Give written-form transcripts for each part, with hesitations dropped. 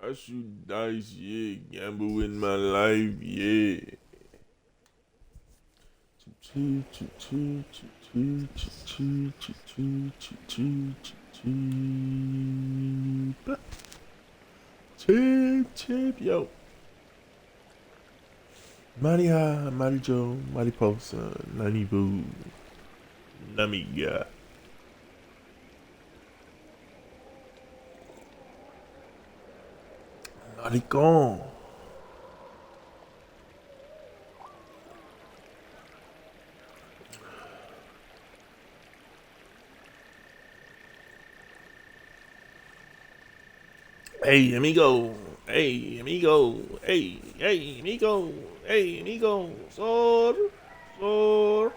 I shoot dice, yeah. Gamble with my life, yeah. Chip, yo. Maria, Marijo, Mariposa, Nani Boo, Namiga. Maricón. Hey, amigo. Hey, amigo. Hey, amigo. Hey, amigo. Sor, sor,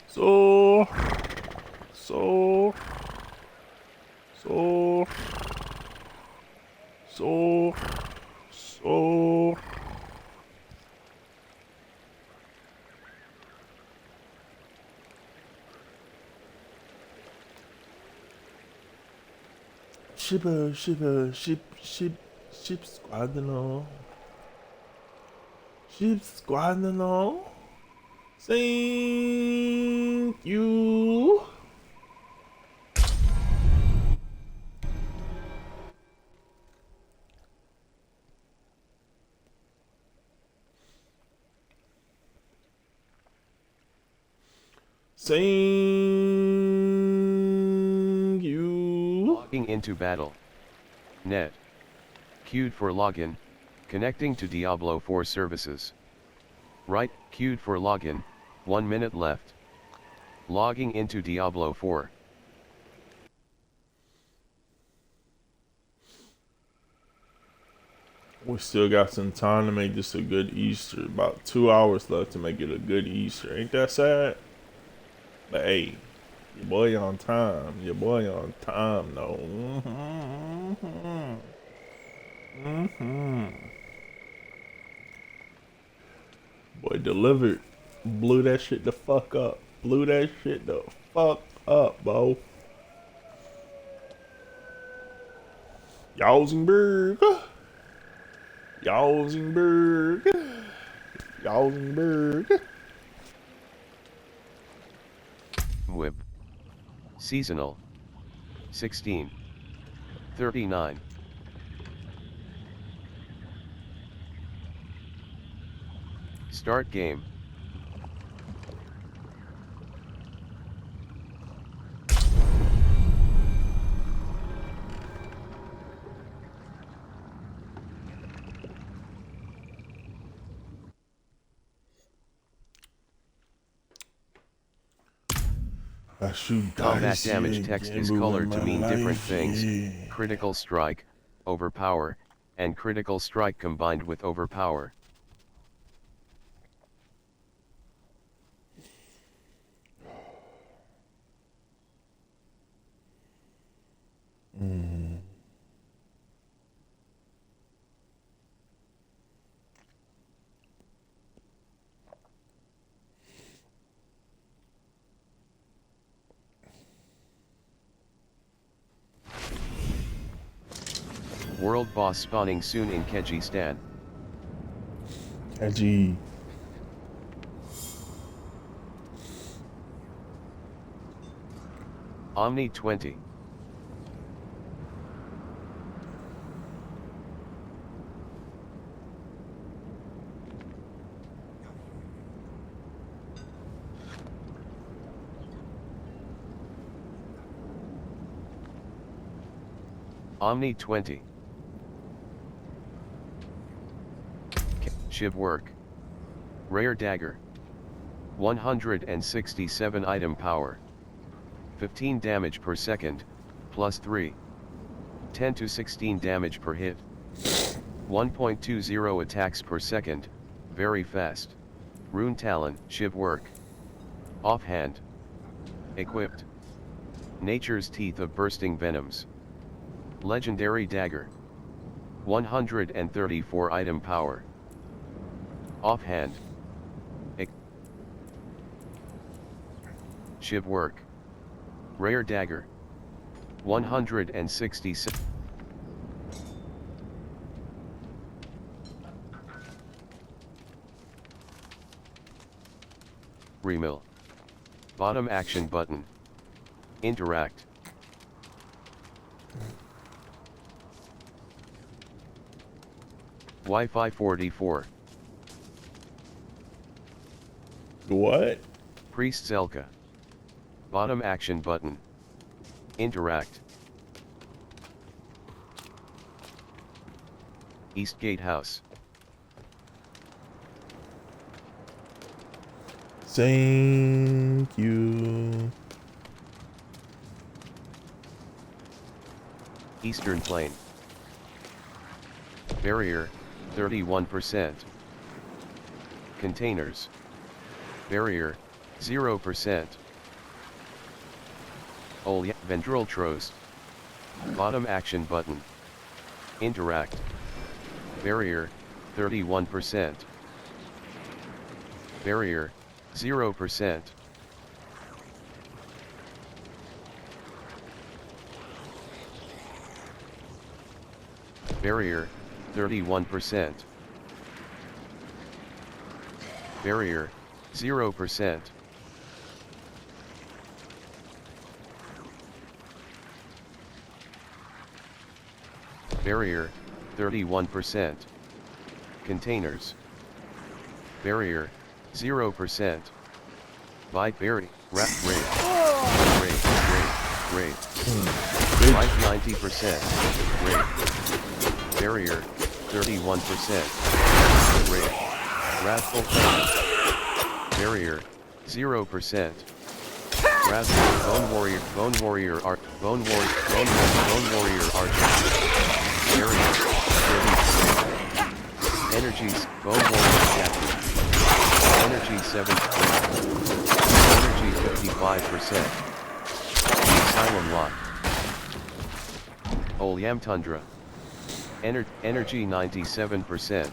sor, sor, sor, sor. Ship squadron. Ship squadron. Thank you. Thank you. Logging into battle. Net. Queued for login, connecting to Diablo 4 services. Right, queued for login, 1 minute left. Logging into Diablo 4. We still got some time to make this a good Easter. About 2 hours left to make it a good Easter. Ain't that sad? But hey, your boy on time. Your boy on time, though. Boy delivered. Blew that shit the fuck up. Blew that shit the fuck up, bro. Yausenberg. Yausenberg. Yausenberg. Wib. Seasonal. 16. 39. Start game. I shoot Combat dice, damage yeah, text is gamble with colored to my mean different life, things, yeah. critical strike, overpower, and critical strike combined with overpower. World boss spawning soon in Kyrgyzstan. Edgy. Omni 20. Omni 20. Shiv work. Rare dagger. 167 item power. 15 damage per second, plus 3. 10 to 16 damage per hit. 1.20 attacks per second, very fast. Rune Talon, Shiv work. Offhand. Equipped. Nature's Teeth of Bursting Venoms. Legendary Dagger. 134 item power. Offhand. Shiv work. Rare dagger. 166. Remill. Bottom action button. Interact. Wi-Fi 44. What? Priest Zelka. Bottom action button. Interact. Eastgate House. Thank you. Eastern Plain. Barrier, 31%. Containers. Barrier, 0%. Olya, Ventral Trost. Bottom action button. Interact. Barrier, 31%. Barrier, 0%. Barrier, 31%. Barrier, 0%. Barrier, 31%. Containers. Barrier, 0%. Byte barrier, rate. Byte 90%. Rate. Barrier, 31%. Rate. Wrathful Phantom. Barrier, 0%. Wrathful Bone Warrior Archer. Barrier, 30%. Energies, Bone Warrior Captain. Energy 7%. Energy 55%. Asylum Lock. Olyam Tundra. Energy 97%.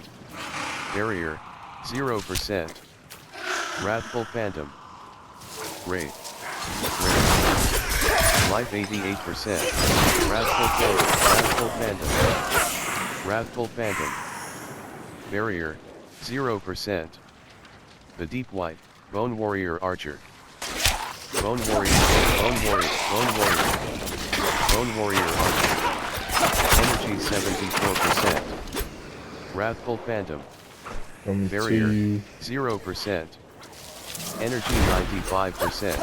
Barrier, 0%. Wrathful Phantom. Rate. Life 88%. Wrathful Phantom. Wrathful Phantom. Barrier, 0%. The Deep White, Bone Warrior Archer. Bone Warrior Archer. Energy 74%. Wrathful Phantom. Barrier, 0%. Energy 95%.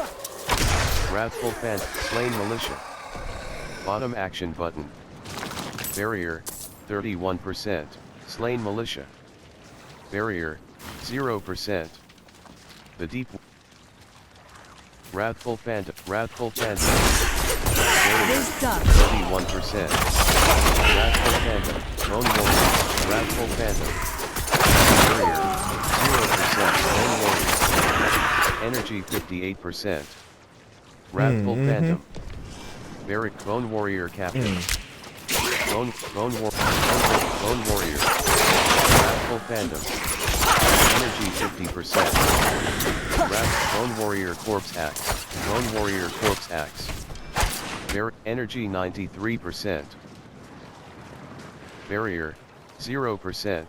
Wrathful Phantom. Slain Militia. Bottom action button. Barrier, 31%. Slain Militia. Barrier, 0%. The Deep Wrathful Phantom. Barrier, 31%. Wrathful Phantom. Bone Warrior. Wrathful Phantom. Barrier, 0%. Bone Warrior. Energy 58%. Wrathful Phantom. Bone Warrior Captain. Bone Warrior. Wrathful Phantom. Energy 50%. Bone Warrior Corpse Axe. Bone Warrior Corpse Axe. Energy 93%. Barrier, 0%.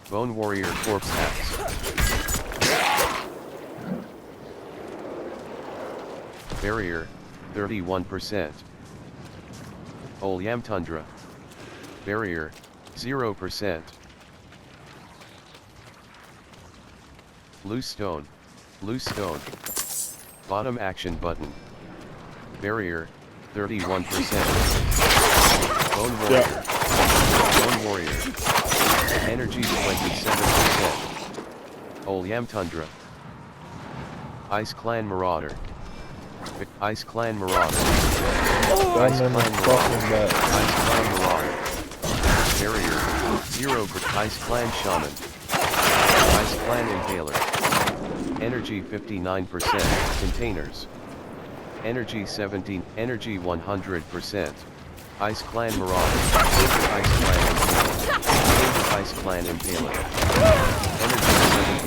Bone Warrior Corpse Axe. Barrier, 31%. Olyam Tundra. Barrier, 0%. Loose Stone. Bottom action button. Barrier, 31%. Bone Warrior. Bone Warrior. Energy 27%. Olyam Tundra. Ice Clan Marauder. Ice Clan Marauder. Ice Clan Marauder. Ice Clan Marauder. Barrier, 0%. Ice Clan Shaman. Ice Clan Impaler. Energy 59%. Containers. Energy 17. Energy 100%. Ice Clan Marauder. Ice Clan Impaler. Ice Clan Impaler. Energy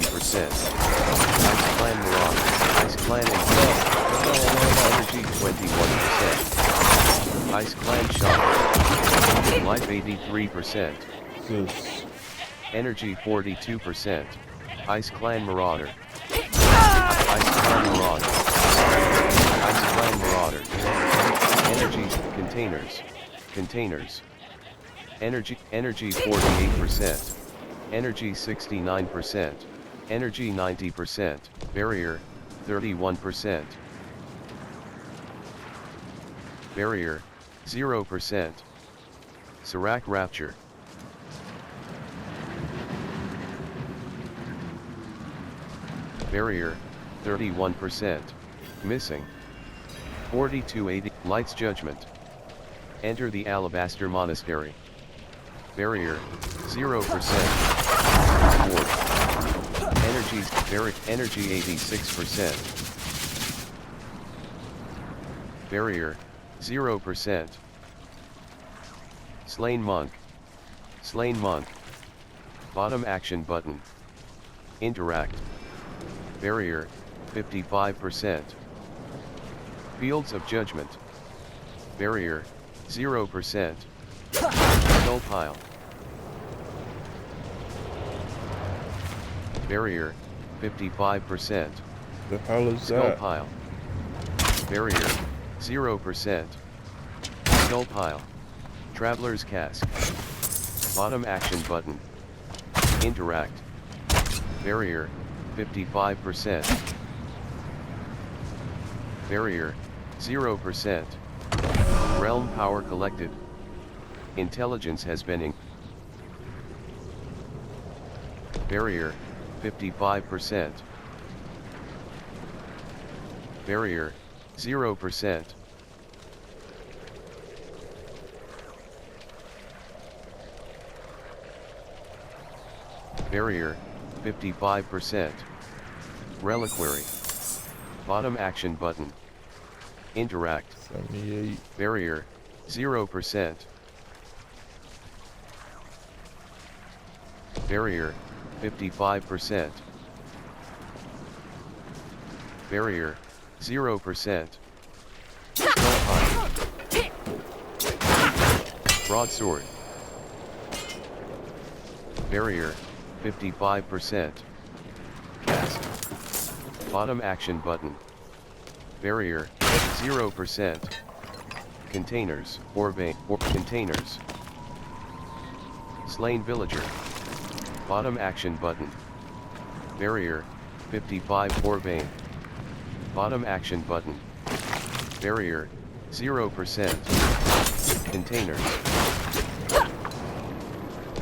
70%. Ice Clan Marauder. Ice Clan Impaler. Energy 21%. Ice Clan Shaman. Life 83%. Energy 42%. Ice Clan Marauder. Marauder. Ice Clan Marauder. Energy, containers. Containers. Energy 48%. Energy 69%. Energy 90%. Barrier 31%. Barrier 0%. Serac Rapture. Barrier 31%. Missing 4280. Light's Judgment. Enter the Alabaster Monastery. Barrier 0%. Energy 86%. Barrier 0%. Slain Monk. Slain Monk. Bottom action button. Interact. Barrier 55%. Fields of Judgment. Barrier 0%. Skull Pile. Barrier 55%. The hell is Skull that? Pile. Barrier 0%. Skull Pile. Traveler's Cask. Bottom action button. Interact. Barrier 55%. Barrier 0%. Realm power collected. Intelligence has been Barrier 55%. Barrier 0%. Barrier 55%. Reliquary. Bottom action button. Interact. 78. Barrier 0%. Barrier 55%. Barrier 0%. Broadsword. Barrier 55%. Cast. Bottom action button. Barrier 0%. Containers or containers. Slain Villager. Bottom action button. Barrier 55 or Bane. Bottom action button. Barrier 0%. Containers.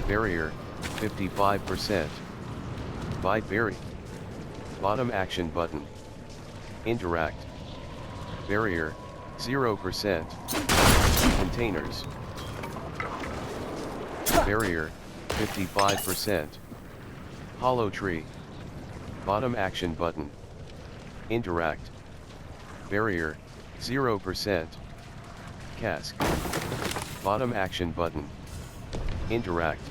Barrier 55%. Bite Berry. Bottom action button. Interact. Barrier 0%. Containers. Barrier 55%. Hollow Tree. Bottom action button. Interact. Barrier 0%. Cask. Bottom action button. Interact.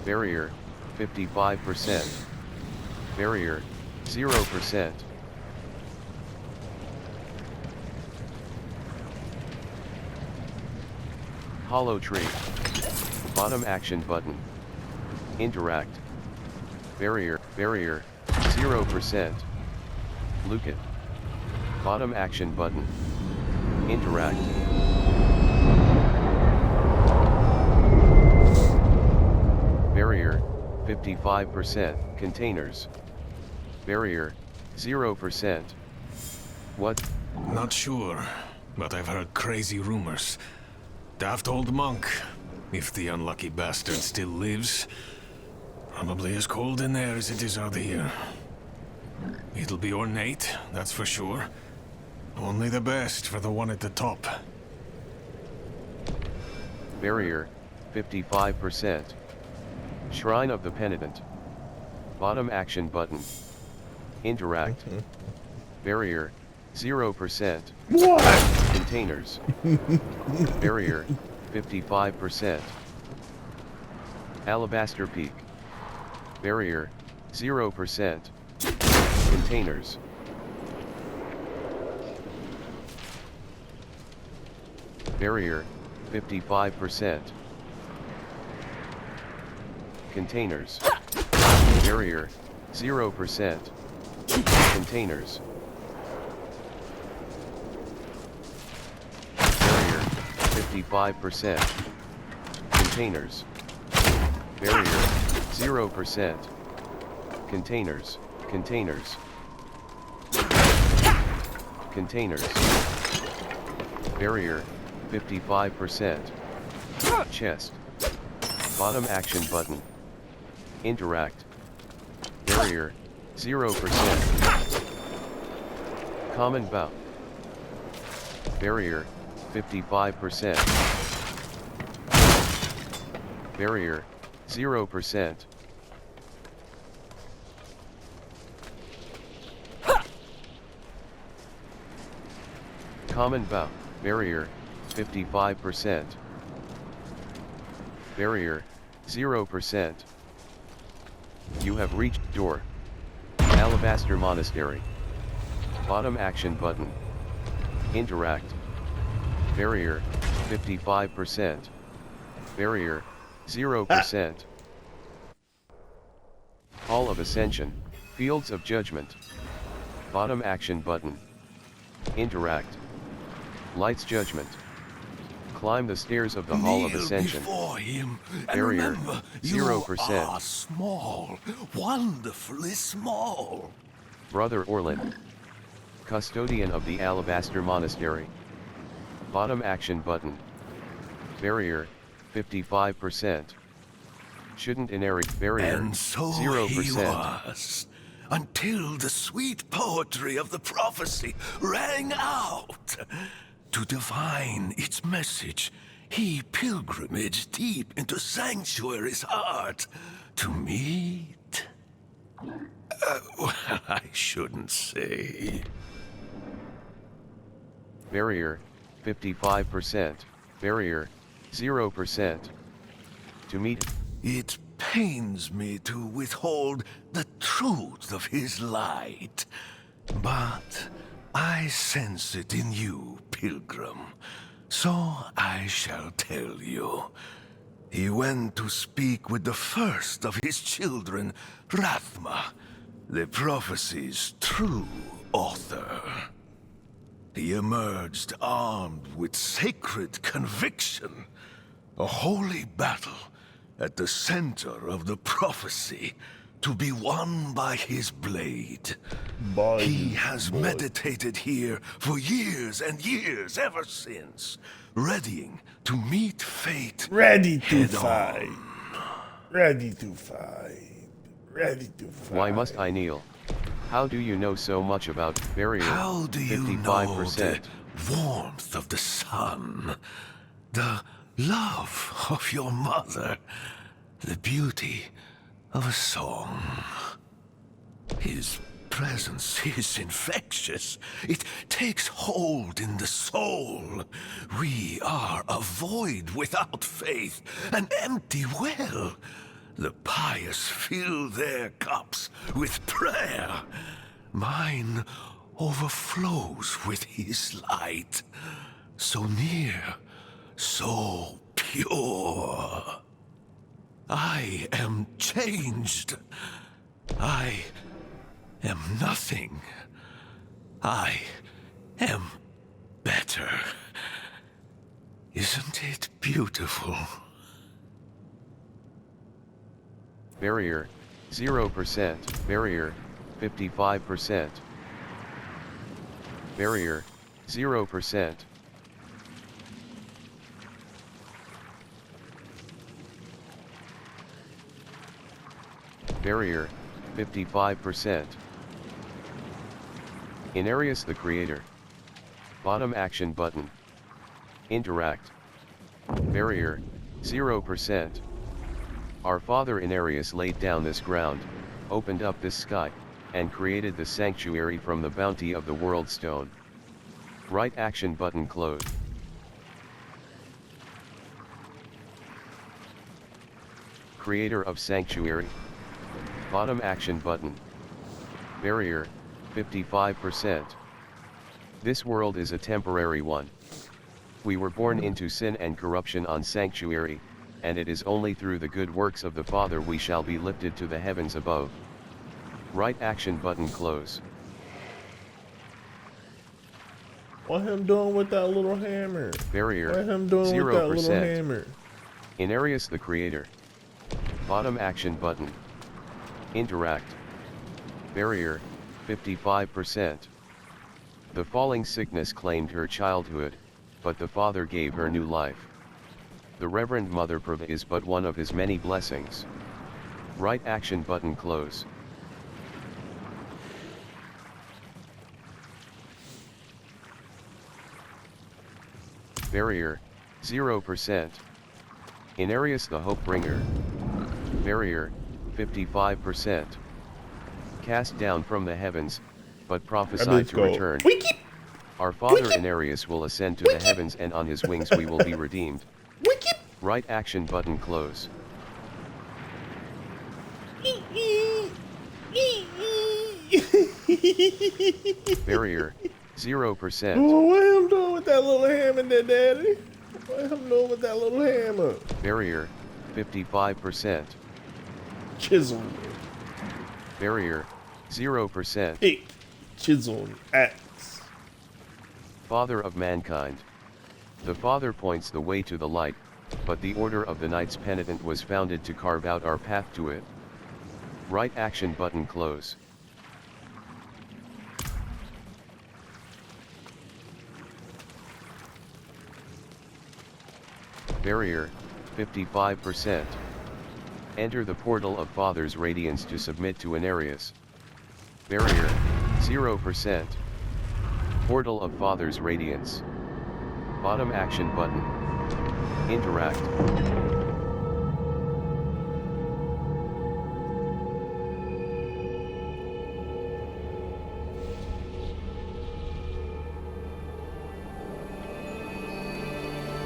Barrier 55%. Barrier 0%. Hollow Tree. Bottom action button. Interact. Barrier 0%. Lucan. Bottom action button. Interact. Barrier 55%. Containers. Barrier 0%. What? Not sure, but I've heard crazy rumors. Daft old monk, if the unlucky bastard still lives. Probably as cold in there as it is out here. It'll be ornate, that's for sure. Only the best for the one at the top. Barrier 55%. Shrine of the Penitent. Bottom action button. Interact. Barrier 0%. What? Containers. Barrier 55%. Alabaster Peak. Barrier 0%. Containers. Barrier 55%. Containers. Barrier 0%. Containers. 55%. Containers. Barrier, 0%. Containers, containers. Containers. Barrier, 55%. Chest. Bottom action button. Interact. Barrier, 0%. Common bout. Barrier, 55%. Barrier, 0%. Common bout. Barrier, 55%. Barrier, 0%. You have reached door. Alabaster Monastery. Bottom action button. Interact. Barrier, 55%. Barrier, 0%. Hall of Ascension, Fields of Judgment. Bottom action button. Interact. Lights Judgment. Climb the stairs of the Hall of Ascension. Before him, and Barrier, remember, 0%. You are small, wonderfully small. Brother Orlin. Custodian of the Alabaster Monastery. Bottom action button. Barrier, 55%. Shouldn't inherit. Barrier, And so 0%. he was, until the sweet poetry of the prophecy rang out. To divine its message, he pilgrimaged deep into Sanctuary's heart to meet... well, I shouldn't say. Barrier, 55%. Barrier, 0%. To meet. It pains me to withhold the truth of his light, but I sense it in you, pilgrim, so I shall tell you. He went to speak with the first of his children, Rathma, the prophecy's true author. He emerged armed with sacred conviction, a holy battle at the center of the prophecy, to be won by his blade. He has meditated here for years and years ever since, readying to meet fate. Ready to head fight. on. Ready to fight. Ready to fight. Why must I kneel? How do you know so much about barrier? How do you 55%. know the warmth of the sun, the love of your mother, the beauty of a song? His presence is infectious. It takes hold in the soul. We are a void without faith, an empty well. The pious fill their cups with prayer. Mine overflows with his light. So near, so pure. I am changed. I am nothing. I am better. Isn't it beautiful? Barrier, 0%. Barrier, 55%. Barrier, 0%. Barrier, 55%. Inarius the Creator. Bottom action button. Interact. Barrier, 0%. Our father Inarius laid down this ground, opened up this sky, and created the sanctuary from the bounty of the world stone. Right action button closed. Creator of sanctuary. Bottom action button. Barrier, 55%. This world is a temporary one. We were born into sin and corruption on sanctuary, and it is only through the good works of the Father we shall be lifted to the heavens above. Right action button close. What him doing with that little hammer? Barrier, What him doing with that little 0%. hammer? Inarius the creator. Bottom action button. Interact. Barrier, 55%. The falling sickness claimed her childhood, but the father gave her new life. The Reverend Mother Prava is but one of his many blessings. Right action button close. Barrier, 0%. Inarius the Hope Bringer. Barrier, 55%. Cast down from the heavens, but prophesied to return. Our father Inarius will ascend to the heavens, and on his wings we will be redeemed. Right action button close. Barrier, 0%. Oh, what him doing with that little hammer there, Daddy? What him doing with that little hammer? Barrier, 55%. Chisel. Barrier, 0%. Pick. Chisel. Axe. Father of mankind. The Father points the way to the light, but the Order of the Knights Penitent was founded to carve out our path to it. Right action button close. Barrier, 55%. Enter the portal of Father's radiance to submit to Inarius. Barrier, 0%. Portal of Father's radiance. Bottom action button. Interact.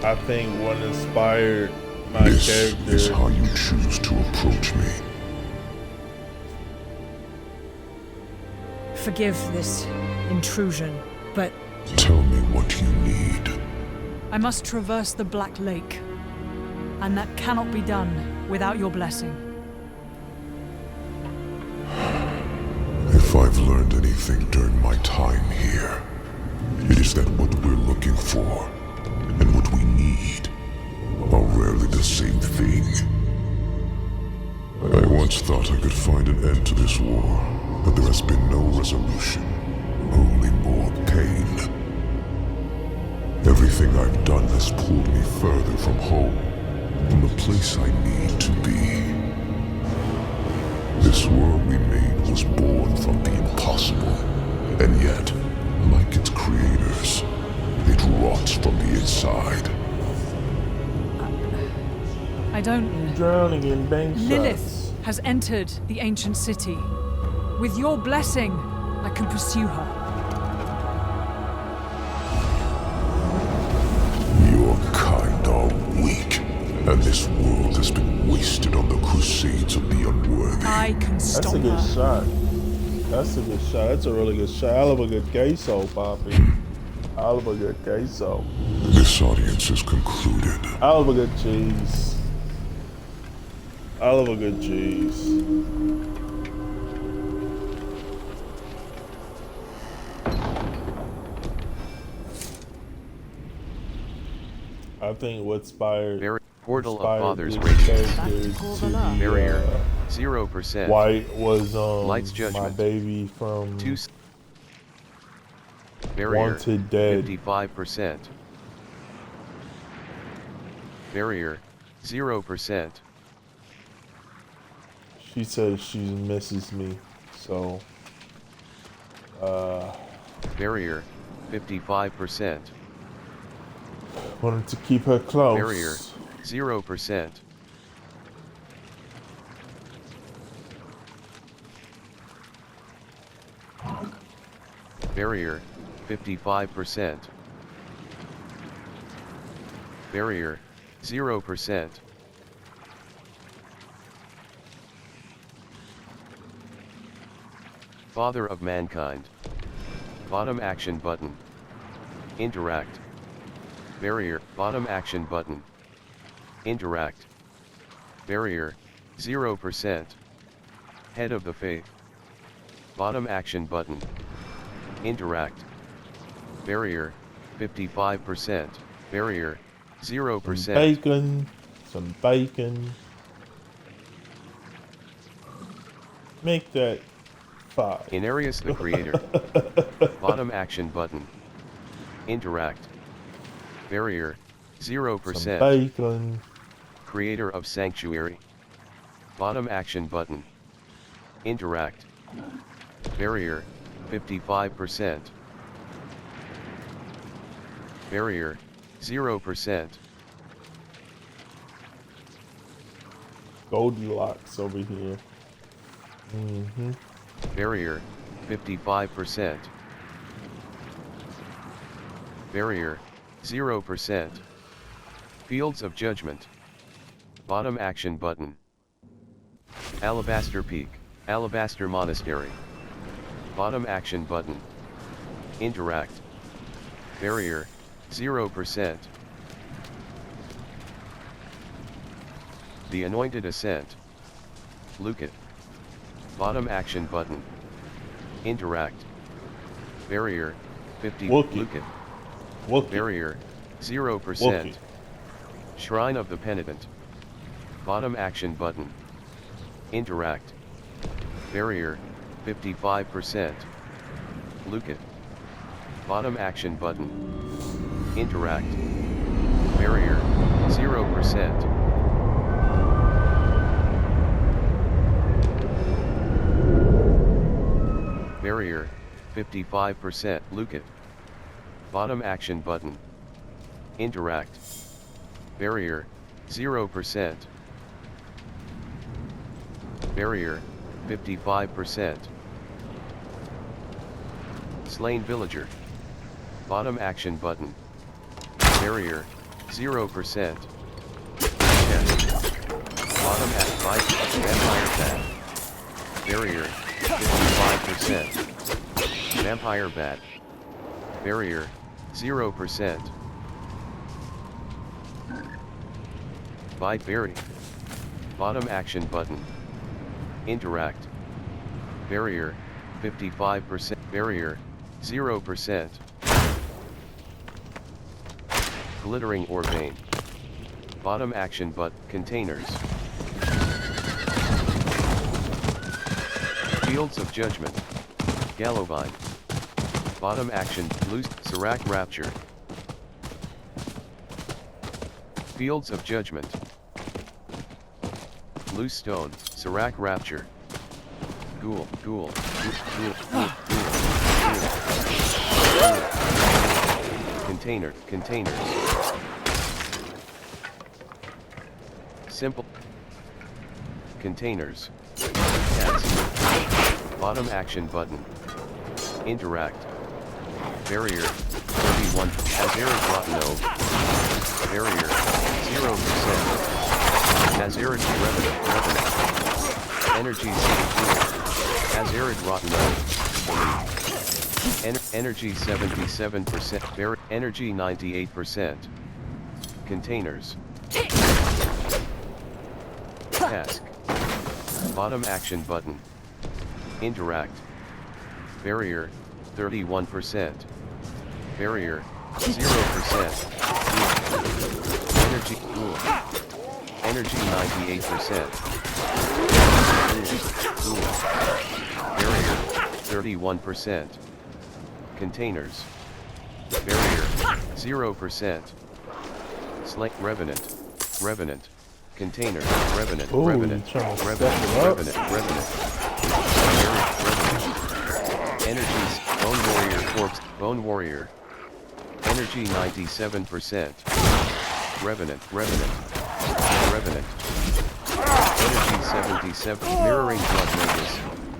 I think what inspired my This character. is how you choose to approach me. Forgive this intrusion, but Tell me what you need. I must traverse the Black Lake, and that cannot be done without your blessing. If I've learned anything during my time here, it is that what we're looking for and what we need are rarely the same thing. I once thought I could find an end to this war, but there has been no resolution, only more pain. Everything I've done has pulled me further from home, from the place I need to be. This world we made was born from the impossible, and yet, like its creators, it rots from the inside. I don't... Drowning in bank Lilith shots. has entered the ancient city. With your blessing, I can pursue her. Your kind are weak, and this world has been wasted on the crusades of the unworthy. I can That's stop a good her. shot. That's a good shot. That's a really good shot. I love a good queso, Poppy. I love a good queso. This audience is concluded. I love a good cheese. I love a good cheese. I think what inspired Portal of inspired Father's this radiance. character to be, Barrier, 0%. white was Light's my Judgment. baby from Barrier, Wanted Dead. 55%. Barrier, 0%. She says she misses me, so Barrier, 55%. wanted to keep her close. Barrier, 0%. Barrier, 55%. Barrier, 0%. Father of mankind. Bottom action button. Interact. Barrier, bottom action button. Interact. Barrier, 0%. Head of the faith. Bottom action button. Interact. Barrier, 55%. Barrier, 0%. Bacon. Some bacon. Make that 5. Inarius the creator. Bottom action button. Interact. Barrier, Some 0%. bacon. Creator of Sanctuary. Bottom action button. Interact. Barrier, 55%. Barrier, 0%. Goldilocks over here. Mm-hmm. Barrier, 55%. Barrier, 0%. Fields of Judgment. Bottom action button. Alabaster Peak, Alabaster Monastery. Bottom action button. Interact. Barrier, 0%. The Anointed Ascent. Lucat. Bottom action button. Interact. Barrier, 50. Wookie. Lucat. Wookie. Barrier, 0%. Wookie. Shrine of the Penitent. Bottom action button. Interact. Barrier, 55%. Lucat. Bottom action button. Interact. Barrier, 0%. Barrier, 55%. Lucat. Bottom action button. Interact. Barrier, 0%. Barrier, 55%. Slain Villager. Bottom action button. Barrier, 0%. Chest. Bottom at 5. Vampire Bat. Barrier, 55%. Vampire Bat. Barrier, 0%. Bite Berry. Bottom action button. Interact. Barrier, 55%. Barrier, 0%. Glittering Orb-Vein. Bottom action but containers. Fields of Judgment. Gallovine. Bottom action, loose, Serac Rapture. Fields of Judgment. Loose Stone, Serac Rapture. Ghoul, Ghoul, Ghoul, Ghoul, Ghoul. Container, containers. Simple. Containers. Cats. Bottom action button. Interact. Barrier, 31. Azerid Rotno. Barrier, 0%. Azerid Revenant. Energy 0. Azerid Rotno. Energy 77%. Energy 98%. Containers. Task. Bottom action button. Interact. Barrier, 31%. Barrier, 0%. Energy, cool. Energy 98%. Cool. Barrier, 31%. Containers. Barrier, 0%. Slate Revenant. Revenant. Container. Revenant. Ooh, Revenant. you trying to Revenant. step it up? Revenant. Revenant. Energies. Bone Warrior Corpse. Bone Warrior. Energy 97%. Revenant. Revenant. Revenant. Energy 77. Mirroring Blood Magus.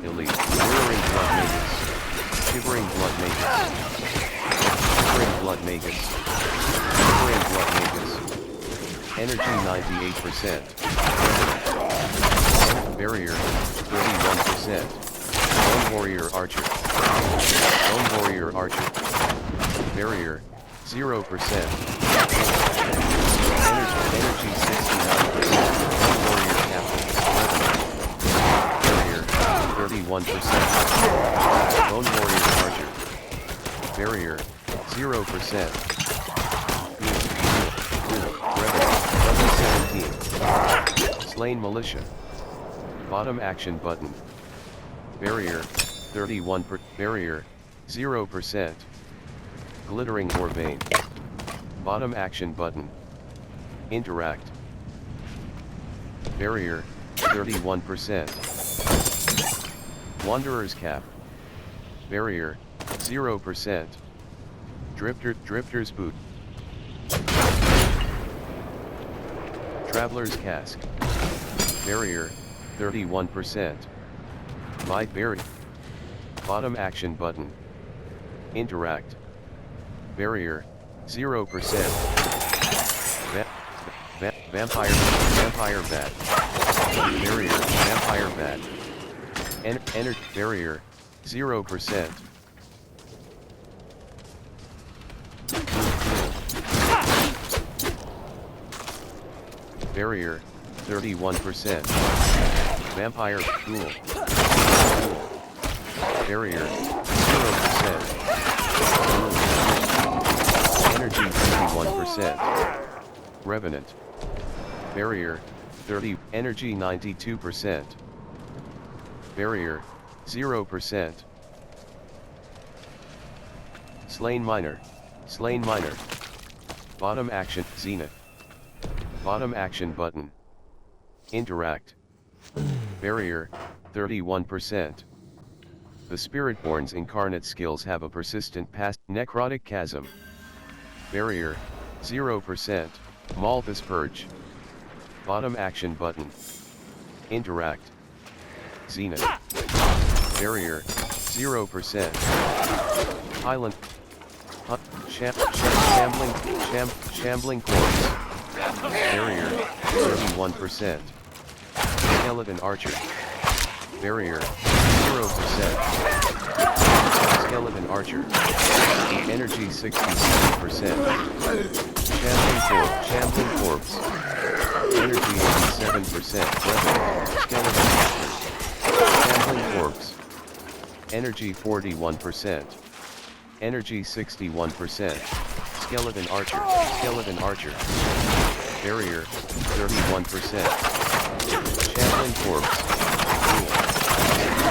Elite. Mirroring Blood Magus. Shivering Blood Magus. Shivering Blood Magus. Shivering Blood Magus. Energy 98%. Barrier 31%. Bone Warrior Archer. Bone Warrior Archer. Barrier 0%. Energy 69%. Bone Warrior Captain. Barrier 31%. Bone Warrior Archer. Barrier 0%. 0%. Level 17. Slain Militia. Bottom action button. Barrier, 31 barrier, 0%. Glittering or vein. Bottom action button. Interact. Barrier, 31%. Wanderer's cap. Barrier, 0%. Drifter's boot. Traveler's cask. Barrier, 31%. My berry. Bottom action button. Interact. Barrier, 0%. Vampire bat. Barrier, vampire bat. Enter barrier, 0%. Barrier, 31%. Vampire ghoul. Barrier, 0%. Energy, 31%. Revenant. Barrier, 30. Energy, 92%. Barrier, 0%. Slain Miner. Slain Miner. Bottom action, Zenith. Bottom action button. Interact. Barrier, 31%. The Spiritborn's incarnate skills have a persistent past. Necrotic Chasm. Barrier, 0%. Malthus Purge. Bottom action button. Interact. Zenith. Barrier, 0%. Highland. Shambling Corpse. Barrier, 31%. Skeleton Archer. Barrier, 0%. Skeleton Archer. Energy, 67%. Shambling Corpse. Energy, 87%. Skeleton Archer. Shambling Corpse. Energy, 41%. Energy, 61%. Skeleton Archer. Skeleton Archer. Barrier, 31%. Shambling Corpse.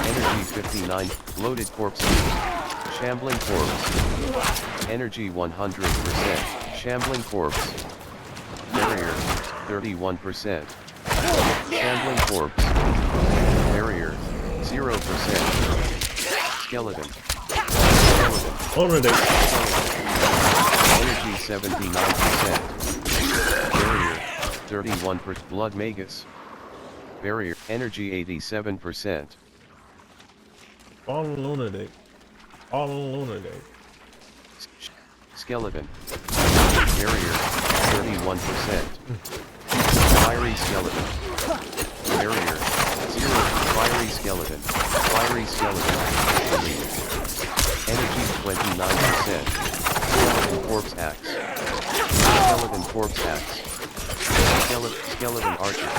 Energy, 59. Loaded Corpse. Shambling Corpse. Energy, 100%. Shambling Corpse. Barrier, 31%. Shambling Corpse. Barrier, 0%. Skeleton. Already. Energy, 79%. Barrier, 31%. Blood Magus. Barrier, energy, 87%. Fallen Lunatic. Fallen Lunatic. Skeleton. Barrier, 31%. Fiery Skeleton. Barrier, 0. Fiery Skeleton. Fiery Skeleton. Energy, 29%. Skeleton Corpse Axe. Skeleton Corpse Axe. Skeleton Archer.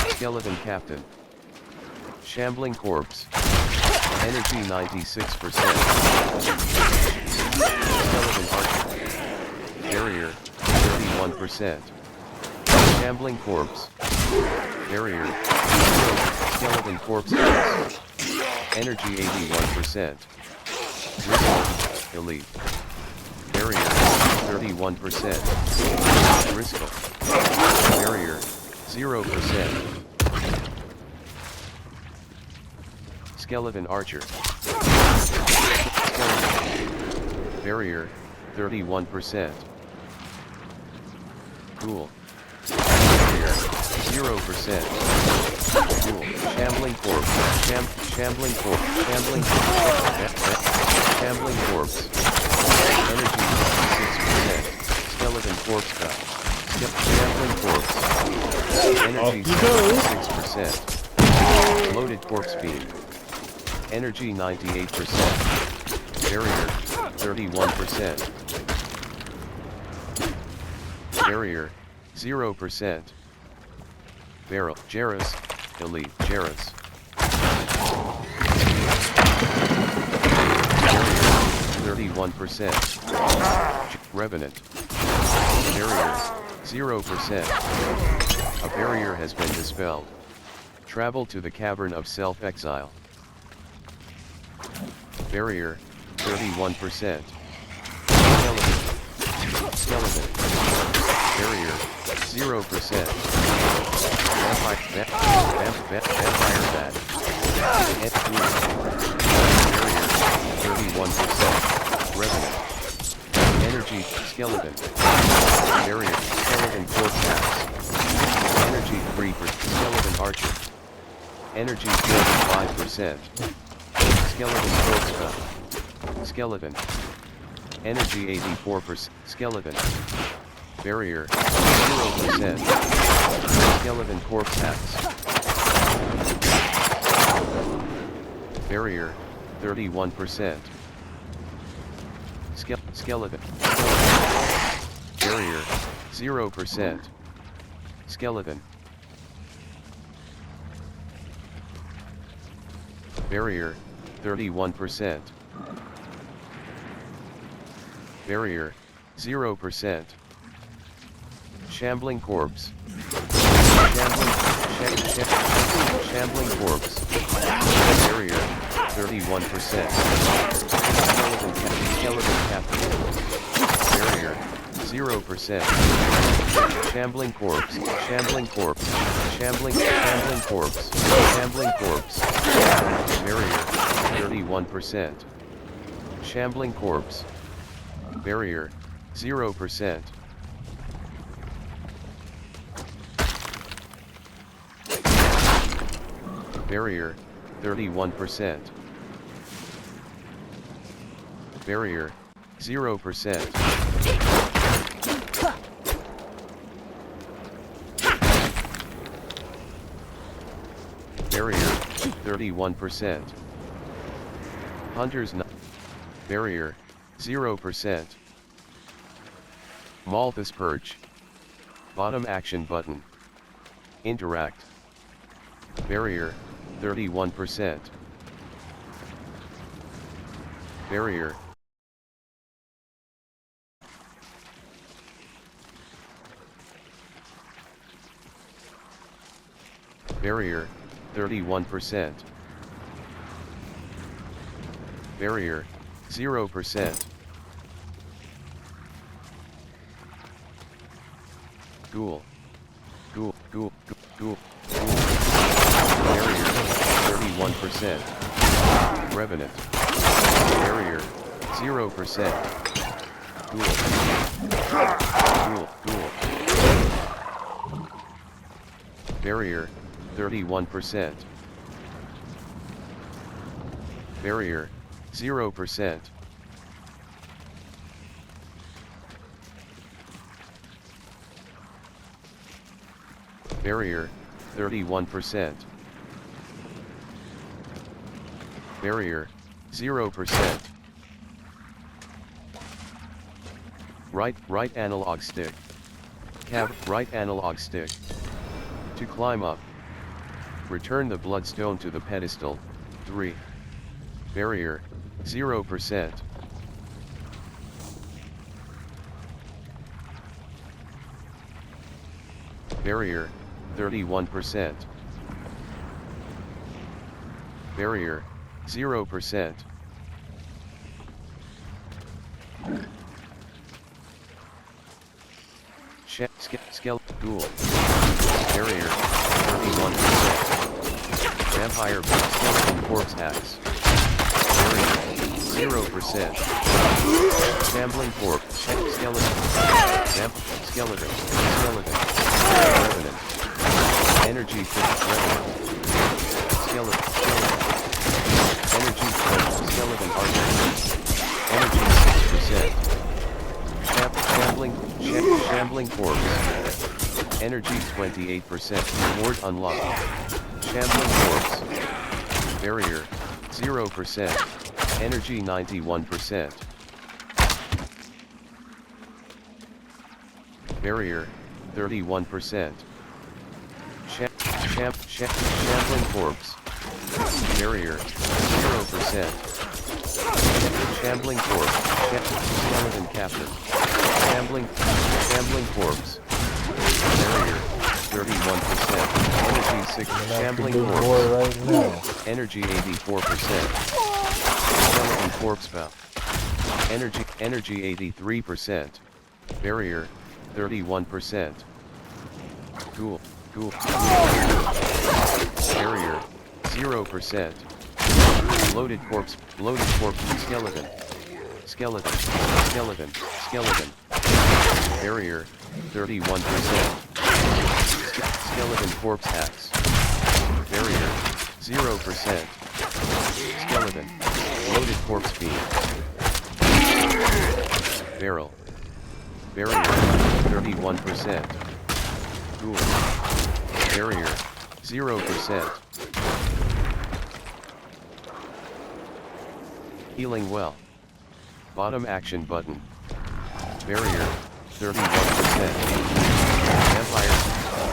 Skeleton Captain. Shambling Corpse. Energy, 96%. Skeleton Archer. Barrier, 31%. Shambling Corpse. Barrier, 0. Skeleton Corpse Axe. Energy, 81%. Elite. Barrier, 31%. Driscoll. Barrier, 0%. Skeleton Archer. Skeleton. Barrier, 31%. Ghoul. Barrier, 0%. Ghoul. Shambling Corpse. Shambling Corpse. Shambling Corpse. Shambling Corpse. Energy, 6%. Skeleton Corpse Cut. Shambling Corpse. Energy, 6%. Loaded Corpse Beam. Energy, 98%. Barrier, 31%. Barrier, 0%. Barrel, Jairus, Elite, Jairus. Barrier, 31%. Revenant. Barrier, 0%. A barrier has been dispelled. Travel to the Cavern of Self-Exile. Barrier, 31%. Skeleton. Barrier, 0%. Vampire bat. Barrier, 31%. Revenant. Energy, skeleton. Barrier, skeleton corpse tax. Energy 3%. Skeleton archer. Energy 45%. Skeleton corpse gun. Skeleton. Energy 84%. Skeleton. Barrier, 0%. Skeleton corpse tax. Barrier, 31%. Skeleton. Barrier, 0%. Skeleton. Barrier, 31%. Barrier, 0%. Shambling corpse. Shambling corpse. Barrier, 31%. Skeleton captain. Barrier, 0%. Shambling corpse. Shambling corpse. Shambling corpse. Shambling corpse. Barrier, 31%. Shambling corpse. Barrier, 0%. Barrier, 31%. Barrier, 0%. Barrier, 31%. Hunters Barrier, 0%. Malthus Purge. Bottom action button. Interact. Barrier, 31%. Barrier. Barrier, 31%. Barrier, 0%. Ghoul. Ghoul. Barrier, 31%. Revenant. Barrier, 0%. Ghoul. Barrier, 31%. Barrier, 0%. Barrier, 31%. Barrier, 0%. Right analog stick. Right analog stick. To climb up. Return the bloodstone to the pedestal. 3. Barrier, 0%. Barrier, 31%. Barrier, 0%. Ghoul. Barrier, 31%. Vampire skeleton corpse hacks. Barrier, 0%. Shambling corpse. Skeleton. Skeleton. Revenant. Energy revenant. Skeleton. Energy skeleton archer. Energy 6%. Shambling corpse. Energy 28%. Reward unlocked. Shambling corpse. Barrier, 0%. Energy 91%. Barrier, 31%. Shambling corpse. Barrier, 0%. Shambling corpse. Skeleton captain. Shambling corpse. Barrier. 31%. Energy 6. Shambling corpse. Right now. Energy 84%. Skeleton corpse bow. Energy 83%. Barrier 31%. Cool. Barrier 0%. Loaded corpse, skeleton. Barrier 31%. Skeleton corpse axe. Barrier 0%. Skeleton. Loaded corpse beam. Barrel. Barrier 31%. Cool. Barrier 0%. Healing well. Bottom action button. Barrier 31%.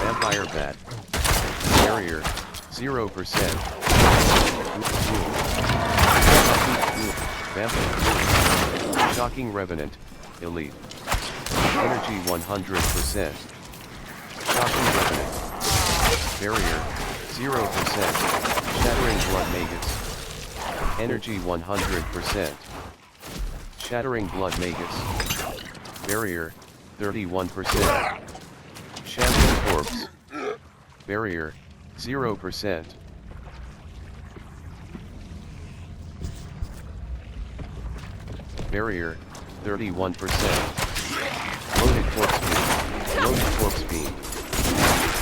Vampire bat. Barrier 0%. Vampire. Shocking revenant. Elite. Energy 100%. Shocking revenant. Barrier 0%. Shattering blood magus. Energy 100%. Shattering blood magus. Barrier 31%. Shambling corpse. Barrier 0%. Barrier 31%. Loaded corpse beam.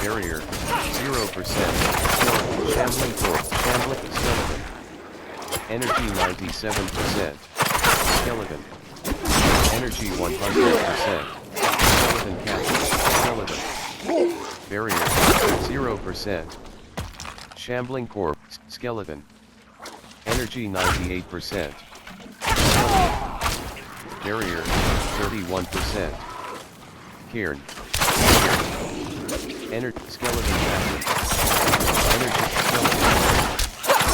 Barrier 0%. Shambling corpse. Skeleton. Energy 97%. Skeleton. Energy 100%. Skeleton captain. Barrier 0%. Shambling corpse. Skeleton. Energy 98%. Barrier 31%. Cairn. Skeleton captain.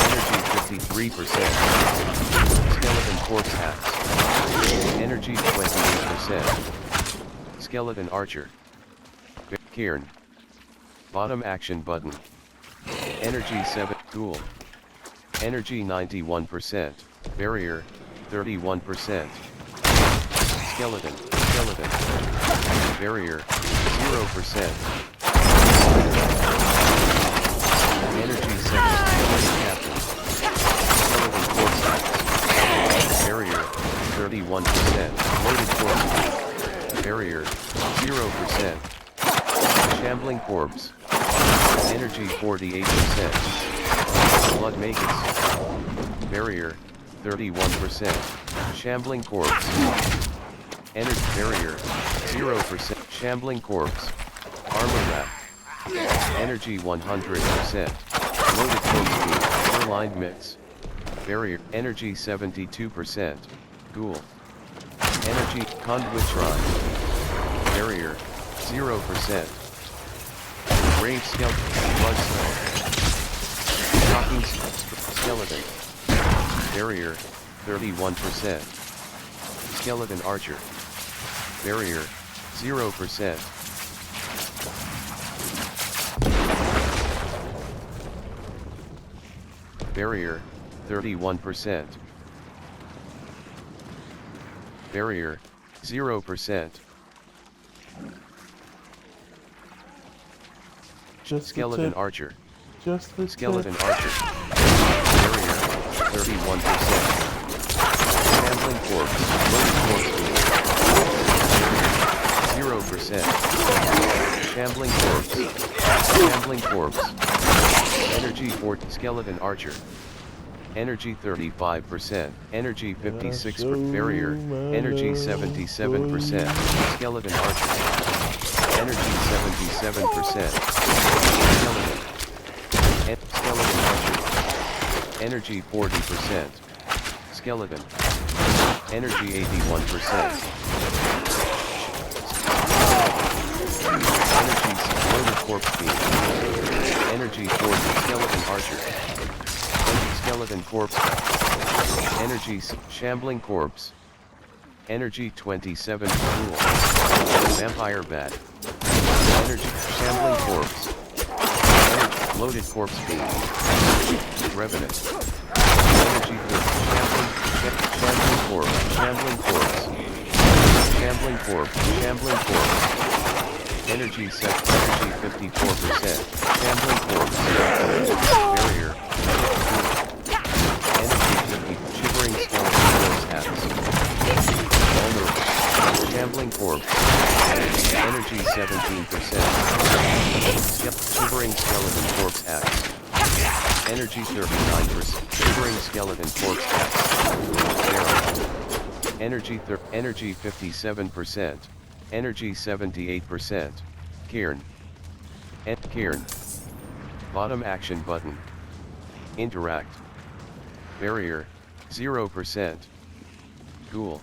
Energy 53%. Skeleton corpse axe. Energy 28%. Skeleton archer. Cairn. Bottom action button. Energy 7. Ghoul. Energy 91%. Barrier 31%. Skeleton. Barrier 0%. Energy 7. Captain. Skeleton corpse axe. Barrier 31%. Loaded corpse. Barrier 0%. Shambling corpse. Energy 48%. Blood magus. Barrier 31%. Shambling corpse. Energy barrier 0%. Shambling corpse. Armor wrap. Energy 100%. Loaded corpse beam. Airline mix. Barrier. Energy 72%. Ghoul. Energy. Conduit shrine. Barrier 0%. Rage skeleton. Blood stone. Shocking skeleton. Barrier 31%. Skeleton archer. Barrier 0%. Barrier 31%. Barrier 0%. Skeleton archer. Just the Skeleton tip. archer. Barrier 31%. Shambling corpse. Loaded corpse. 0%. Shambling corpse. Shambling corpse. Energy 4. Skeleton archer. Energy 35%. Energy 56%. Barrier. Energy 77%. Skeleton archer. Energy 77%. Skeleton. Skeleton archer. Energy 40%. Skeleton. Energy 81%. Energy loaded corpse beam. Energy 40. Skeleton archer. Skeleton corpse. Shambling Corpse. Energy 27 Cool. Vampire Bat. Energy Shambling Corpse. Loaded Corpse Beam. Revenant. Energy Shambling Corpse. Shambling Corpse. Shambling Corpse. Shambling Corpse. Energy set. Energy 54%. Shambling Corpse. Barrier. Energy 50. Shivering Skeleton Corpse Hats. Vulnerable. Shambling Corpse. Energy 17%. Shivering Skeleton Corpse Hats. Energy 39%. Shivering Skeleton Corpse Hats. Energy 57%. Energy 78%. Cairn. Cairn. Bottom action button. Interact. Barrier, 0%. Ghoul.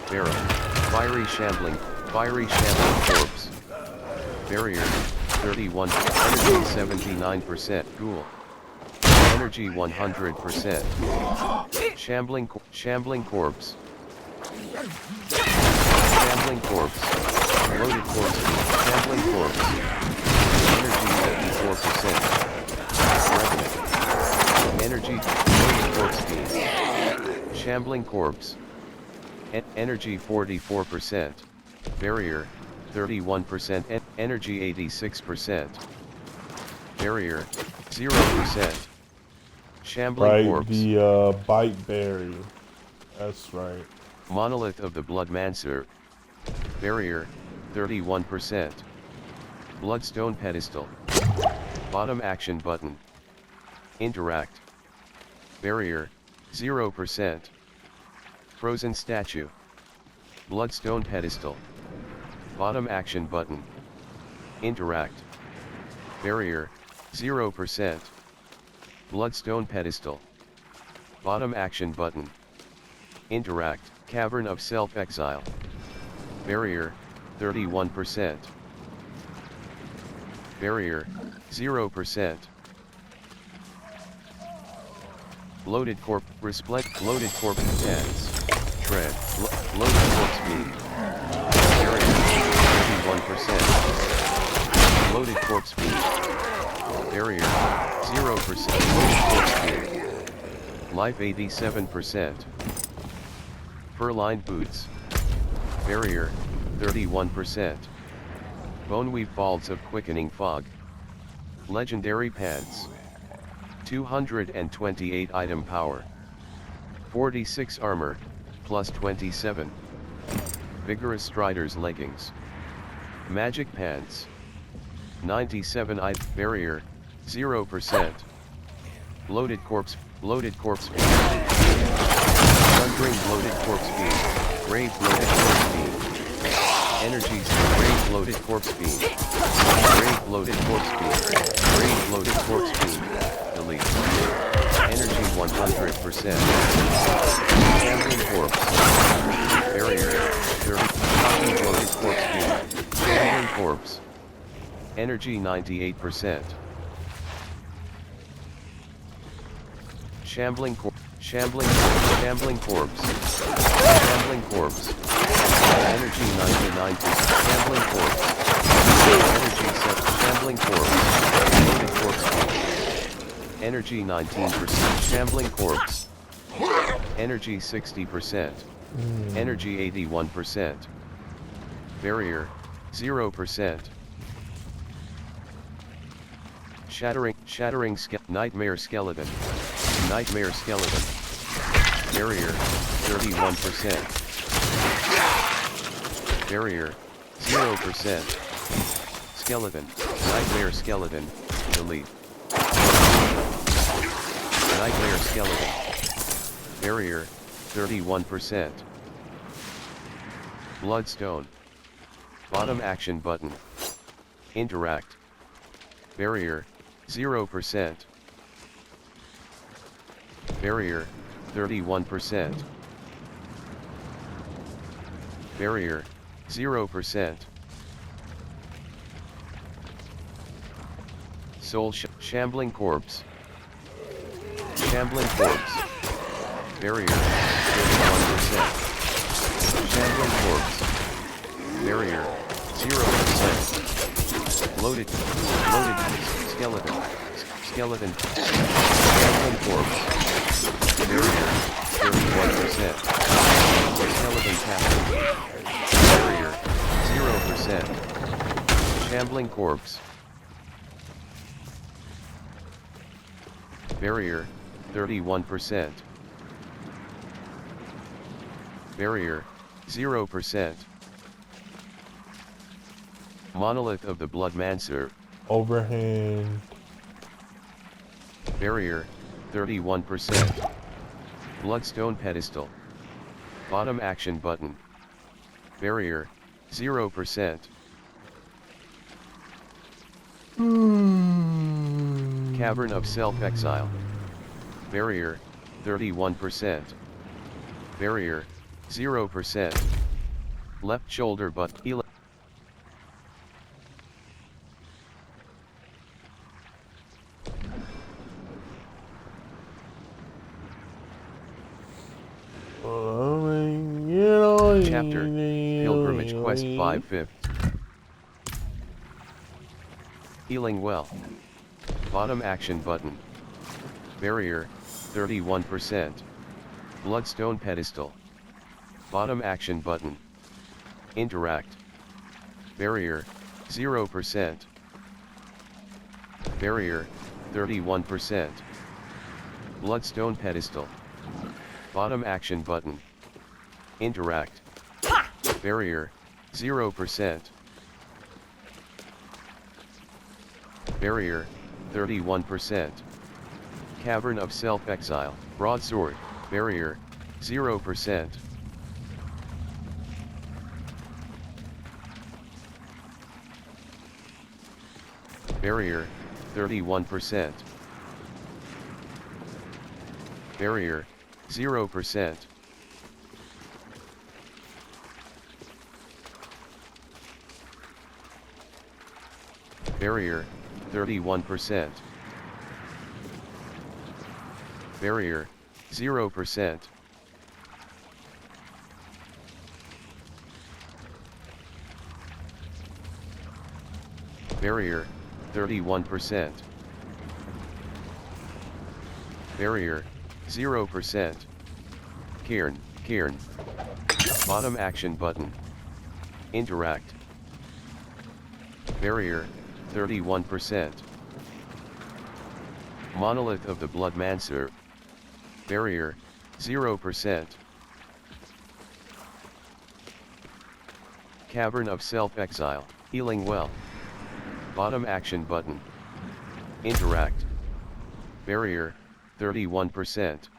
Barrow. Fiery shambling corpse. Barrier, 31. Energy 79%. Ghoul. Energy 100%. Shambling corpse. Shambling corpse. Loaded corpse. Shambling corpse. Energy 54%. Revenant. Energy. Loaded corpse beam. Shambling corpse. Energy 44%. Barrier, 31%. Energy 86%. Barrier, 0%. Shambling Right, corpse. the bite berry. That's right. Monolith of the Bloodmancer. Barrier, 31%. Bloodstone pedestal. Bottom action button. Interact. Barrier, 0%. Frozen statue. Bloodstone pedestal. Bottom action button. Interact. Barrier, 0%. Bloodstone pedestal. Bottom action button. Interact. Cavern of Self-Exile. Barrier, 31%. Barrier, 0%. Loaded corpse dance. Tread. Loaded corpse beam. Barrier, 31%. Loaded corpse beam. Barrier, 0%. Loaded corpse beam. Life 87%. Fur-lined boots. Barrier, 31%. Boneweave balls of quickening fog. Legendary pants. 228 item power. 46 armor, plus 27. Vigorous Strider's leggings. Magic pants. 97 item barrier, 0%. Loaded corpse beam. Thundering loaded corpse beam. Grave loaded corpse beam. Energy grave loaded corpse beam. Grave loaded corpse beam. Grave loaded corpse beam. Elite. Energy 100%. Shambling corpse. Barrier. 30. Loaded corpse beam. Shambling corpse. Energy 98%. Shambling corpse. Shambling corpse. Shambling corpse. Energy 99%. Shambling corpse. Energy 7. Shambling corpse. Loaded corpse beam. Energy 19%. Shambling corpse. Energy 60%. Energy 81%. Barrier, 0%. Nightmare skeleton. Nightmare skeleton. Barrier, 31%. Barrier, 0%. Skeleton. Nightmare skeleton. Delete. Nightmare skeleton. Barrier, 31%. Bloodstone. Bottom action button. Interact. Barrier, 0%. Barrier, 31%. Barrier, 0%. Shambling corpse. Shambling corpse. Barrier 31%. Shambling corpse. Barrier 0%. Loaded skeleton. Skeleton. Shambling corpse. Barrier 31%. Skeleton captain. Barrier 0%. Shambling corpse. Barrier 31%. Barrier 0%. Monolith of the Bloodmancer. Overhand. Barrier 31%. Bloodstone pedestal. Bottom action button. Barrier 0%. Cavern of Self-Exile. Barrier 31%. Barrier 0%. Left shoulder but Chapter Pilgrimage Quest 5/5. Healing well. Bottom action button. Barrier 31%. Bloodstone pedestal. Bottom action button. Interact. Barrier 0%. Barrier 31%. Bloodstone pedestal. Bottom action button. Interact. Barrier 0%. Barrier 31%. Cavern of Self-Exile. Broadsword. Barrier 0%. Barrier 31%. Barrier 0%. Barrier 31%. Barrier 0%. Barrier 31%. Barrier 0%. Cairn. Bottom action button. Interact. Barrier 31%. Monolith of the Bloodmancer. Barrier 0%. Cavern of Self-Exile. Healing well. Bottom action button. Interact. Barrier 31%.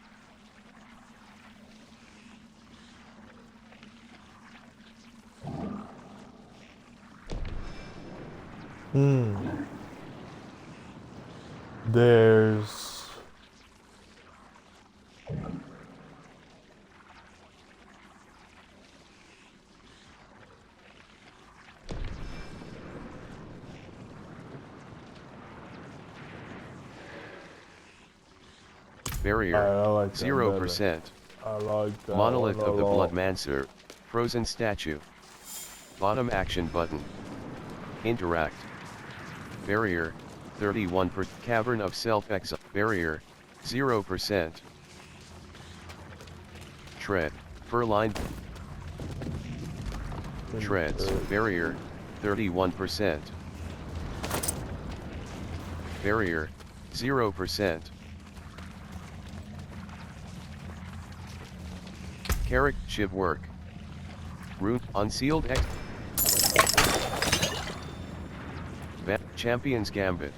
There's Barrier I like that 0%. I like that. Monolith of the Bloodmancer. Frozen statue. Bottom action button. Interact. Barrier 31%. Cavern of Self-Exile. Barrier 0%. Shred. Furline. Shreds. Barrier 31%. Barrier 0%. Carrick Shiv work. Root unsealed X. Champion's Gambit.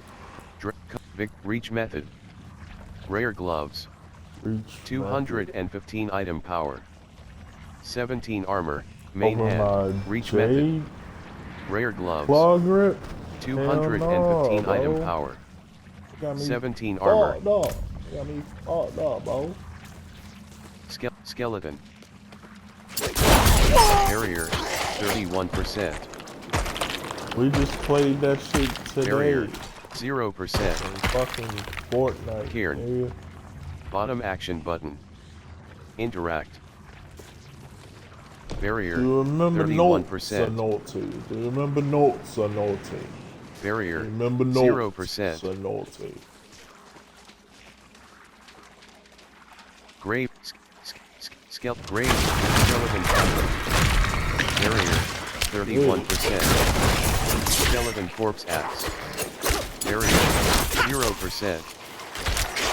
Vic reach method. Rare gloves. Reach 215 method. item power. 17 armor. Main Over hand. my Reach jade method. Rare gloves. claw grip. 215 Hell item no, power. Got me 17 armor. fucked up. Got me fucked up, bro. Skeleton. Barrier 31%. We just played that shit today. Barrier In 0%. fucking Fortnite. Cairn. Nigga. Bottom action button. Interact. Barrier, Do you remember notes or 31%. naughty? Do you remember notes or naughty? Barrier, Remember notes 0%. or naughty? Grave, grave, skeleton captain. Barrier, 31%. Skeleton corpse axe. Barrier, 0%.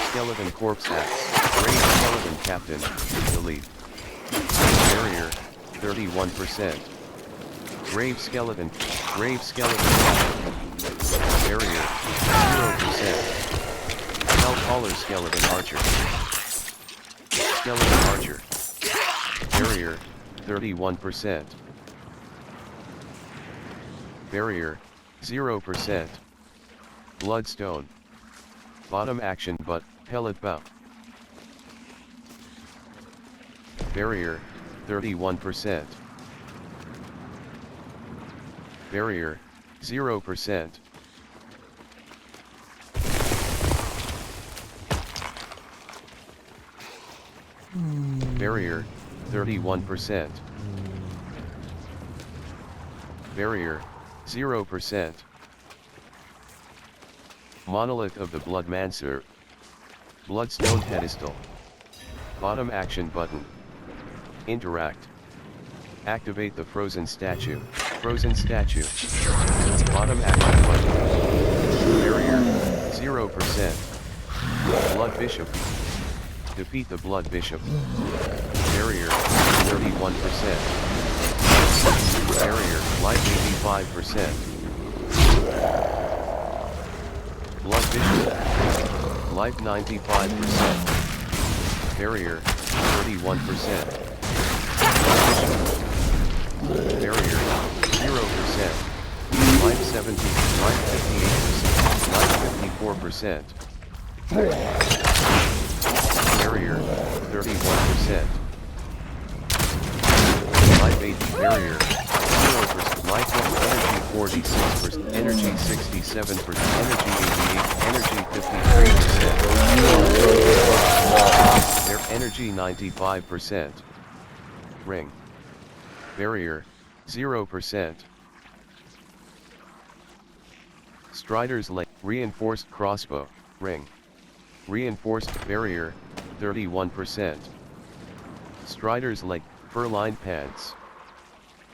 Skeleton corpse axe. Grave skeleton captain, delete. Barrier, 31%. Grave skeleton captain. Barrier, 0%. Hell collar skeleton archer. Skeleton archer. Barrier, 31%. Barrier, 0%. Bloodstone. Bottom action but, pellet bow. Barrier, 31%. Barrier, 0%. Barrier, 31%. Barrier, 0%. Monolith of the Bloodmancer. Bloodstone pedestal. Bottom action button. Interact. Activate the frozen statue. Frozen statue. Bottom action button. Barrier, 0%. Blood Bishop. Defeat the Blood Bishop. Barrier, 31%. Barrier, life 85%. Blood Bishop. Life 95%. Barrier, 31%. Barrier, 0%. Life 70, life 58%, life 54%. Barrier, 31%. Life 80, barrier, 0%, life 1, energy 46%, energy 67%, energy 88, energy 53%. Their energy 95%. Ring. Barrier, 0%. Strider's leg, reinforced crossbow, ring. Reinforced barrier, 31%. Strider's leg, fur-lined pants.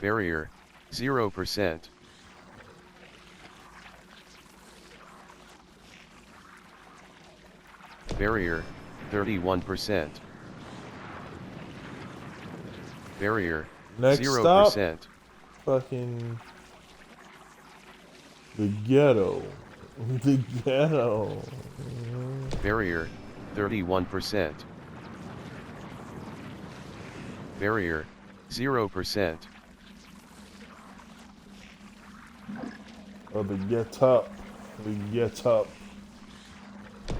Barrier, 0%. Barrier, 31%. Barrier, Next 0%. stop, fucking the ghetto. The ghetto. Barrier, 31%. Barrier, 0%. Oh, the get up. The get up.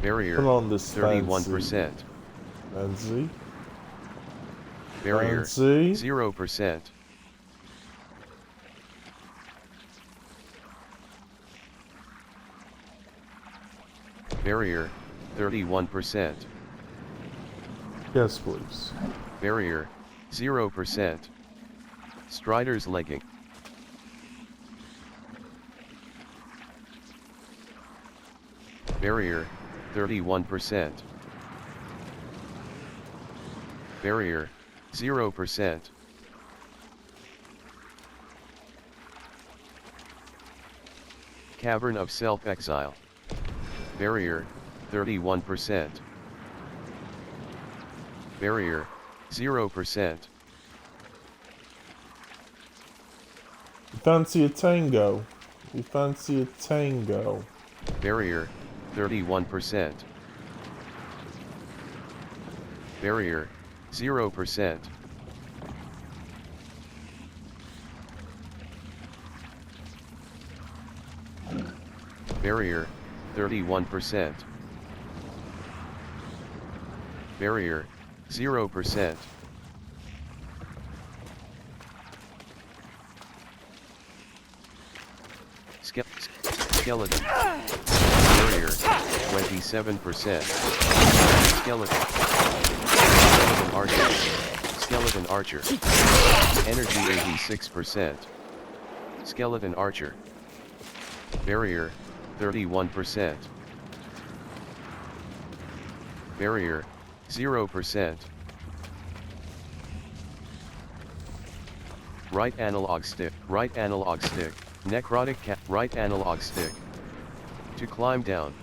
Barrier, Put on this 31%. fancy. Barrier, Fancy. 0%. Barrier, 31%. Yes, please. Barrier, 0%. Strider's legging. Barrier, 31%. Barrier, 0%. Cavern of Self-Exile. Barrier, 31%. Barrier, 0%. You fancy a tango? You fancy a tango? Barrier, 31%. Barrier, 0%. Barrier, 31%. Barrier, 0%. Skeleton. Barrier, 27%. Skeleton. Skeleton archer. Skeleton archer. Energy 86%. Skeleton archer. Barrier, 31%. Barrier, 0%. Right analog stick, right analog stick, necrotic cat, right analog stick. To climb down.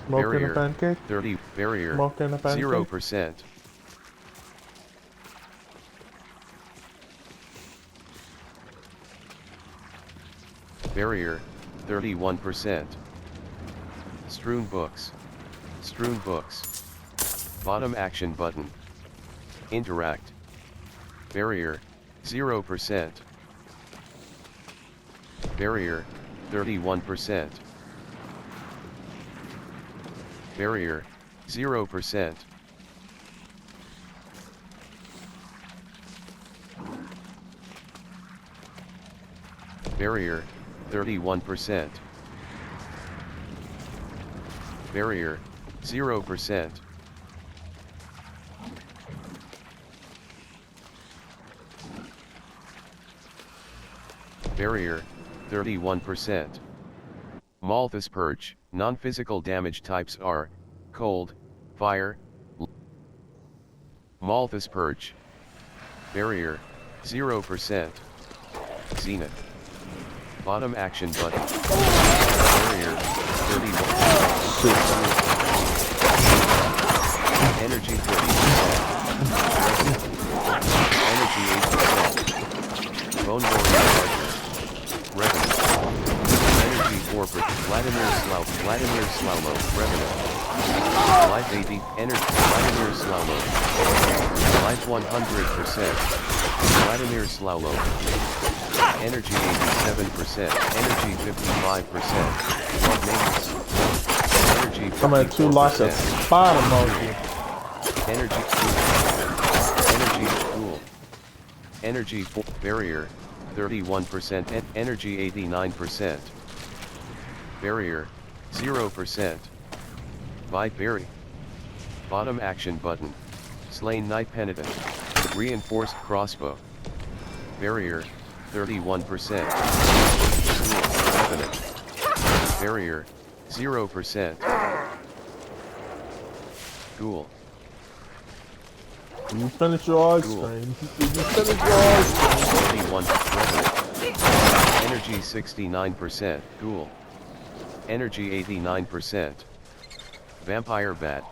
Smoke in a Barrier, pancake? 30, barrier, Smoke in a pancake? 0%. Barrier, 31%. Strewn books. Strewn books. Bottom action button. Interact. Barrier, 0%. Barrier, 31%. Barrier, 0%. Barrier, 31%. Barrier, 0%. Barrier, 31%. Malthus Perch, non-physical damage types are, cold, fire, Malthus Perch. Barrier, 0%. Zenith. Bottom action button. Barrier, 31%. Energy 30%. Energy 8%. Bone Warrior Archer. Revenant. Energy 4%. Vladimir Slaulo. Revenant. Life 80. Energy. Vladimir Slaulo. Life 100%. Vladimir Slaulo. Energy 87%. Energy 55%. Blood maintenance. Energy 54%. I'm at 2 lots of spot emoji. Energy cool. Energy 4. Barrier, 31%. Energy 89%. Barrier, 0%. Bite berry. Bottom action button. Slain Knight Penitent. Reinforced crossbow. Barrier, 31%. Revenant. Barrier, 0%. Ghoul. You finish your ice Cool. cream. You finish your ice cream. 31. Revenant. Energy 69%. Ghoul. Energy 89%. Vampire bat.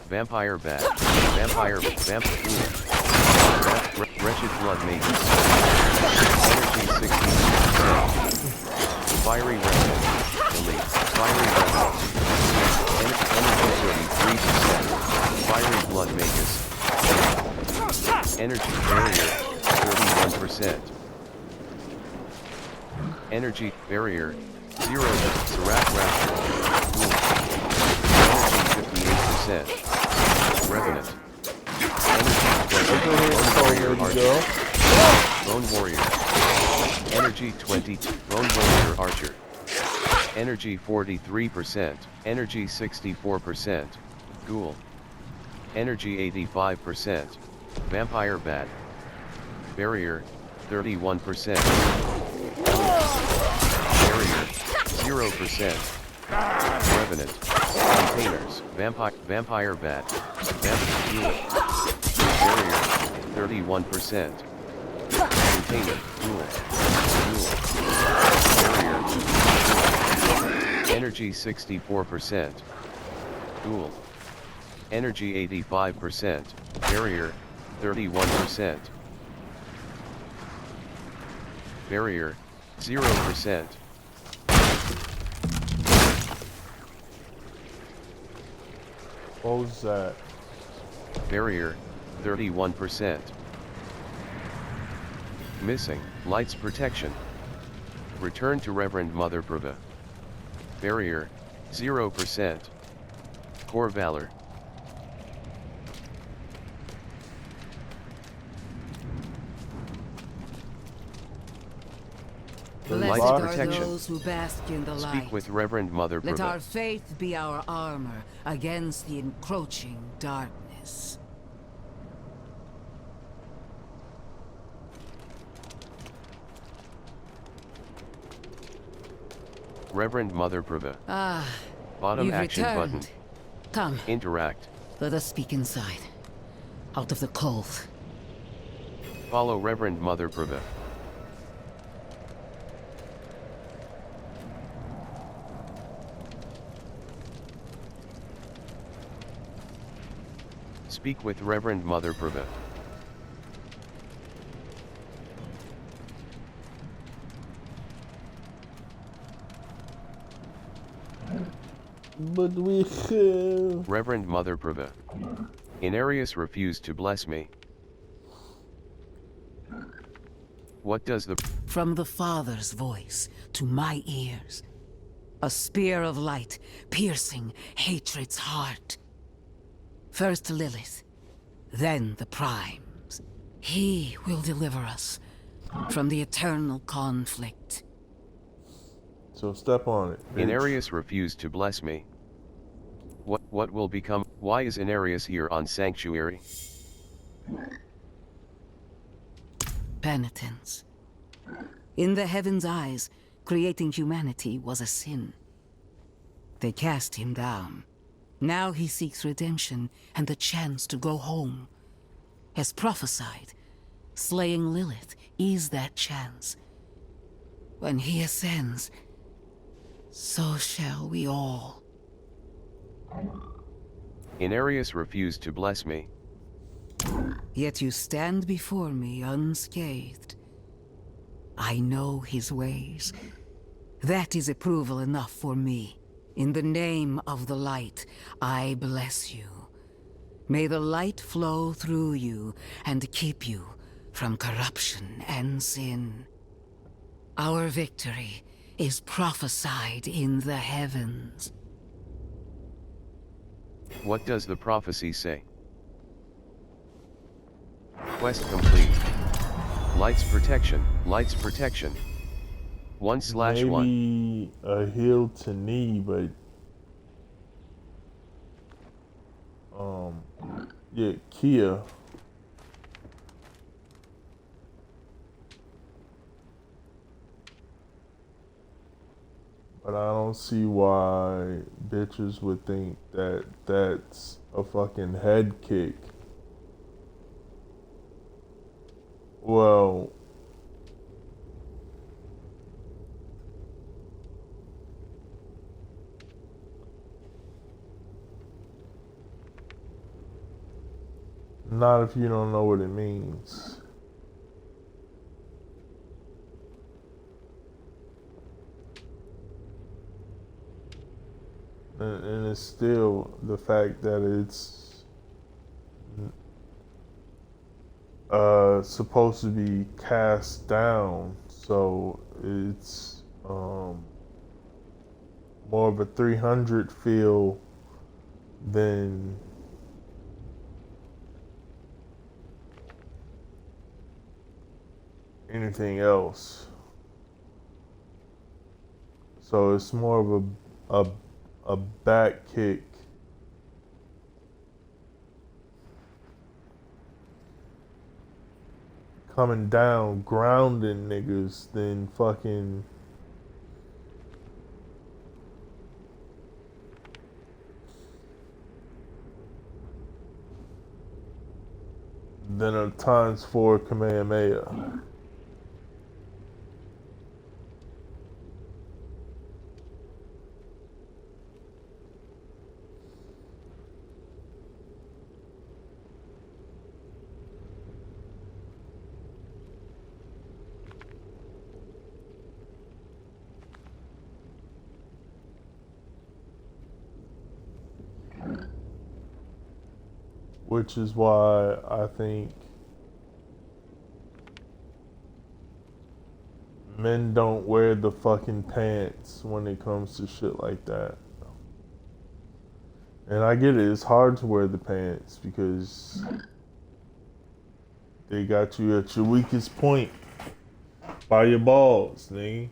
Vampire bat. Vampire. Wretched blood mages. Energy 60%. Fiery remnant. Elite. Fiery remnant. Energy 33%. Fiery blood mages. Energy barrier. 31%. Energy barrier. 0. Serac Raptor. Energy 58%. Revenant. Bone Warrior. Energy 20. Bone Warrior Archer. Energy 43%. Energy 64%. Ghoul. Energy 85%. Vampire Bat. Barrier, 31%. Barrier, 0%. Revenant. Containers. Vampire Bat. Ghoul. Barrier, 31%. Container. Ghoul. Barrier. Energy 64%. Ghoul. Energy 85%. Barrier, 31%. Barrier, 0%. What was that? Barrier, 31%. Missing, lights protection. Return to Reverend Mother Prava. Barrier, 0%. Core Valor. Blessed box. are protection. those who bask in the light. Speak with Reverend Mother Let our Prabha. faith be our armor against the encroaching darkness. Reverend Mother Prabha. Ah, Bottom you've action returned. button. Come, Interact. let us speak inside. Out of the cold. Follow Reverend Mother Prabha. Speak with Reverend Mother Prabha. But we Reverend Mother Prabha. Inarius refused to bless me. What does the From the Father's voice to my ears. A spear of light piercing hatred's heart. First Lilith, then the Primes. He will deliver us from the eternal conflict. So step on it. bitch. Inarius refused to bless me? What will become? Why is Inarius here on Sanctuary? Penitence. In the heaven's eyes, creating humanity was a sin. They cast him down. Now he seeks redemption and the chance to go home. As prophesied, slaying Lilith is that chance. When he ascends, so shall we all. Inarius refused to bless me. Yet you stand before me unscathed. I know his ways. That is approval enough for me. In the name of the light, I bless you. May the light flow through you and keep you from corruption and sin. Our victory is prophesied in the heavens. What does the prophecy say? Quest complete. Lights protection. Lights protection. 1/1. Maybe a heel to knee, but yeah, Kia. But I don't see why bitches would think that that's a fucking head kick. Well, not if you don't know what it means. And it's still the fact that it's supposed to be cast down, so it's more of a 300 feel than anything else. So it's more of a back kick. Coming down, grounding niggas than fucking than a ×4 Kamehameha. Which is why I think men don't wear the fucking pants when it comes to shit like that. And I get it, it's hard to wear the pants because they got you at your weakest point. By your balls, nigga.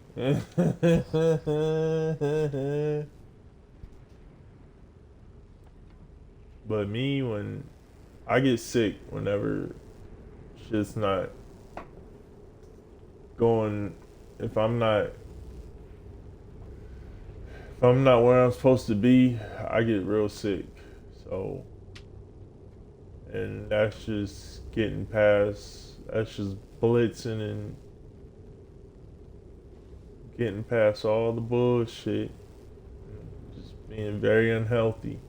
But me, when I get sick, whenever shit's not going, if I'm not where I'm supposed to be, I get real sick. So, and that's just getting past. That's just blitzing and getting past all the bullshit. Just being very unhealthy.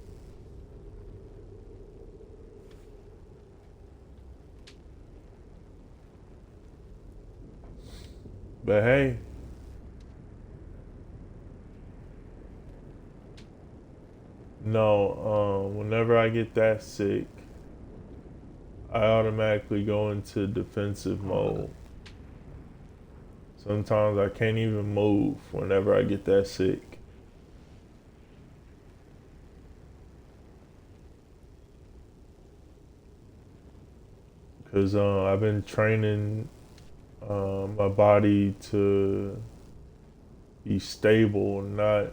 But hey, no, whenever I get that sick, I automatically go into defensive mode. Sometimes I can't even move whenever I get that sick. Because I've been training my body to be stable and not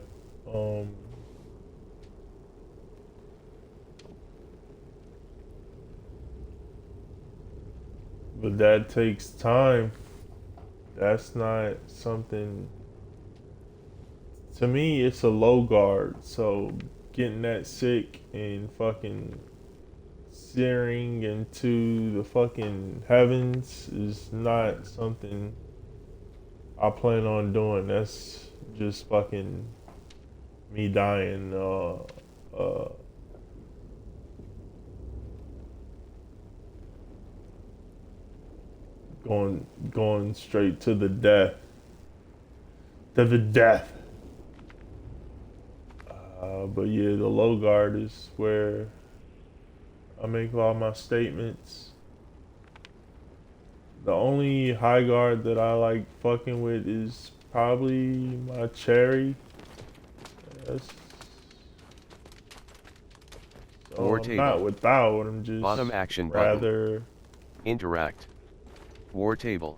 but that takes time. That's not something, to me it's a low guard. So getting that sick and fucking searing into the fucking heavens is not something I plan on doing. That's just fucking me dying. Going straight to the death. To the death. But yeah, the low guard is where I make all my statements. The only high guard that I like fucking with is probably my cherry. That's, so War I'm table. not without, I'm just Bottom action rather button. Interact. War table.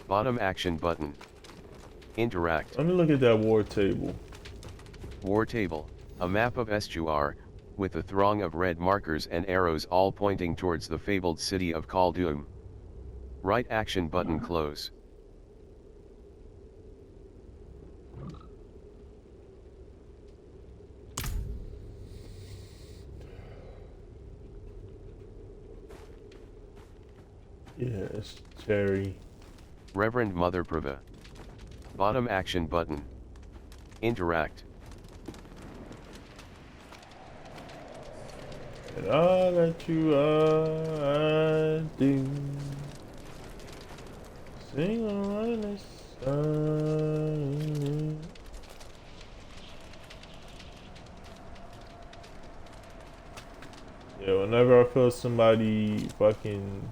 Bottom action button. Interact. Let me look at that war table. War table, a map of Estuar, with a throng of red markers and arrows all pointing towards the fabled city of Khaldum. Right action button close. Yeah, it's cherry. Reverend Mother Prava. Bottom action button. Interact. And all that you are, I do. Sing on the sun. Yeah, whenever I feel somebody fucking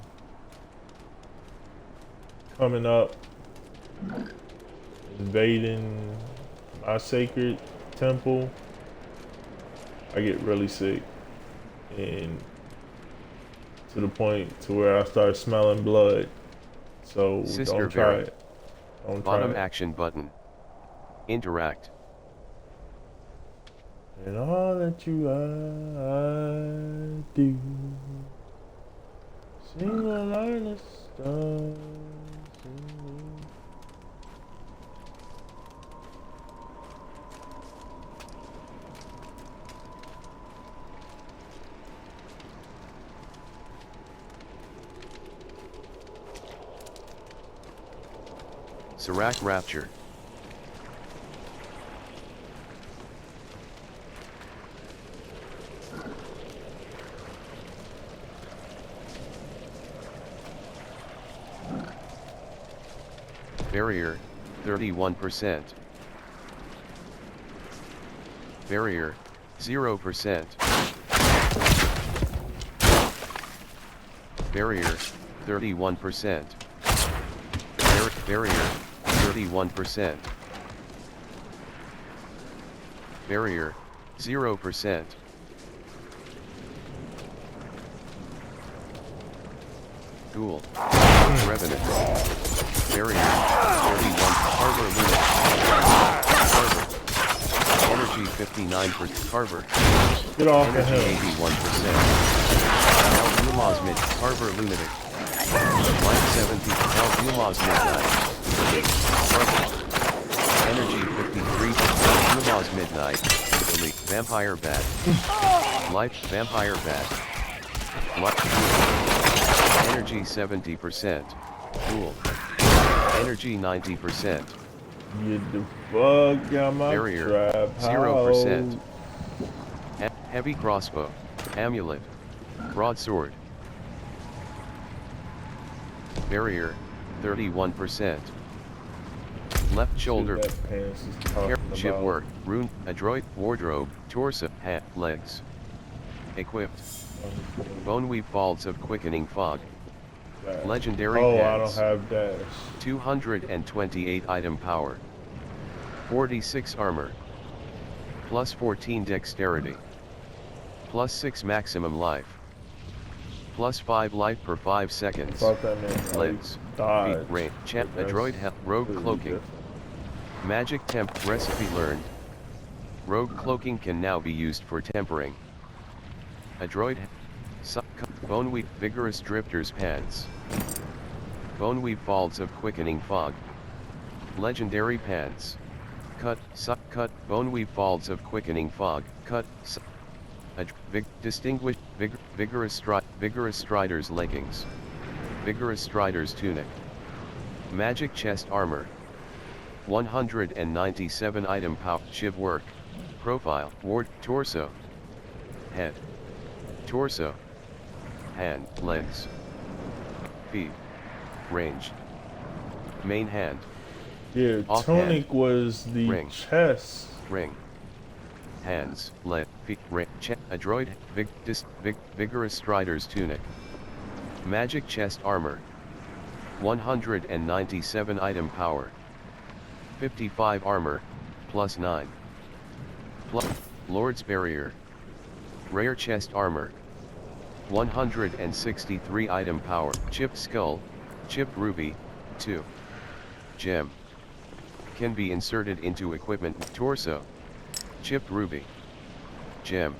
coming up, invading my sacred temple, I get really sick. And to the point to where I start smelling blood. So Sister don't try Vera. it. Don't try Bottom it. action button. Interact. And all that you I do. Sing along the stars. Serac Rapture. Barrier, 31%. Barrier, 0%. Barrier, 31%. Barrier, 31%. Barrier, 0%. Ghoul. Revenant. Barrier. 31. Carver Lunatic. Carver. Energy 59%. Carver. Get off of Energy him. 81%. Lumos Mid. Carver Lunatic. Light 70. Lumos Midnight. Carver. Energy 53. Lumos Midnight. Elite. Vampire Bat. Light. Vampire Bat. Light. Energy 70%. Cool. Energy 90%. Get the fuck out my Barrier. trap 0%. house. Heavy crossbow. Amulet. Broadsword. Barrier. 31%. Left shoulder. That pants is talking Ship about. work. Rune. Adroit. Wardrobe. Torso. Hat. Legs. Equipped. Boneweave Falls of Quickening Fog. That. Legendary Oh, I Pants. don't have dash. 228 item power. 46 armor. Plus 14 dexterity. Plus 6 maximum life. Plus 5 life per 5 seconds. Thought that meant Legs. dodge. Feet. Range. Champ. That's Adroit. Rogue completely cloaking. different. Magic temp. Recipe learned. Rogue cloaking can now be used for tempering. Adroit. Boneweave. Vigorous Drifter's Pants. Boneweave Falls of Quickening Fog. Legendary Pants. Cut. Cut. Boneweave Falls of Quickening Fog. Cut. Distinguished. Vigorous Strider's Leggings. Vigorous Strider's Tunic. Magic Chest Armor. 197 item power. Shiv work. Profile. Ward. Torso. Head. Torso. Hand. Legs. Feet. Ranged. Main hand. Yeah, Offhand. Tunic was the Ring. chest. Ring. Hands. Leg. Feet. Ring. Adroit. Vigorous Strider's Tunic. Magic Chest Armor. 197 item power. 55 armor. Plus 9. Plus. Lord's Barrier. Rare Chest Armor. 163 item power. Chipped Skull. Chipped Ruby. 2. Gem. Can be inserted into equipment. Torso. Chipped Ruby. Gem.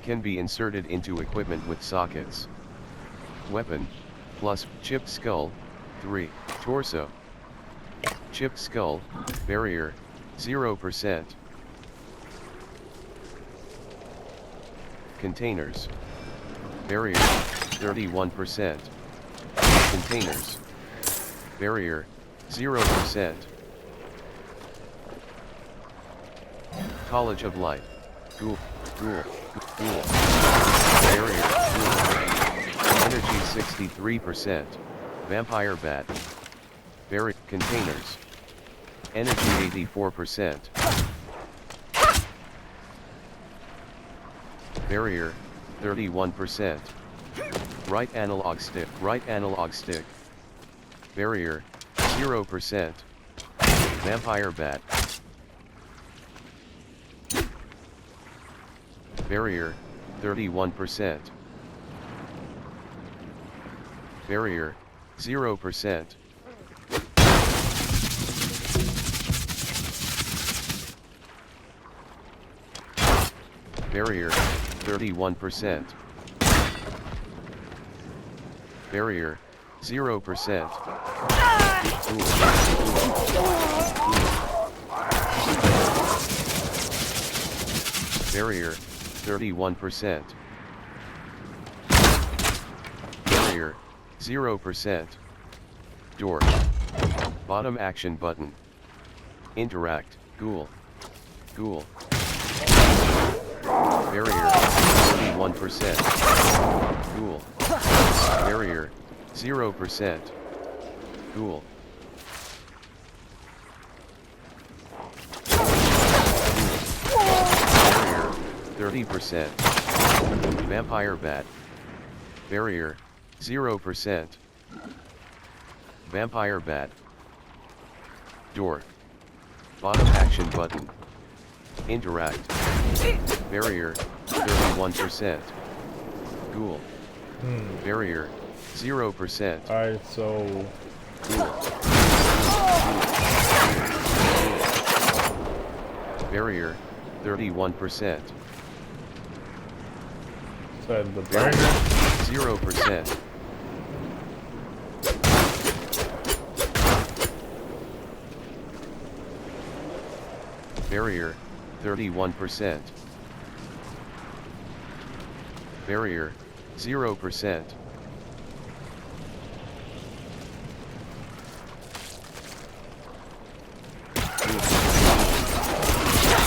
Can be inserted into equipment with sockets. Weapon. Plus. Chipped Skull. 3. Torso. Chipped Skull. Barrier. 0%. Containers. Barrier. 31%. Containers. Barrier. 0%. College of Light. Ghoul. Ghoul. Ghoul. Barrier. Ghoul. Energy 63%. Vampire Bat. Barrier. Containers. Energy 84%. Barrier. 31%. Right analog stick. Right analog stick. Barrier. 0%. Vampire Bat. Barrier. 31%. Barrier. 0%. Barrier. 31%. Barrier. 0%. Barrier. 31%. Barrier. 0%. Door. Bottom action button. Interact. Ghoul. Ghoul. Barrier. 31%. Ghoul. Barrier. 0%. Ghoul. Barrier. 30%. Vampire Bat. Barrier. 0%. Vampire Bat. Door. Bottom action button. Interact. Barrier. 31%. Ghoul. Barrier. 0%. Alright, so Barrier, 31%. said the Barrier, burner. 0%. Barrier, 31%. Barrier, 0%.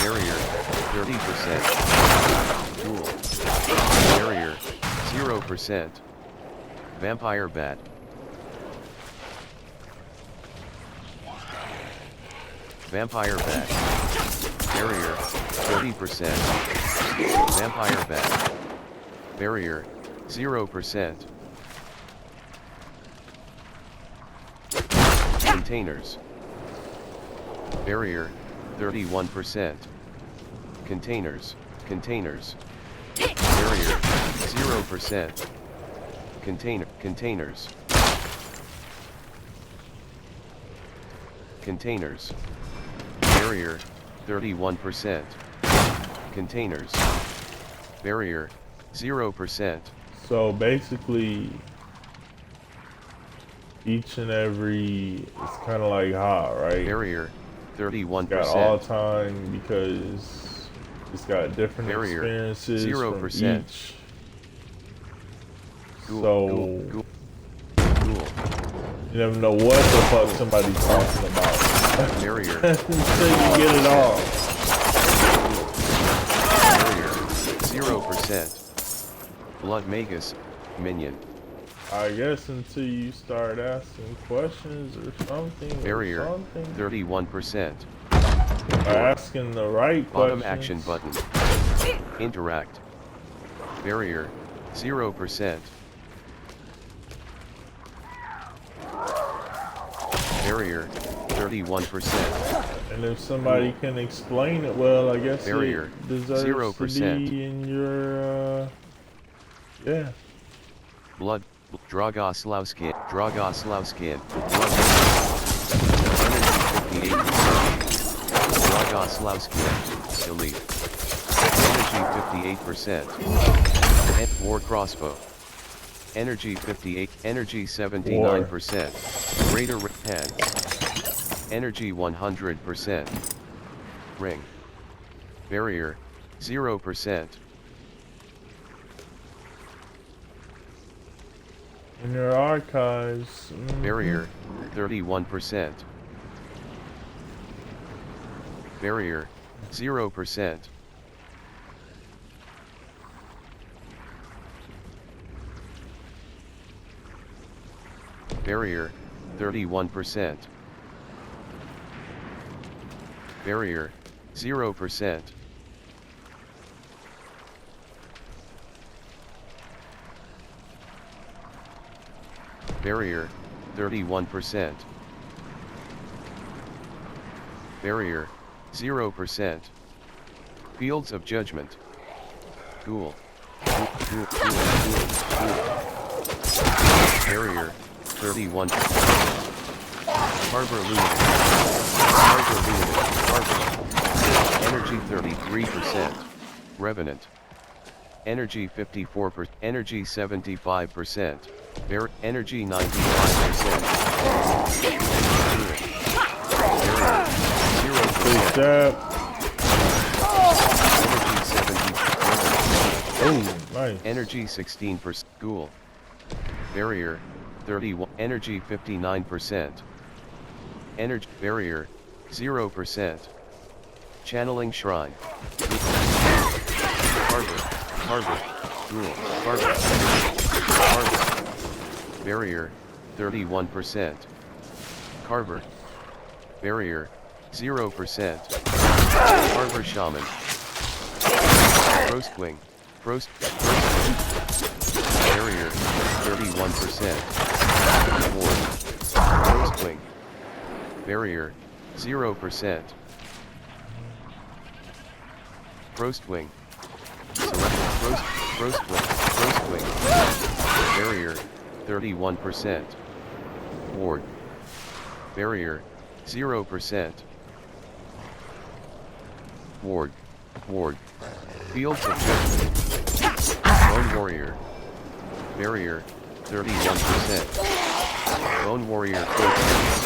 Barrier, 30%. Duel. Barrier, 0%. Vampire Bat. Vampire Bat. Barrier, 30%. Vampire Bat. Barrier, 0%. Containers. Barrier, 31%. Containers, containers. Barrier, 0%. Containers. Containers. Barrier, 31%. Containers. Barrier, 0%. So basically, each and every, it's kind of like hot, right? Barrier, 31%. Got all time because it's got different Barrier, experiences 0%. from each. Ghoul, So ghoul, ghoul, ghoul. you never know what the fuck somebody's talking about Barrier. until you get it all. Barrier, 0%. Blood Magus, minion. I guess until you start asking questions or something. Barrier, or something. 31%. By asking the right Bottom questions. action button. Interact. Barrier, 0%. Barrier, 31%. And if somebody can explain it well, I guess Barrier, it deserves 0%. to be in your, yeah. Blood, Dragoslavskin, Blood, energy 58%. Dragoslavskin, elite. Energy 58%. And war crossbow. Energy 58, energy 79%. Greater hand. Energy 100%. Ring. Barrier, 0%. In your archives. Barrier, 31%. Barrier, 0%. Barrier, 31%. Barrier, 0%. Barrier, 31%. Barrier, 0%. Fields of Judgment. Ghoul. Barrier, 31%. Harbor Lunatic. Harbor Lunatic. Harbor. Energy 33%. Revenant. Energy 54%. Energy 75%. Energy 95%. Take that. Energy 70%. Oh, nice. Energy 16%. Ghoul. Barrier, 31. Energy 59%. Energy. Barrier, 0%. Channeling Shrine. Harbor. Ghoul. Harbor. Barrier, 31%. Carver. Barrier, 0%. Harbor Shaman. Frostwing. Barrier, 31%. Ward. Frostwing. Barrier, 0%. Frostwing. Frostwing. Barrier, 31%. Ward. Barrier, 0%. Ward. Ward. Fields of Judgment. Lone Warrior. Barrier, 31%. Lone Warrior Corpse.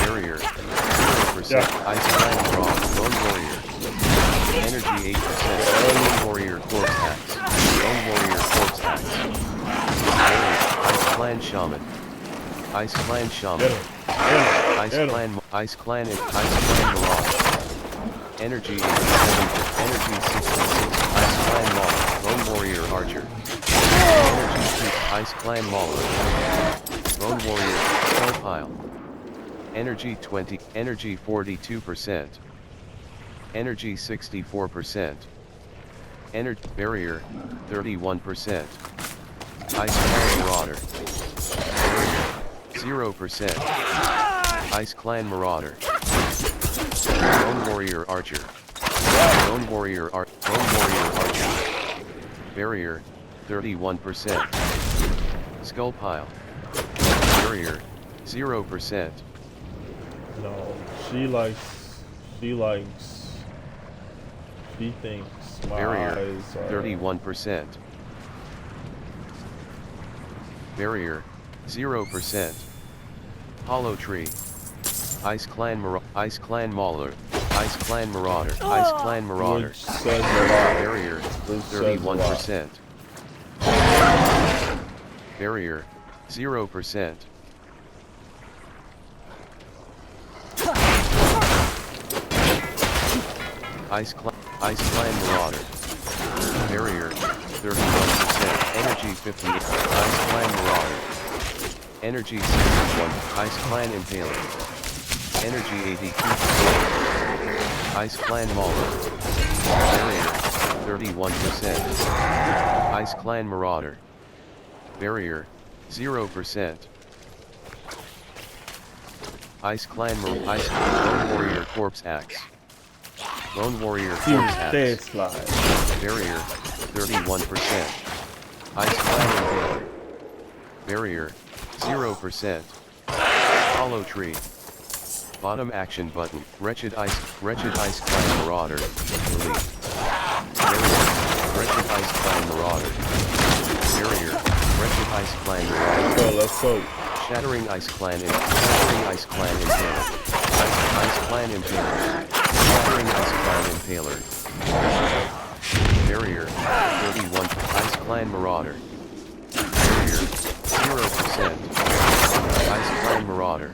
Barrier, 0%. Ice Clan Raw. Lone Warrior. Energy 8%. Lone Warrior Corpse Hacks. Lone Warrior Corpse Hacks. Barrier, Ice Clan Shaman. Ice Clan Shaman. Ice Clan Marauder. Energy 87, Energy 66, Ice Clan Mauler, Lone Warrior Archer. Energy 2, Ice Clan Mauler. Lone Warrior, Skullpile. Energy 20, Energy 42%. Energy 64%. Energy Barrier, 31%. Ice Clan Marauder. Barrier, 0%. Ice Clan Marauder. Lone Warrior Archer. Lone Warrior Archer. Barrier, 31%. Skullpile. Barrier, 0%. No, she thinks my Barrier, eyes are... 31%. Barrier, 0%. Hollow Tree. Ice Clan Mauler. Ice Clan Marauder. Ice Clan Marauder. Which says a lot. Barrier, Which says a lot. 31%. Barrier, 0%. Ice Clan Marauder. Barrier, 31%. Energy 58. Ice Clan Marauder. Energy 61. Ice Clan Impaler. Energy 82%. Ice Clan Mauler. Barrier, 31%. Ice Clan Marauder. Barrier, 0%. Lone Warrior Corpse Axe. Lone Warrior Corpse Axe. Barrier, 31%. Ice Clan Impaler. Barrier, 0%. Hollow Tree. Bottom action button. Wretched Ice Clan Marauder. Delete. Barrier. Wretched Ice Clan Marauder. Barrier. Wretched Ice Clan Marauder. Let's go. Shattering Ice Clan Impaler. Ice Clan Impaler. Shattering Ice Clan Impaler. Barrier. 31. Ice Clan Marauder. Barrier. 0%. Ice Clan Marauder.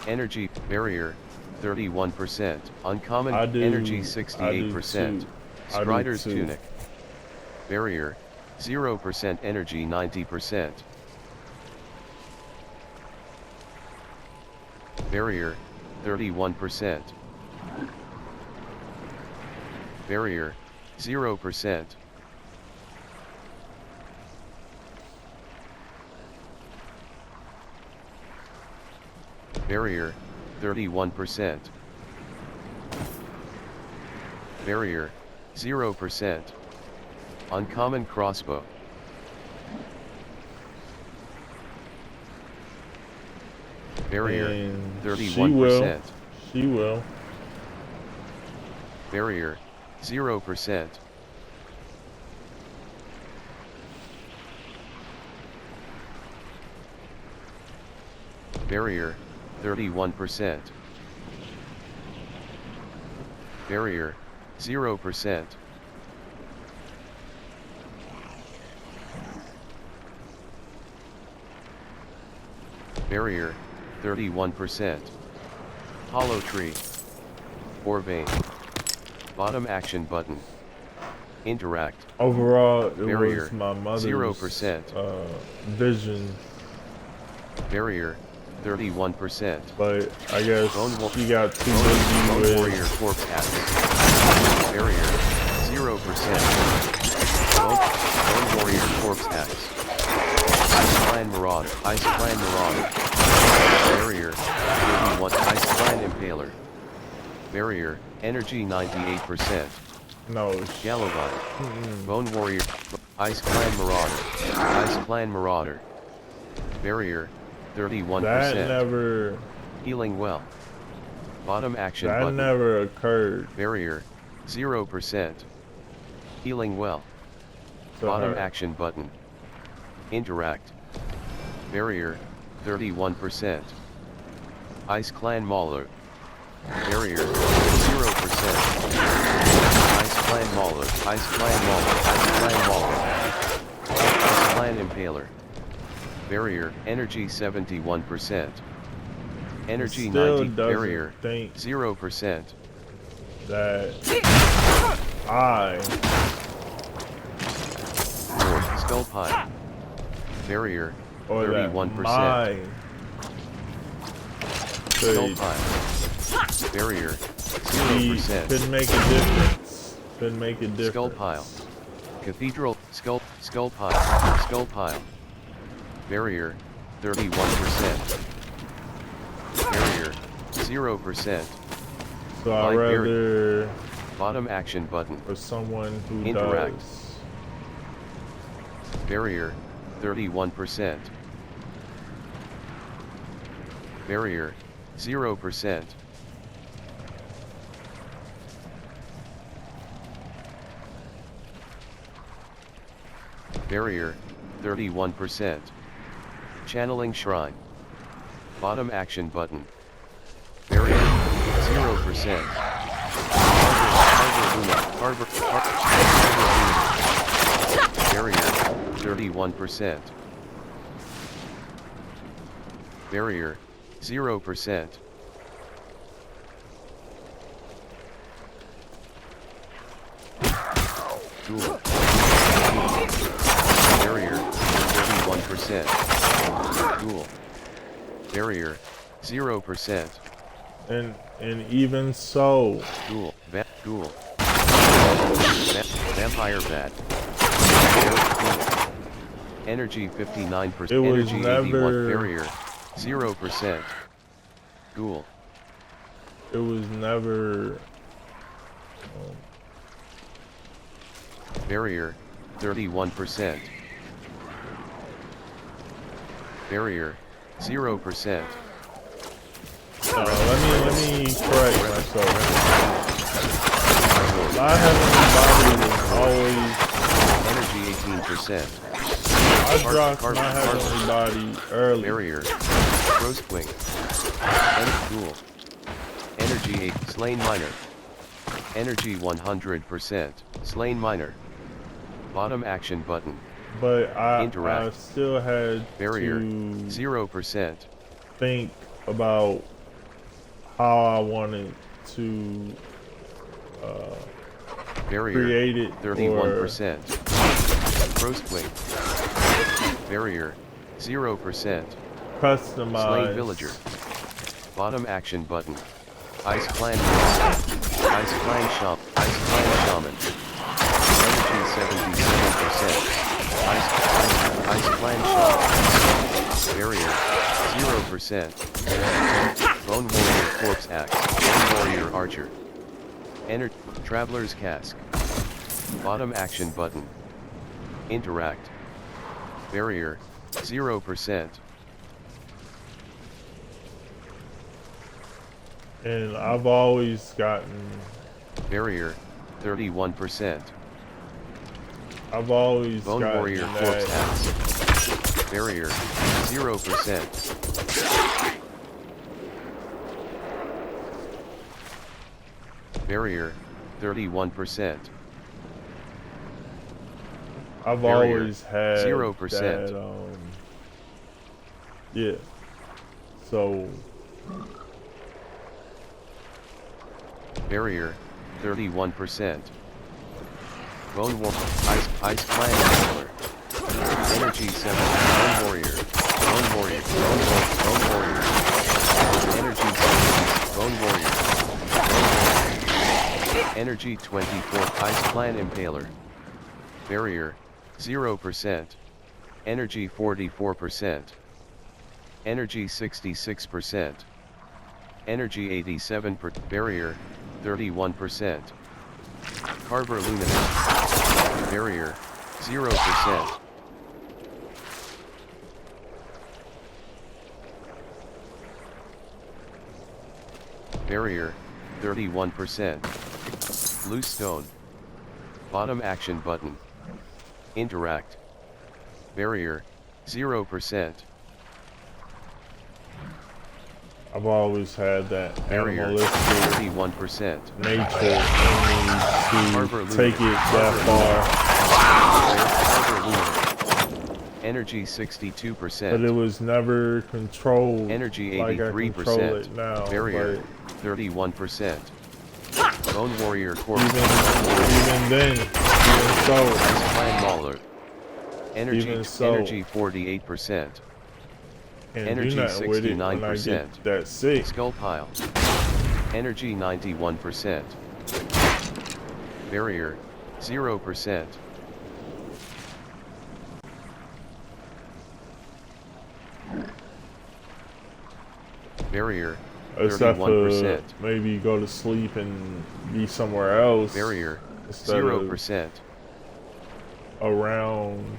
Energy Barrier, 31%. Uncommon Energy 68%. Strider's Tunic. Barrier, 0% Energy 90%. Barrier, 31%. Barrier, 0%. Barrier, 31%. Barrier, 0%. Uncommon Crossbow. Barrier, 31%. She will. Barrier, 0%. Barrier, 31%. Barrier, 0%. Barrier, 31%. Hollow Tree. Or Vein. Bottom action button. Interact. Overall, it Barrier, was my mother's 0%. Vision. Barrier, 31%. But I guess she got too Lone busy with... Warrior Corpse Axe. Barrier, 0%. Lone Warrior Corpse Axe. Ice Clan Marauder. Ice Clan Marauder. Barrier, 31. Ice Clan Impaler. Barrier, Energy 98%. No. Gallivant. Bone Warrior. Ice Clan Marauder. Ice Clan Marauder. Barrier, 31%. That never. Healing Well. Bottom action That button. never occurred. Barrier, 0%. Healing Well. Bottom action button. Interact. Barrier, 31%. Ice Clan Mauler. Barrier, 0%. Ice Clan Mauler. Ice Clan Mauler. Ice Clan Mauler. Ice Clan Impaler. Barrier, energy 71%. Energy 90, barrier, 0%. That Skull Pile. Barrier, or 31%. Skull Pile. Barrier, 0%. Couldn't make a difference. Couldn't make a difference. Skull Pile. Cathedral, Skull Pile. Skull Pile. Barrier, 31%. Barrier, 0%. So I'd rather bottom action button for someone who interact. Does. Barrier, 31%. Barrier, 0%. Barrier, 31%. Channeling Shrine. Bottom action button. Barrier, 0%. Barrier, 31%. Barrier, 0%. Duel. Barrier, 31%. Duel. Barrier, 0%. And even so. Duel. Duel. Vampire Bat. Energy 59%. It was Energy never 81. Barrier, 0%. Duel. It was never. Barrier, 31%. Barrier, 0%. Let me correct myself. My heavenly body was always energy 18%. I dropped my heavenly body early. Barrier, Roastwing. Duel. Energy 8. Slain Miner. Energy 100%. Slain Miner. Bottom action button. But I still had barrier, to 0%. think about how I wanted to barrier, create it. 31%. Roastwing. Barrier, 0%. Customize. Slain Villager. Bottom action button. Ice Clan. Ice Clan Shop. Ice Clan Shaman. Energy 77%. Ice Clan Shop. Barrier, 0%. Bone Warrior Corpse Axe. Bone Warrior Archer. Traveler's Cask. Bottom action button. Interact. Barrier, 0%. And I've always gotten barrier, 31%. I've always Bone gotten Warrior that. Corpse Axe. Barrier, 0%. Barrier, 31%. I've barrier, always had 0%. that, yeah. So barrier, 31%. Bone War, Ice Clan Killer. Energy 7, Bone Warrior. Bone Warrior. Bone Warrior. Energy 7, Bone Warrior. Energy 24, Ice Clan Impaler. Barrier, 0%. Energy 44%. Energy 66%. Energy 87%. Barrier, 31%. Carver Luminous. Barrier, 0%. Barrier, 31%. Blue stone. Bottom action button. Interact. Barrier, 0%. I've always had that Barrier, animalistic 31%. nature in me Carver to take it that far, Carver Luminous. Energy, 62%. but it was never controlled Energy, like I control 83%. it now. Barrier, But 31%. Bone Warrior Corpse. even then, even so, Clan Mauler. Energy, Even so. energy 48%. can't Energy, do nothing with it when I 69%. get that sick. Skull Pile. Energy, 91%. Barrier, 0%. Barrier, Except for 31%. maybe go to sleep and be somewhere else. Barrier, instead 0%. of around.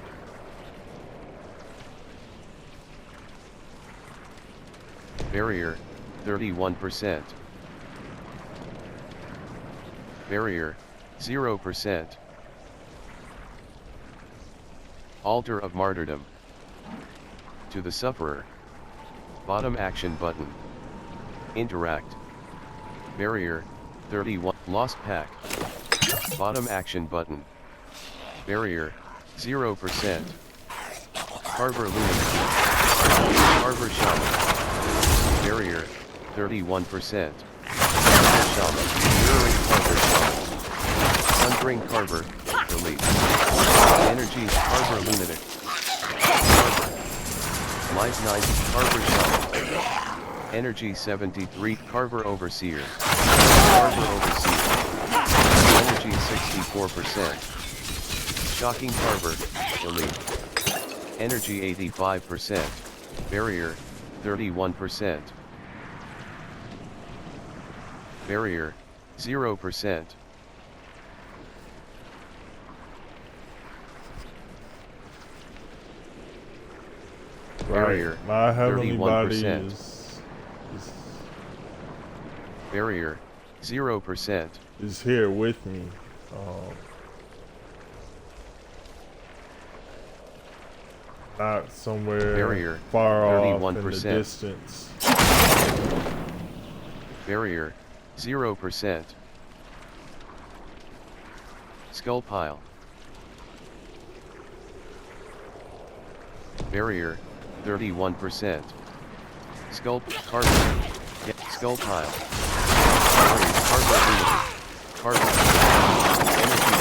Barrier, 31%. Barrier, 0%. Altar of Martyrdom. To the Sufferer. Bottom action button. Interact. Barrier, 31. Lost Pack. Bottom action button. Barrier, 0%. Carver Luminous. Carver Shaman. Barrier, 31%. Shaman. Mirroring Carver Shaman. Thundering Carver, delete. Energy, Carver Lunatic. Carver. Life 90, Carver Shaman. Energy 73, Carver Overseer. Carver Overseer. Energy 64%. Shocking Carver, delete. Energy 85%. Barrier, 31%. Barrier, 0%. Barrier, Right. My heavenly body 31%. is Barrier, 0%. here with me. Not somewhere Barrier, far off in the 31%. distance. Barrier, 0%. Skull Pile. Barrier, 31%. Skull Carver. Skull Pile. Carver Lunatic. Carver. Energy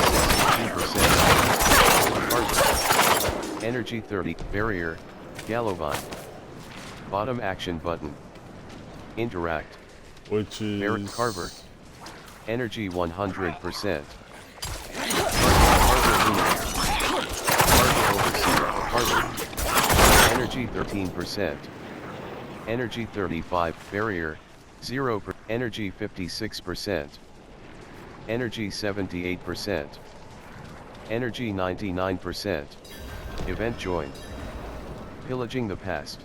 62%. Carver. Energy 30. Barrier. Gallovine. Bottom action button. Interact. Which is Barrier Carver. Energy 100%. Carver. Energy 13%. Energy 35. Barrier, 0%. Energy 56%. Energy 78%. Energy 99%. Event joined. Pillaging the past.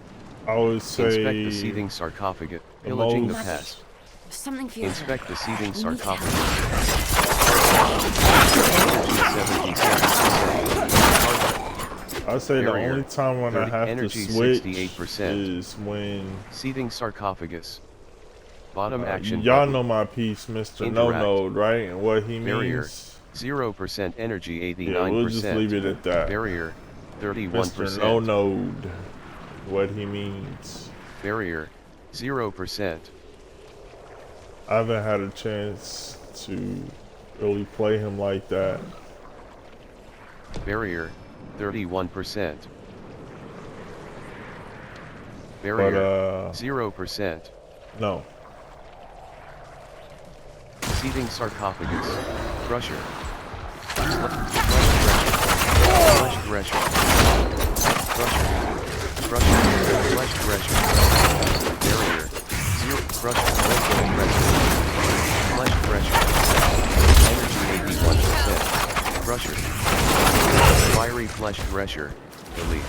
I would say Inspect the seething sarcophagus. Pillaging the most- past. Something feels Inspect the seething We need help. sarcophagus. Energy 77%. I'd say the Barrier, only time when I 30, have energy to switch 68%. is when Seething sarcophagus. Bottom action y'all button. know my piece, Mr. No Interact. Node, right? And what he Barrier, means. 0% energy 89%. Yeah, we'll just leave it at that. Barrier, 31%. Mr. No Node, what he means. Barrier, 0%. I haven't had a chance to really play him like that. Barrier, 31%. But Barrier, 0%. no. Seething sarcophagus. Crusher. Flesh thresher. Crusher. Crusher. Flesh thresher. Barrier. 0. Crusher. Flesh thresher. Flesh thresher. Energy 81%. Crusher. Fiery Flesh Thresher, delete.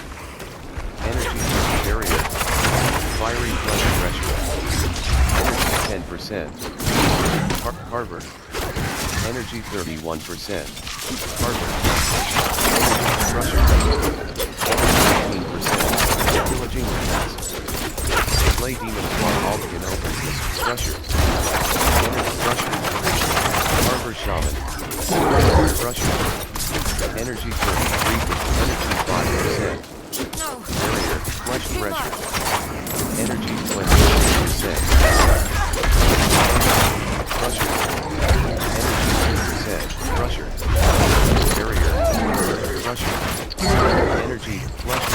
Energy Barrier. Fiery Flesh Thresher. Energy 10%. Carver. Energy 31%. Carver. Crusher. Energy 18%. Pillaging Task. Slay Demon Claw Albion opens this. Crusher. Energy Crusher. Carver Shaman. Crusher. Energy 33%. Energy 5%. Barrier. Flesh Thresher. Energy 20%. Crusher. Energy 2%. Crusher. Barrier. Crusher. Energy. Flesh.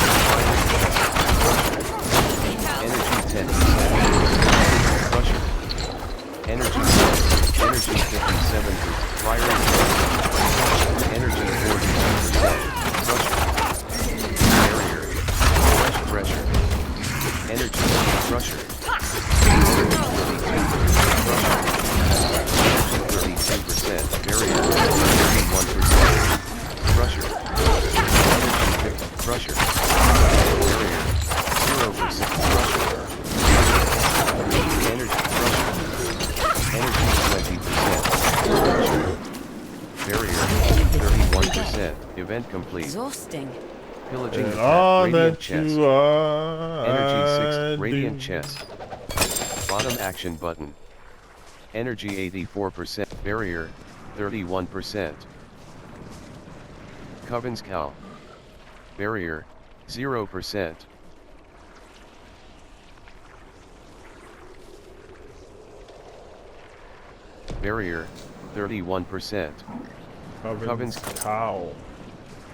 Energy 10%. Crusher. Energy 10. Energy 57%. Fire. Energy 42%. Crusher. Barrier. Flesh pressure. Energy. Crusher. Energy 32%. Barrier. 31%. Crusher. Energy 50. Crusher. Barrier. 0%. Crusher. Energy. Crusher. Energy 20%. Crusher. Barrier. 31%. Event complete. Exhausting. Pillaging the All Radiant that Chest. you are. Energy 6. I Radiant do. Chest. Bottom action button. Energy 84%. Barrier. 31%. Coven's Cowl. Barrier. 0%. Barrier. 31%. Coven's cow.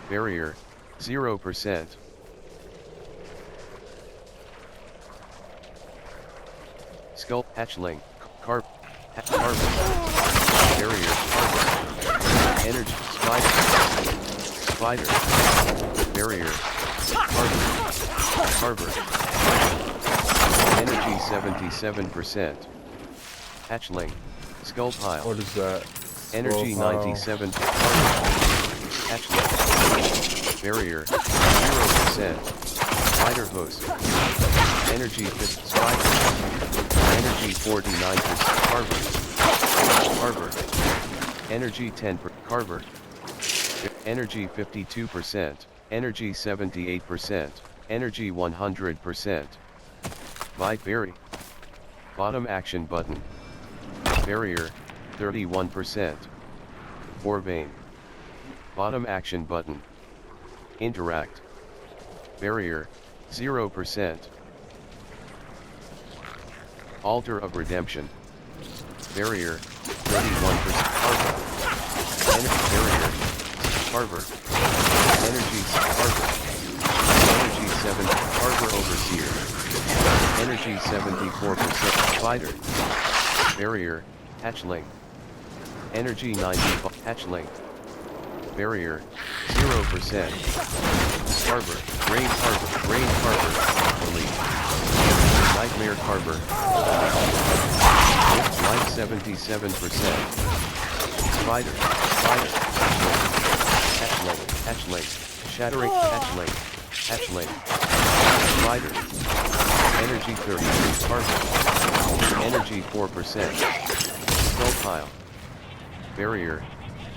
Barrier. 0%. Skull Hatchling. Carver. Barrier. Carver. Energy. Spider. Barrier. Carver. Energy 77%. Hatchling. Skull Pile. What is that? Energy Skull pile. 97. Hatchling. Barrier. 0%. Spider Host. Energy 50. Spider. Energy 49%. Carver. Energy 10%. Carver. Energy 52%. Energy 78%. Energy 100%. By Berry. Bottom action button. Barrier. 31%. For Vein. Bottom action button. Interact. Barrier. 0%. Altar of Redemption. Barrier. 31%. Carver. Barrier. Carver. Energy. Carver. Energy 7. Carver Overseer. Energy 74%. Spider. Barrier. Hatchling. Energy 90. Hatchling. Barrier. 0%. Carver. Rain Carver. Rain Carver. Elite. Nightmare Carver. Life 77%. Spider. Hatchling. Shattering. Hatchling. Spider. Energy 30. Carver. Energy 4%. Skull Pile. Barrier.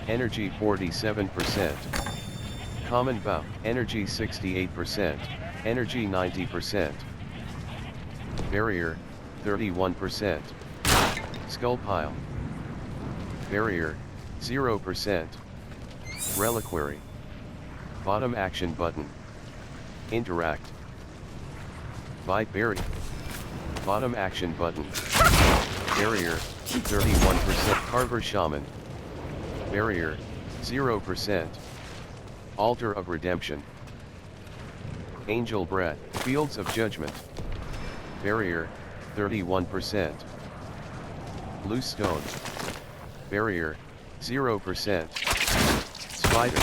Energy 47%. Common Bow. Energy 68%. Energy 90%. Barrier. 31%. Skull Pile. Barrier. 0%. Reliquary. Bottom action button. Interact. By Berry. Bottom action button. Barrier. 31%. Carver Shaman. Barrier. 0%. Altar of Redemption. Angel Breath. Fields of Judgment. Barrier. 31%. Loose Stone. Barrier. 0%. Spider.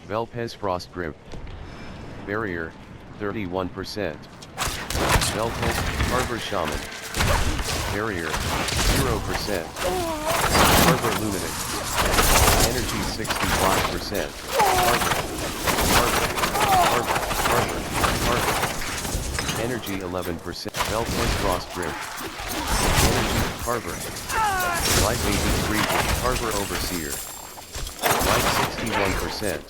Velpez Frost Grip. Barrier. 31%. Velpez. Carver Shaman. Barrier, 0%. Harbor Luminance. Energy 65%. Harbor. Energy 11%. Beltless Cross Drift. Energy, Harbor. Life 83. Harbor Overseer. Life 61%.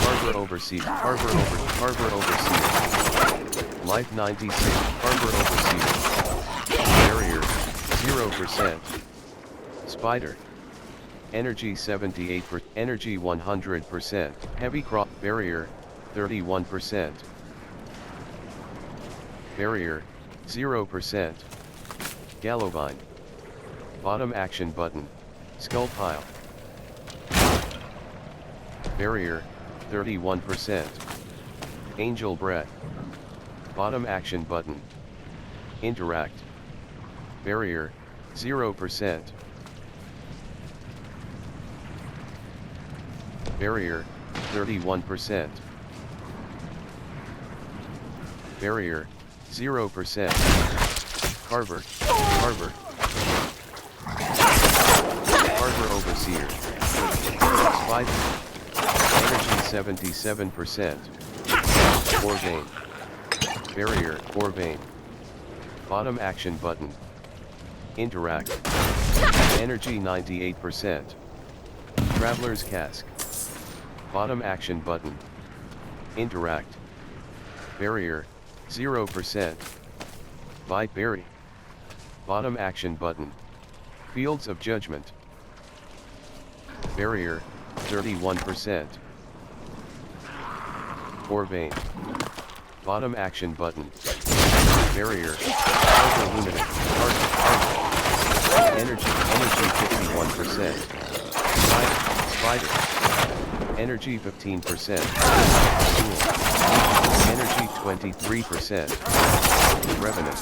Harbor Overseer. Harbor Overseer. Life 96. Harbor Overseer. Barrier, 0%. Spider. Energy 78%. Energy 100%. Heavy Crop. Barrier, 31%. Barrier, 0%. Gallovine. Bottom action button. Skull Pile. Barrier, 31%. Angel Breath. Bottom action button. Interact. Barrier, 0%. Barrier, 31%. Barrier, 0%. Harbor. Harbor Overseer. Spider. Energy 77%. Orvane. Barrier, Orvane. Bottom action button. Interact. Energy 98%. Traveler's Cask. Bottom action button. Interact. Barrier, 0%. Bite Berry. Bottom action button. Fields of Judgment. Barrier, 31%. Orvane. Bottom action button. Barrier. Harbor Luminance. Energy 51%. Spider. Energy 15%. Jewel. Energy 23%. Revenant.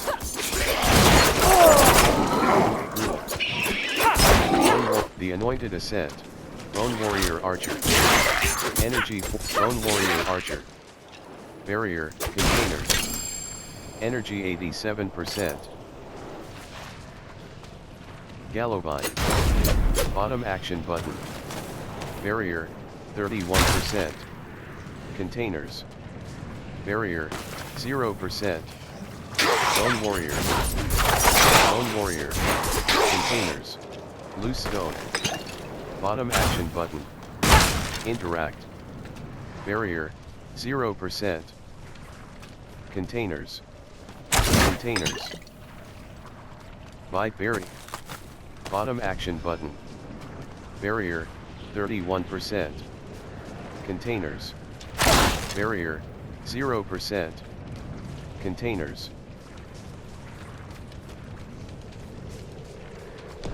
The Anointed Ascent. Bone Warrior Archer. Energy Bone Warrior Archer. Barrier, Containers. Energy 87%. Gallovine. Bottom action button. Barrier, 31%. Containers. Barrier, 0%. Bone Warrior. Containers. Loose Stone. Bottom action button. Interact. Barrier, 0%. Containers. Bite Berry. Bottom action button. Barrier, 31%. Containers. Barrier, 0%. Containers.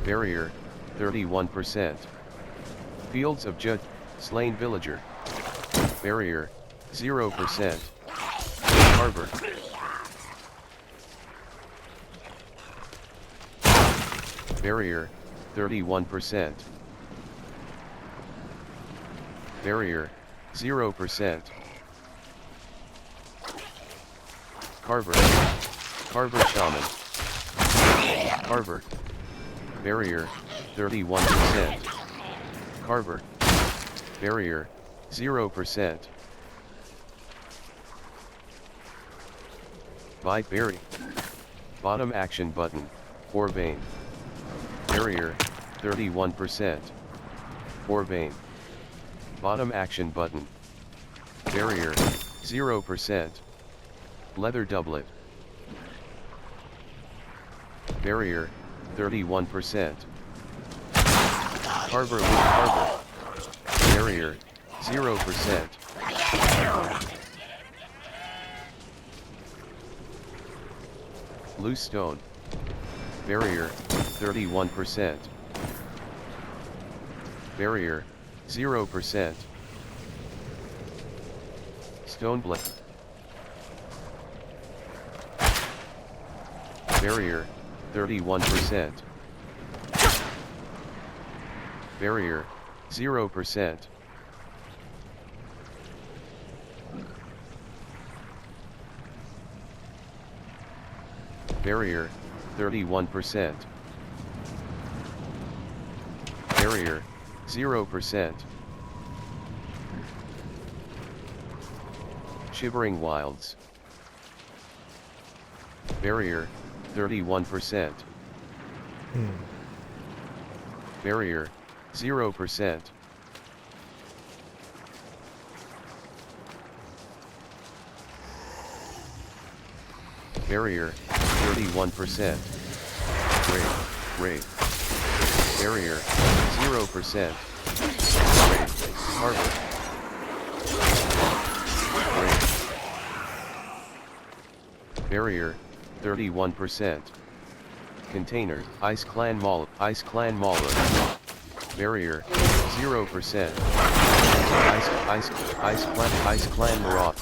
Barrier, 31%. Fields of Judge. Slain Villager. Barrier, 0%. Harbor. Barrier, 31%. Barrier, 0%. Carver. Shaman. Carver. Barrier, 31%. Carver. Barrier, 0%. Bite Berry. Bottom action button. Orvane. Barrier, 31%. Orvane. Bottom action button. Barrier, 0%. Leather Doublet. Barrier, 31%. Harbor. Barrier, 0%. Loose Stone. Barrier, 31%. Barrier, 0%. Stone Blade. Barrier, 31%. Barrier, 0%. Barrier, 31%. Barrier, 0%. Shivering Wilds. Barrier, 31%. Barrier, 0%. Barrier, 31%. Raid. Barrier, 0%. Raid. Harbor. Raid. Barrier, 31%. Container, Ice Clan Mauler. Barrier, 0%. Ice Clan Marauder.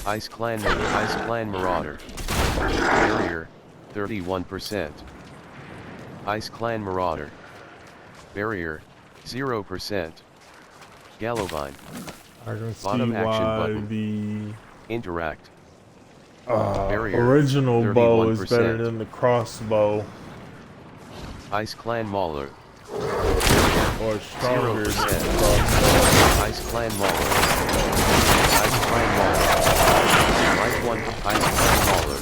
Barrier, 31%. Ice Clan Marauder. Barrier, 0%. Gallovine. I can see Bottom action why button. the Interact. Barrier, original bow is 31%. better than the crossbow, Ice Clan Mauler. or stronger than 0%. the crossbow. Ice Clan Mauler. Ice Clan Mauler. Light 1. Ice Clan Mauler.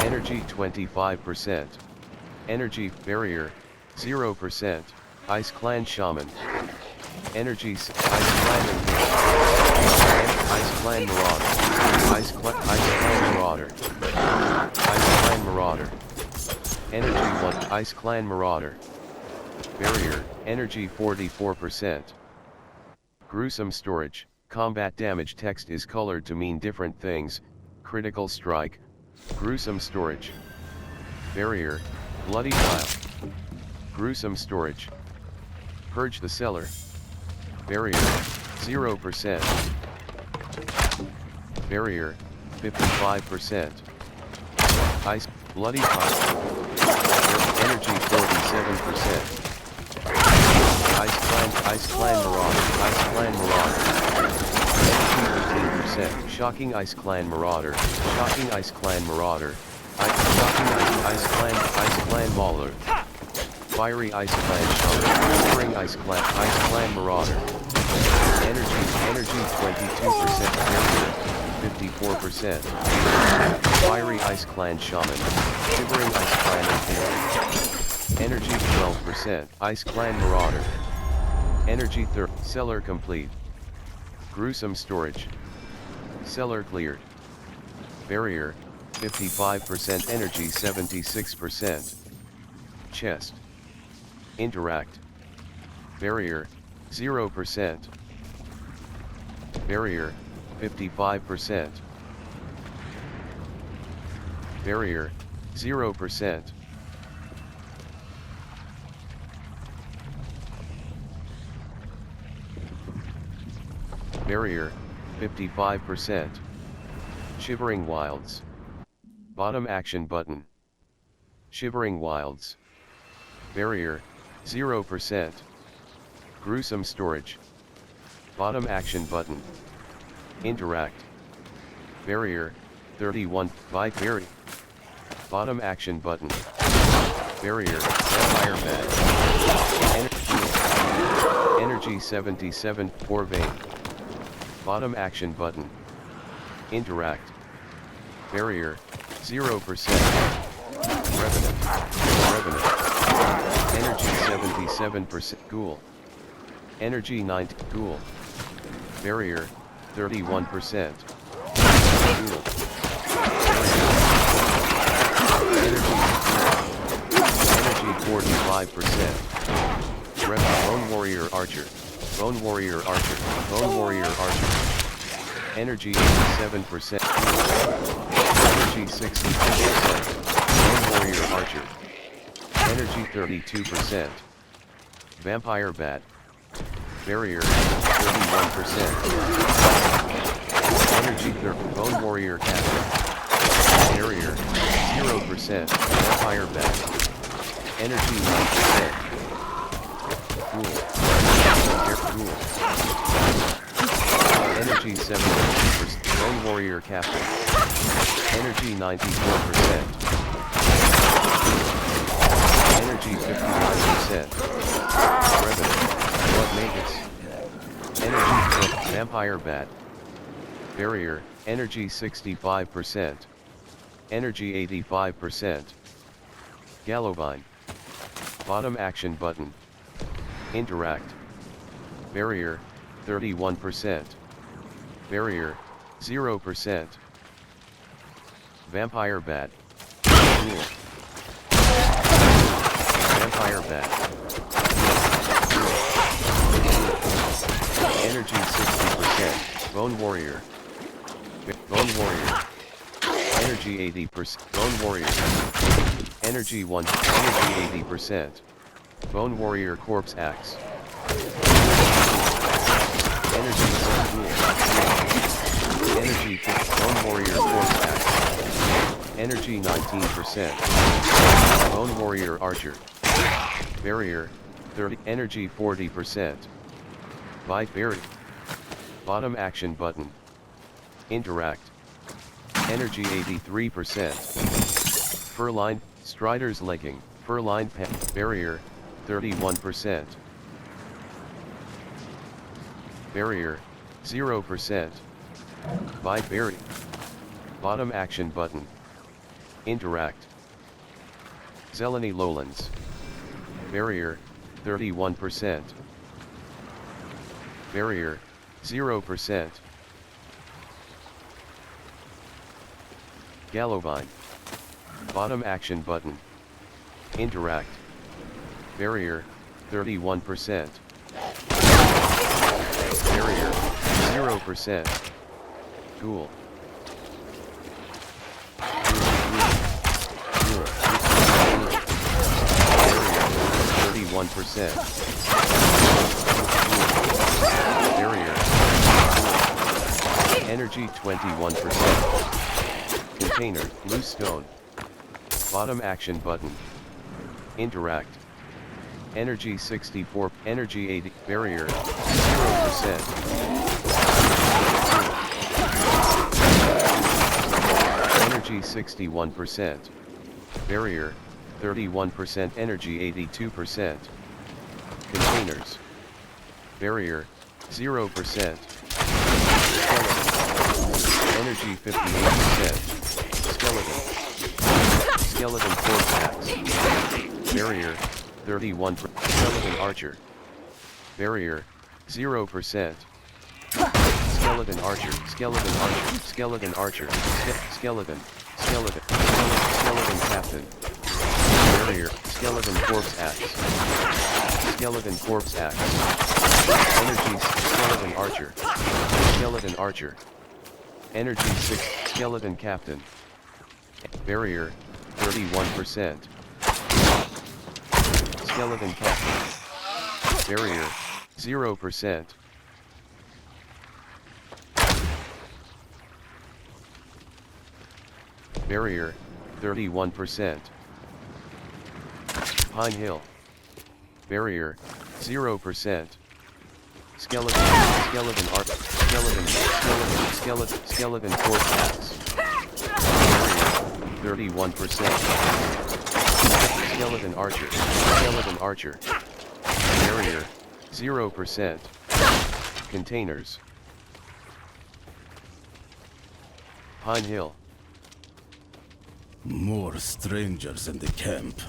Energy 25%. Energy Barrier, 0%. Ice Clan Shaman. Energy Ice Clan Marauder. Ice Clan Marauder. Ice Clan Marauder. Energy 1. Ice Clan Marauder. Barrier, energy 44%. Gruesome Storage. Combat damage text is colored to mean different things. Critical strike. Gruesome Storage. Barrier, bloody pile. Gruesome Storage. Purge the cellar. Barrier, 0%. Barrier, 55%. Ice, bloody pile. Energy 47%. Ice Clan Marauder. Energy 15%. Shocking Ice Clan Marauder. Shocking Ice Clan Marauder. Ice Clan Mauler. Fiery Ice Clan Shaman. Shivering Ice Clan Marauder. Energy 22%. Barrier, 54%. Fiery Ice Clan Shaman. Shivering Ice Clan Invader. Energy 12%. Ice Clan Marauder. Energy cellar complete. Gruesome Storage. Cellar cleared. Barrier, 55%. Energy 76%. Chest. Interact. Barrier, 0%. Barrier, 55%. Barrier, 0%. Barrier, 55%. Shivering Wilds. Bottom action button. Shivering Wilds. Barrier, 0%. Gruesome Storage. Bottom action button. Interact. Barrier, 31. By Barrier. Bottom action button. Barrier, Vampire Bat. Energy 77, 4 vein. Bottom action button. Interact. Barrier, 0%. Revenant. Energy 77%. Ghoul. Energy 90. Ghoul. Barrier, 31%. Ghoul. Energy 45%. Bone Warrior Archer. Bone Warrior Archer. Bone Warrior Archer. Energy 87%. Energy 62%. Bone Warrior Archer. Energy 32%. Vampire Bat. Barrier 31%. Energy Bone Warrior Captain. Barrier 0%. Vampire Bat. Energy 9%. Ghoul. Energy 70%. Bone Warrior Captain. Energy 94%. Energy 59%. Revenant. Blood Magus. Energy Flip. Vampire Bat. Barrier. Energy 65%. Energy 85%. Gallovine. Bottom action button. Interact. Barrier. 31%. Barrier. 0%. Vampire Bat. Cool. Vampire Bat. Energy 60%. Bone Warrior. Bone Warrior. Energy 80%. Bone Warrior. Energy 1. Energy 80%. Bone Warrior Corpse Axe. Energy 6. Energy 50. Bone Warrior Corpse Axe. Energy 19%. Bone Warrior Archer. Barrier. 30. Energy 40%. Bite Berry. Bottom action button. Interact. Energy 83%. Furline. Strider's Legging. Furline Pet. Barrier. 31%. Barrier. 0%. Bite Berry. Bottom action button. Interact. Zeleny Lowlands. Barrier. 31%. Barrier. 0%. Gallovine. Bottom action button. Interact. Barrier. 31%. Barrier. 0%. Ghoul. Barrier. 31%. Barrier. Energy 21%. Container. Loose stone. Bottom action button. Interact. Energy 64. Energy 80. Barrier. 0%. Energy 61%. Barrier. 31%. Energy 82%. Containers. Barrier. 0%. Energy 58%. Skeleton. Skeleton Corpse Axe. Barrier. 31%. Skeleton Archer. Barrier. 0%. Skeleton Archer. Skeleton Archer. Skeleton Archer. Skeleton. Skeleton. Skeleton Captain. Barrier. Skeleton Corpse Axe. Skeleton Corpse Axe. Energy. Skeleton Archer. Skeleton Archer. Energy 6. Skeleton Captain. Barrier. 31%. Skeleton Captain. Barrier. 0%. Barrier. 31%. Pine Hill. Barrier. 0%. Skeleton. Skeleton Art. Skeleton. Skeleton Corpse Axe. Barrier. 31%. Skeleton Archer. Skeleton Archer. Barrier. 0%. Containers. Pine Hill. More strangers in the camp.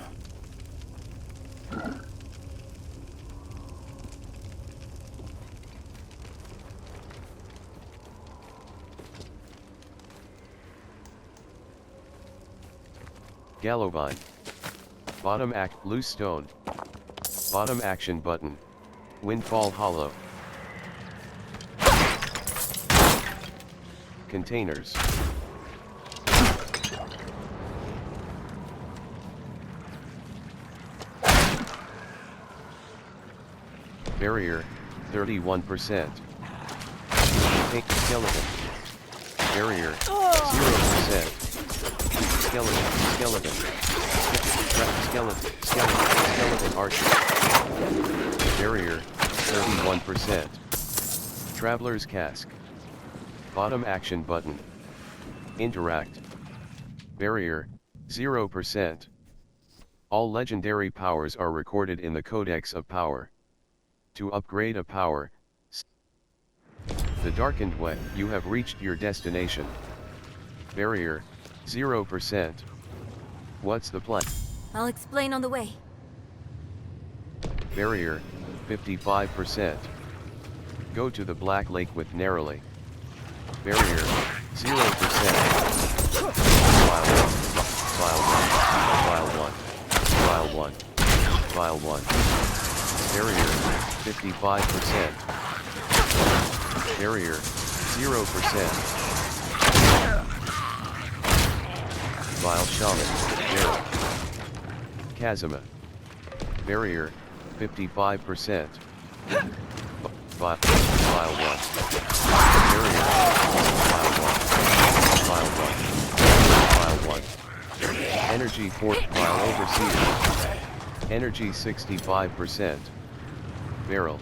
Gallovine. Bottom act. Loose stone. Bottom action button. Windfall Hollow. Containers. Barrier. 31%. Skeleton. Barrier. 0%. Skeleton. Skeleton. Skeleton Archer. Barrier. 31%. Traveler's Cask. Bottom action button. Interact. Barrier. 0%. All legendary powers are recorded in the Codex of Power. To upgrade a power, the Darkened Way, you have reached your destination. Barrier, 0%. What's the plan? I'll explain on the way. Barrier, 55%. Go to the Black Lake with Narrowly. Barrier, 0%. File 1. File 1. File 1. File 1. Barrier, 55%. Barrier, 0%. Vile Shaman, Barrier. Kazuma. Barrier, 55%. File 1. Barrier, File 1. File 1. Energy 4, File Overseer. Energy 65%. Barrel.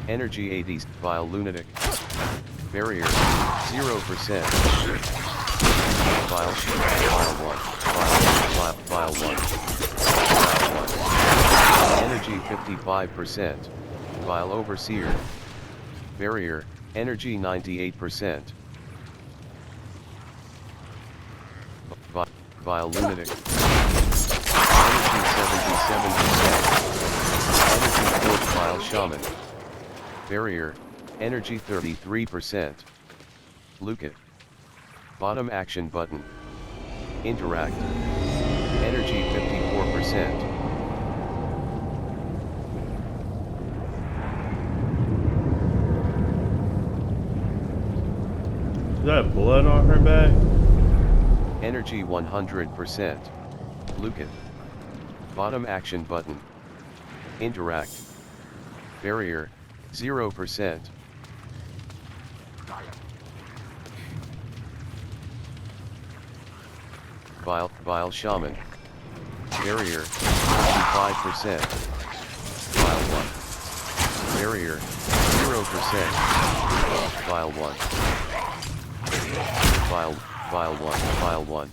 Energy 80s, Vile Lunatic. Barrier, 0%. Vile 1. File 1. Energy 55%. Vile Overseer. Barrier, energy 98%. Vile Lunatic. Energy 77%. Energy 4, Vile Shaman. Barrier, energy 33%. Luke-it. Bottom action button. Interact. Energy 54%. Is that blood on her back? Energy 100%. Luke-it. Bottom action button. Interact. Barrier, 0%. Vile Shaman. Barrier, 55%. Vile 1. Barrier, 0%. Vile 1. Vile 1.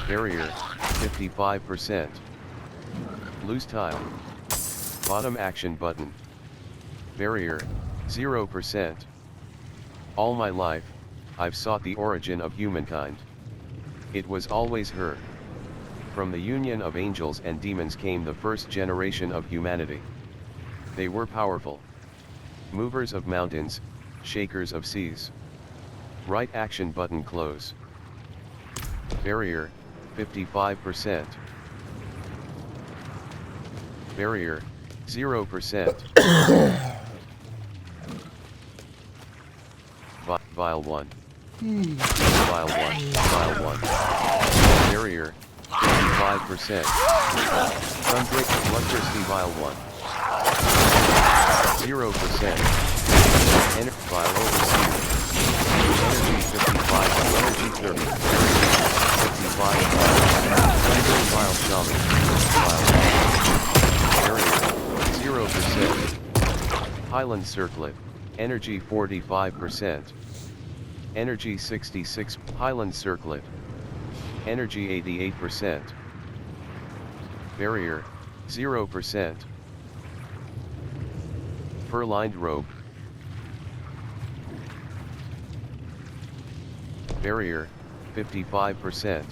Barrier, 55%. Loose tile. Bottom action button. Barrier, 0%. All my life, I've sought the origin of humankind. It was always her. From the union of angels and demons came the first generation of humanity. They were powerful. Movers of mountains, shakers of seas. Right action button close. Barrier, 55%. Barrier, 0%. Vile 1. Vile 1. Barrier, 55%. Sunbreak, electricity, Vile 1. 0%. Vile Overseer. Energy 55, energy 30. 55. Vile Shaman. Vile. Barrier, 0%. Highland Circlet, energy 45%. Energy 66, Highland Circlet. Energy 88%. Barrier, 0%. Fur-lined robe. Barrier, 55%.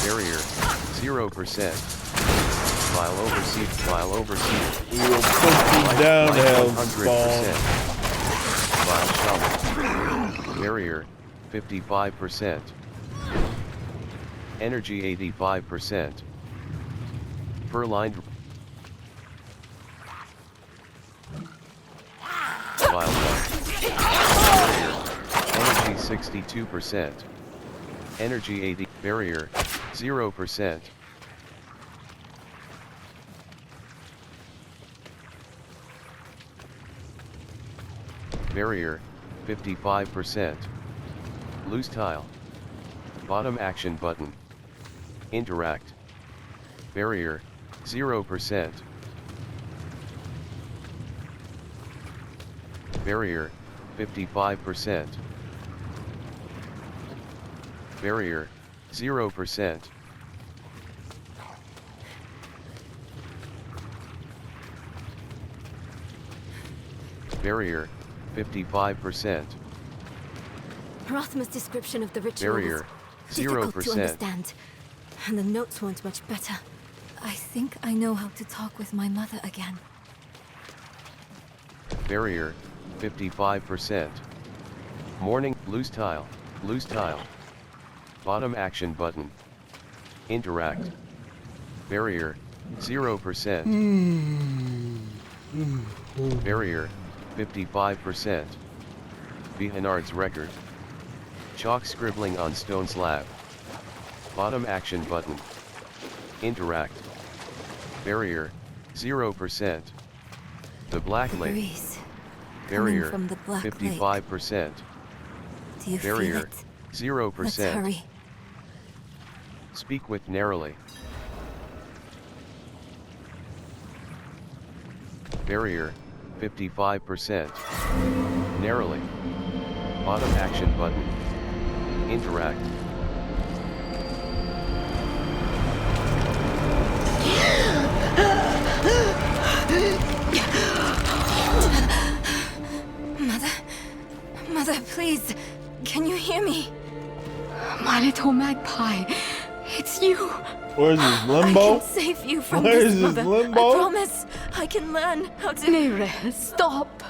Barrier, 0%. Vile Overseer. We will put you down, hell 100%. Vile Shaman. Barrier, 55%. Energy 85%. Fur-lined. Vile 1. Barrier, energy 62%. Energy 80. Barrier, 0%. Barrier, 55%. Loose tile. Bottom action button. Interact. Barrier, 0%. Barrier, 55%. Barrier, 0%. Barrier, 55%. Rothma's description of the ritual Barrier, was difficult 0%. to understand, and the notes weren't much better. I think I know how to talk with my mother again. Barrier, 55%. Morning, loose tile, loose tile. Bottom action button. Interact. Barrier, 0%. Barrier, 55%. Vihanard's record. Chalk scribbling on stone slab. Bottom action button. Interact. Barrier, 0%. The Black Lake. Breeze. Barrier, Coming from the Black 55%. Do you Barrier, feel it? 0%. Let's hurry. Speak with narrowly. Barrier, 55%. Narrowly. Bottom action button. Interact. Mother, please, can you hear me? My little magpie, it's you. Where's this I limbo? can save you from Where this, is this Mother. limbo? I promise. I can learn how to... Neyrelle, stop.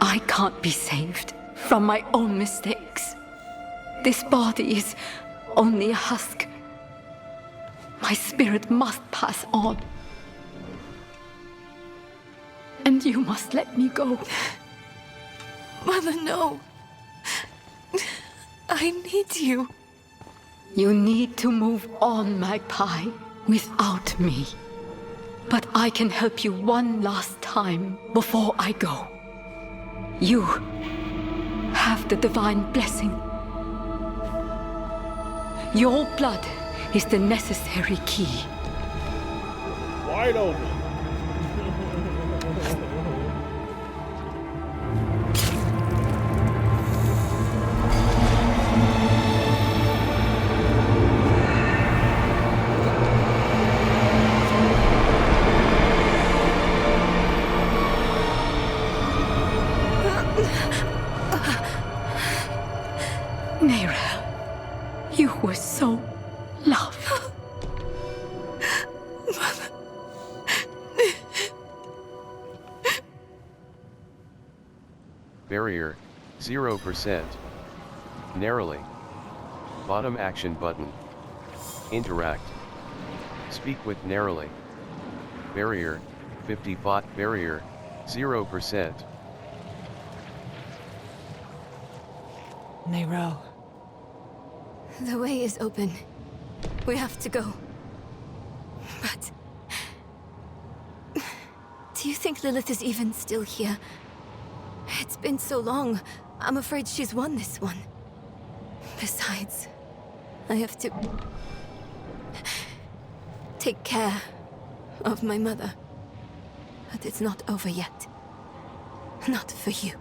I can't be saved from my own mistakes. This body is only a husk. My spirit must pass on. And you must let me go. Mother, no. I need you. You need to move on, Magpie, without me. But I can help you one last time before I go. You have the divine blessing. Your blood is the necessary key. Wide open. Neyrelle, you were so loved. Barrier, 0%. Narrowly. Bottom action button. Interact. Speak with narrowly. Barrier, 55. Barrier, 0%. Neyrelle. The way is open. We have to go. But... do you think Lilith is even still here? It's been so long. I'm afraid she's won this one. Besides, I have to... take care of my mother. But it's not over yet. Not for you.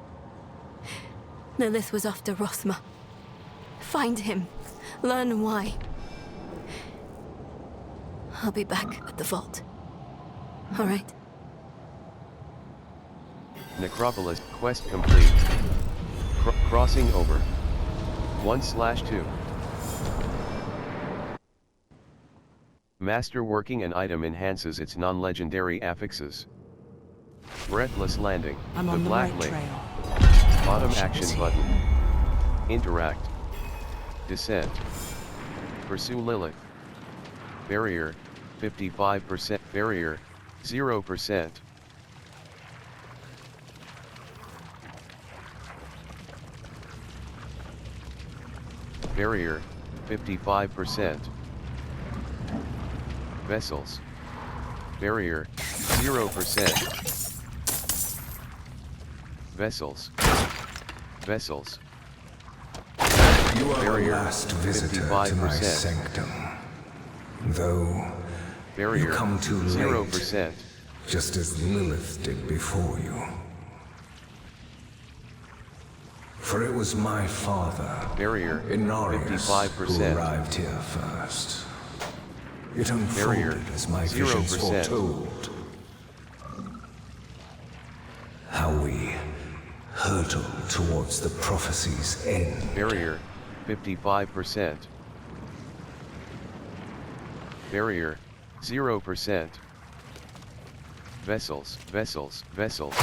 Lilith was after Rothma. Find him. Learn why. I'll be back at the vault. All right? Necropolis, quest complete. Crossing over. 1/2. Masterworking an item enhances its non-legendary affixes. Breathless landing. I'm the on the Black right Lake. trail. Bottom action button. Interact. Descent. Pursue Lilith. Barrier, 55%. Barrier, 0%. Barrier, 55%. Vessels. Barrier, 0%. Vessels. Vessels. You are Barrier, the last visitor to my 55%. sanctum. Though Barrier, you come too late, 0%. just as Lilith did before you. For it was my father, Barrier, Inarius, 55%. who arrived here first. It Barrier, unfolded as my visions 0%. foretold. How we hurtle towards the prophecy's end. Barrier, 55%. Barrier, 0%. Vessels, vessels, vessels.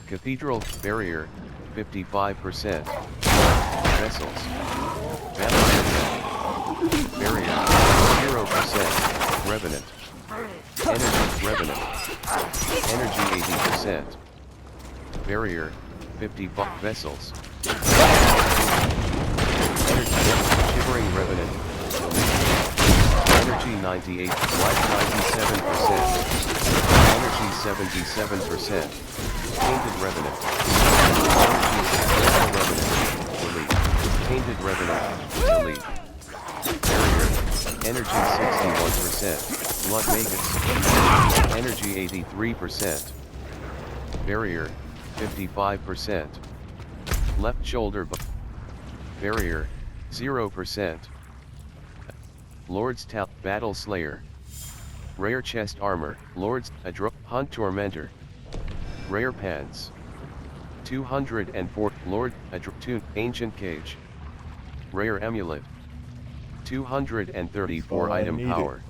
Cathedral, barrier, 55%. Vessels. Barrier, 0%. Revenant. Energy, revenant. Energy, 80%. Barrier, 55. Vessels. Energy, shivering revenant. Energy 98, life 97%. Energy 77%. Tainted revenant. Energy revenant. Delete. Tainted revenant. Delete. Barrier. Energy 61%. Blood Magus. Energy 83%. Barrier. 55%. Left shoulder. Barrier. 0%. Lord's Battle Slayer. Rare chest armor, Lord's Hunt Tormentor. Rare pants. 204 Lord Ancient Cage. Rare amulet. 234 item power.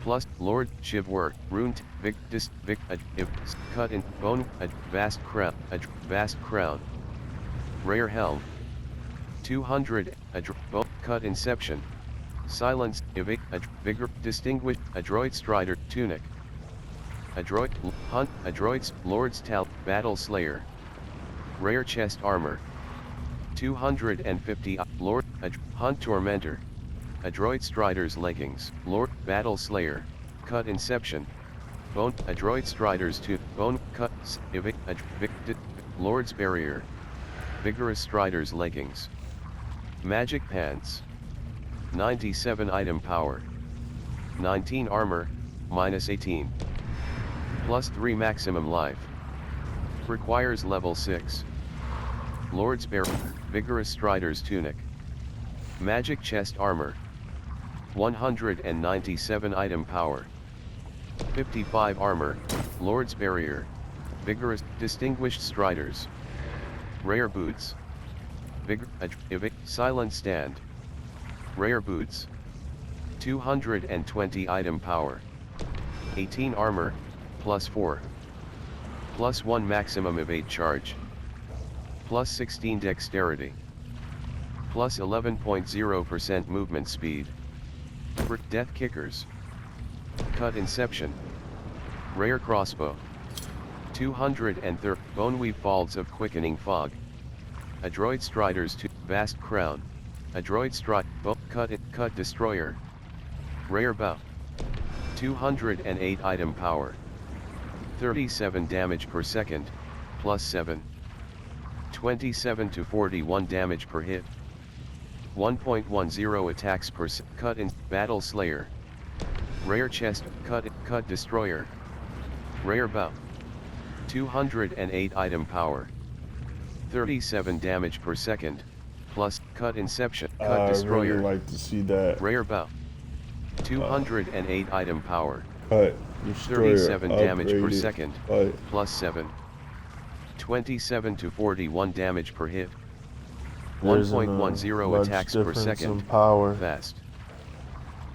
Plus Lord Shiv work, rune cut in bone vast crown. Rare helm. 200 bone cut inception. Silence, vigor, distinguished, adroit strider, tunic. Adroit, hunt, adroit's, lord's battle slayer. Rare chest armor. 250, lord, hunt tormentor. Adroit strider's leggings, lord, battle slayer. Cut inception. Bone, adroit strider's bone, cut, lord's barrier. Vigorous strider's leggings. Magic pants. 97 item power. 19 armor, minus 18. Plus 3 maximum life. Requires level 6. Lord's Barrier, Vigorous Strider's Tunic. Magic chest armor. 197 item power. 55 armor, Lord's Barrier. Vigorous, Distinguished Striders. Rare boots. Silent stand. Rare boots. 220 item power. 18 armor, plus 4. Plus 1 maximum evade charge. Plus 16 dexterity. Plus 11.0% movement speed. Death kickers. Cut inception. Rare crossbow. 230 Boneweave Falls of Quickening Fog. Adroit Striders to Vast Crown. Adroit Stride Cut Destroyer. Rare bow. 208 item power. 37 damage per second, plus 7. 27 to 41 damage per hit. 1.10 attacks per cut in Battle Slayer. Rare chest cut destroyer. Rare bow. 208 item power. 37 damage per second, plus cut inception cut destroyer. Really like to see that. Rare bow. 208 item power. Cut destroyer 37 damage per upgraded. second, plus 7. 27 to 41 damage per hit. There's 1.10 attacks per difference second. in power. Fast.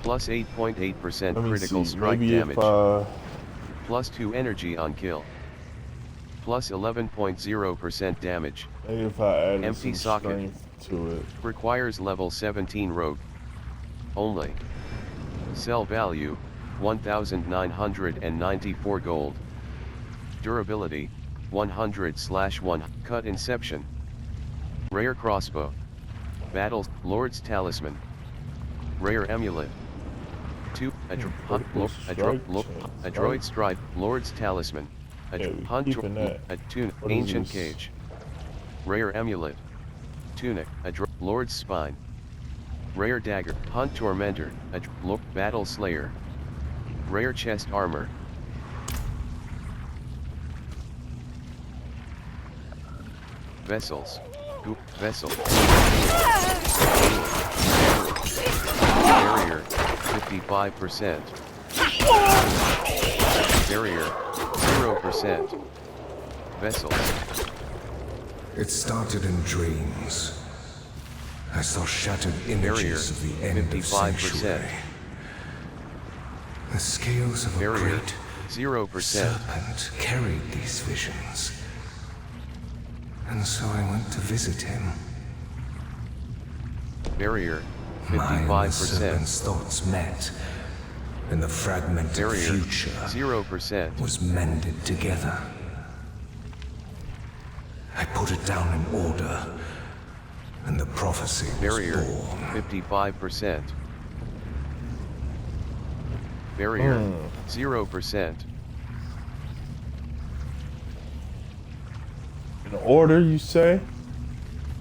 Plus 8.8% Let me critical see. strike Maybe damage. if Plus 2 energy on kill. Plus 11.0% damage. maybe if I added Empty some socket. strength to it. Requires level 17 rogue. Only. Sell value, 1,994 gold. Durability, 100/1. Cut inception. Rare crossbow. Battles, Lord's Talisman. Rare amulet. 2. Adroit stride, Lord's Talisman. Ancient cage. Rare amulet. Tunic, Lord's spine. Rare dagger, Hunt Tormentor, Battle Slayer. Rare chest armor. Vessels. Vessel. Barrier, 55%. Barrier, 0%. Vessels. It started in dreams. I saw shattered images of the end of 55%. sanctuary. The scales of a Barrier, great 0%. serpent carried these visions. And so I went to visit him. Barrier, Mine and the 55%. serpent's thoughts met, and the fragmented Barrier, future 0%. was mended together. I put it down in order, and the prophecy was Barrier, born. 55%. Barrier, 0%. In order, you say?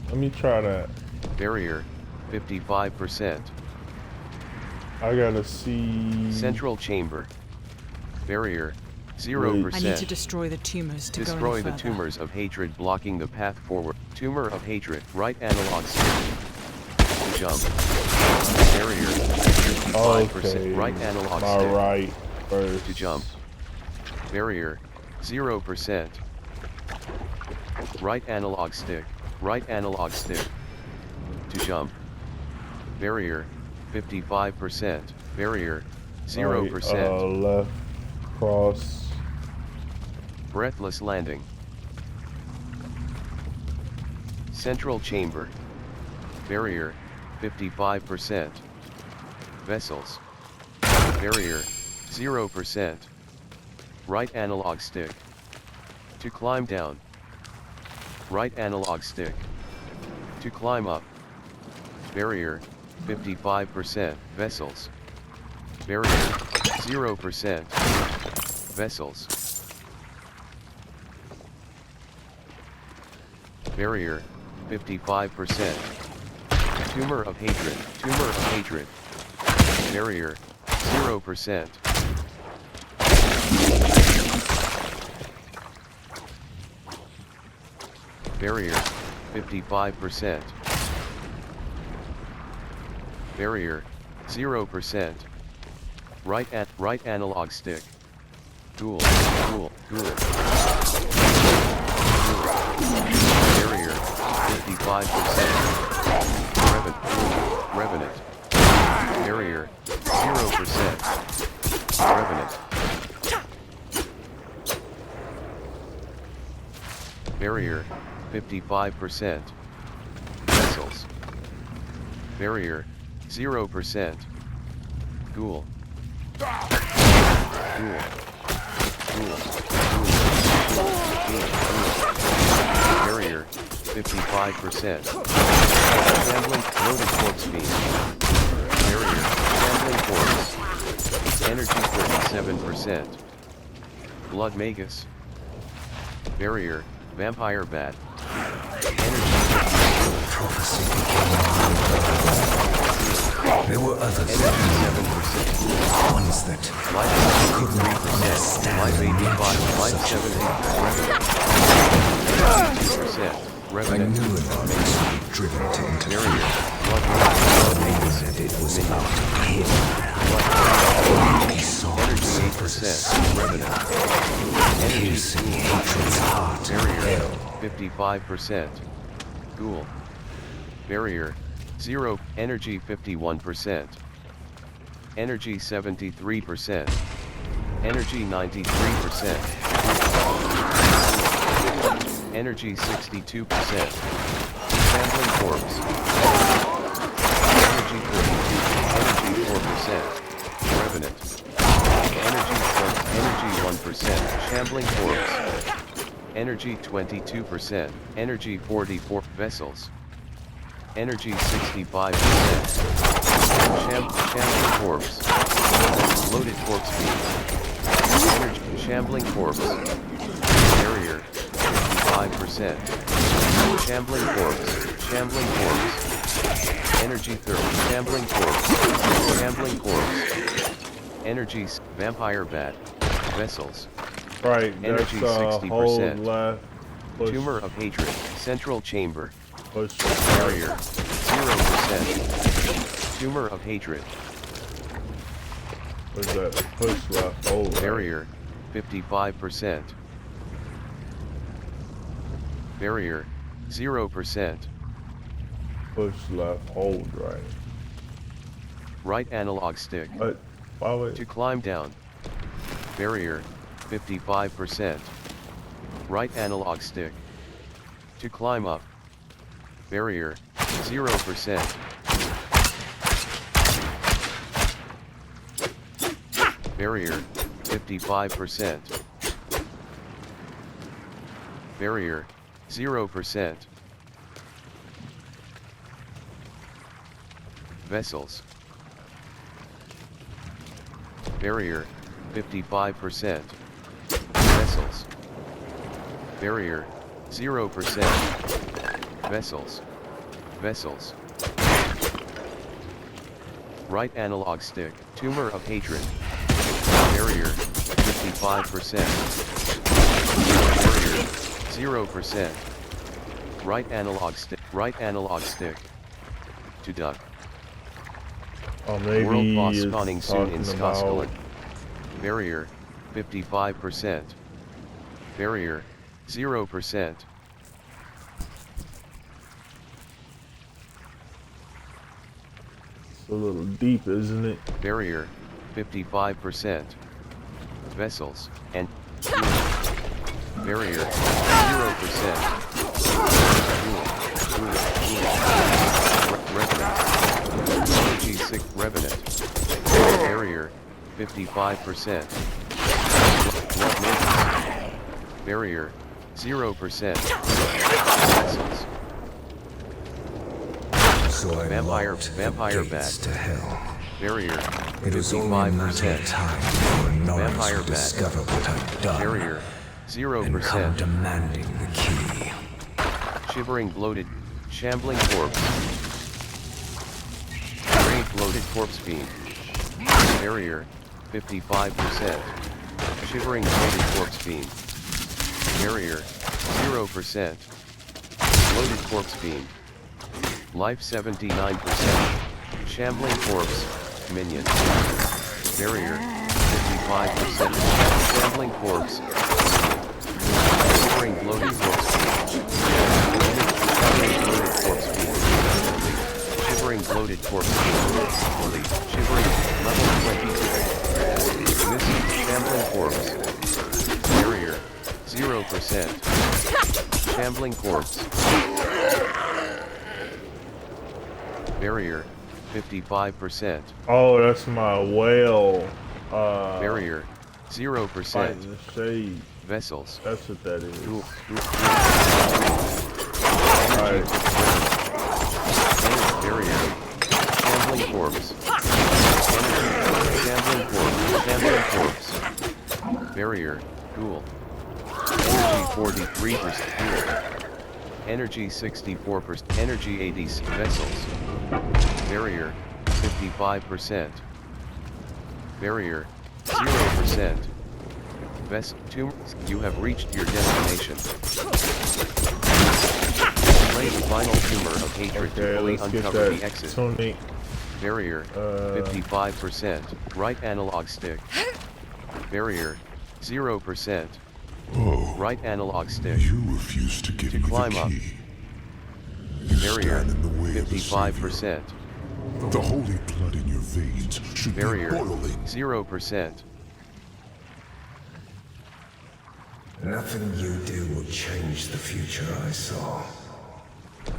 Let me try that. Barrier, 55%. I gotta see. Central chamber. Barrier, 0%. I need to destroy the tumors to Destroy go any the further. tumors of hatred blocking the path forward. Tumor of hatred, right analog stick. Jump. Barrier, 55%. Okay. Right analog My stick. right first. To jump. Barrier, 0%. Right analog stick. Right analog stick. To jump. Barrier, 55%. Barrier, 0%. Right, left cross. Breathless landing. Central chamber. Barrier, 55%. Vessels. Barrier, 0%. Right analog stick. To climb down. Right analog stick. To climb up. Barrier, 55%. Vessels. Barrier, 0%. Vessels. Barrier, 55%. Tumor of hatred. Tumor of hatred. Barrier, 0%. Barrier, 55%. Barrier, 0%. Right analog stick. Ghoul. Barrier, 55%. Revenant. Barrier, 0%. Revenant. Barrier, 55%. Vessels. Barrier, 0%. Ghoul. Barrier, 55%. Handling loaded corpse beam. Barrier, handling corpse. Energy 37%. Blood magus. Barrier, vampire bat. Prophecy became there were others. Energy 7%. Ones that Life could not understand. Life 85. Life 70. 2%. I Revenant. knew it makes me driven to interfere. Barrier. Blood magus. That it was about him. He saw Energy himself as a 8%. Revenant. piercing hatred's heart. Barrier, Hell. 55%. Ghoul. Barrier, 0. Energy 51%. Energy 73%. Energy 93%. Energy 62%. Sampling corpse. Energy 32. Energy 4%. Revenant. Energy 1%. Shambling corpse. Energy 22%. Energy 44. Vessels. Energy 65%. Shambling corpse. Loaded corpse beam. Energy. Shambling corpse. Barrier. 55%. Shambling corpse. Shambling corpse. Energy 30. Shambling corpse. Shambling corpse. Energy. Vampire bat. Vessels. Right, Energy that's 60%. hold left. Push. Tumor of hatred. Central chamber. Push Barrier, 0%. Tumor of hatred. What's that? Push left, hold right. Barrier, 55%. Barrier, 0%. Push left, hold right. Right analog stick. What? Why would... To climb down. Barrier, 55%. Right analog stick. To climb up. Barrier, 0%. Barrier, 55%. Barrier, 0%. Vessels. Barrier, 55%. Vessels. Barrier, 0%. Vessels. Vessels. Right analog stick. Tumor of hatred. Barrier, 55%. Barrier, 0%. Right analog stick. Right analog stick. To duck. Oh, maybe World boss he is spawning soon in talking about... Skoskolen. Barrier, 55%. Barrier, 0%. It's a little deep, isn't it? Barrier, 55%. Vessels, and barrier, 0%. Revenant. Energy 6 Revenant. Barrier, 55%. Barrier, 0%. Vessels. So I Vampire gates bat. to hell. Barrier, It was only a matter of 55%. time before Norris Vampire would bat. discover what I'd done Barrier, and come 0%. demanding the key. Shivering bloated, shambling corpse. Brave bloated corpse beam. Barrier, 55%. Shivering bloated corpse beam. Barrier, 0%. Bloated corpse beam. Life 79%. Shambling corpse, minion. Barrier, 55%. Shambling corpse, minion. Shivering bloated corpse beam. Shivering bloated corpse beam. Shivering bloated corpse beam. Shivering, level 22. Missing, shambling corpse. Barrier, 0%. Shambling corpse. Barrier, 55%. Oh, that's my whale. Barrier, 0%. Fighting the shade. Vessels. That's what that is. Alright. Barrier. Shambling corpse. Shambling corpse. Shambling corpse. Barrier. Ghoul. Energy 43%. Ghoul. Energy 64%. Energy 80. Vessels. Barrier. 55%. Barrier. 0%. You have reached your destination. Slay the final tumor of hatred to fully uncover the exit. Tunic. Barrier, 55%. Right analog stick. Barrier, 0%. Oh, Right analog stick. you refuse to give To me climb the up. key. You Barrier, stand in the way of the Savior. 55%. The holy blood in your veins should Barrier, be boiling. 0%. Nothing you do will change the future I saw.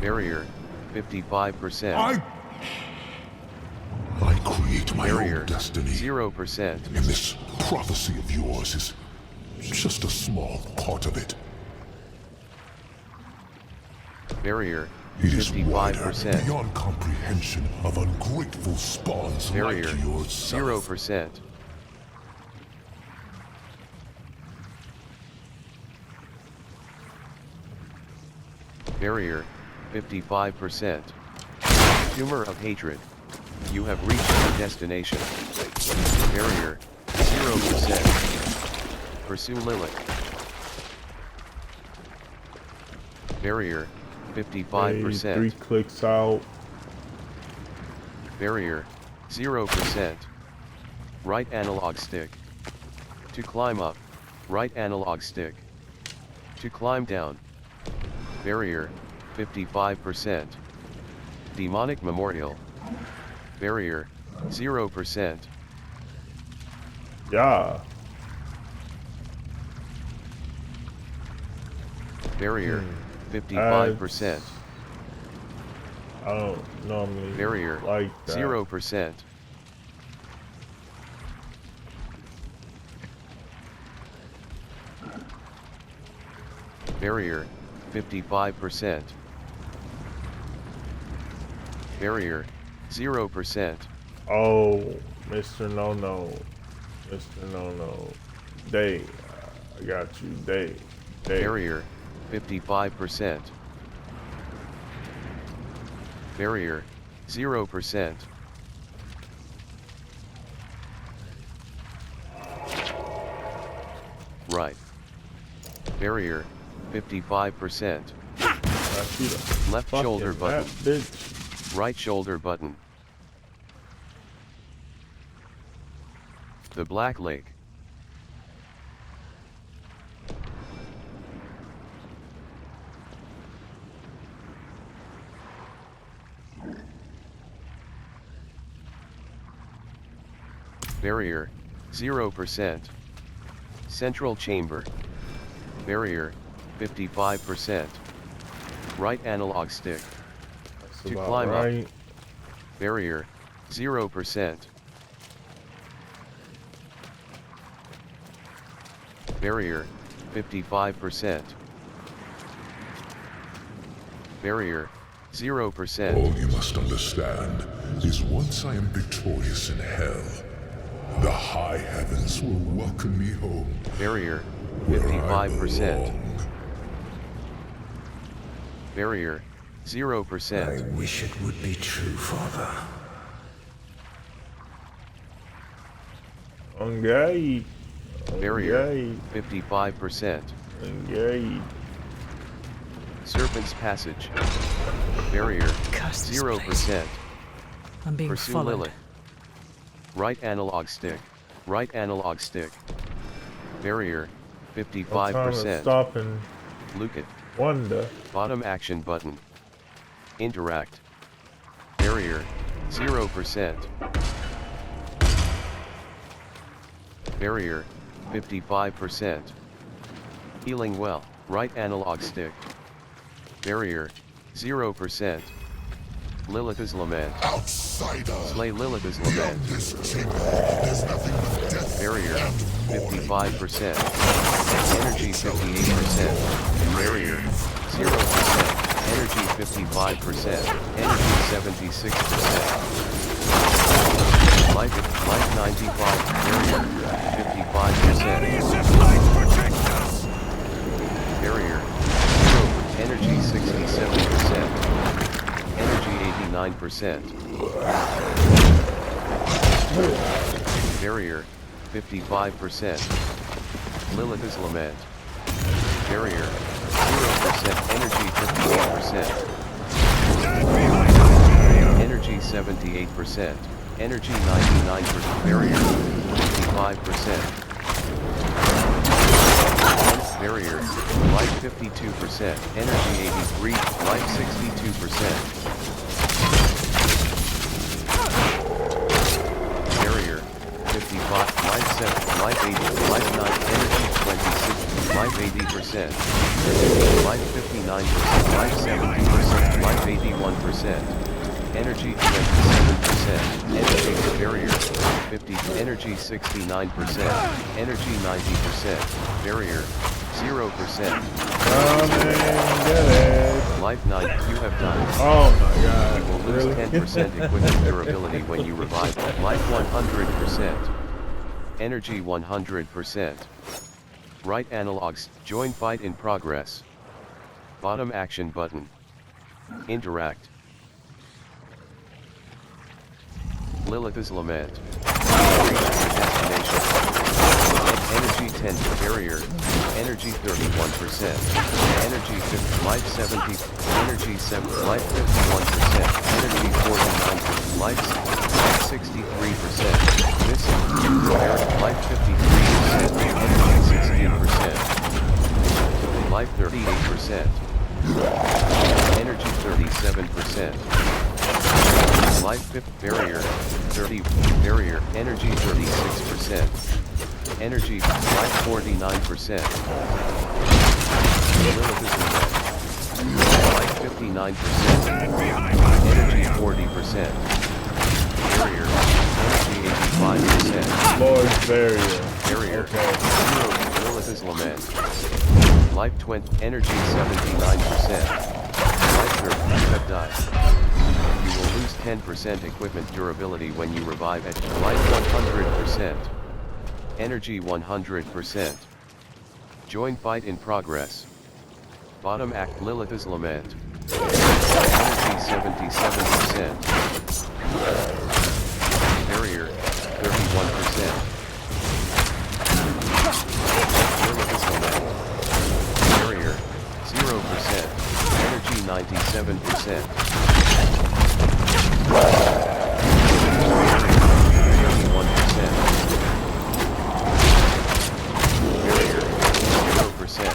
Barrier, 55%. I create my Barrier, own destiny. 0%. And this prophecy of yours is just a small part of it. Barrier, It is wider, 55%. beyond comprehension of ungrateful spawns Barrier, like yourself. 0%. Barrier, 55%. Tumor of hatred. You have reached your destination. Barrier, 0%. Pursue Lilith. Barrier, 55%. 3 clicks out. Barrier, 0%. Right analog stick. To climb up, right analog stick. To climb down. Barrier, 55%. Demonic Memorial. Barrier, 0%. Yeah. Barrier, 55%. I don't normally Barrier, like that. 0%. Barrier, 55%. Barrier, 0%. Oh, Mr. No No. Mr. No No. Day. I got you. Day. Barrier, 55%. Barrier, 0%. Right. Barrier, 55%. Left shoulder button. Right shoulder button. The Black Lake. Barrier, 0%. Central chamber. Barrier, 55%. Right analog stick. To climb up. Barrier, 0%. Barrier, 55%. Barrier, 0%. All you must understand is once I am victorious in hell, the high heavens will welcome me home. Barrier, 55%. Barrier, 0%. I wish it would be true, Father. Engage. Barrier, 55%. Engage. Serpent's Passage. Barrier, 0%. I'm being Pursue followed. Lilith. Right analog stick. Right analog stick. Barrier, 55%. Stop and Look it. wonder. Bottom action button. Interact. Barrier, 0%. Barrier, 55%. Healing well. Right analog stick. Barrier, 0%. Lilith's Lament. Outsiders. Slay Lilith's Lament. This chamber, there's nothing but death. Barrier, 55%. Energy, 58%. Barrier, 0%. Energy, 55%. Energy, 76%. Life 95. Barrier, 55%. Barrier, 0. Energy, 67%. Energy, 89%. Barrier, 55%. Lilith's Lament. Barrier, 0%. Energy, 58%. Energy, 78%. Energy, 99%. Barrier, 55%. Barrier, life 52%. Energy, 83. Life, 62%. Barrier, 55, life 7, life 80, life 9, energy 26, life 80%, life 59%, life 70%, life 81%, energy 27%, energy barrier 50, energy 69%, energy 90%, barrier 0%. Come and get it. Life 9, you have done. Oh my god. You will lose Really? 10% equipment durability when you revive. Life 100%. Energy 100%. Right analogs, join fight in progress. Bottom action button. Interact. Lilith's Lament. Reach your destination. energy 10, barrier, energy 31%, energy 50, life 70, energy 7, life 51%, energy 49%, life 63%, missing, life 53%, energy 16%, life 38%, energy 37%, life 50, barrier, 30, barrier, energy 36%, energy, life 49%, life 59%, energy 40%, barrier, energy 85%, Lord's barrier. barrier, Okay. 0, Lilith's lament, life 20, energy 79%, life 30, you have died. You will lose 10% equipment durability when you revive at life 100%. Energy 100%. Join fight in progress. Bottom act Lilith's lament. Energy 77%. Barrier 31%. Lilith's lament. Barrier 0%. Energy 97%. Barrier 0%.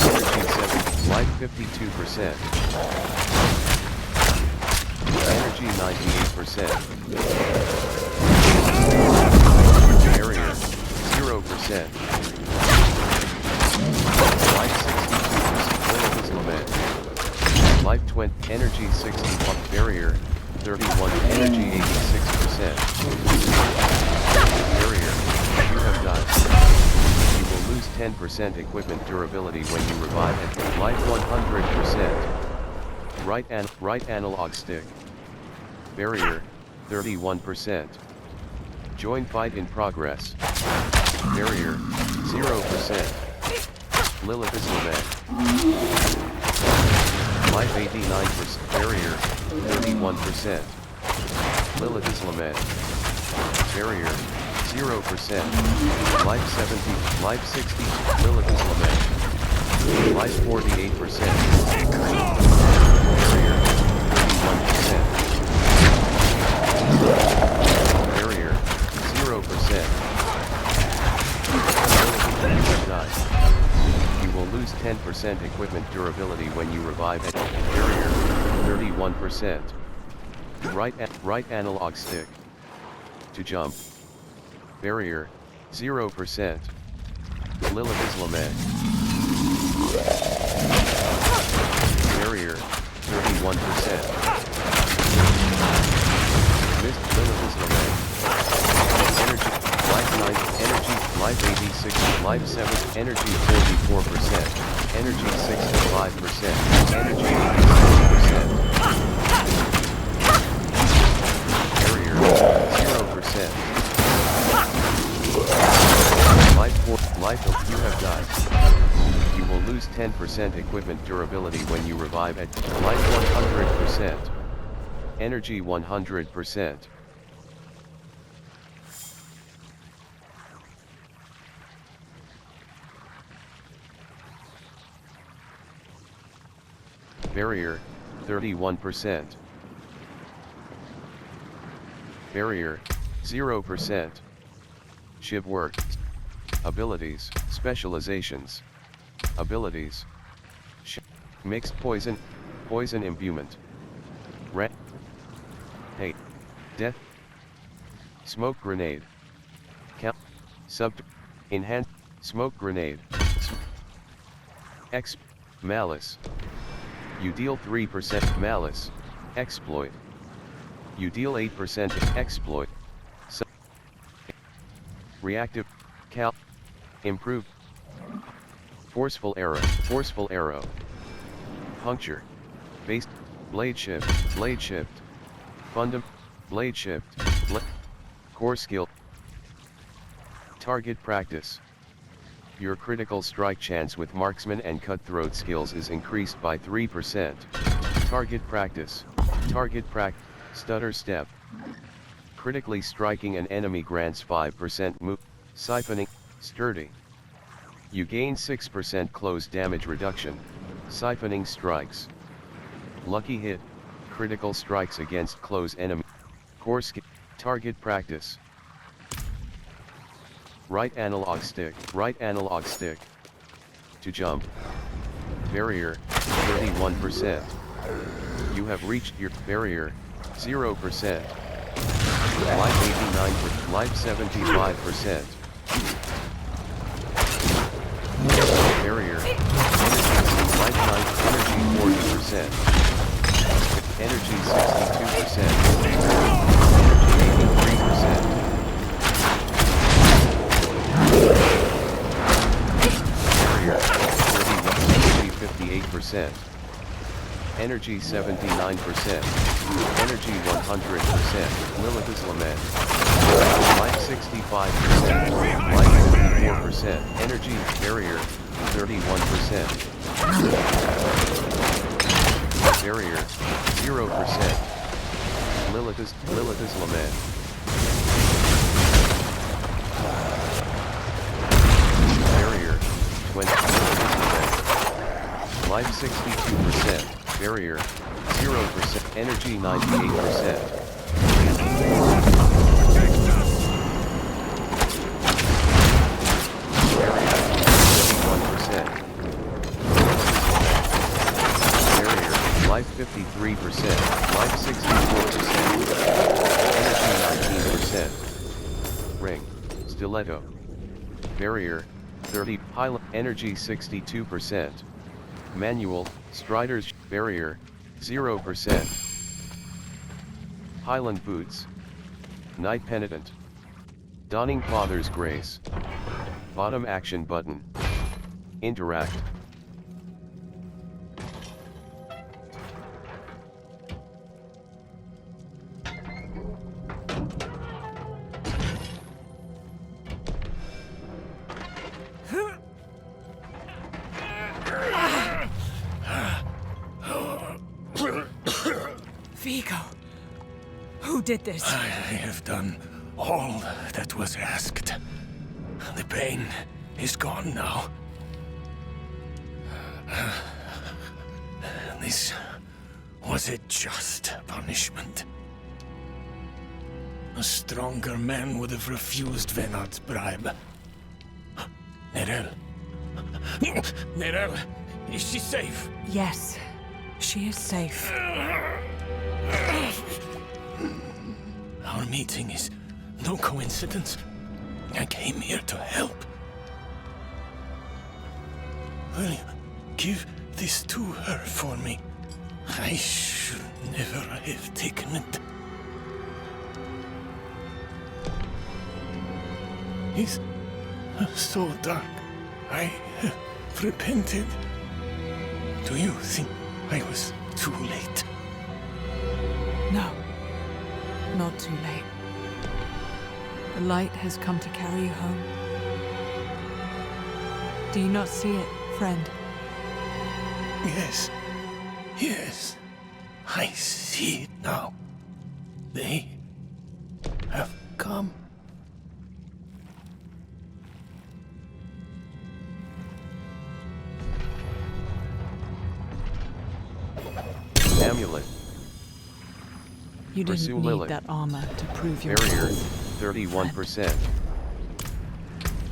Energy 7, life 52%. Energy 98%. Barrier 0%. Life 62%. Lilith's lament. Life 20, energy 61, barrier 31, energy 86%. Barrier, you have died. You will lose 10% equipment durability when you revive at life 100%. Right analog stick. Barrier 31%. Join fight in progress. Barrier 0%. Lilith's lament. Life 89%, barrier 31%. Lilith's lament. Barrier 0%. Life 70, life 60, Lilith's lament. Life 48%. Barrier 31%. Barrier 0%. Lilith have died. You will lose 10% equipment durability when you revive at barrier 31%. Right analog stick. To jump. Barrier 0%. Lilith's lament. Barrier 31%. Missed Lilith's lament. Energy, life 9, energy, life 86, life 7, energy 44%, energy 65%, energy 86%. Barrier 0%. Life 4, life of you have died. You will lose 10% equipment durability when you revive at life 100%. Energy 100%. Barrier 31%. Barrier 0%. Shiv work. Abilities, specializations. Abilities. Mixed poison, poison imbuement. Red. Hate. Death. Smoke grenade. Count. Enhance. Smoke grenade. X. Malice. You deal 3% malice. Exploit. You deal 8% exploit. Reactive. Cal. Improved. Forceful arrow. Forceful arrow. Puncture. Based. Blade shift. Blade shift. Blade shift. Core skill. Target practice. Your critical strike chance with marksman and cutthroat skills is increased by 3%. Target practice. Target stutter step. critically striking an enemy grants 5% move, siphoning, sturdy. You gain 6% close damage reduction, siphoning strikes. Lucky hit, critical strikes against close enemy. Core skill, target practice. Right analog stick. To jump. Barrier, 31%. You have reached your barrier, 0%. Life 89%, life 75%. Barrier, life 9, energy 40%. Energy 62%. Energy 83%. Barrier, 58%. Energy 79%. Energy 100%. Lilith's Lament. Life 65%. Life 54%. Energy barrier 31%. Barrier 0%. Lilith's Lament. Barrier 20. Lilith's Lament. Life 62%. Barrier, 0%, energy 98%. Barrier, 51%. Barrier, life 53%, life 64%. Energy 19%. Ring, stiletto. Barrier, 30, pilot, energy 62%. Manual, Strider's barrier, 0%. Highland boots. Knight penitent. Donning Father's grace. Bottom action button. Interact. Vigo, who did this? I have done all that was asked. The pain is gone now. This was a just punishment. A stronger man would have refused Venard's bribe. Nerel. Nerel, is she safe? Yes, she is safe. Our meeting is no coincidence. I came here to help. Will you give this to her for me? I should never have taken it. It's so dark. I have repented. Do you think I was too late? No, not too late. The light has come to carry you home. Do you not see it, friend? Yes. Yes. I see it now. They have come. Amulet. You didn't Pursue need Lilith. that armor to prove your Barrier, worth, 31%.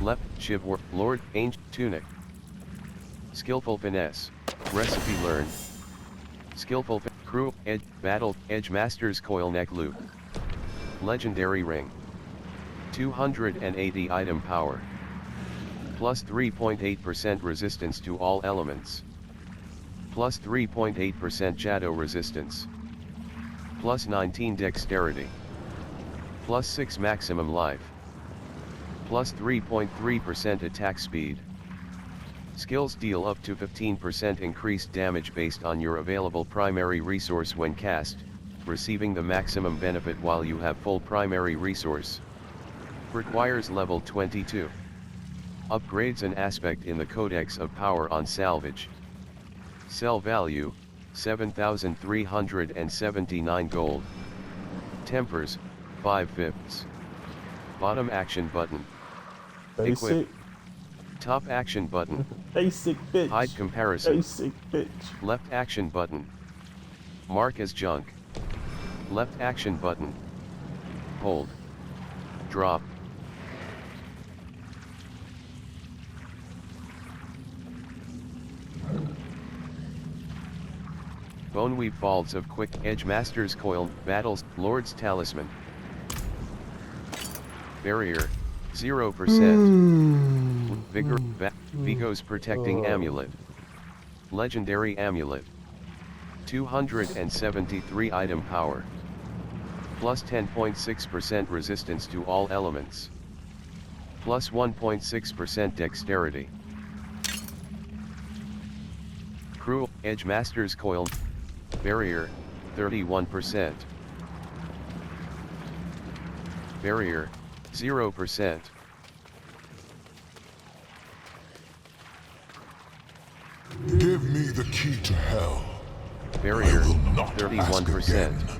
Left, Shivwar, Lord, Angel, Tunic. Skillful Finesse. Recipe learned. Skillful Crew, Edge, Battle, Edge Master's Coil Neck Loop. Legendary Ring. 280 item power. Plus 3.8% resistance to all elements. Plus 3.8% shadow resistance. Plus 19 dexterity. Plus 6 maximum life. Plus 3.3% attack speed. Skills deal up to 15% increased damage based on your available primary resource when cast, receiving the maximum benefit while you have full primary resource. Requires level 22. Upgrades an aspect in the Codex of Power on salvage. Sell value, 7,379 gold. Tempers, 5/5. Bottom action button. Basic. Equip. Top action button. Basic bitch. Hide comparison. Basic bitch. Left action button. Mark as junk. Left action button. Hold. Drop. Boneweave Falls of Quick Edge Master's Coil, Battles, Lord's Talisman. Barrier, 0%. Vigor, Vigo's Protecting Amulet. Legendary Amulet. 273 item power. Plus 10.6% resistance to all elements. Plus 1.6% dexterity. Cruel Edge Master's Coil. Barrier, 31%. Barrier, 0%. Give me the key to hell. Barrier, I will not 31%. ask again.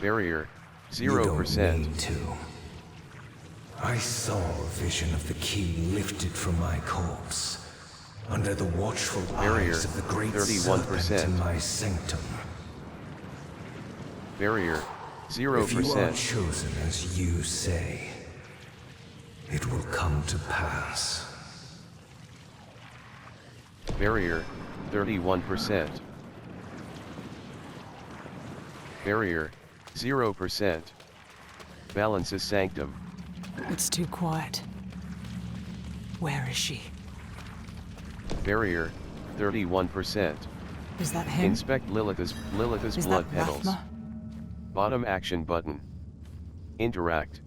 Barrier, You don't 0%. need to. I saw a vision of the key lifted from my corpse, under the watchful Barrier, eyes of the great 31%. serpent in my sanctum. Barrier, If you are 0%. chosen as you say, it will come to pass. Barrier, 31%. Barrier, 0%. Balances Sanctum. It's too quiet. Where is she? Barrier, 31%. Is that him? Inspect Lilith's Is blood that petals. Rathma? Bottom action button. Interact.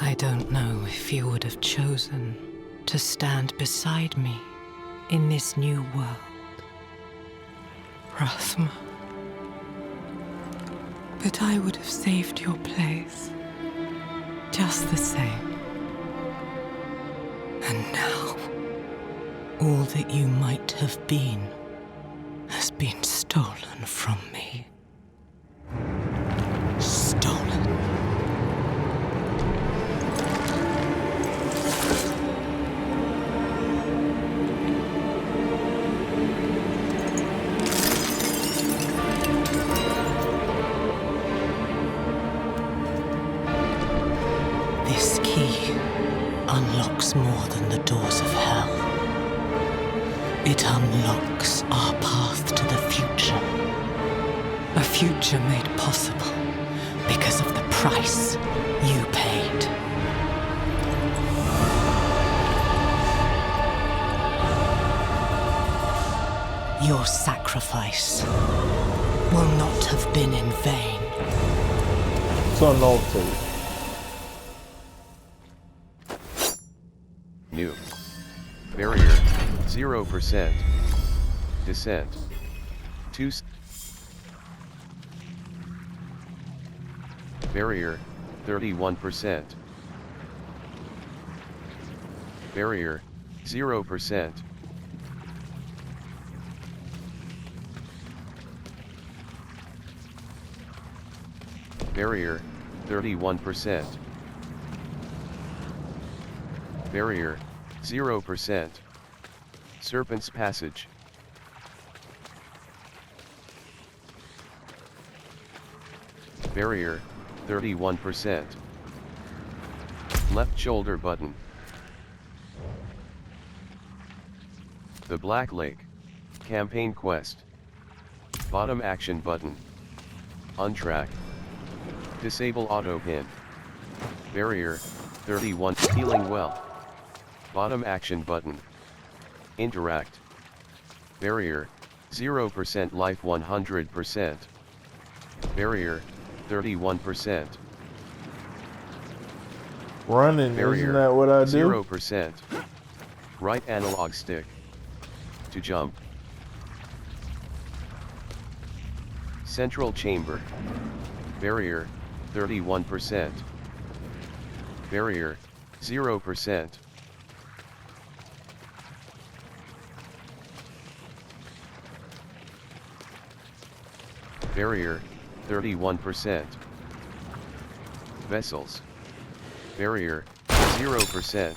I don't know if you would have chosen to stand beside me in this new world, Rathma. But I would have saved your place, just the same. And now, all that you might have been has been stolen from me. Stolen. This key unlocks more than the doors of hell. It unlocks our path to the future. A future made possible because of the price you paid. Your sacrifice will not have been in vain. So noted. New. Barrier, 0%. Descent. 2. Barrier, 31%. Barrier, 0%. Barrier, 31%. Barrier, 0%. Serpent's Passage. Barrier, 31%. Left shoulder button. The Black Lake. Campaign quest. Bottom action button. Untrack. Disable auto pin. Barrier, 31. Healing well. Bottom action button. Interact. Barrier, 0% life 100%. Barrier, 31%. Running, Barrier, isn't that what I do? 0%. Right analog stick. To jump. Central chamber. Barrier, 31%. Barrier, 0%. Barrier, 31%. Vessels. Barrier, 0%.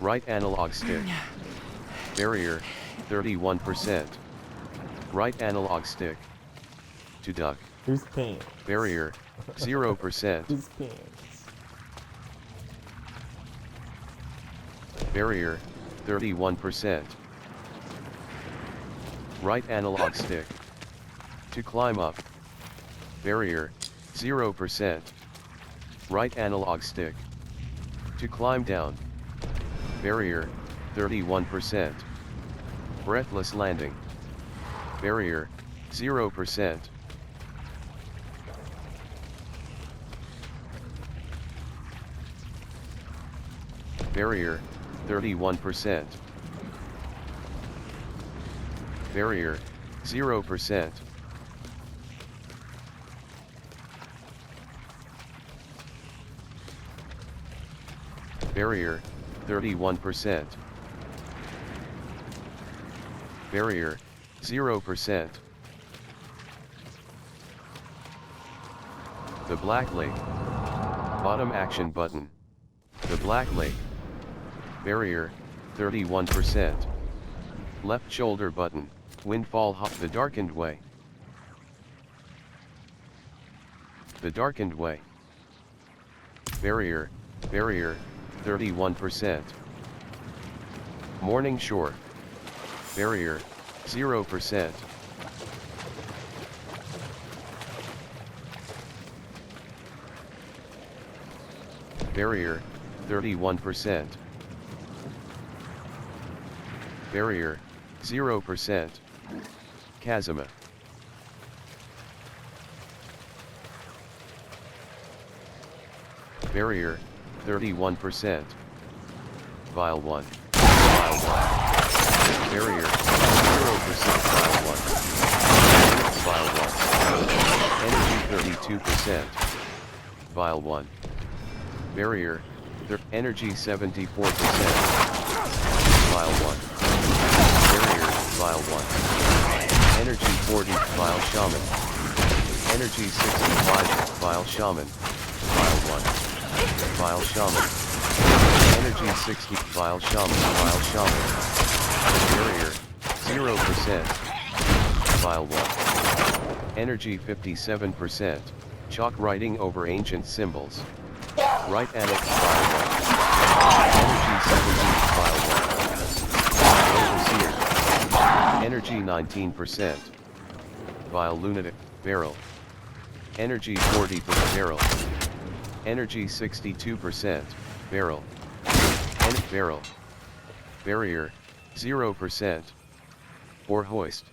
Right analog stick. Barrier, 31%. Right analog stick. To duck. His pants. Barrier, 0%. His pants. Barrier, 31%. Right analog stick. To climb up. Barrier, 0%. Right analog stick. To climb down. Barrier, 31%. Breathless landing. Barrier, 0%. Barrier, 31%. Barrier, 0%. Barrier, 31%. Barrier, 0%. The Black Lake. Bottom action button. The Black Lake. Barrier, 31%. Left shoulder button. Windfall hop. The Darkened Way. The Darkened Way. Barrier, 31%. Morning Shore. Barrier, 0%. Barrier, 31%. Barrier, 0%. Kazuma. Barrier, 31%. Vial 1. Vial 1. Barrier, 0% Vial 1. Vial 1. Energy 32%. Vial 1. Barrier, energy 74%. Vial 1. Barrier, Vial 1. Energy 40, Vial Shaman. Energy 65, Vial Shaman. Vial 1. Vial Shaman. Energy 60, Vial Shaman. Vial Shaman. Barrier, 0%. Vial 1. Energy 57%. Chalk writing over ancient symbols. Right annex Vial 1. Energy 70, Vial 1. Overseer. Energy 19%. Vial Lunatic, Barrel. Energy 40%. Barrel. Energy 62%. Barrel. Barrel. Barrier, 0%. Or hoist.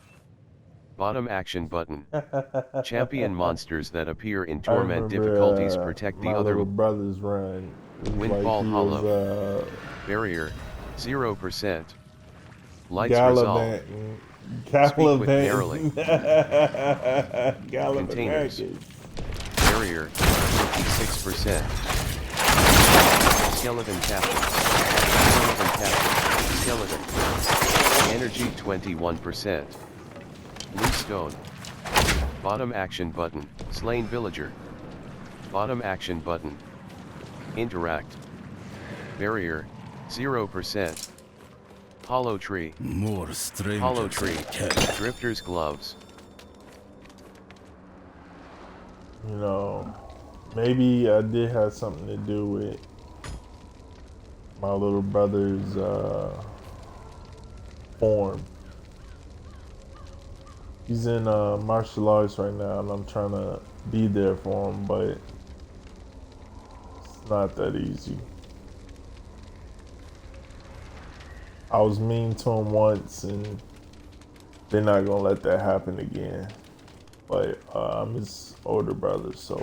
Bottom action button. Champion monsters that appear in torment difficulties protect the other. My little brother's run. Windfall like Hollow. Was, Barrier, 0%. Lights gallivanting. resolve. Speak with narrowly. Containers. Barrier, 56%. Skeleton captain. Skeleton captain. Skeleton. Energy 21%. Loose stone. Bottom action button. Slain villager. Bottom action button. Interact. Barrier, 0%. Hollow tree. More strangers. Hollow tree. Drifter's gloves. You know, maybe I did have something to do with my little brother's form. He's in martial arts right now, and I'm trying to be there for him, but it's not that easy. I was mean to him once, and they're not gonna let that happen again. But I'm his older brother, so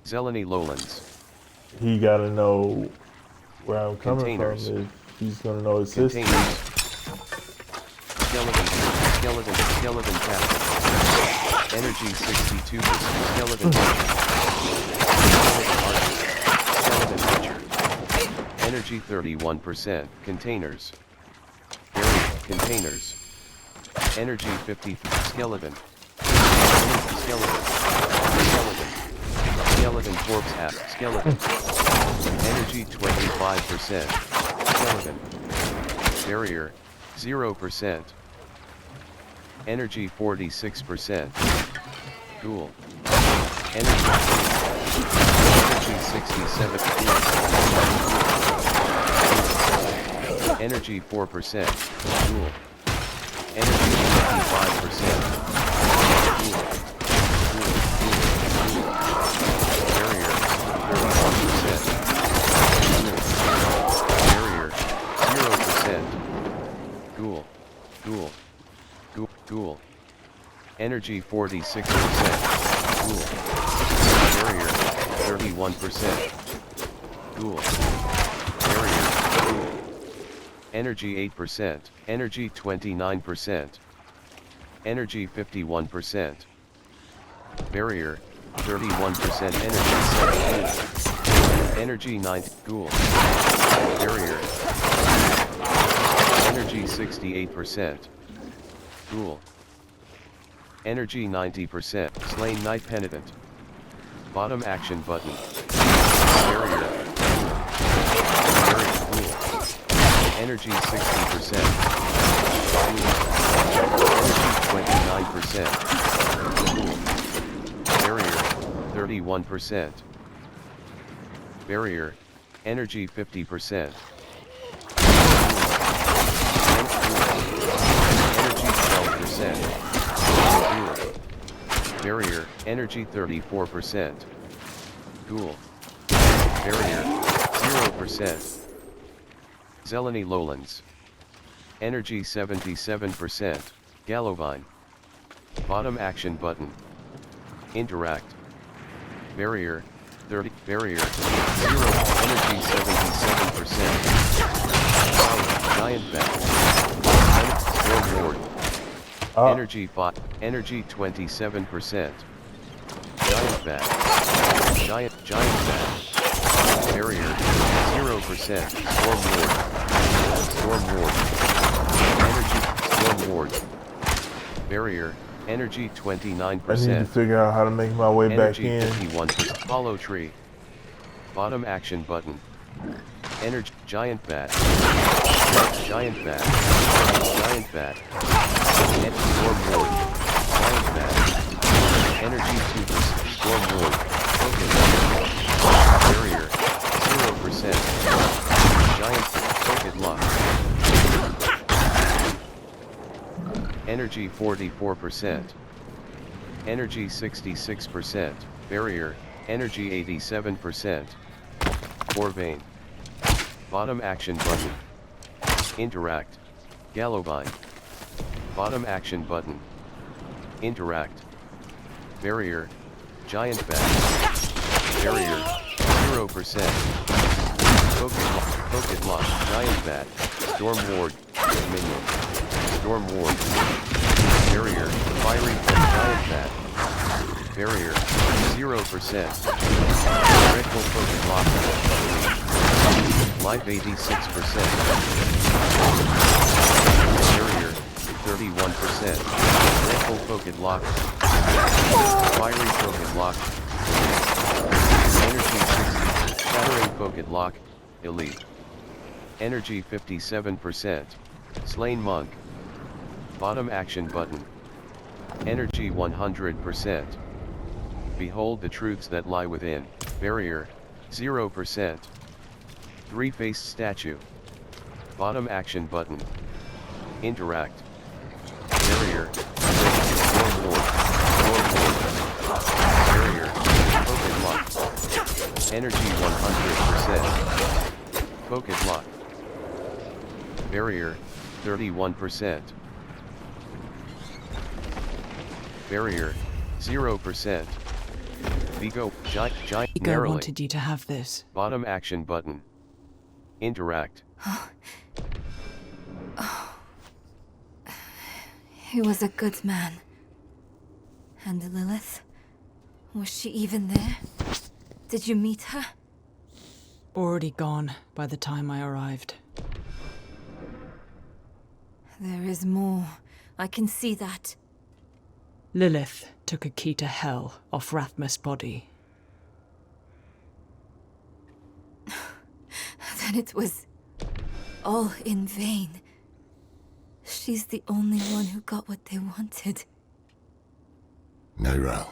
Zeleny Lowlands. he gotta know where I'm coming Containers. from if he's gonna know his Containers. history. Skeleton captain. Energy 62%. Skeleton archer. Energy 31%. Containers. Area containers. Energy 50. Skeleton. Skeleton corpse half. Skeleton. Energy 25%. Skeleton. Barrier 0%. Energy 46%. Ghoul. Energy 67. Energy 4%. Ghoul. Energy 55%. Barrier 31%. Barrier 0%. Ghoul. Ghoul. Energy 46%. Ghoul. Barrier 31%. Ghoul. Barrier. Ghoul. Energy 8%. Energy 29%. Energy 51%. Barrier 31%. Energy 7%. Energy 90. Ghoul. Barrier. Energy 68%. Ghoul. Energy 90%. Slain Knight Penitent. Bottom action button. Barrier. Barrier. Ghoul. Energy 60%. Ghoul. Energy 29%. Ghoul. Barrier 31%. Barrier. Energy 50%. Energy 12%. Barrier, energy 34%. Ghoul. Barrier, 0%. Zeleny Lowlands. Energy 77%. Gallovine. Bottom action button. Interact. Barrier, 30. Barrier, 0. Energy 77%. Giant bat. Storm Lord. Energy 5. Energy 27%. Giant bat. Giant bat. Barrier 0%. Storm Lord. Energy Storm Lord. Barrier. Energy 29%. I need to figure out how to make my way back in. Energy 51%. Hollow tree. Bottom action button. Energy Giant bat. Giant bat. Giant bat. Storm Lord. Giant bat. Energy 2%. Storm Lord. Focus. Barrier. 0%. Giant Focus lock. Energy 44%. Energy 66%. Barrier. Energy 87%. Orvane. Bottom action button. Interact. Gallovine. Bottom action button. Interact. Barrier. Giant bat. Barrier. 0%. Focus lock. Giant bat. Storm ward. Minion. Storm ward. Barrier. Fiery giant bat. Barrier. 0%. Critical focus lock. Life 86%. Barrier. 31%. Critical focus lock. Fiery focus lock. Energy 60. Shattering focus lock. Elite. Energy 57%. Slain monk. Bottom action button. Energy 100%. Behold the truths that lie within. Barrier. 0%. Three-faced statue. Bottom action button. Interact. Barrier. Storm Lord. Barrier. Focus lock. Energy 100%. Focus lock. Barrier, 31%. Barrier, 0%. Vigo, giant, Ego narrowly. wanted you to have this. Bottom action button. Interact. He was a good man. And Lilith? Was she even there? Did you meet her? Already gone by the time I arrived. There is more. I can see that. Lilith took a key to hell off Rathmus' body. Then it was all in vain. She's the only one who got what they wanted. Neyrel.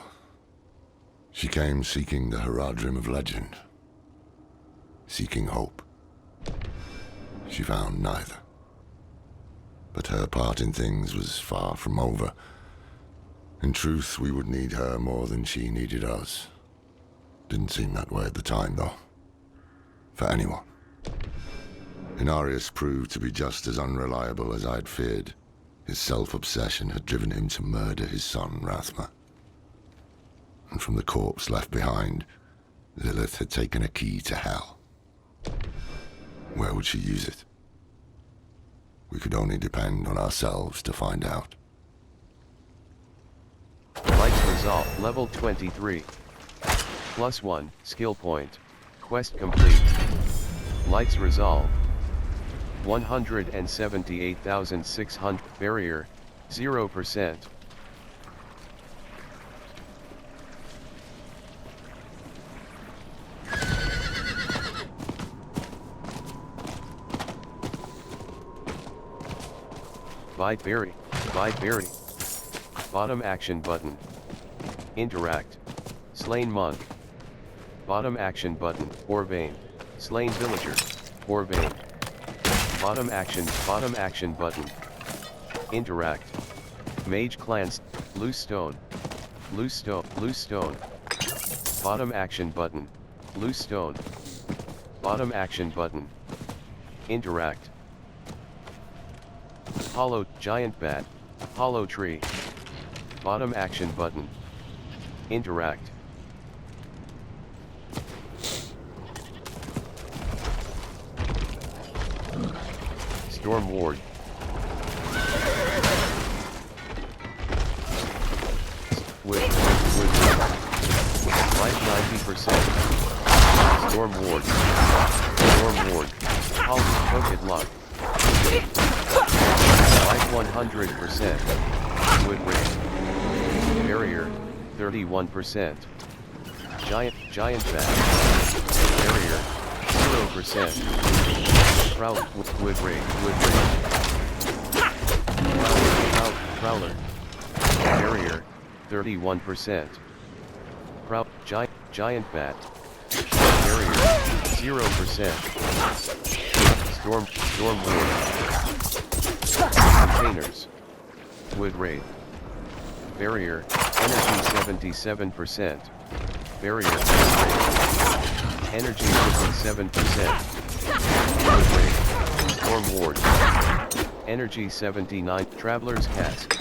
She came seeking the Haradrim of legend. Seeking hope. She found neither. But her part in things was far from over. In truth, we would need her more than she needed us. Didn't seem that way at the time, though. For anyone. Inarius proved to be just as unreliable as I'd feared. His self-obsession had driven him to murder his son, Rathma. And from the corpse left behind, Lilith had taken a key to hell. Where would she use it? We could only depend on ourselves to find out. Lights resolve, level 23. +1, skill point. Quest complete. Lights resolve. 178,600. Barrier, 0%. Bite berry. Bottom action button. Interact. Slain monk. Bottom action button. Orvane. Slain villager. Orvane. Bottom action button. Interact. Mage clans. Loose stone. Bottom action button. Loose stone. Bottom action button. Interact. Hollow, giant bat. Hollow tree. Bottom action button. Interact. Storm ward. Life 90%. Storm ward. Pocket lock. Life 100%. Wood rate. Barrier, 31%. Giant bat. Barrier, 0%. Wood rate. Prowler. Barrier, 31%. Giant bat. Barrier, 0%. Storm ward. Containers. Wood raid. Barrier, energy 77%. Barrier, energy 57%. Wood raid. Storm ward. Energy 79. Traveler's cask.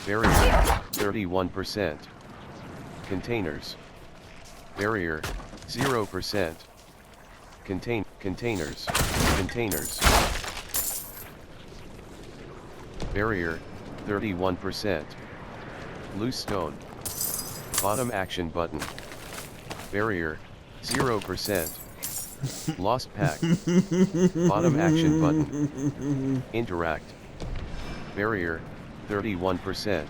Barrier, 31%. Containers. Barrier, 0%. Containers. Barrier, 31%. Loose stone. Bottom action button. Barrier, 0%. Lost pack. Bottom action button. Interact. Barrier, 31%.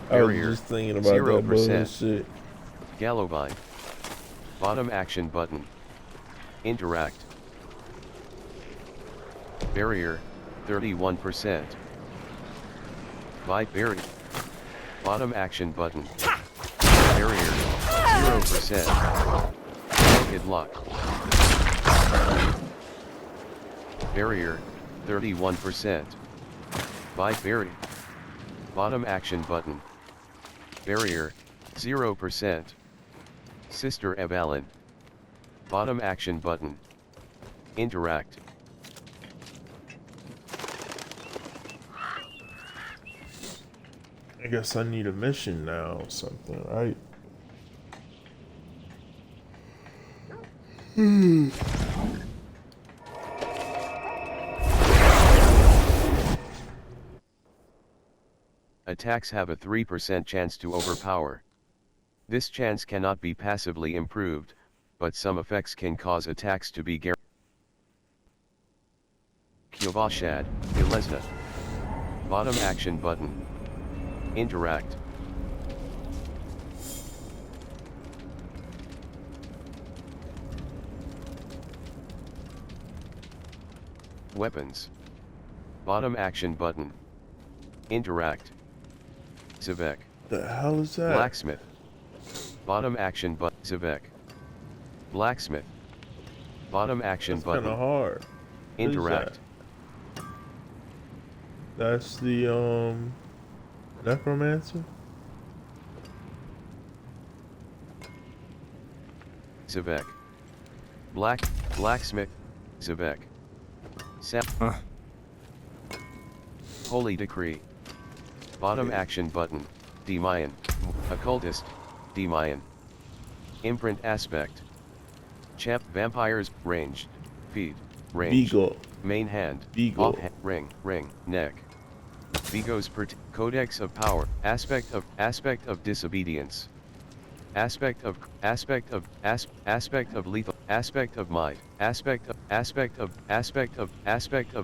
I was Barrier, just thinking about 0%. That bullshit. Gallovine. Bottom action button. Interact. Barrier, 31%. Berry. Bottom action button. Barrier, 0%. Pocket lock. Barrier, 31%. Berry. Bottom action button. Barrier, 0%. Sister Evalyn. Bottom action button. Interact. I guess I need a mission now or something, right? Attacks have a 3% chance to overpower. This chance cannot be passively improved, but some effects can cause attacks to be guaranteed. Kyovashad, Ilesna. Bottom action button. Interact. Weapons. Bottom action button. Interact. Zavek. The hell is that? Blacksmith. Bottom action button. Zavek. Blacksmith. Bottom action That's button. kind of hard. What is Interact. that? That's the necromancer. Zavek. Blacksmith. Zavek. Holy Decree. Bottom action button. Demayan. Occultist. Demayan. Imprint aspect. Champ vampires. Ranged. Feed. Ranged. Beagle. Main hand. Beagle. Off ring. Neck. Vigo's Codex of Power. Aspect of Disobedience. Aspect of lethal. Aspect of might. Aspect of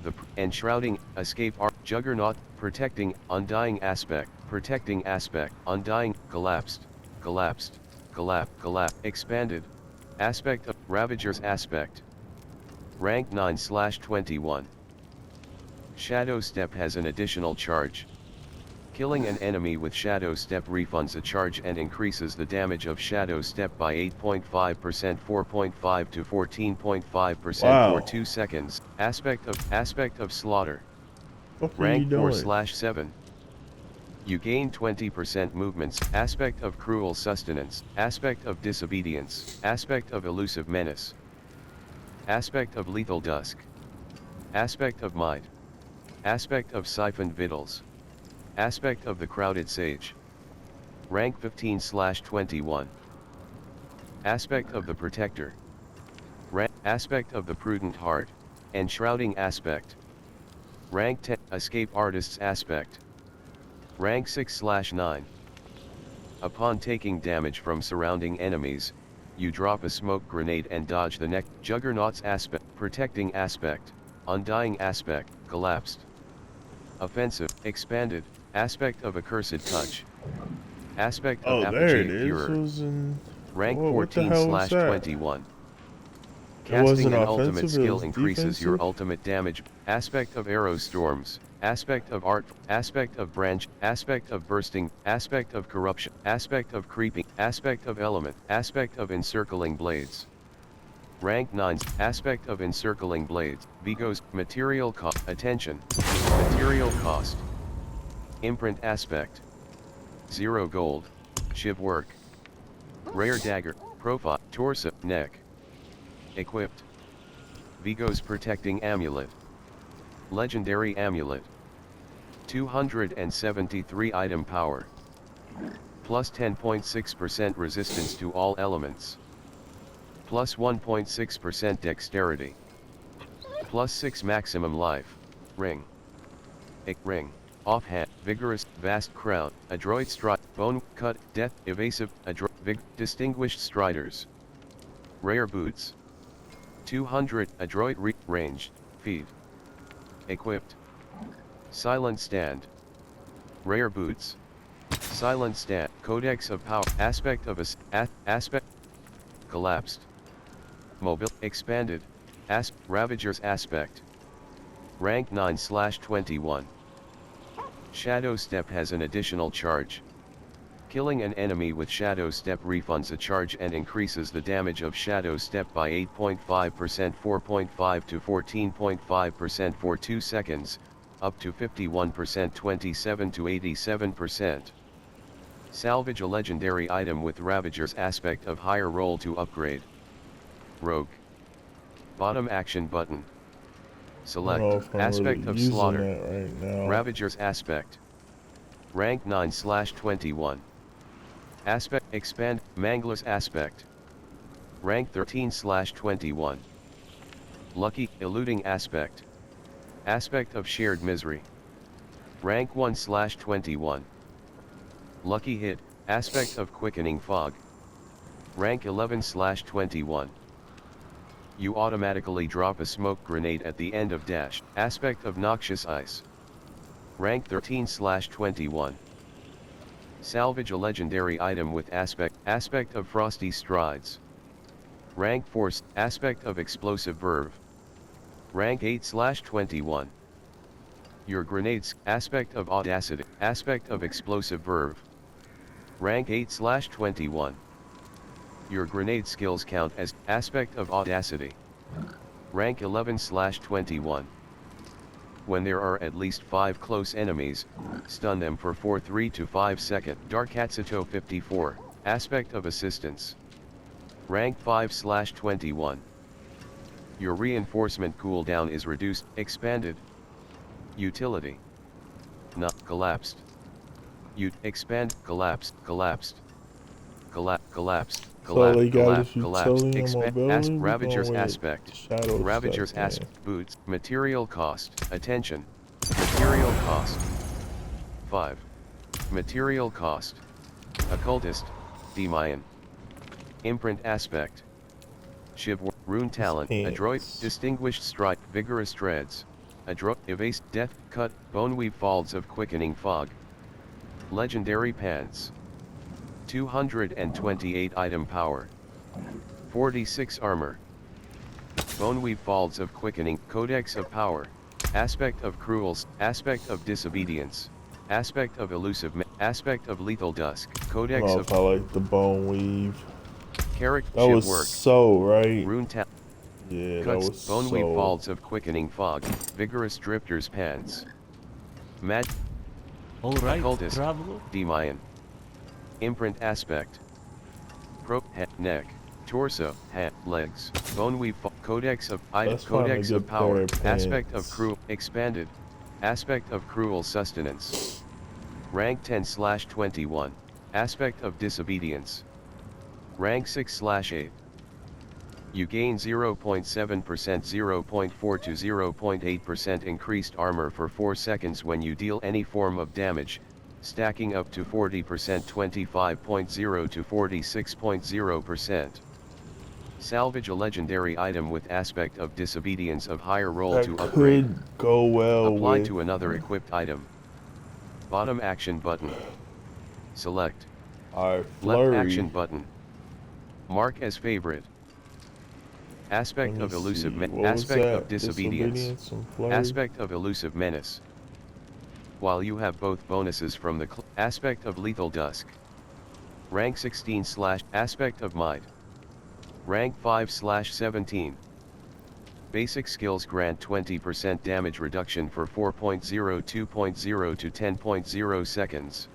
the enshrouding. Escape art. Juggernaut. Protecting. Undying aspect. Protecting aspect. Undying. Collapsed. Expanded. Aspect of Ravager's aspect. Rank 9/21. Shadow Step has an additional charge. Killing an enemy with Shadow Step refunds a charge and increases the damage of Shadow Step by 8.5%, 4.5 to 14.5% for 2 seconds. Aspect of Slaughter. Rank 4/7. You gain 20% movements. Aspect of Cruel Sustenance. Aspect of Disobedience. Aspect of Elusive Menace. Aspect of Lethal Dusk. Aspect of Might. Aspect of Siphoned Victuals. Aspect of the Crowded Sage. Rank 15/21. Aspect of the Protector. Aspect of the Prudent Heart. Enshrouding Aspect. Rank 10. Escape Artist's Aspect. Rank 6/9. Upon taking damage from surrounding enemies, you drop a smoke grenade and dodge the neck. Juggernaut's Aspect. Protecting Aspect. Undying Aspect. Collapsed. Offensive. Expanded. Aspect of Accursed Touch. Aspect of Apogee Furer. Rank 14/21. Casting an ultimate skill increases your ultimate damage. Aspect of Arrow Storms. Aspect of Art. Aspect of Branch. Aspect of Bursting. Aspect of Corruption. Aspect of Creeping. Aspect of Element. Aspect of Encircling Blades. Rank 9. Aspect of Encircling Blades. Vigo's Material Cost. Attention. Material Cost. Imprint Aspect. 0 gold. Shiv Work. Rare Dagger. Profile. Torso. Neck. Equipped. Vigo's Protecting Amulet. Legendary Amulet. 273 item power. Plus 10.6% resistance to all elements. Plus 1.6% dexterity. Plus 6 maximum life. Ring. Ring. Offhand. Vigorous. Vast crown. Adroit stride. Bone. Cut. Death. Evasive. Adroit. Distinguished striders. Rare boots. 200. Adroit. Ranged. Feed. Equipped. Silent Stand. Rare boots. Silent Stand. Codex of Power. Aspect of aspect. Collapsed. Mobile. Expanded. Ravager's Aspect. Rank 9/21. Shadow Step has an additional charge. Killing an enemy with Shadow Step refunds a charge and increases the damage of Shadow Step by 8.5%, 4.5 to 14.5% for 2 seconds, up to 51%, 27 to 87%. Salvage a legendary item with Ravager's Aspect of higher roll to upgrade. Rogue. Bottom action button. Select Aspect of Slaughter. Right now. Ravager's Aspect. Rank 9/21. Aspect expand Mangler's aspect. Rank 13/21. Lucky eluding aspect. Aspect of shared misery. Rank 1/21. Lucky hit aspect of quickening fog. Rank 11/21. You automatically drop a smoke grenade at the end of dash. Aspect of noxious ice. Rank 13/21. Salvage a legendary item with aspect of frosty strides. Rank 4 aspect of explosive verve. Rank 8/21. Your grenades aspect of audacity. Aspect of explosive verve. Rank 8/21. Your grenade skills count as aspect of audacity. Rank 11/21. When there are at least 5 close enemies, stun them for 3 to 5 seconds. Dark Atsuto 54, aspect of assistance. Rank 5/21. Your reinforcement cooldown is reduced, expanded. Utility. Not collapsed. Expand, collapsed, collapsed. Collapsed. So they got Collapse, this collapse, utility and mobility. We Ravager's going with aspect. shadow Ravager's stuff, aspect. Boots. Material cost. Attention. Material cost. 5. Material cost. Occultist. Demayan. Imprint aspect. Shiv. Rune talent. Adroit. Distinguished strike. Vigorous dreads. Adroit. Evase. Death. Cut. Boneweave folds of quickening fog. Legendary pants. 228 item power. 46 armor. Boneweave folds of quickening. Codex of power. Aspect of cruels. Aspect of disobedience. Aspect of elusive. Aspect of lethal dusk. Codex of. I like the bone weave. Character. That was work. so right. Rune tap. Yeah, Cuts. that was Boneweave so. folds of quickening fog. Vigorous drifter's pants. Mat. All right, Occultist. traveler. Demayan. Imprint aspect. Head, neck, torso, head, legs, boneweave, codex of item, codex of power, aspect of cruel, expanded, aspect of cruel sustenance. Rank 10/21, aspect of disobedience. Rank 6/8. You gain 0.7%, 0.4 to 0.8% increased armor for 4 seconds when you deal any form of damage, stacking up to 40%, 25.0 to 46.0%. Salvage a legendary item with aspect of disobedience of higher roll That to upgrade. could go well Apply with to another equipped item. Bottom action button. Select. our Left flurry. action button. Mark as favorite. Aspect Let of me elusive see. What was aspect that? of disobedience. Disobedience and flurry? Aspect of elusive menace. While you have both bonuses from the aspect of lethal dusk. Rank 16/ aspect of might. Rank 5/17. Basic skills grant 20% damage reduction for 4.0, 2.0 to 10.0 seconds.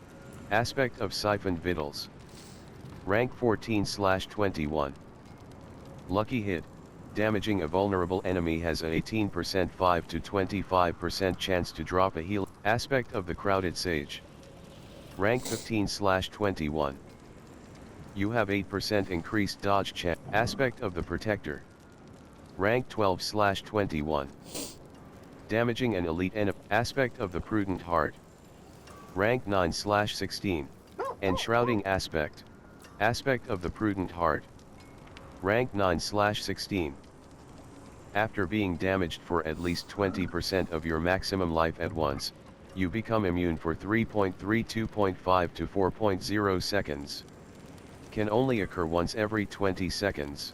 Aspect of siphoned victuals. Rank 14/21. Lucky hit. Damaging a vulnerable enemy has a 18% 5 to 25% chance to drop a heal. Aspect of the crowded sage. Rank 15/21. You have 8% increased dodge chance. Aspect of the protector. Rank 12/21. Damaging an elite enemy. Aspect of the prudent heart. Rank 9/16. Enshrouding aspect. Aspect of the prudent heart. Rank 9/16. After being damaged for at least 20% of your maximum life at once, you become immune for 3.3, 2.5 to 4.0 seconds. Can only occur once every 20 seconds.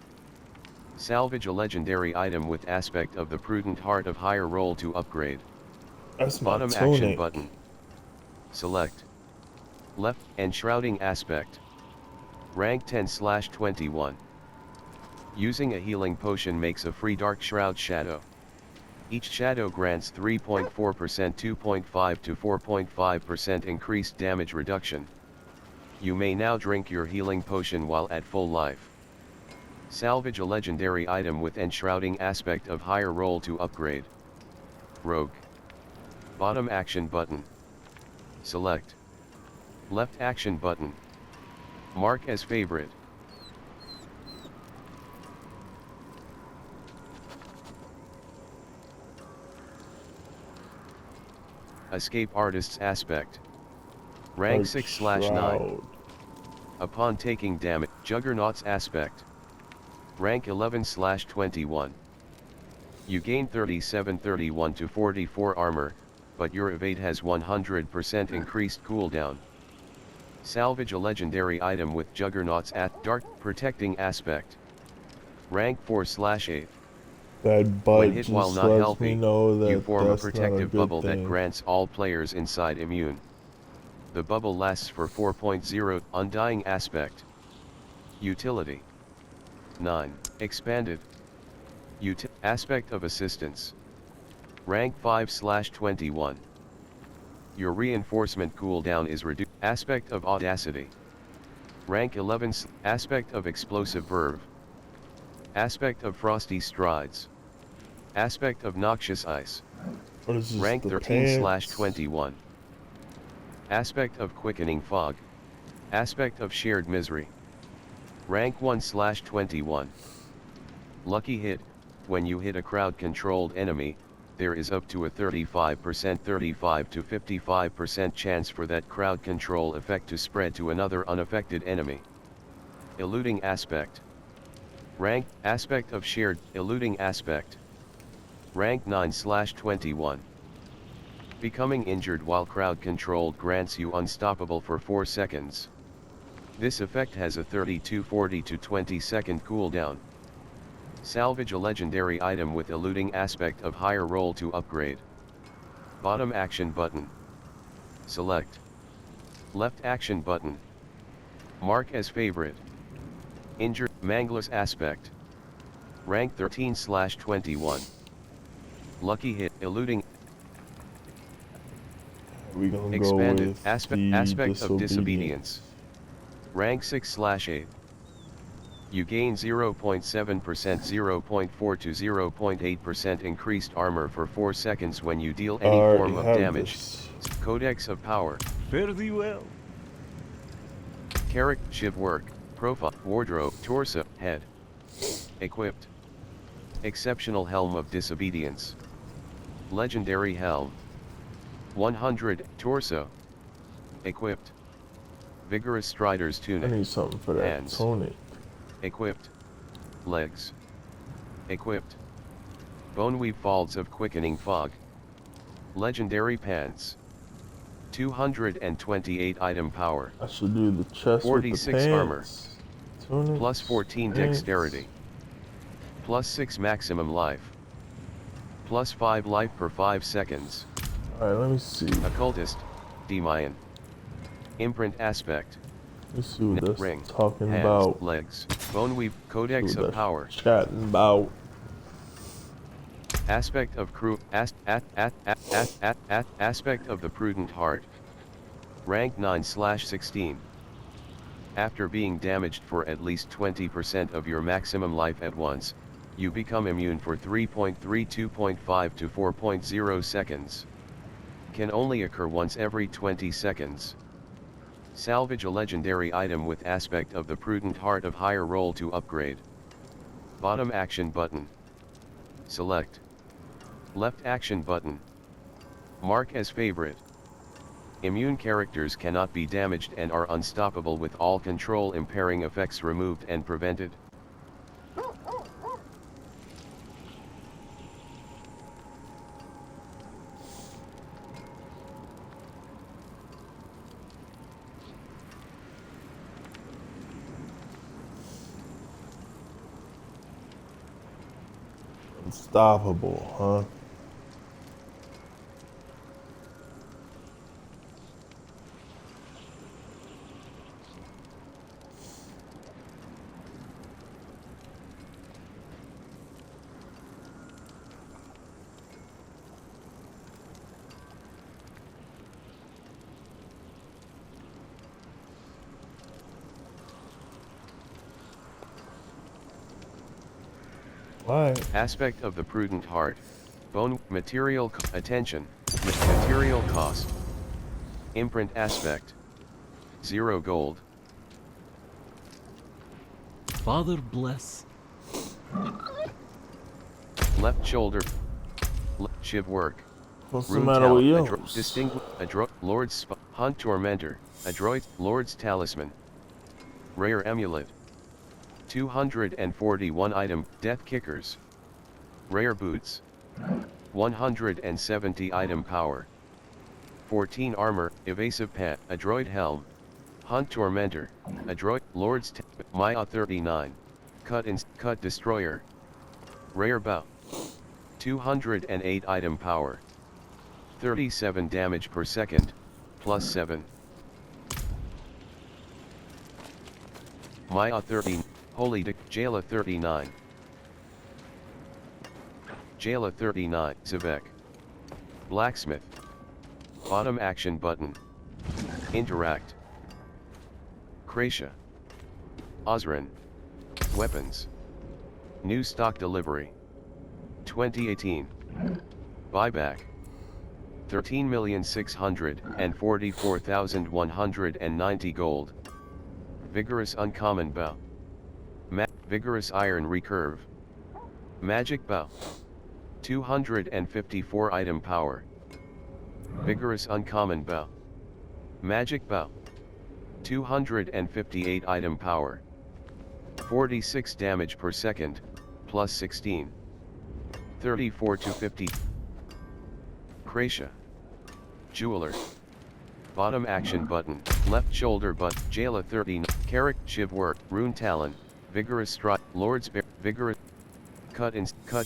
Salvage a legendary item with aspect of the prudent heart of higher roll to upgrade. That's my Bottom action Tunic. button. Select. Left, enshrouding aspect. Rank 10/21. Using a healing potion makes a free dark shroud shadow. Each shadow grants 3.4%, 2.5 to 4.5% increased damage reduction. You may now drink your healing potion while at full life. Salvage a legendary item with enshrouding aspect of higher roll to upgrade. Rogue. Bottom action button. Select. Left action button. Mark as favorite. Escape artist's aspect. Rank Dark 6/9. Shroud. Upon taking damage, Juggernaut's aspect. Rank 11/21. You gain 37-31 to 44 armor, but your evade has 100% increased cooldown. Salvage a legendary item with Juggernaut's Dark Protecting aspect. Rank 4/8. That When bug hit while just not lets me healthy, know that you form a that's not a protective good bubble that thing. grants all players inside immune. The bubble lasts for 4.0. Undying aspect. Utility. 9. Expanded. Aspect of assistance. Rank 5/21. Your reinforcement cooldown is reduced. Aspect of audacity. Rank 11. Aspect of explosive verve. Aspect of frosty strides. Aspect of noxious ice. What is this, Rank the 13/21. Aspect of quickening fog. Aspect of shared misery. Rank 1/21. Lucky hit. When you hit a crowd-controlled enemy, there is up to a 35% to 55% chance for that crowd control effect to spread to another unaffected enemy. Eluding aspect. Rank, aspect of shared, eluding aspect. Rank 9/21. Becoming injured while crowd controlled grants you unstoppable for 4 seconds. This effect has a 32-40 to 20 second cooldown. Salvage a legendary item with eluding aspect of higher roll to upgrade. Bottom action button. Select. Left action button. Mark as favorite. Injured, Mangless aspect. Rank 13/21. Lucky hit, eluding. We gonna Expanded, go with aspect of disobedience. disobedience. Rank 6/8. You gain 0.7%, 0.4 to 0.8% increased armor for 4 seconds when you deal any form of damage. Codex of Power. Fare thee well. Character, shiv work, profile, wardrobe, torso, head. Equipped. Exceptional Helm of Disobedience. Legendary Helm. 100, torso. Equipped. Vigorous Strider's I Tunic. need something for that Hands. tunic. Equipped. Legs. Equipped. Boneweave Folds of Quickening Fog. Legendary Pants. 228 item power. I should do the chest 46 with the armor. pants. Tunic, Plus 14 pants. dexterity. Plus 6 maximum life. Plus 5 life per 5 seconds. Alright, let me see. Occultist, Demayan. Imprint aspect. Let's see what that's Ring. talking Hands, about. legs. Boneweave, Codex of Power. Chatting about. Aspect of crew. Aspect of the Prudent Heart. Rank 9/16. After being damaged for at least 20% of your maximum life at once, you become immune for 3.32.5 to 4.0 seconds. Can only occur once every 20 seconds. Salvage a legendary item with aspect of the Prudent Heart of higher roll to upgrade. Bottom action button. Select. Left action button. Mark as favorite. Immune characters cannot be damaged and are unstoppable with all control impairing effects removed and prevented. Unstoppable, huh? Why? Aspect of the Prudent Heart. Bone material attention. Material cost. Imprint aspect. 0 gold. Father bless. Left shoulder. Shiv work. What's the Rune matter with talent. you? Distinguish. Lord's Hunt Tormentor. Adroit. Lord's Talisman. Rare Amulet. 241 item. Death Kickers. Rare Boots. 170 item power. 14 armor. Evasive Pet. Adroit Helm. Hunt Tormentor. Adroit. Lord's Maya 39. Cut Destroyer. Rare Bow. 208 item power. 37 damage per second, plus 7. Maya 13. Holy Jayla 39. Jayla 39. Zivek. Blacksmith. Bottom action button. Interact. Kracia. Ozrin. Weapons. New stock delivery. 2018. Buyback. 13,644,190 gold. Vigorous uncommon bow. Vigorous iron recurve. Magic bow. 254 item power. Vigorous uncommon bow. Magic bow. 258 item power. 46 damage per second, plus 16. 34 to 50. Kracia. Jeweler. Bottom action button, left shoulder button, Jayla 39, Carrick, Shiv work, Rune Talon, Vigorous Strike, Lord's Bear, Vigorous, Cut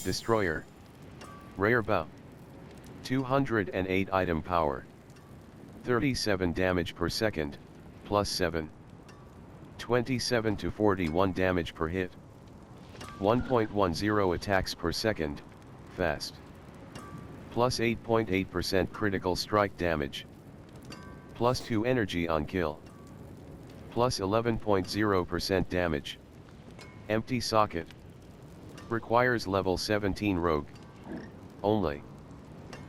Destroyer. Rare Bow. 208 item power. 37 damage per second, plus 7. 27 to 41 damage per hit. 1.10 attacks per second, fast. Plus 8.8% critical strike damage. Plus 2 energy on kill. Plus 11.0% damage. Empty socket. Requires level 17 rogue. Only.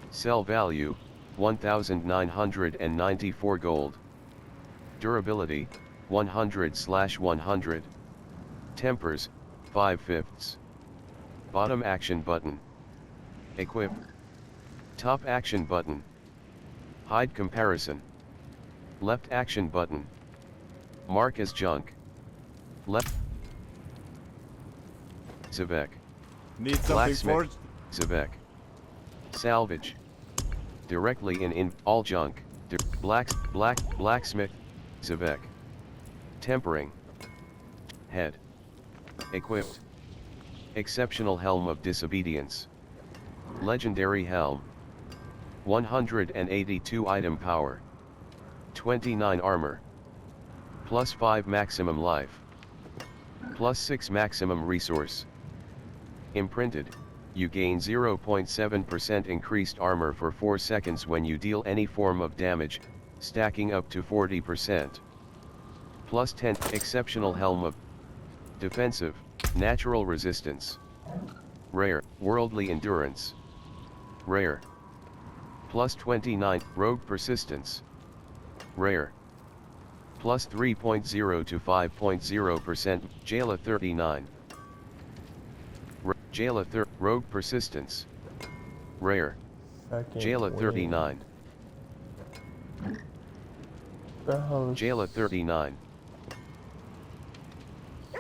Sell value, 1,994 gold. Durability, 100/100. Tempers, 5/5. Bottom action button. Equip. Top action button. Hide comparison. Left action button. Mark as junk. Left. Zivek. Need something Blacksmith. forged? Zivek. Salvage. Directly in all junk. Blacksmith. Zivek. Tempering. Head. Equipped. Exceptional Helm of Disobedience. Legendary Helm. 182 item power. 29 armor. Plus 5 maximum life. Plus 6 maximum resource. Imprinted, you gain 0.7% increased armor for 4 seconds when you deal any form of damage, stacking up to 40%. Plus 10 exceptional Helm of Defensive, Natural Resistance. Rare, Worldly Endurance. Rare. Plus 29, Rogue Persistence. Rare. Plus 3.0 to 5.0%, Jayla 39. Jayla Rogue Persistence. Rare. Jayla 39. Jayla 39.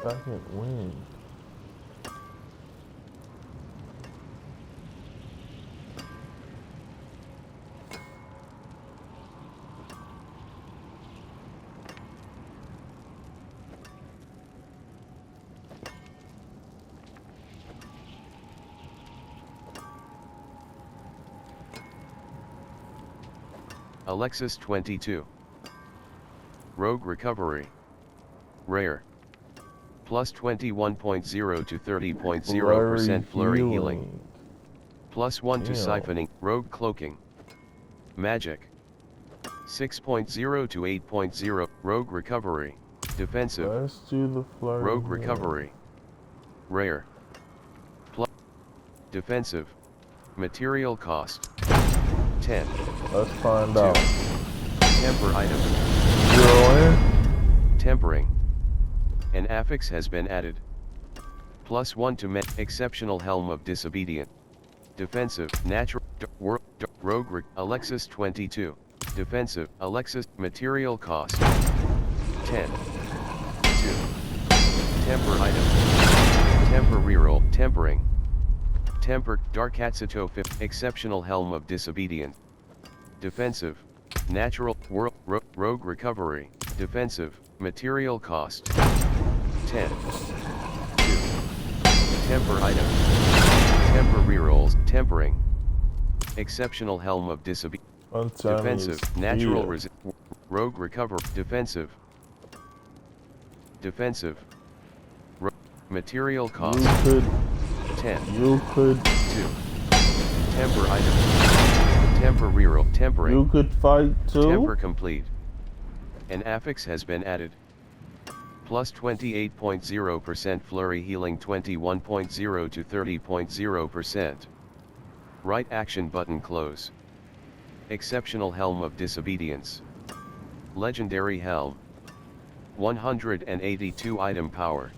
Second win. Alexis 22. Rogue Recovery. Rare. Plus 21.0 to 30.0% flurry healing. Plus 1 to siphoning, rogue cloaking. Magic. 6.0 to 8.0, rogue recovery. Defensive. Let's do the flurry. Rogue recovery. Rare. Plus. Defensive. Material cost. 10. Let's find out. Temper item. Zero in. Tempering. An affix has been added. +1 to exceptional Helm of Disobedient. Defensive, natural, rogue, Alexis 22. Defensive, Alexis, material cost. 10. 2. Temper item. Temper reroll, tempering. Temper, Dark Atsuto 5. Exceptional Helm of Disobedient. Defensive, natural, rogue recovery. Defensive, material cost. 10. 2. Temper item. Temper rerolls, tempering. Exceptional Helm of Disobedient. Defensive, natural rogue recover, defensive. Defensive. Material cost. You could. 10. You could. 2. Temper item. Temper reroll, tempering. You could fight too. Temper complete. An affix has been added. Plus 28.0% flurry healing 21.0 to 30.0%. Right action button close. Exceptional Helm of Disobedience. Legendary Helm. 182 item power.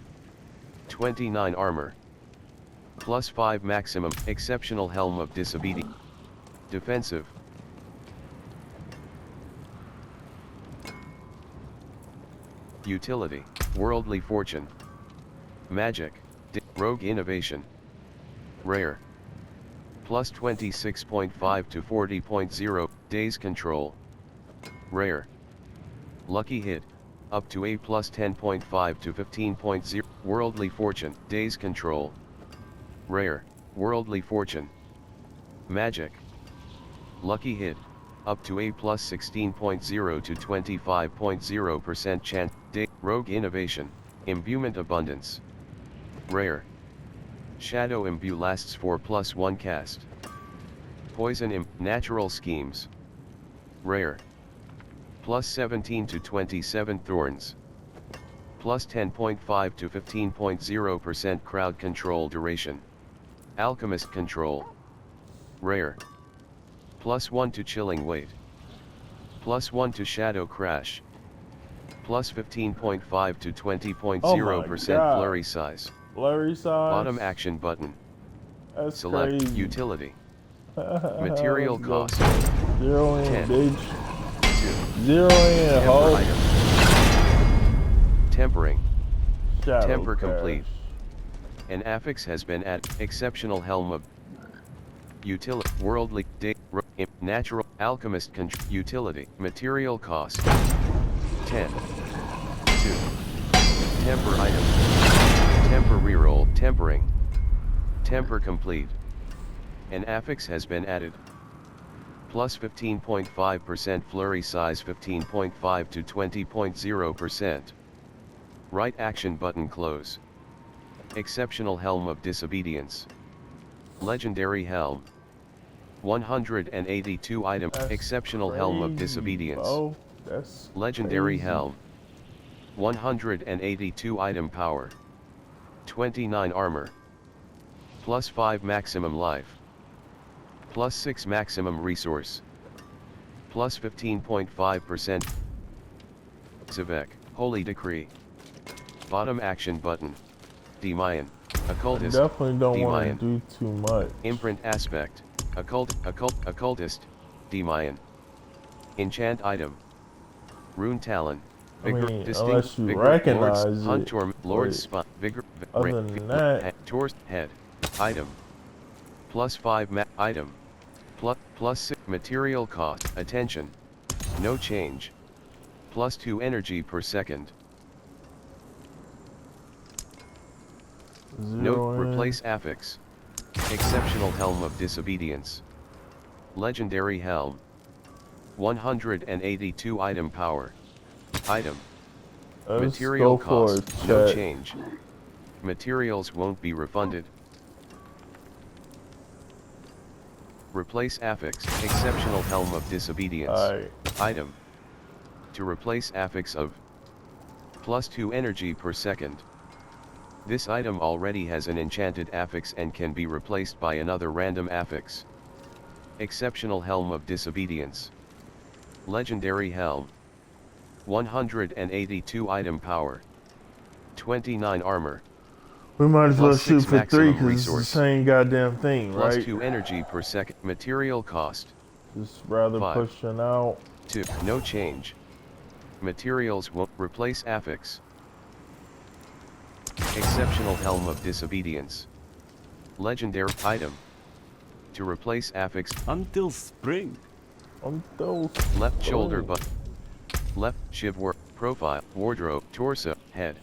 29 armor. Plus 5 maximum. Exceptional Helm of Disobedience. Defensive. Utility. Worldly Fortune. Magic. Rogue Innovation. Rare. Plus 26.5 to 40.0. Days Control. Rare. Lucky Hit. Up to a plus 10.5 to 15.0. Worldly Fortune. Days Control. Rare. Worldly Fortune. Magic. Lucky Hit. Up to a plus 16.0 to 25.0% chance. Rogue Innovation. Imbuement Abundance. Rare. Shadow Imbue lasts for +1 cast. Poison Natural Schemes. Rare. Plus 17 to 27 Thorns. Plus 10.5 to 15.0% Crowd Control Duration. Alchemist Control. Rare. Plus 1 to Chilling Weight. Plus 1 to Shadow Crash. Plus 15.5 to 20.0% Flurry Size. Flurry size. Bottom action button. That's Select crazy. Utility. Material cost. 0 in, 10. bitch. 2. 0 in, Temper ho. item. Tempering. Shadow Temper crash. complete. An affix has been added. Exceptional Helm of Utility. Worldly. Natural. Alchemist. Utility. Material cost. 10. 2. Temper item. Temper reroll. Tempering. Temper complete. An affix has been added. Plus 15.5% flurry size 15.5 to 20.0%. Right action button close. Exceptional Helm of Disobedience. Legendary Helm. 182 item. That's Exceptional crazy, Helm of Disobedience. bro. That's Legendary crazy. Helm. 182 item power. 29 armor. Plus 5 maximum life. Plus 6 maximum resource. Plus 15.5%. Zivek, Holy Decree. Bottom action button. Demayan. Occultist. Definitely don't want Demayan. to do too much. Imprint aspect. Occultist. Demayan. Enchant item. Rune Talon. Vigor, I mean, distinct, unless you vigor, recognize Lord's, it. Hunt Torm, Lord's but Spot, Vigor, other than that, Tor's Head. Item. Plus 5 item. Plus 6 material cost. Attention. No change. Plus 2 energy per second. Note, replace affix. Exceptional Helm of Disobedience. Legendary Helm. 182 item power. Item. Material cost, no change. Materials won't be refunded. Replace affix. Exceptional Helm of Disobedience. Item. To replace affix of plus 2 energy per second. This item already has an enchanted affix and can be replaced by another random affix. Exceptional Helm of Disobedience. Legendary Helm. 182 item power. 29 armor. We might as well Plus shoot 6 for 3 maximum because it's the resource. same goddamn thing, Plus right? 2 energy per second. Material cost. Just rather 5. pushing out. 2. No change. Materials won't replace affix. Exceptional Helm of Disobedience. Legendary item. To replace affix. Until spring. Until Left shoulder button. Left shiv work. Profile. Wardrobe. Torso. Head.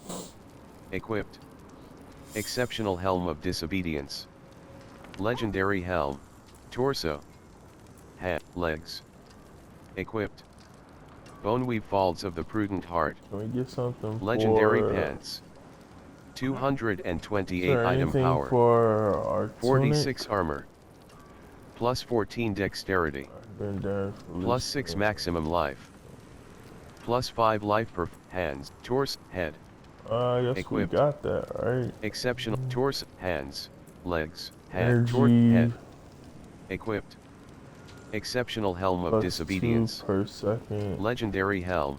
Equipped. Exceptional Helm of Disobedience. Legendary Helm. Torso. Head. Legs. Equipped. Boneweave Folds of the Prudent Heart. Can we get something Legendary for... Pants. 228 Is there item anything power. for our 46 armor. Plus 14 dexterity. Been there for Plus 6 maximum life. Plus 5 life per hands, torso, head. I guess Equipped. we got that, right? Exceptional torso, hands, legs, head, Energy. head. Equipped. Exceptional Helm of Plus Disobedience. 2 per second. Legendary Helm.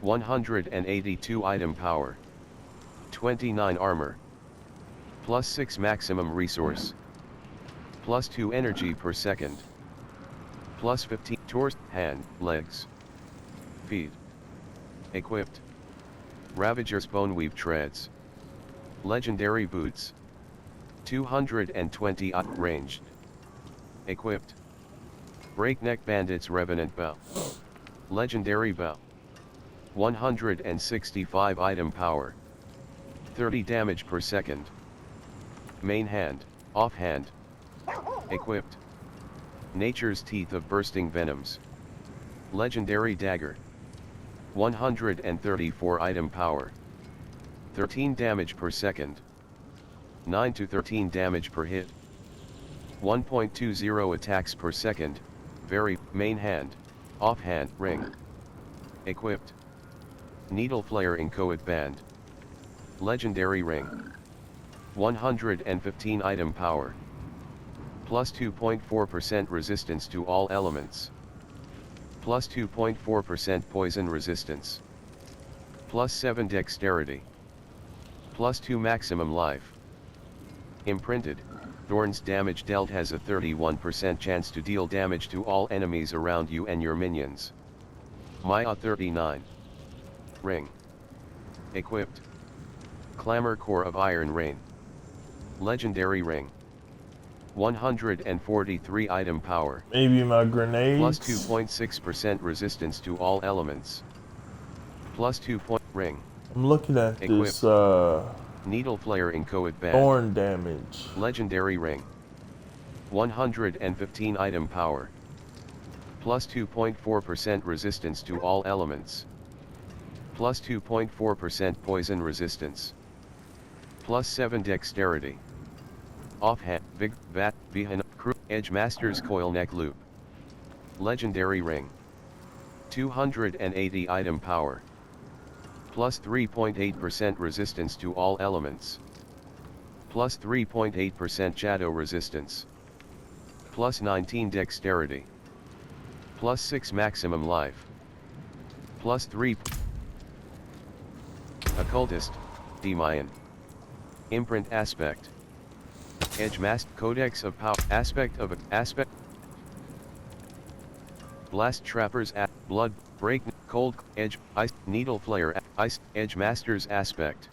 182 item power. 29 armor. Plus 6 maximum resource. Plus 2 energy per second. Plus 15 torso, hand, legs. Feet. Equipped. Ravager's Boneweave Treads. Legendary Boots. 220 ranged. Equipped. Breakneck Bandit's Revenant Bow. Legendary Bow. 165 item power. 30 damage per second. Main hand, offhand. Equipped. Nature's Teeth of Bursting Venoms. Legendary Dagger. 134 item power. 13 damage per second. 9 to 13 damage per hit. 1.20 attacks per second. Very, main hand, offhand, ring. Equipped. Needle Flare Inchoate Band. Legendary Ring. 115 item power. Plus 2.4% resistance to all elements. Plus 2.4% poison resistance. Plus 7 dexterity. Plus 2 maximum life. Imprinted, Thorn's damage dealt has a 31% chance to deal damage to all enemies around you and your minions. Maya 39. Ring. Equipped. Clamor Core of Iron Rain. Legendary Ring. 143 item power. Maybe my grenades. Plus 2.6% resistance to all elements. Plus 2 point ring. I'm looking at Equipped. this Needle Flare Inchoate Band. thorn damage. Legendary Ring. 115 item power. Plus 2.4% resistance to all elements. Plus 2.4% poison resistance. Plus 7 dexterity. Offhand, Vig, Vat, Vihan, Crew, Edge Master's Coil Neck Loop. Legendary Ring. 280 item power. Plus 3.8% resistance to all elements. Plus 3.8% shadow resistance. Plus 19 dexterity. Plus 6 maximum life. Plus 3. Occultist, Demayan. Imprint Aspect. Edge Mask Codex of Power. Aspect. Blast Trappers at Blood, Break, Cold, Edge, Ice, Needle Flare, Ice, Edge Master's Aspect.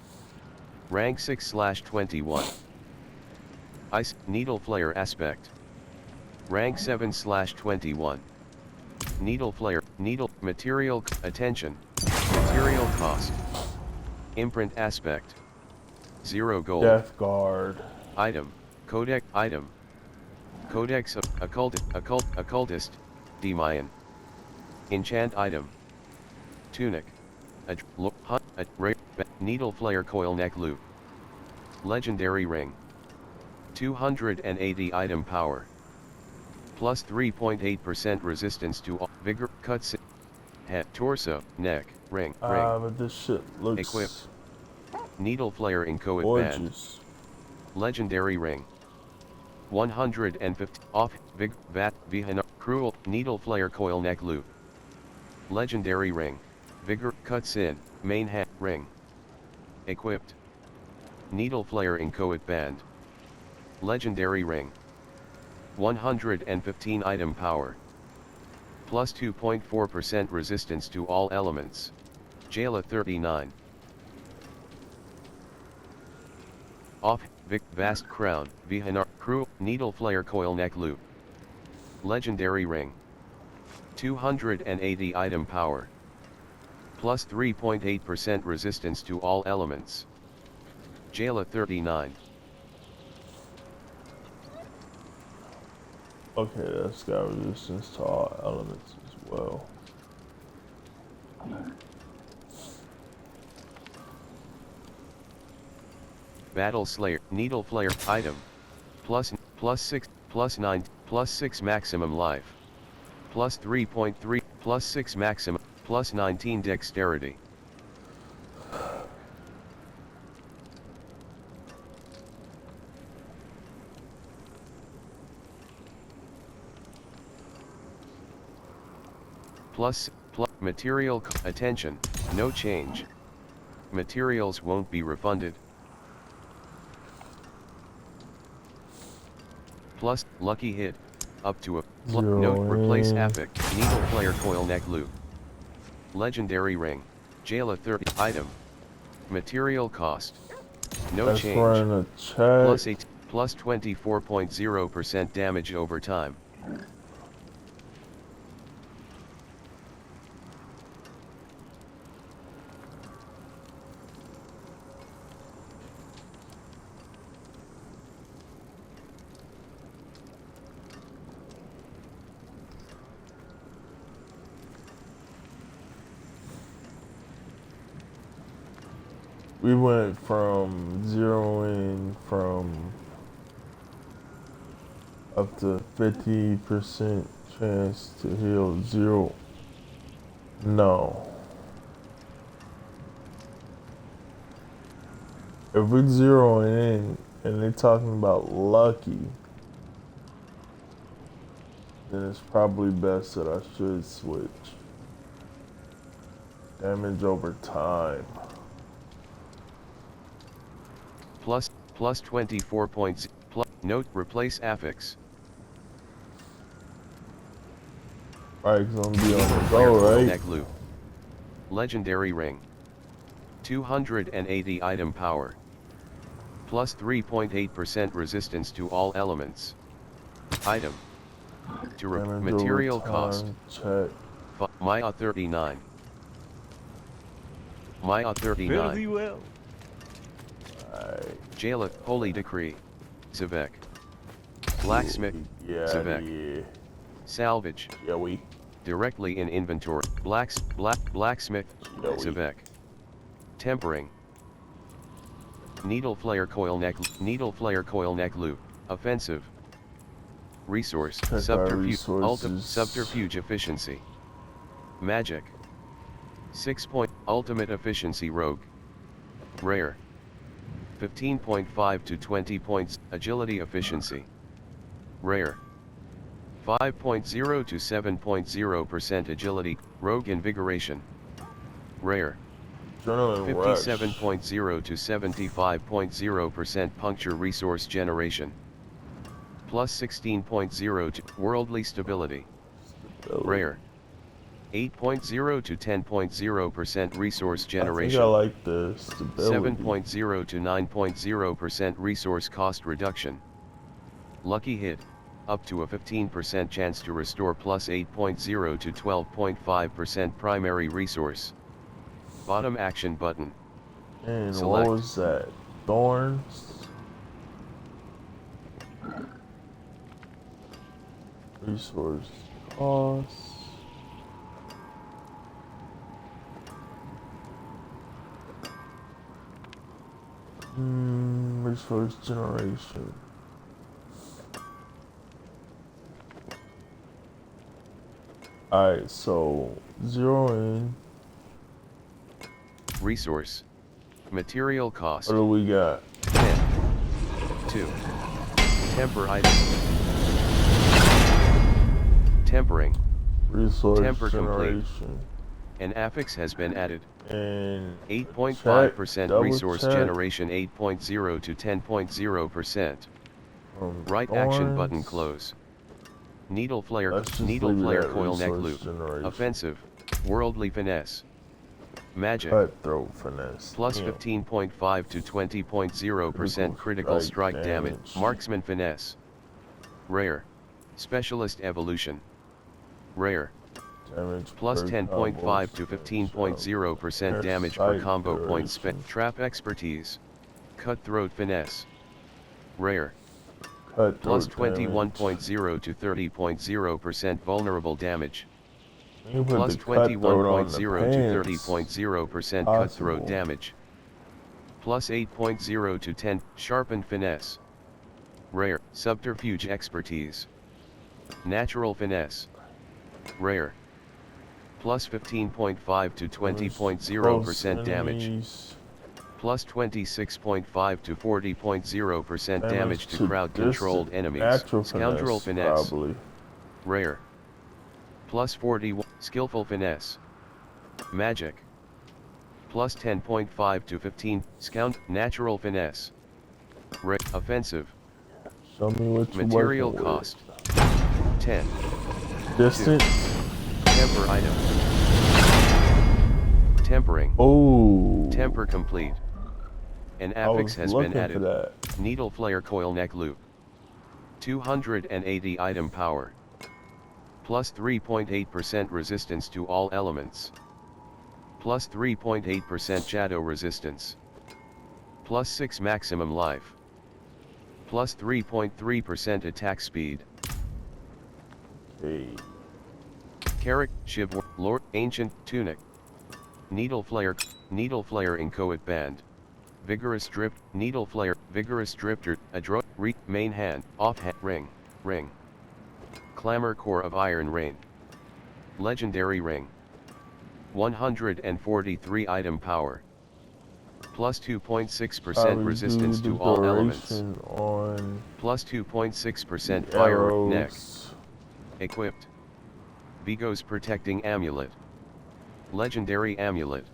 Rank 6/21. Ice, Needle Flare Aspect. Rank 7/21. Needle Flare, Needle, Material, Attention. Material Cost. Imprint Aspect. 0 gold. Death Guard. Item, Codex, Item. Codex of Occultist, Demayan. Enchant Item. Tunic. Needle Flare Coil Neck Loop. Legendary Ring. 280 item power. Plus 3.8% resistance to all. Vigor, cuts. Head, torso, neck, ring. But this shit looks Equipped. Needle Flare Inchoate Band. gorgeous. Legendary Ring. 150 off. Vig, Vat, Vihan, Cruel, Needle Flare Coil Neck Loop. Legendary Ring. Vigor, cuts in, main hand, ring. Equipped. Needle flare inchoate band. Legendary ring. 115 item power. Plus 2.4% resistance to all elements. Jayla 39. Off, Vic, vast crown, Vihanar, crew, needle flare coil neck loop. Legendary ring. 280 item power. Plus 3.8% resistance to all elements. Jayla 39. Okay, that's got resistance to all elements as well. Battle Slayer, Needle Flare, item. Plus 6, plus 9, plus 6 maximum life. Plus 3.3, plus 6 maximum, plus 19 dexterity. Plus material, attention, no change. Materials won't be refunded. Plus, lucky hit, up to a, note, replace affix, needle flare coil neck loop. Legendary ring, Jayla 30, item. Material cost, no Let's change. run a check. Plus 8, plus 24.0% damage over time. We went from zeroing from up to 50% chance to heal 0. No. If we zero in and they're talking about lucky, then it's probably best that I should switch. Damage over time. Plus 24 points, plus, note, replace affix. Alright, cause I'm gonna be on the go, right? Neck loop. Legendary ring. 280 item power. Plus 3.8% resistance to all elements. Item. To material cost. Check. Maya 39. Maya 39. Very well. Jayla, Holy Decree. Zavek. Blacksmith. Yeah, Zavek. yeah. Salvage. Yeah, we. Directly in inventory. Blacksmith. Yeah, Zavek. Tempering. Needle flare coil neck loop. Offensive. Resource. Subterfuge. Subterfuge efficiency. Magic. 6 point. Ultimate efficiency rogue. Rare. 15.5 to 20 points, agility efficiency. Rare. 5.0 to 7.0% agility, rogue invigoration. Rare. 57.0 to 75.0% puncture resource generation. Plus 16.0 to worldly stability. Rare. 8.0 to 10.0% resource generation. I think I like the stability. 7.0 to 9.0% resource cost reduction. Lucky hit, up to a 15% chance to restore plus 8.0 to 12.5% primary resource. Bottom action button. And Select. what was that? Thorns? Resource cost. Resource generation. Alright, so zero in. Resource. Material cost. What do we got? 10. 2. Temper item. Tempering. Resource Temper generation. complete. An affix has been added. And 8.5% double resource check. generation 8.0 to 10.0%. Right action button Thorns. close. Needle flare Let's just leave it at coil neck resource loop. generation. Offensive. Worldly finesse. Magic. Cutthroat finesse. Plus Damn. 15.5 to 20.0% critical strike damage. Marksman finesse. Rare. Specialist evolution. Rare. Damage Plus per 10.5 to combo 15.0% damage per combo point spent. Trap expertise. Cutthroat finesse. Rare. Cutthroat Plus damage. 21.0 to 30.0% vulnerable damage. You put Plus the cutthroat on the 21.0 to pants. 30.0% cutthroat damage. Plus 8.0 to 10 sharpened finesse. Rare. Subterfuge expertise. Natural finesse. Rare. Plus 15.5 to 20.0% damage. Plus 26.5 to 40.0% damage to crowd-controlled enemies. Scoundrel finesse. Probably. Rare. Plus 41. Skillful finesse. Magic. Plus 10.5 to 15. Natural finesse. Rare. Offensive. Show me what you Material working cost. with. 10. Distance. 2. Temper item. Tempering. Oh. Temper complete. An affix has been added. That. Needle flare coil neck loop. 280 item power. Plus 3.8% resistance to all elements. Plus 3.8% shadow resistance. Plus 6 maximum life. Plus 3.3% attack speed. Hey. Carrick, Shiv, Lord, Ancient, Tunic. Needle flare inchoate band. Vigorous drip, needle flare, vigorous drifter, adroit, main hand, off hand, ring. Clamor core of iron rain. Legendary ring. 143 item power. Plus 2.6% resistance to all elements. Plus 2.6% fire neck. Equipped. Vigo's protecting amulet. Legendary amulet.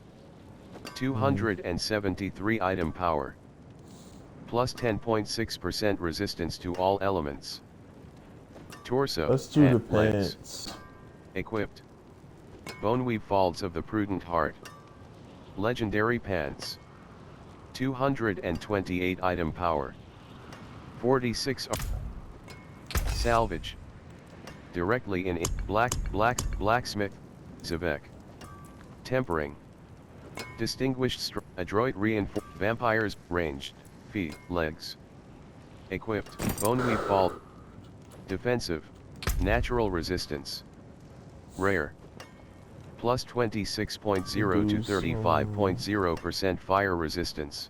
273 item power. Plus 10.6% resistance to all elements. Torso. Let's do the legs. pants. Equipped. Boneweave Folds of the Prudent Heart. Legendary pants. 228 item power. 46 salvage. Directly in blacksmith. Zivek. Tempering. Distinguished adroit reinforced vampires ranged feet legs. Equipped Boneweave Fall. Defensive. Natural resistance. Rare. Plus 26.0 to 35.0% fire resistance.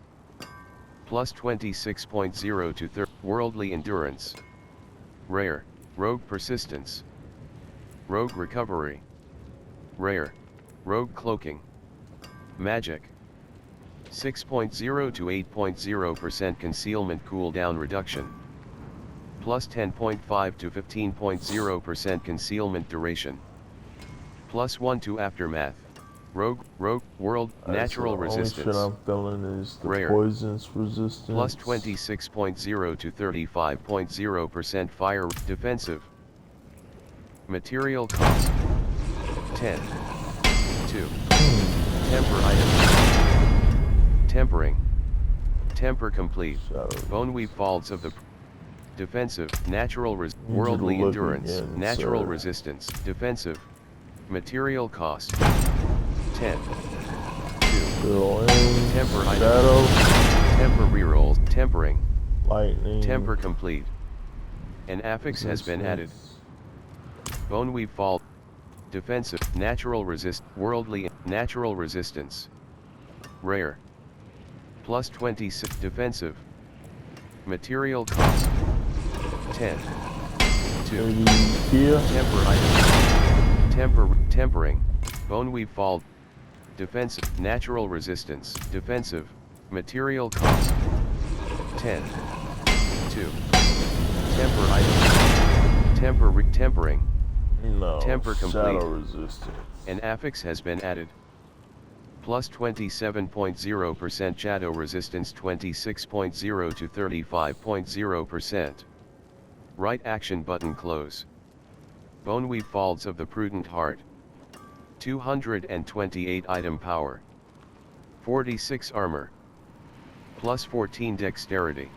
Plus 26.0 to 30 worldly endurance. Rare. Rogue persistence. Rogue recovery. Rare. Rogue cloaking. Magic. 6.0 to 8.0% concealment cooldown reduction. Plus 10.5 to 15.0% concealment duration. Plus 1 to aftermath. Rogue, world, natural resistance. The only shit I'm feeling is the rare. Poison's resistance. Plus 26.0 to 35.0% fire defensive. Material cost. 10. 2. Temper item. Tempering. Temper complete. Boneweave Folds of the defensive. Natural worldly endurance. Again, natural resistance. Defensive. Material cost. 10. 2. Temper item. Shadow. Temper rerolls. Tempering. Lightning. Temper complete. An affix has been added. Boneweave Fall. Defensive. Natural resist. Worldly. Natural resistance. Rare. Plus 26. Defensive. Material cost. 10. 2. Temper item. Tempering. Boneweave Fall. Defensive. Natural resistance. Defensive. Material cost. 10. 2. Temper item. Tempering. No. Temper complete. Shadow resistance. An affix has been added. Plus 27.0% shadow resistance, 26.0 to 35.0%. Right action button close. Boneweave Folds of the Prudent Heart. 228 item power. 46 armor. Plus 14 dexterity.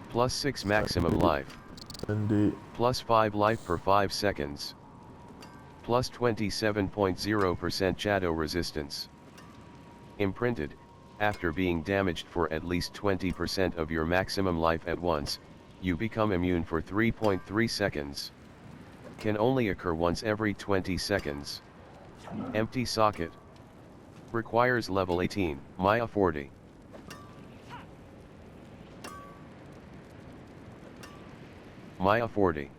Plus 6 maximum life. Indeed. Plus 5 life per 5 seconds. Plus 27.0% shadow resistance. Imprinted, after being damaged for at least 20% of your maximum life at once, you become immune for 3.3 seconds. Can only occur once every 20 seconds. Empty socket. Requires level 18, Maya 40. Maya 40.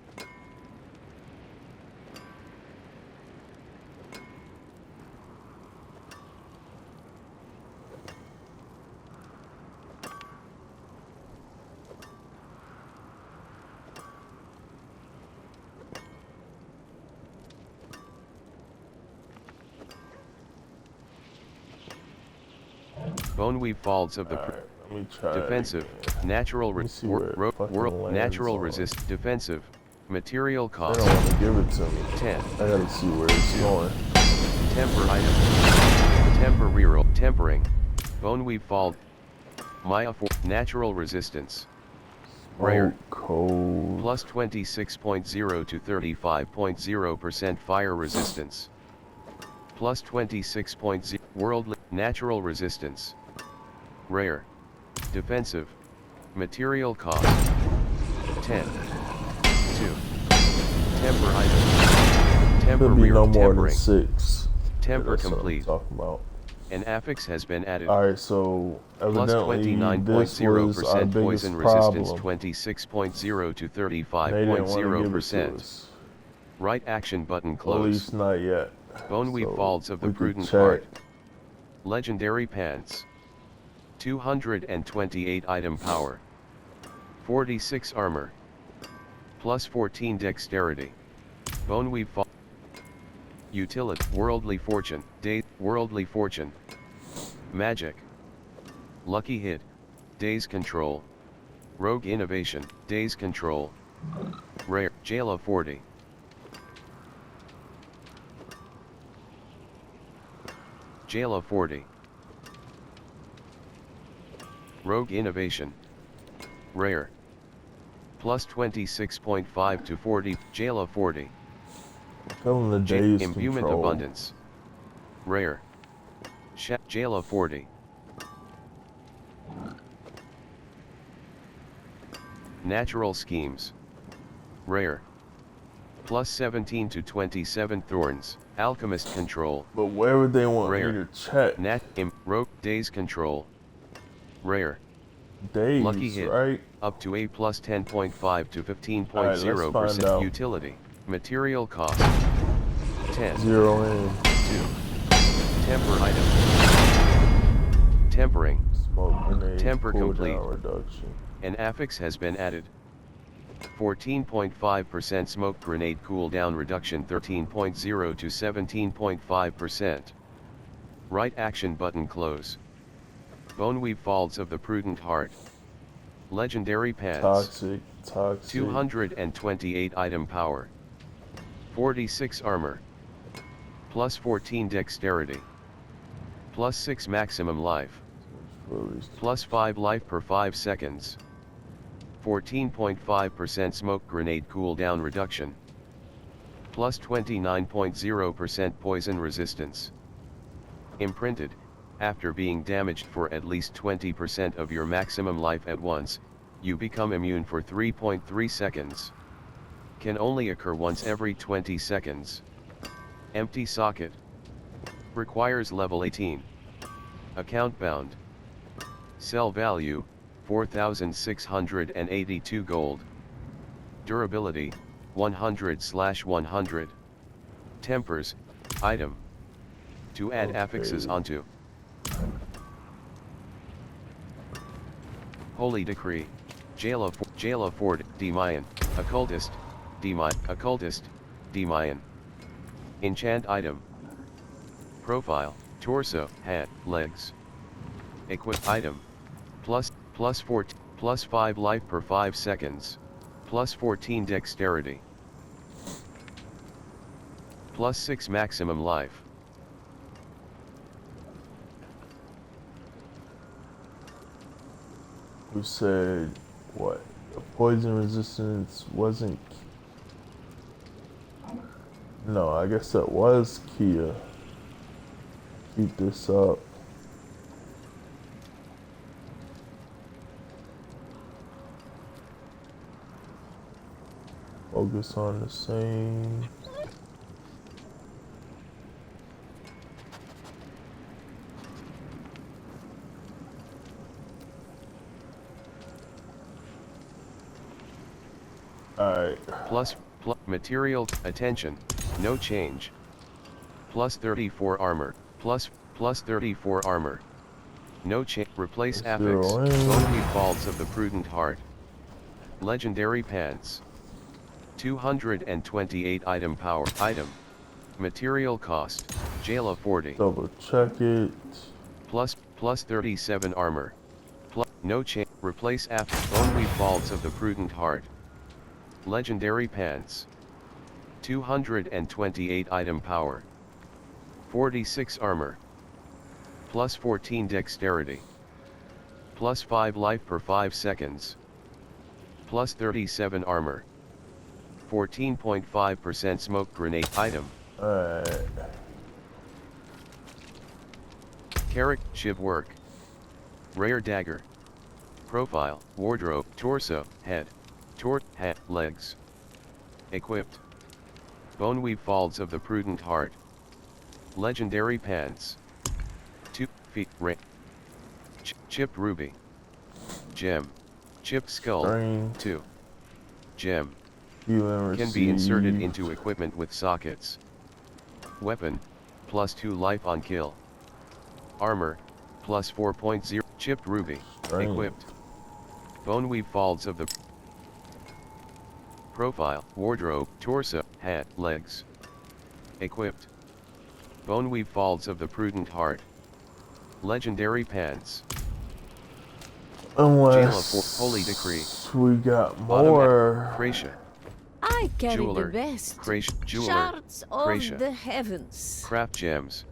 Boneweave Folds of the Let me try defensive, it natural natural on. resist, defensive, material They cost. don't want to give it to me. 10. I gotta see where it's going. Temper item. Temper reroll. Tempering. Boneweave Fold. Maya 4. Natural resistance. Rare. Cold. Plus 26.0 to 35.0% fire resistance. Plus 26.0 worldly natural resistance. Rare. Defensive. Material cost. 10. 2. Temper item. Temper Could be rear no more tempering. than 6. Temper That's what I'm complete. talking about. An affix has been added. Alright, so Plus evidently this was our 29.0% poison biggest resistance, problem. 26.0 to They didn't want to give it to 35.0%. us. Right action button At close. least not yet. Boneweave So Folds of the we could Prudent check. Heart. Legendary Pants. 228 item power. 46 armor. Plus 14 dexterity. Boneweave Folds. Utility. Worldly Fortune. Day. Worldly Fortune. Magic. Lucky Hit. Days Control. Rogue Innovation. Days Control. Rare. Jail of 40. Jail of 40. Rogue Innovation. Rare. Plus 26.5 to 40. Jail of 40. Tell them the days Imbuement control. Abundance. Rare. Jail of 40. Natural Schemes. Rare. Plus 17 to 27 Thorns. Alchemist Control. But where would they want Rare. me to check? Rogue Days Control. Rare. Days, Lucky Hit. right? Up to a plus 10.5 to 15.0% Alright, let's find out. utility. Material cost. 10. 0 in. 2. Temper item. Tempering. Smoke grenade. Temper cooldown complete. reduction. An affix has been added. 14.5% smoke grenade cooldown reduction, 13.0 to 17.5%. Right action button close. Boneweave Folds of the Prudent Heart. Legendary Pants. Toxic. 228 item power. 46 armor. Plus 14 dexterity. Plus 6 maximum life. Plus 5 life per 5 seconds. 14.5% smoke grenade cooldown reduction. Plus 29.0% poison resistance. Imprinted, after being damaged for at least 20% of your maximum life at once, you become immune for 3.3 seconds. Can only occur once every 20 seconds. Empty socket. Requires level 18. Account bound. Sell value, 4,682 gold. Durability, 100/100. Tempers, item. To add affixes onto. Holy Decree, Jail of Ford, Demayan, Occultist, Occultist, Demayan. Enchant item, Profile, torso, head, legs. Equip item. Plus 14, plus 5 life per 5 seconds. Plus 14 dexterity. Plus 6 maximum life. We said what? The poison resistance wasn't. No, I guess that was Kia. Keep this up. Focus on the same. Alright. Plus material, attention, no change. Plus 34 armor, plus 34 armor. No change, replace affix, only faults of the prudent heart. Legendary pants. 228 item power, item. Material cost, Jailer 40. Double check it. Plus 37 armor. Plus, no change, replace affix, only faults of the prudent heart. Legendary pants. 228 item power. 46 armor. Plus 14 dexterity. Plus 5 life per 5 seconds. Plus 37 armor. 14.5% smoke grenade item. Alright. Carrick, shiv work. Rare dagger. Profile, wardrobe, torso, head. Head, legs. Equipped. Boneweave folds of the prudent heart. Legendary pants. 2 feet, chipped ruby. Gem. Chipped skull, 2. Gem. Can be inserted into equipment with sockets. Weapon, plus 2 life on kill. Armor, plus 4.0, chipped ruby, equipped. Boneweave folds of the profile, wardrobe, torso, head, legs. Equipped. Boneweave folds of the prudent heart. Legendary pants. Unless holy decree. We got more. Kracia. I carry Jeweler, the best. Jeweler, Shards of Kracia. the heavens. Craft gems.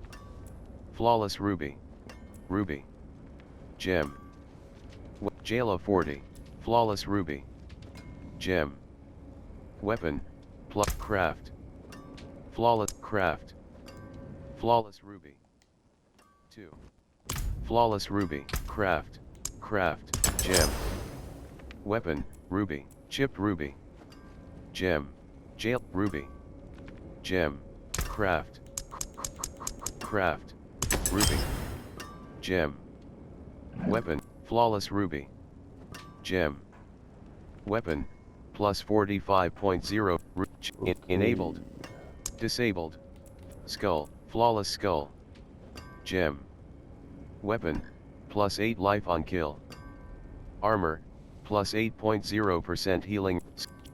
Flawless ruby. Ruby. Gem. Jailer 40. Flawless ruby. Gem. Weapon. Plus craft. Flawless craft. Flawless ruby. 2. Flawless ruby. Craft. Craft. Gem. Weapon. Ruby. Chipped ruby. Gem. Jail. Ruby. Gem. Craft. Craft. Ruby. Gem. Weapon. Flawless ruby. Gem. Weapon. Plus 45.0. Enabled. Disabled. Skull. Flawless skull. Gem. Weapon. Plus 8 life on kill. Armor. Plus 8.0% healing.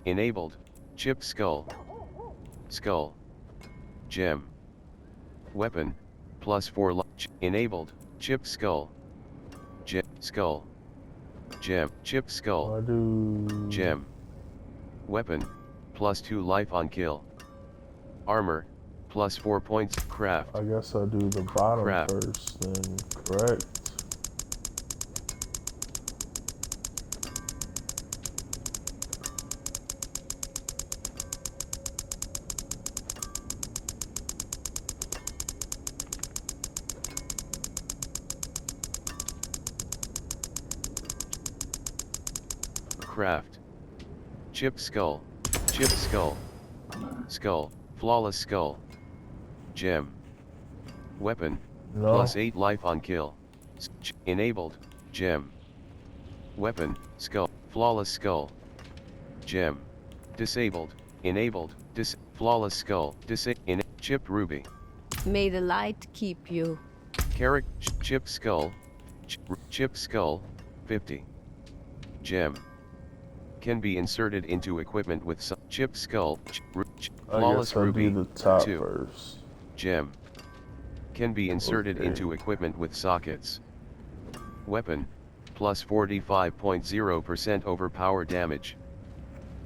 Enabled. Chipped skull. Skull. Gem. Weapon. Plus 4 enabled. Chipped skull. Gem. Skull. Gem. Chipped skull. Gem. Weapon. Plus 2 life on kill. Armor. Plus 4 points. Craft. I guess I'll do the bottom first then, correct? Craft. Chipped skull. Chipped skull. Skull. Flawless skull. Gem. Weapon. Plus 8 life on kill. Enabled. Gem. Weapon. Skull. Flawless skull. Gem. Disabled. Enabled. Flawless skull. Chipped ruby. May the light keep you. Carrick. Chipped skull. Chipped skull. 50. Gem. Can be inserted into equipment with some chipped skull. Flawless ruby. Do the top 2. First. Gem. Can be inserted into equipment with sockets. Weapon, plus 45.0% overpower damage.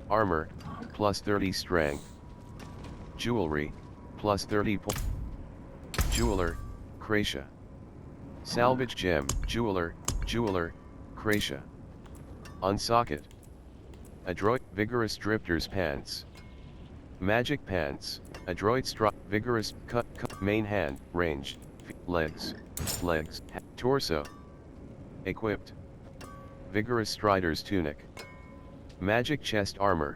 Armor, plus 30 strength. Jewelry, plus 30. Jeweler, Kracia. Salvage gem, jeweler, Kracia. Unsocket. Adroit, vigorous drifter's pants. Magic pants, adroit strike, vigorous, cut, main hand, ranged, legs, torso. Equipped. Vigorous strider's tunic. Magic chest armor.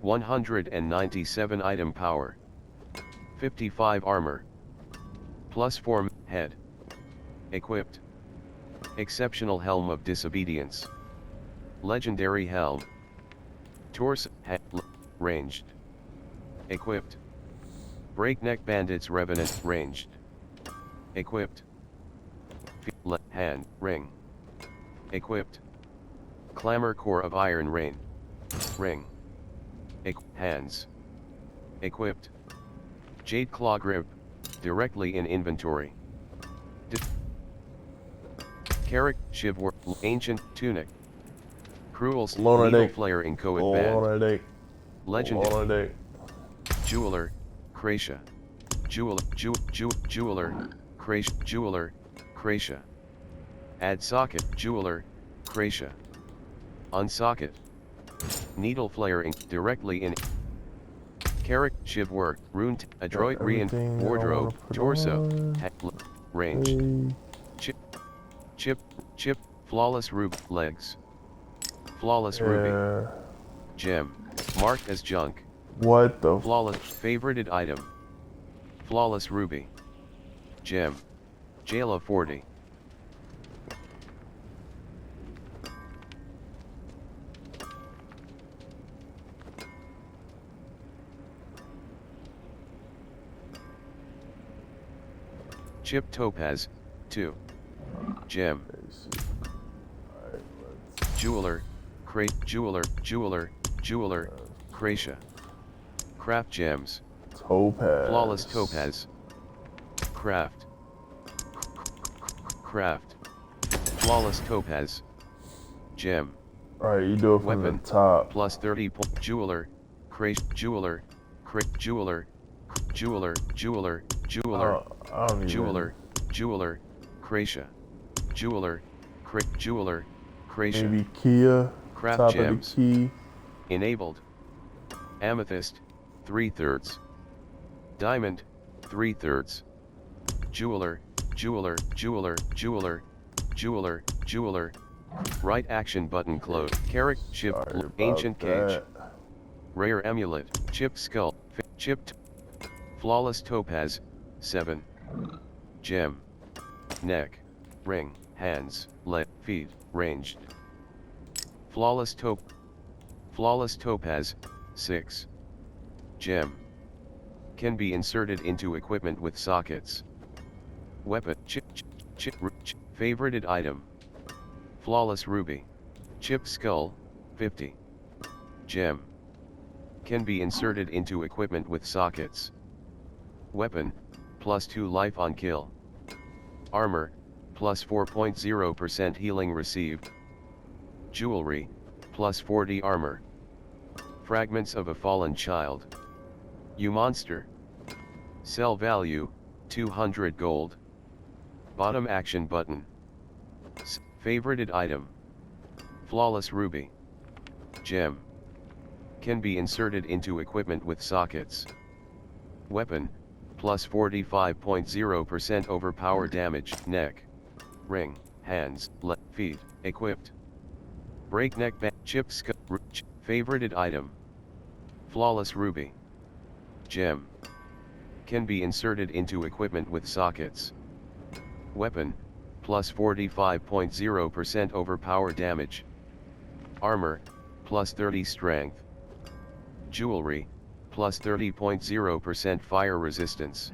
197 item power. 55 armor. Plus 4 head. Equipped. Exceptional helm of disobedience. Legendary helm. Torso, head, ranged. Equipped. Breakneck bandits revenant, ranged. Equipped. Hand, ring. Equipped. Clamor core of iron rain. Ring. Hands. Equipped. Jade claw grip, directly in inventory. Carrick, Shivwar, ancient, tunic. Cruel, needle flare in coat band. Legendary. Jeweler, Kracia. Jeweler, Kracia. Add socket, jeweler, Kracia. Unsocket. Needle flare directly in. Carrick, Shivwork, rune, adroit, wardrobe, torso, range. Chip, flawless ruby, legs. Flawless ruby. Gem, marked as junk. What the? Flawless, favorited item. Flawless ruby. Gem. Jayla 40. Chip topaz, 2. Gem. Jeweler, jeweler, Kracia. Craft gems. Topaz. Flawless topaz. Craft. Flawless topaz. Gem. Alright, you do it from Weapon, the top. Plus 30 jeweler, jeweler, Kracia. Jeweler, Kracia. Maybe Kia. Craft top gems. of the key. Enabled. Amethyst, 3/3. Diamond, 3/3. Jeweler. Right action button close. Carrick, chip, ancient cage. Rare amulet, chip skull, chipped. Flawless topaz, 7. Gem. Neck. Ring, hands, feet, ranged. Flawless topaz, 6. Gem. Can be inserted into equipment with sockets. Weapon, chip, favorited item. Flawless ruby. Chip skull, 50. Gem. Can be inserted into equipment with sockets. Weapon, plus 2 life on kill. Armor, plus 4.0% healing received. Jewelry, plus 40 armor. Fragments of a fallen child. You monster. Sell value, 200 gold. Bottom action button. Favorited item. Flawless ruby. Gem. Can be inserted into equipment with sockets. Weapon, plus 45.0% overpower damage. Neck. Ring, hands, feet, equipped. Breakneck chip favorited item. Flawless ruby. Gem. Can be inserted into equipment with sockets. Weapon, plus 45.0% overpower damage. Armor, plus 30 strength. Jewelry, plus 30.0% fire resistance.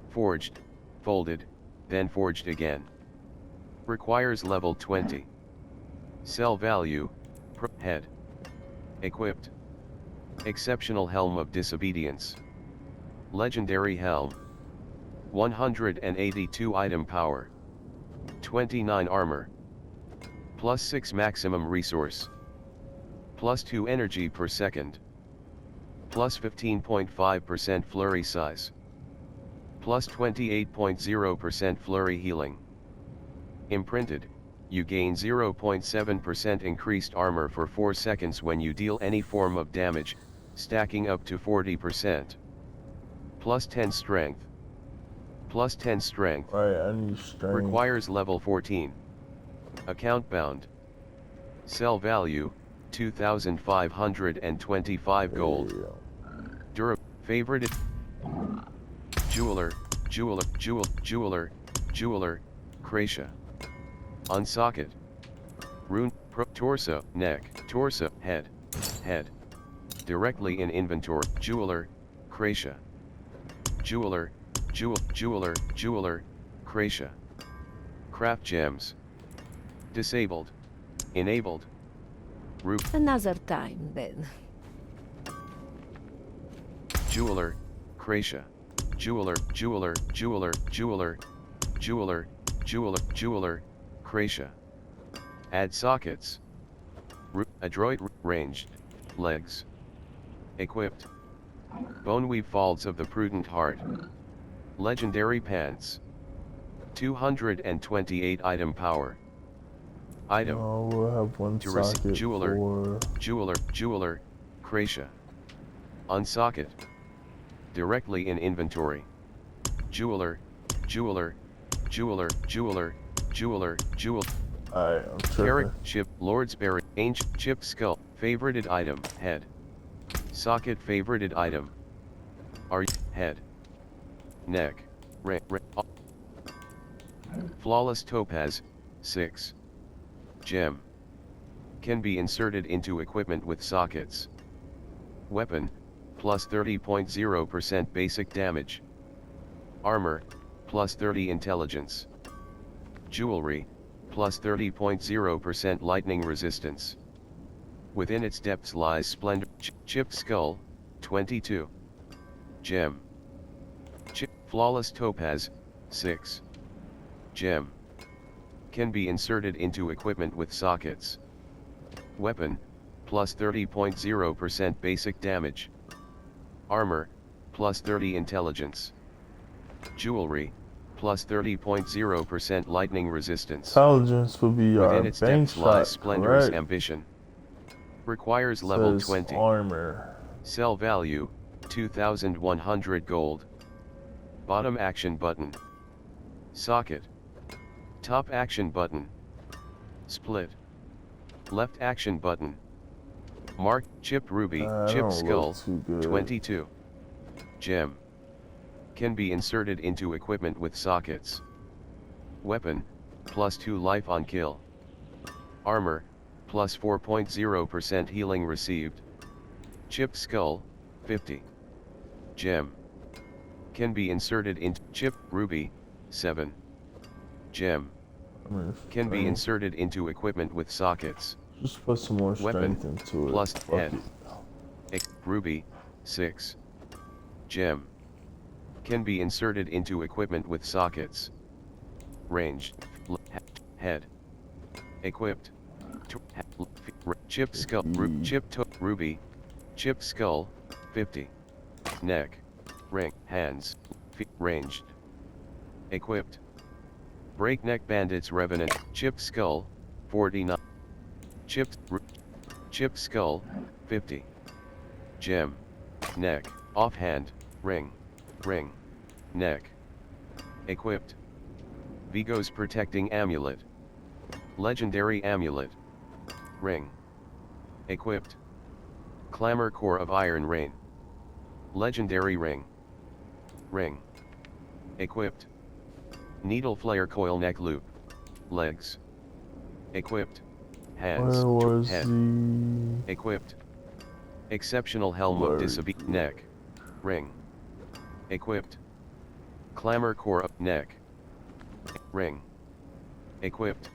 Forged, folded, then forged again. Requires level 20. Sell value, head. Equipped. Exceptional helm of disobedience. Legendary helm. 182 item power. 29 armor. Plus 6 maximum resource. Plus 2 energy per second. Plus 15.5% flurry size. Plus 28.0% flurry healing. Imprinted, you gain 0.7% increased armor for 4 seconds when you deal any form of damage, stacking up to 40%. Plus 10 strength. Plus 10 strength. Right, I need strength. Requires level 14. Account bound. Sell value, 2,525 gold. Favorite. Jeweler, jeweler, Kracia. Unsocket. Rune, torso, neck, torso, head. Directly in inventory, jeweler, Kracia. Jeweler, Kracia. Craft gems. Disabled. Enabled. Another time, then. Jeweler, Kracia. Jeweler, Kracia. Add sockets. Adroit, ranged. Legs. Equipped. Boneweave Folds of the Prudent Heart. Legendary Pants. 228 item power. Item. Oh, we'll have one to socket jeweler, for... jeweler, Kracia. Unsocket. Directly in inventory. Jeweler. Alright, I'm tripping. Carrot, chip, Lordsberry, ancient, chip skull, favorited item, head. Socket favorited item. Head. Neck. Flawless topaz, 6. Gem. Can be inserted into equipment with sockets. Weapon, plus 30.0% basic damage. Armor, plus 30 intelligence. Jewelry, plus 30.0% lightning resistance. Within its depths lies splendor. Chipped skull, 22. Gem. Flawless topaz, 6. Gem. Can be inserted into equipment with sockets. Weapon, plus 30.0% basic damage. Armor, plus 30 intelligence. Jewelry, plus 30.0% lightning resistance. Intelligence will be our Within its bank depths lies shot, splendorous correct? ambition. Requires level Says 20. armor. Sell value, 2,100 gold. Bottom action button. Socket. Top action button. Split. Left action button. Mark, chipped ruby, chipped skull, 22. Gem. Can be inserted into equipment with sockets. Weapon, plus 2 life on kill. Armor, plus 4.0% healing received. Chipped skull, 50. Gem. Can be inserted into chip ruby, 7. Gem. Can be inserted into equipment with sockets. Just put some more Weapon, strength into it. plus Fuck head. it. Ruby, 6. Gem. Can be inserted into equipment with sockets. Ranged. Head. Equipped. Chip skull. Ruby. Chip skull. 50. Neck. Ring. Hands. Ranged. Equipped. Breakneck Bandits Revenant. Chip skull. 49. Chip skull. 50. Gem. Neck. Offhand. Ring. Neck. Equipped. Vigo's Protecting Amulet. Legendary Amulet. Ring. Equipped. Clamor Core of Iron Rain. Legendary Ring. Equipped. Needle Flare Coil Neck Loop. Legs. Equipped. Hands. Where was Head. the... Equipped. Exceptional Helm of Disobedience. Neck. Ring. Equipped. Clamor Core of Neck. Ring. Equipped.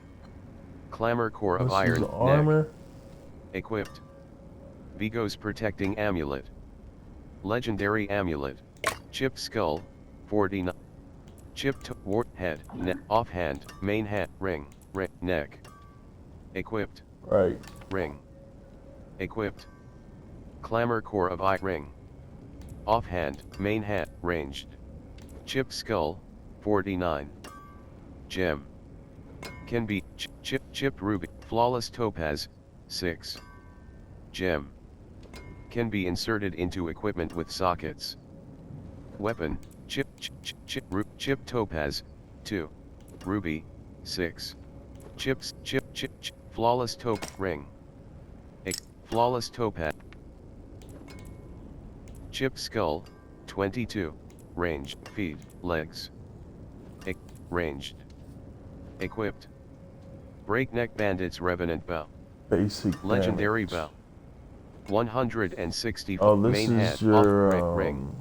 Clamor Core of This Iron. is armor? Neck. Equipped. Vigo's Protecting Amulet. Legendary Amulet. Chipped Skull, 49. Chip to wart head, offhand, main hand, ring, neck. Equipped. Right. Ring. Equipped. Clamor core of eye, ring. Offhand, main hand, ranged. Chip skull, 49. Gem. Can be, chipped ruby, flawless topaz, 6. Gem. Can be inserted into equipment with sockets. Weapon, chip topaz, 2. Ruby, 6. Chips, flawless ring. Flawless topaz. Chip skull, 22. Range, feet, legs. Ranged. Equipped. Breakneck bandits revenant bow. Basic Legendary damage. bow. 160 Oh, this main is head, your ring.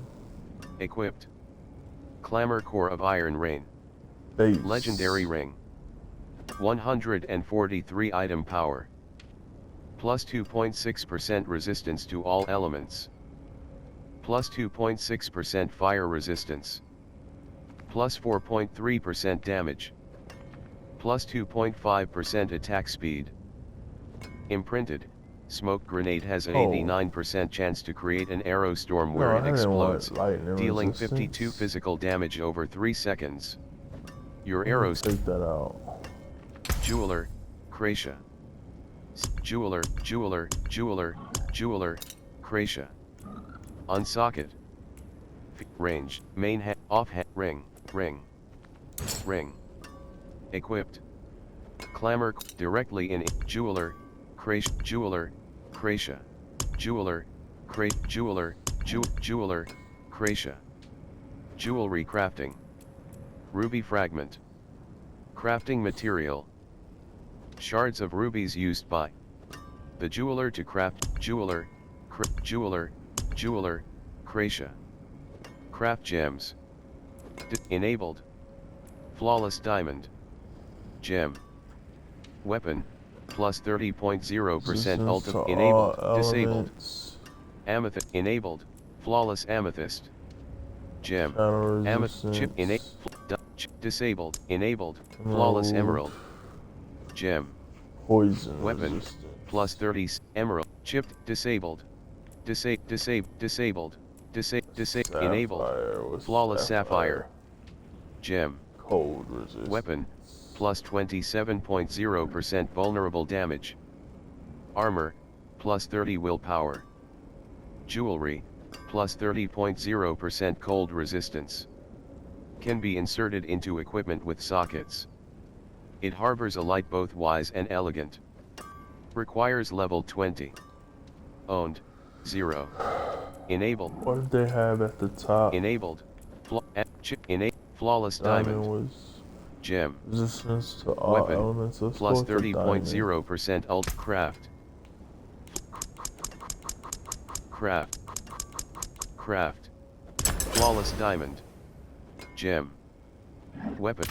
Equipped. Clamor core of iron rain. base. Legendary ring. 143 item power. Plus 2.6% resistance to all elements. Plus 2.6% fire resistance. Plus 4.3% damage. Plus 2.5% attack speed. Imprinted. Smoke grenade has an 89% chance to create an arrow storm where it explodes, dealing 52 physical damage over 3 seconds. Your arrows. Take that out. Jeweler, Kracia. Jeweler, Kracia. Unsocket. Range, main head, off head, ring. Equipped. Clamor, directly in Jeweler, Kracia. Jeweler, Kracia. Jeweler, Kracia. Jewelry crafting. Ruby fragment. Crafting material. Shards of rubies used by the jeweler to craft. Jeweler, Kracia. Craft gems. Enabled. Flawless diamond. Gem. Weapon, plus 30.0% ultimate. Enabled, disabled. Amethyst, enabled. Flawless amethyst. Gem. Amethyst, chip, disabled, enabled. Flawless emerald. Gem. Poison. Weapon, Resistant. plus 30. Emerald, chipped, disabled. Disabled. Enabled. Flawless sapphire. Gem. Cold resistance. Weapon, plus 27.0% vulnerable damage. Armor, plus 30 willpower. Jewelry, plus 30.0% cold resistance. Can be inserted into equipment with sockets. It harbors a light both wise and elegant. Requires level 20. Owned, 0. Enabled. What did they have at the top? Enabled. Flawless diamond. Was gem. Resistance to all Weapon, elements of plus 30.0% alt craft. Craft. Flawless diamond. Gem. Weapon.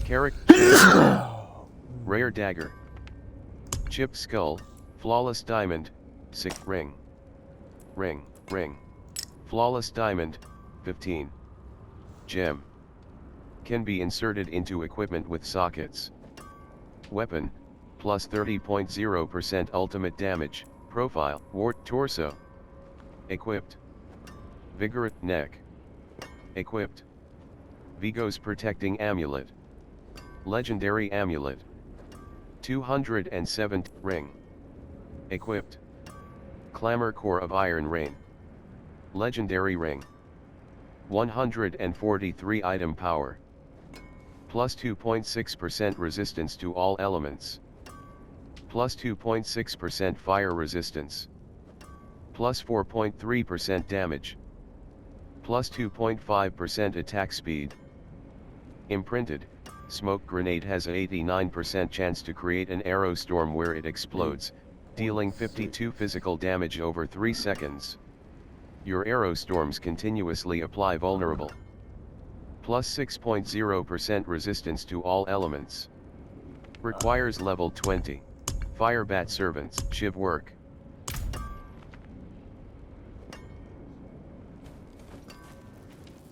Character. Rare dagger. Chip skull. Flawless diamond. Sick ring. Flawless diamond. 15. Gem. Can be inserted into equipment with sockets. Weapon, plus 30.0% ultimate damage. Profile, wart torso. Equipped. Vigorous neck. Equipped. Vigo's protecting amulet. Legendary amulet. 207 ring. Equipped. Clamor core of iron rain. Legendary ring. 143 item power. Plus 2.6% resistance to all elements. Plus 2.6% fire resistance. Plus 4.3% damage. Plus 2.5% attack speed. Imprinted, smoke grenade has an 89% chance to create an arrow storm where it explodes, dealing 52 physical damage over 3 seconds. Your arrow storms continuously apply vulnerable. Plus 6.0% resistance to all elements. Requires level 20. Fire bat servants, shiv work.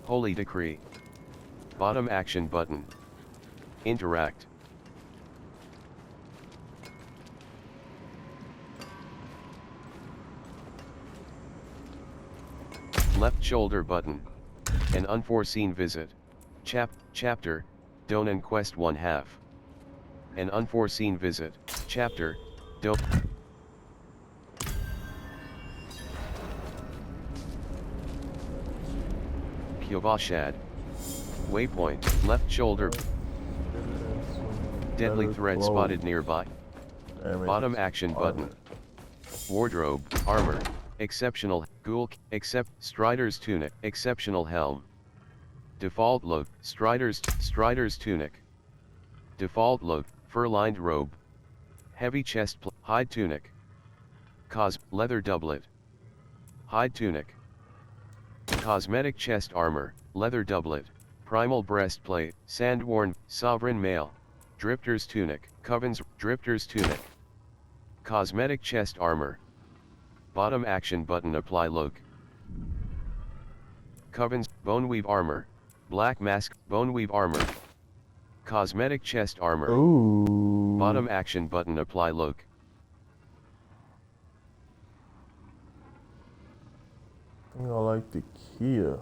Holy decree. Bottom action button. Interact. Left shoulder button. An unforeseen visit. Chapter, Donan Quest 1/2. An unforeseen visit. Chapter, Don't. Kyovashad. Waypoint, left shoulder. Deadly threat spotted nearby. Bottom action button. Wardrobe, armor, exceptional, ghoul, except, Strider's tunic, exceptional helm. Default look, Strider's tunic. Default look, fur-lined robe. Heavy chest, hide tunic. Leather doublet. Hide tunic. Cosmetic chest armor, leather doublet. Primal breastplate, sand-worn, sovereign mail. Drifter's tunic, Coven's, Drifter's tunic. Cosmetic chest armor. Bottom action button apply look. Coven's, boneweave armor. Black mask, boneweave armor. Cosmetic chest armor. Ooh. Bottom action button apply look. I think I like the Kia.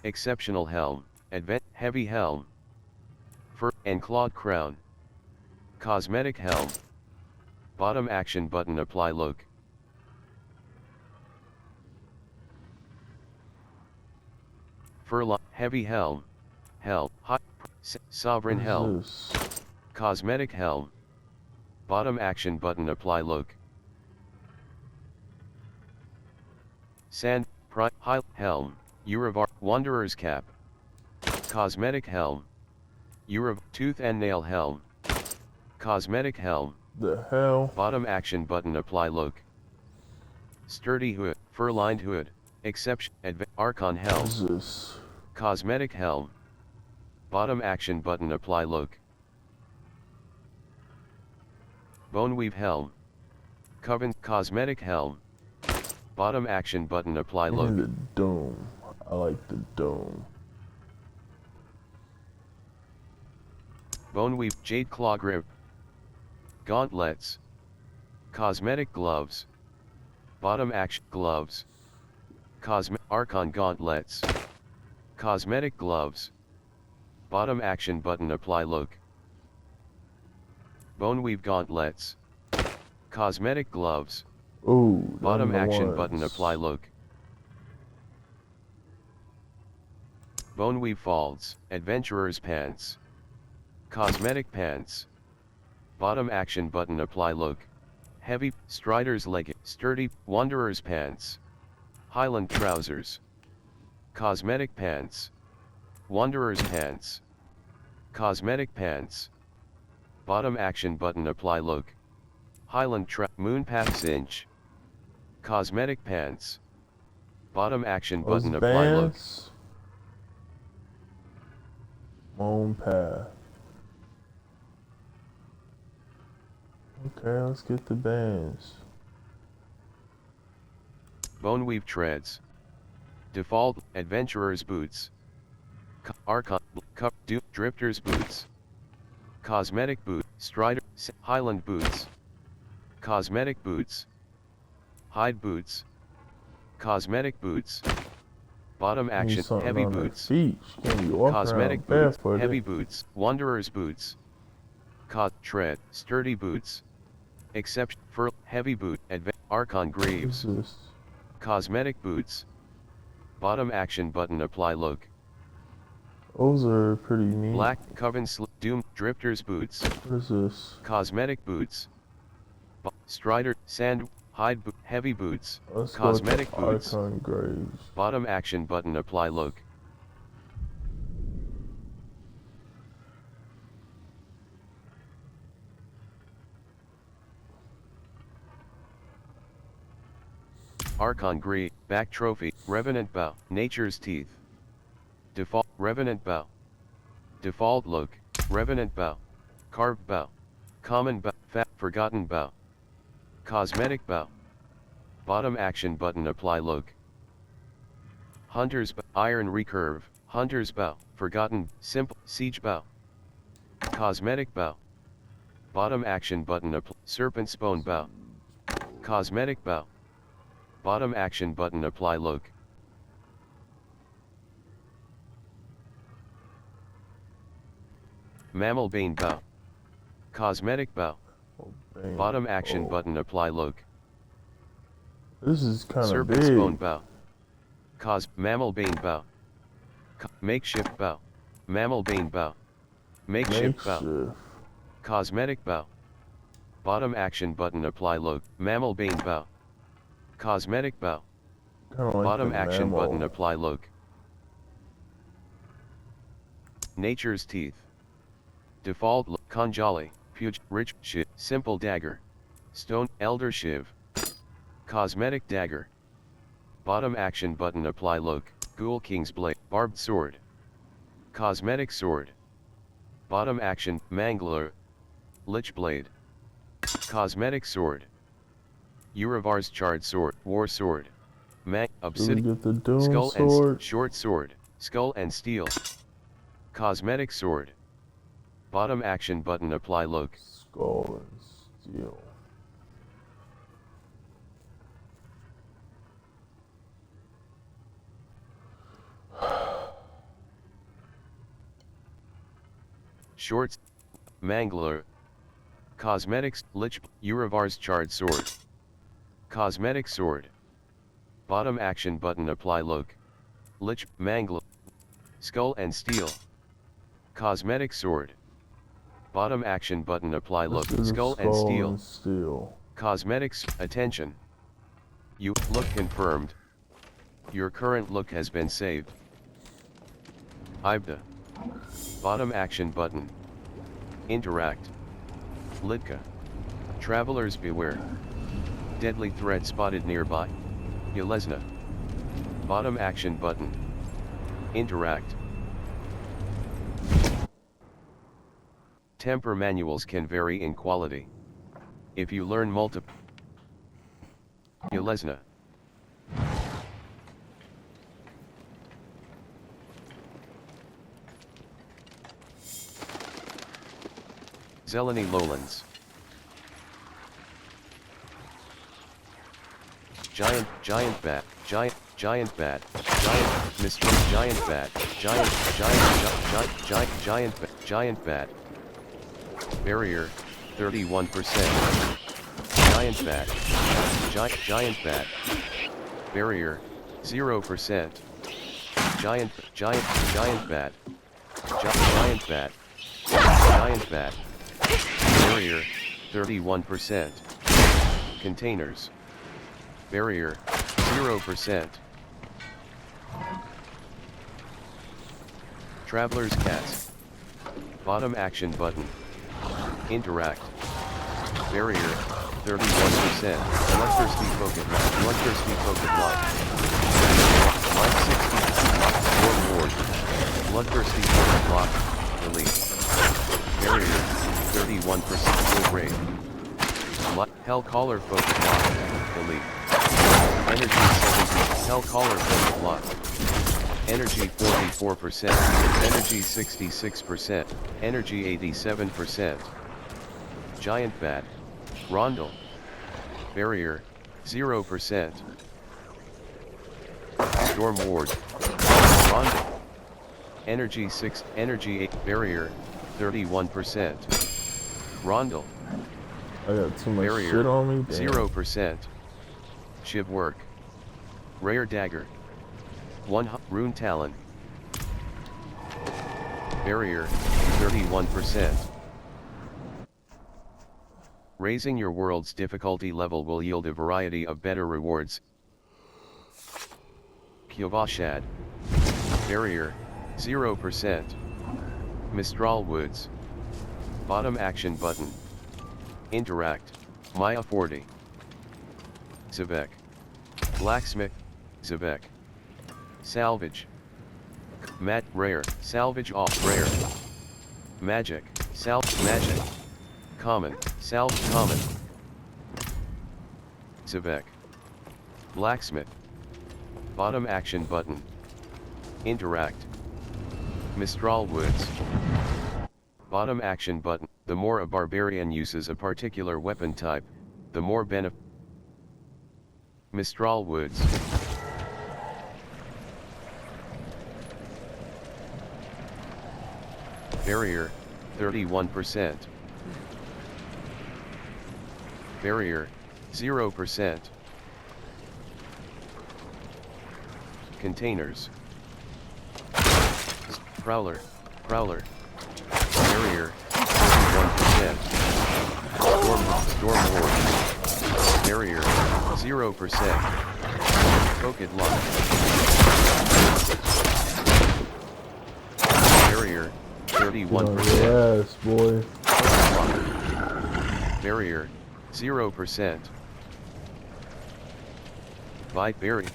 Exceptional helm, heavy helm. Fur and clawed crown. Cosmetic helm. Bottom action button apply look. Heavy helm. Hot. Sovereign helm. Cosmetic helm. Bottom action button apply look. Sand. High helm. Uravar. Wanderer's cap. Cosmetic helm. Tooth and nail helm. Cosmetic helm. The hell? Bottom action button apply look. Sturdy hood. Fur-lined hood. Exception. Archon helm. Jesus. Cosmetic helm. Bottom action button apply look. Boneweave helm. Coven. Cosmetic helm. Bottom action button apply look. And the dome. I like the dome. Boneweave. Jade claw grip. Gauntlets. Cosmetic gloves. Bottom action gloves. Archon gauntlets. Cosmetic gloves. Bottom action button apply look. Boneweave gauntlets. Cosmetic gloves. Ooh. Bottom action button apply look. Boneweave folds. Adventurer's pants. Cosmetic pants. Bottom action button apply look. Heavy, Strider's legging, sturdy, Wanderer's pants. Highland trousers. Cosmetic pants. Wanderer's pants. Cosmetic pants. Bottom action button apply look. Highland Moonpath cinch. Cosmetic pants. Bottom action button apply look. Moonpath. Okay, let's get the bands. Boneweave treads. Default, Adventurer's boots. Archon, Drifter's boots. Cosmetic boot, Strider, Highland boots. Cosmetic boots. Hide boots. Cosmetic boots. Bottom action, heavy boots. Cosmetic boots, heavy boots, Wanderer's boots. Tread, sturdy boots. Exception, fur, heavy boot, Archon greaves. Cosmetic boots. Bottom action button apply look. Those are pretty neat. Black, Coven, Doom, Drifter's boots. What is this? Cosmetic boots. Strider, sand, hide, heavy boots. Let's Cosmetic go boots. Archon Graves. Bottom action button apply look. Archon Gree, back trophy, Revenant bow, Nature's teeth. Default, Revenant bow. Default look, Revenant bow. Carved bow. Common bow, forgotten bow. Cosmetic bow. Bottom action button apply look. Hunter's bow, iron recurve, Hunter's Bow, Forgotten, Simple, Siege Bow. Cosmetic Bow. Bottom action button Serpent's Bone Bow. Cosmetic Bow. Bottom action button apply look. Mammal Bane Bow. Cosmetic Bow. Bane. Bottom action button apply look. This is kind of Serpent's big. Bone Bow. Mammal Bane Bow. Makeshift Bow. Mammal Bane Bow. Makeshift Bow. Cosmetic Bow. Bottom action button apply look. Mammal Bane Bow. Cosmetic Bow. Like bottom action mammal. button apply look. Nature's Teeth. Default look. Conjali. Puge. Rich. Shiv. Simple Dagger. Stone. Elder Shiv. Cosmetic Dagger. Bottom action button apply look. Ghoul King's Blade. Barbed Sword. Cosmetic Sword. Bottom action. Mangler. Lich Blade. Cosmetic Sword. Uravar's Charred Sword. War Sword. Obsidian. Skull sword? and Short Sword. Skull and Steel. Cosmetic Sword. Bottom action button apply look. Skull and Steel. Shorts. Mangler. Cosmetics. Lich. Uravar's Charred Sword. Cosmetic Sword. Bottom action button apply look. Lich. Mangler. Skull and Steel. Cosmetic Sword. Bottom action button apply look. Skull and Steel. Cosmetics. Attention. You look confirmed. Your current look has been saved. Ibda. Bottom action button. Interact. Litka. Travelers beware. Deadly threat spotted nearby. Yelesna. Bottom action button. Interact. Temper manuals can vary in quality. If you learn multiple. Yelesna. Zeleny Lowlands. Giant bat, giant bat, Mr. Giant bat, giant bat. Barrier, 31%. Giant bat, giant bat. Barrier, 0%. Giant bat, giant bat. Giant bat. Barrier, 31%. Containers. Barrier, 0%. Traveler's Cast. Bottom action button. Interact. Barrier, 31%. Bloodthirsty Focus Lock. Bloodthirsty Focus Lock. Life 60. Storm Ward. Bloodthirsty Focus Lock. Delete. Barrier, 31%. Full rate. Hellcaller Focus Lock. Delete. Energy 70. Hellcaller Focus Lock. Energy 44%. Energy 66%. Energy 87%. Giant Bat. Rondel. Barrier, 0%. Storm Ward. Rondel. Energy 6. Energy 8. Barrier, 31%. Rondel. I got too much Barrier, shit on me. 0%. Shiv Work. Rare Dagger. 1 Rune Talon. Barrier, 31%. Raising your world's difficulty level will yield a variety of better rewards. Kyovashad. Barrier, 0%. Mistral Woods. Bottom action button. Interact. Maya 40. Zavek. Blacksmith. Zavek. Salvage. Mat rare. Salvage off rare. Magic. Magic. Common. Common. Zavek. Blacksmith. Bottom action button. Interact. Mistral Woods. Bottom action button. The more a barbarian uses a particular weapon type, the more benefit. Mistral Woods. Barrier, 31%. Barrier, 0%. Containers. Prowler, Prowler. Barrier, 31%. Storm Ward. Barrier, 0%. Focus Lock. Barrier, 31%. Yes, boy. Barrier, 0%. Bite Berry.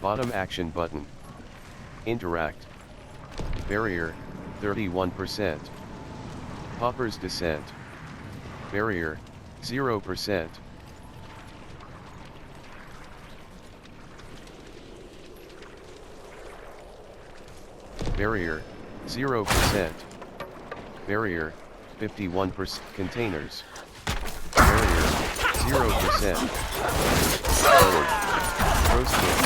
Bottom action button. Interact. Barrier, 31%. Popper's Descent. Barrier, 0%. Barrier, 0%. Barrier, 51%. Containers. Barrier, 0%. Sword. Roasting.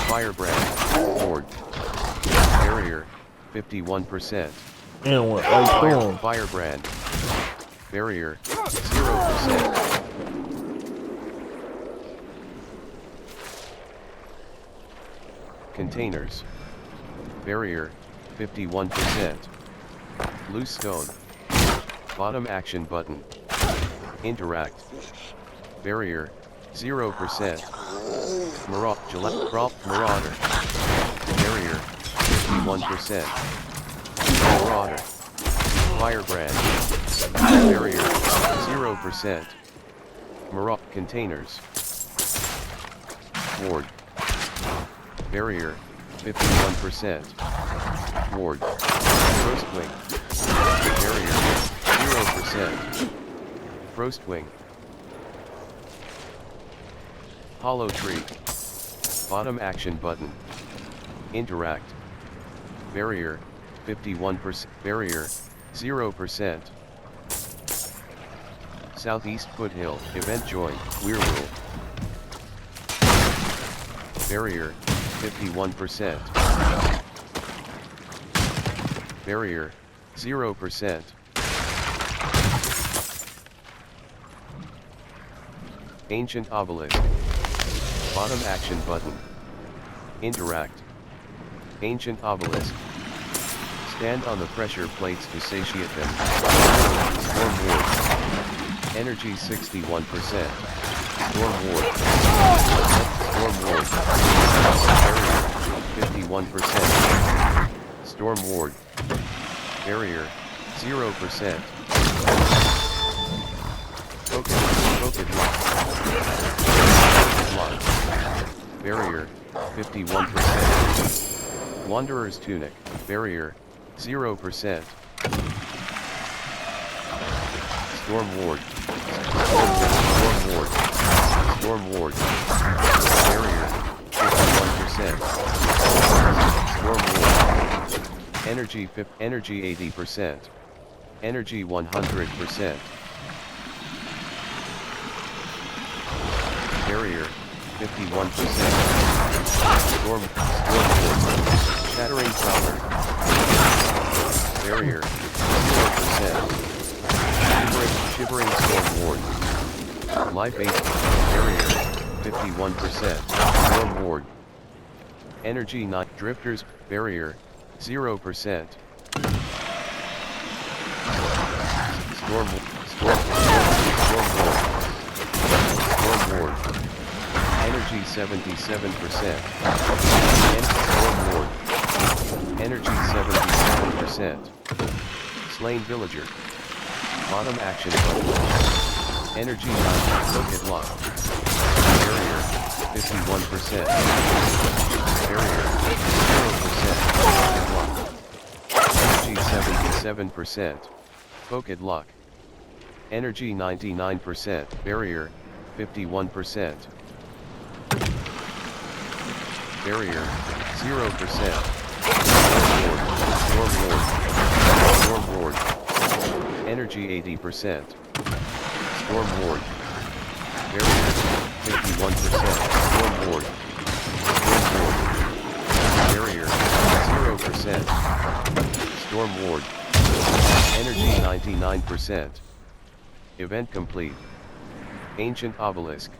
Firebrand. Horde. Barrier, 51%. And what? Firebrand. Barrier, 0%. Containers. Barrier, 51%. Loose stone. Bottom action button. Interact. Barrier, 0%. Marauder. Barrier, 51%. Marauder. Firebrand. Barrier, 0%. Containers. Ward. Barrier, 51%. Ward. Frostwing. Barrier, 0%. Frostwing. Hollow Tree. Bottom action button. Interact. Barrier, 51%. Barrier, 0%. Southeast Foothill. Event join. Weirwool. Barrier, 51%. Barrier, 0%. Ancient Obelisk. Bottom action button. Interact. Ancient Obelisk. Stand on the pressure plates to satiate them. Storm Ward. Energy 61%. Storm Ward. Storm Ward. Barrier, 51%. Storm Ward. Barrier, 0%. Focus Lock. Barrier, 51%. Wanderer's Tunic. Barrier, 0%. Storm Ward. Storm Ward. Storm Ward. Barrier, 51%. Storm Ward. Energy 80%. Energy 100%. Barrier, 51%. Storm Ward. Shattering Prowler. Barrier, 0%. Shivering Storm Ward. Life 8. Barrier, 51%. Storm Ward. Energy 9. Drifters. Barrier, 0%. Storm Ward. Ward. Energy 77%. Storm Ward. Energy 77%. Slain Villager. Bottom action button. Energy 9. Focus Lock. Barrier, 51%. Barrier, 0%. Energy 77%. Focus Lock. Energy 99%. Barrier, 51%. Barrier, 0%. Storm Ward. Energy 80%. Storm Ward. Barrier 51%. Storm Ward. Barrier 0%. Storm Ward. Energy 99%. Event complete. Ancient Obelisk.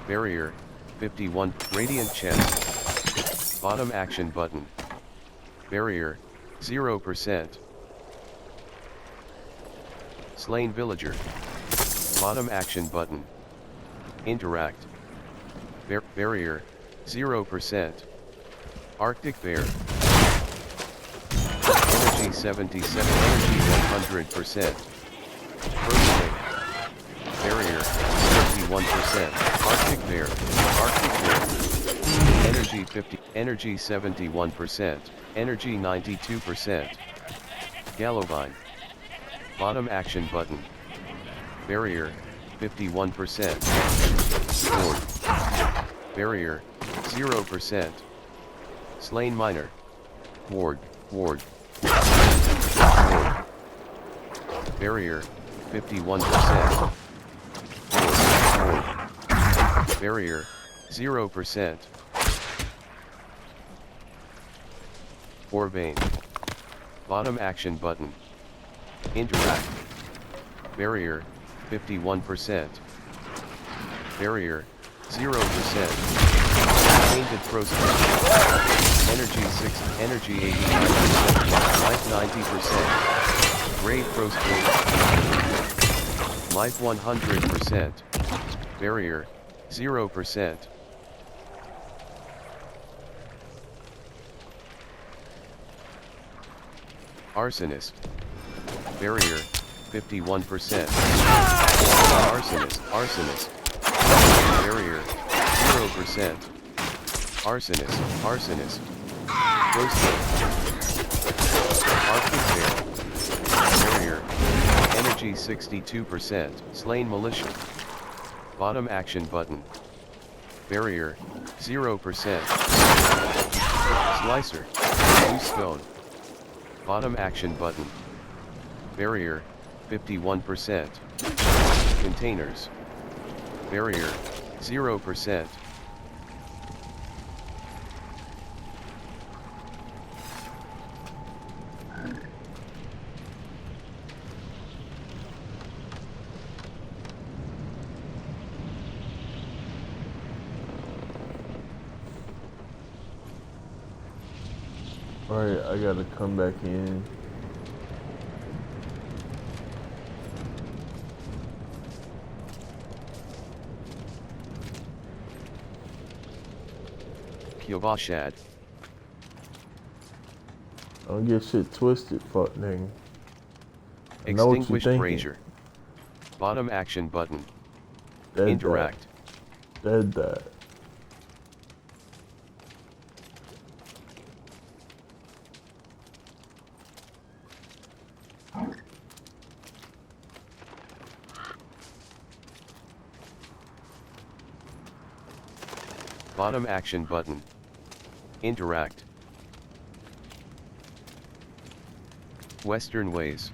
Barrier 51. Radiant Chest. Bottom action button. Barrier 0%. Slain Villager. Bottom action button. Interact. Barrier 0%. Arctic Bear. Energy 77. Energy 100%. First Thing. Barrier 51%. Arctic Bear. Arctic Bear. Energy 50. Energy 71%. Energy 92%. Gallovine. Bottom action button. Barrier 51%. Sword. Barrier 0%. Slain Miner. Ward. Ward. Ward. Barrier 51%. Ward. Barrier 0%. Orvane. Bottom action button. Interact. Barrier 51%. Barrier 0%. Painted Process. Energy 6. Energy 89%. Life 90%. Grave Process. Life 100%. Barrier 0%. Arsonist. Barrier 51%. Arsonist. Arsonist. Barrier 0%. Arsonist. Arsonist. Roasted. Arctic Bear. Barrier. Energy 62%. Slain Militia. Bottom action button. Barrier 0%. Slicer. Blue Stone. Bottom action button. Barrier 51%. Containers. Barrier 0%. Alright, I gotta come back in. Kyovashad. Don't get shit twisted, fuck nigga. I know what you Extinguished thinking. Brazier. Bottom action button. Dead Interact. Dead that. Bottom action button. Interact. Western Ways.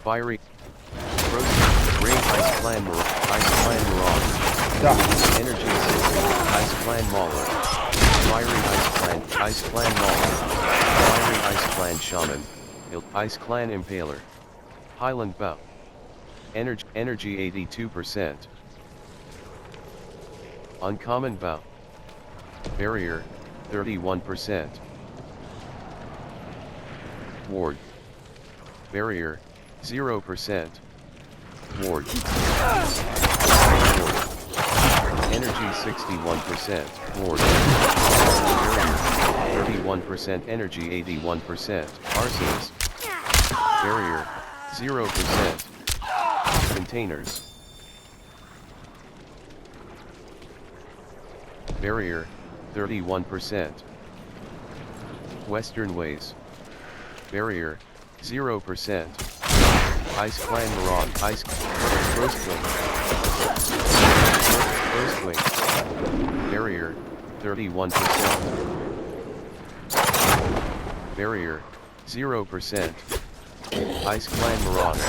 Fiery. Rain Ice Clan Mirage. Energy System. Ice Clan Mauler. Fiery Ice Clan Mauler. Fiery Ice Clan Shaman. Ice Clan Impaler. Highland Bow. Energy 82%. Uncommon Bow. Barrier 31%. Ward. Barrier 0%. Ward. Energy 61%. Ward. Barrier. 31% energy 81%. Arsonist. Barrier. 0%. Containers. Barrier. 31%. Western Ways. Barrier. 0%. Ice Clan Marauder. Ice Earthquake. Earthquake. Barrier. 31%. Barrier. 0%. Ice Clan Marauder.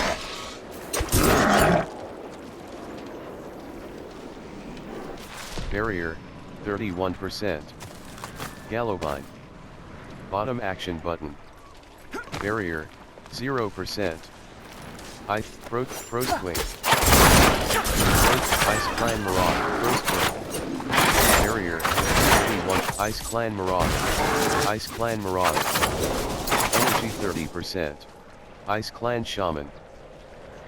Barrier. 31%. Gallowvine. Bottom action button. Barrier. 0%. Frostwing. Ice Clan Marauder. Frostwing. Barrier. 31. Ice Clan Marauder. Ice Clan Marauder. Energy 30%. Ice Clan Shaman.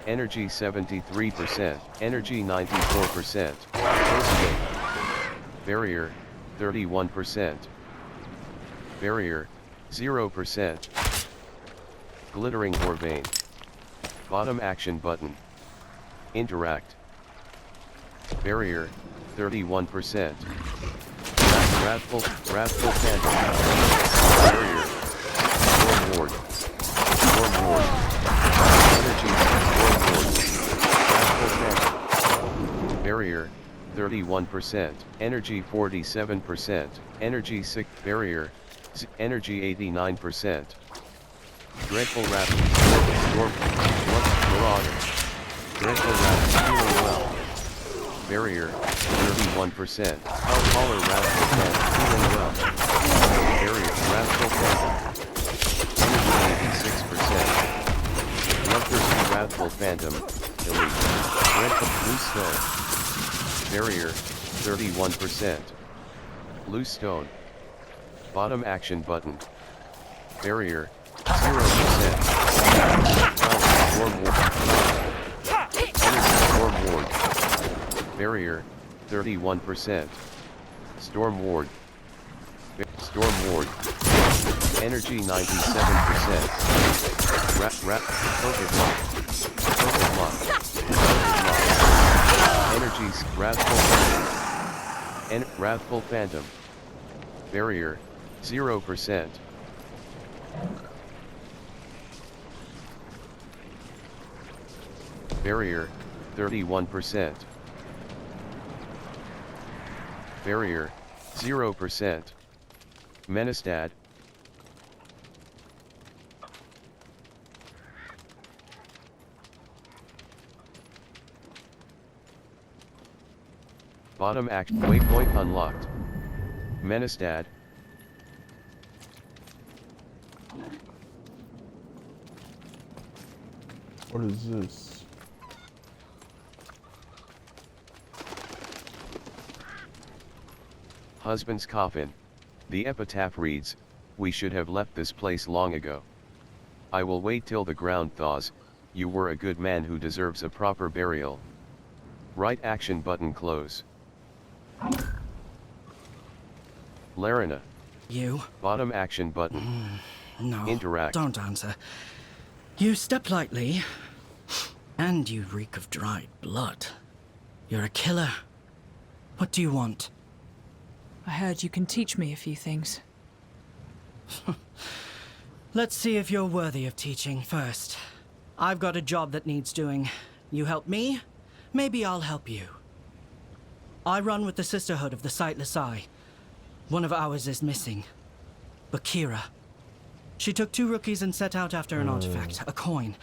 Energy 73%. Energy 94%. Frostwing. Barrier. 31%. Barrier. 0%. Glittering Orvane. Bottom action button. Interact. Barrier. 31%. Wrathful Phantom. Barrier. Storm Ward. Storm Ward. Energy. Storm Ward. Wrathful Phantom. Barrier. 31%. Energy 47%. Energy 6. Barrier. Energy 89%. Dreadful Rapid. Storm. Marauder. Dreadful Rapid. Feeling well. Barrier. 31%. Caller Wrathful Phantom. Feeling well. Barrier. Wrathful Phantom. Energy 86%. Bloodthirsty Wrathful Phantom. Elite. Dreadful Blue Stone. Barrier. 31%. Blue Stone. Bottom action button. Barrier. 0%. Storm Ward. Energy Storm Ward. Barrier. 31%. Storm Ward. Storm Ward. Energy 97%. Perfect Lock. Perfect Lock. Energy Wrathful Phantom. Wrathful Phantom. Barrier. 0%. Barrier. 31%. Barrier. 0%. Menestad. Bottom act. Waypoint unlocked. Menestad. What is this? Husband's coffin. The epitaph reads, "We should have left this place long ago. I will wait till the ground thaws. You were a good man who deserves a proper burial." Right action button close. Larina. You? Bottom action button. No. Interact. Don't answer. You step lightly, and you reek of dried blood. You're a killer. What do you want? I heard you can teach me a few things. Let's see if you're worthy of teaching first. I've got a job that needs doing. You help me, maybe I'll help you. I run with the Sisterhood of the Sightless Eye. One of ours is missing. Bakira. She took 2 rookies and set out after an artifact, a coin.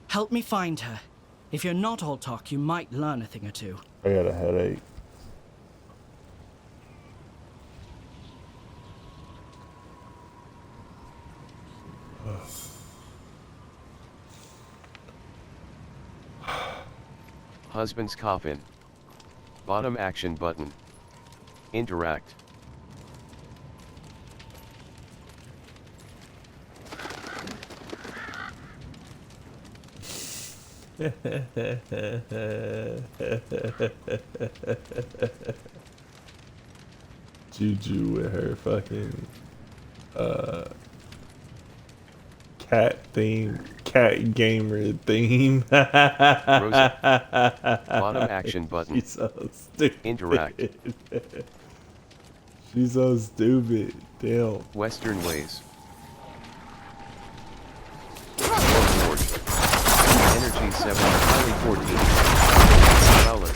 Help me find her. If you're not all talk, you might learn a thing or two. I got a headache. Husband's coffin. Bottom action button. Interact. Juju with her fucking cat theme, cat gamer theme. Bottom action button. She's so stupid. Interact. She's so stupid. Damn. Western ways. Stormward. Energy 7, highly 14. Prowler.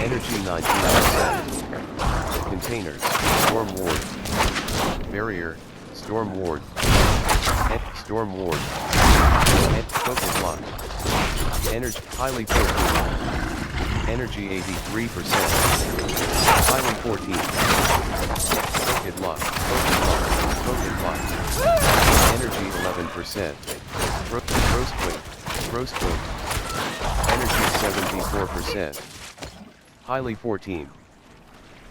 Energy 19%. Containers. Storm Ward. Barrier. Storm Ward. Storm Ward. Focus lock. Energy highly 14. Energy 83%. Highly 14. Focus lock. Focus lock. Energy 11%. Roast weight. Roast weight. Energy 74%. Highly 14.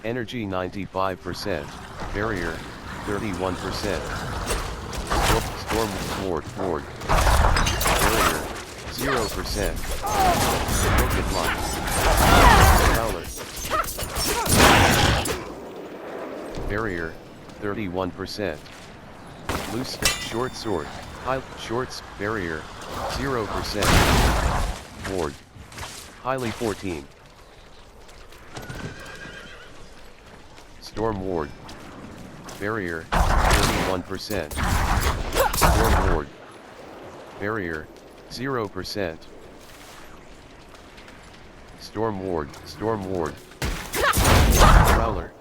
Energy 95%. Barrier 31%. Storm Ward. Barrier 0%. Focus lock. Prowler. Barrier 31%. Loose short sword. High shorts. Barrier 0%. Ward. Highly 14. Storm Ward. Barrier 31%. Storm Ward. Barrier 0%. Storm Ward. Prowler.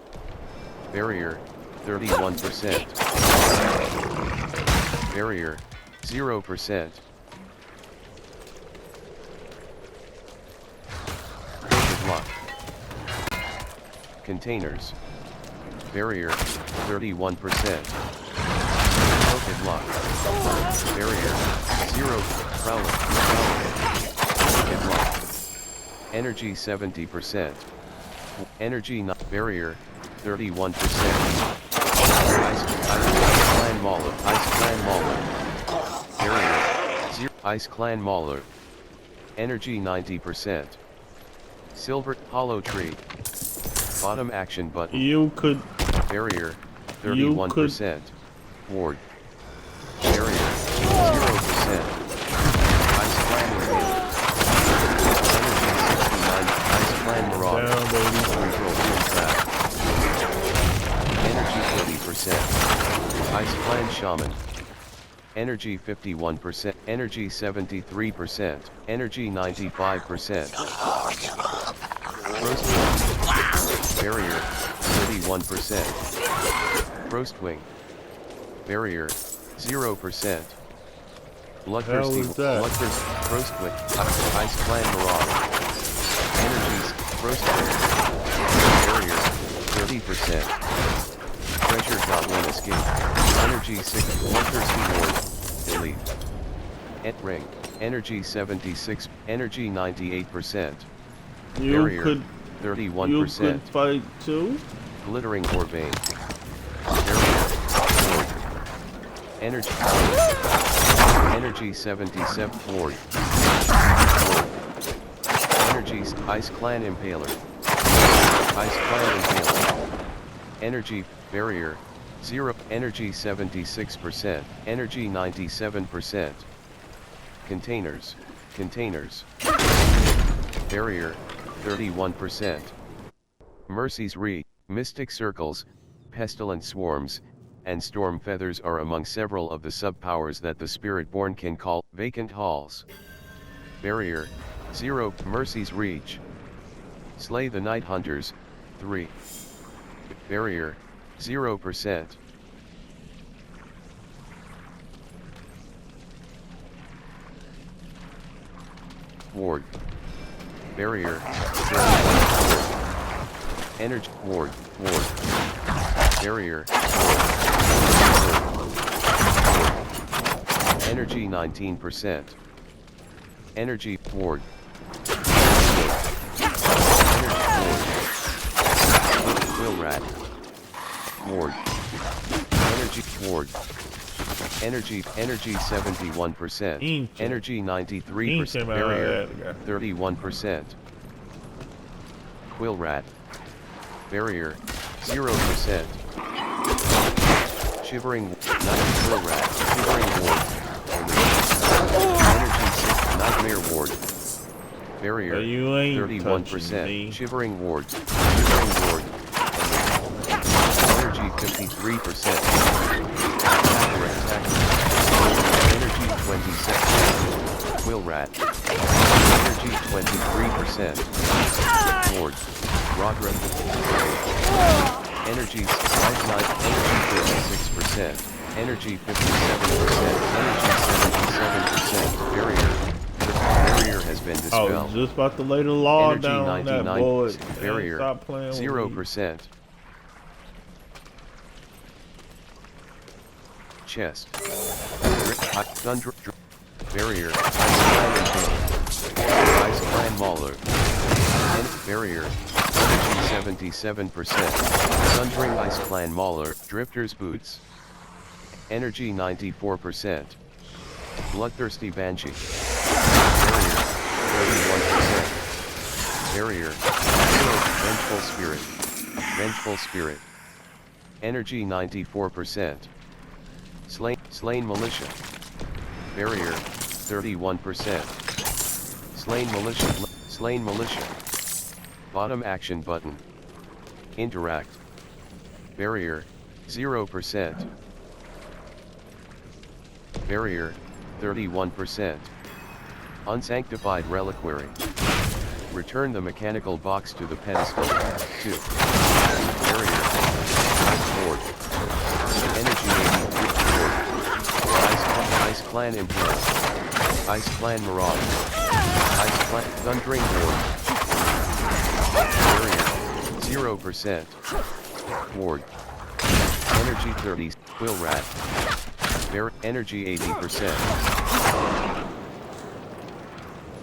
Barrier 31%. Barrier 0%. Lock. Containers. Barrier 31%. Focus lock. Barrier 0. Prowler. Focus lock. Energy 70%. Energy not. Barrier 31%. Ice Clan Mauler. Barrier 0. Ice Clan Mauler. Energy 90%. Silver Hollow Tree. Bottom action button. You could. Barrier 31%. Ward. Barrier 0%. Ice Clan Inhaler. Energy 69. Ice Clan Marauder. Down, baby. Control room trap. Energy 30%. Ice Clan Shaman. Energy 51%. Energy 73%. Energy 95%. Roast Barrier 31%. Frostwing. Barrier 0%. Bloodthirsty. Frostwing. Ice Clan Marauder. Energies. Frostwing. Barrier 30%. Pressure Goblin Escape. Energy 6. Bloodthirsty Ward. Elite. Ring. Energy 76. Energy 98%. Barrier, could 31%. You could fight too? Glittering Orvane. Barrier. Ward. Energy. Energy 77. Ward. Energies. Ice Clan Impaler. Ice Clan Impaler. Energy. Barrier. 0. Energy 76%. Energy 97%. Containers. Barrier. 31%. Mercy's Re, Mystic Circles, Pestilent Swarms, and Storm Feathers are among several of the sub-powers that the Spiritborn can call vacant halls. Barrier 0. Mercy's Reach. Slay the Night Hunters 3. Barrier 0%. Ward. Barrier 31%. Energy Ward. Barrier Ward. Energy 19%. Energy Ward. Will Rat. Ward. Energy Ward. Energy 71%. Energy 93%. Barrier 31%. Quill Rat. Barrier 0%. Shivering Night Drill Rat, Shivering Ward, Energy 6, Nightmare Ward, Barrier, you ain't 31%, Shivering Ward, Shivering Ward, Energy 53%, Attack, Energy 27%, Quill Rat, Energy 23%, Ward, Rodra, Energy 56%, Energy 57%, Energy 77%, Barrier has been dispelled. I was just about to lay the law Energy down on that boy. Barrier, Stop playing 0%. Chest. Thunder. Barrier. Ice Clan Mauler. Barrier. Energy 77%. Thundering Ice Clan Mauler. Drifter's Boots. Energy 94%. Bloodthirsty Banshee. Barrier. 31%. Barrier. Vengeful Spirit. Vengeful Spirit. Energy 94%. Slain Militia. Barrier. 31%. Slain Militia. Bottom action button. Interact. Barrier. 0%. Barrier. 31%. Unsanctified Reliquary. Return the mechanical box to the pedestal. 2. Barrier. Ice Board. Energy 83. Ice Clan Imperial. Ice Clan Marauder. Ice Clan Thundering Ward. Barrier. 0%. Ward. Energy 30. Quill Rat. Energy 80%.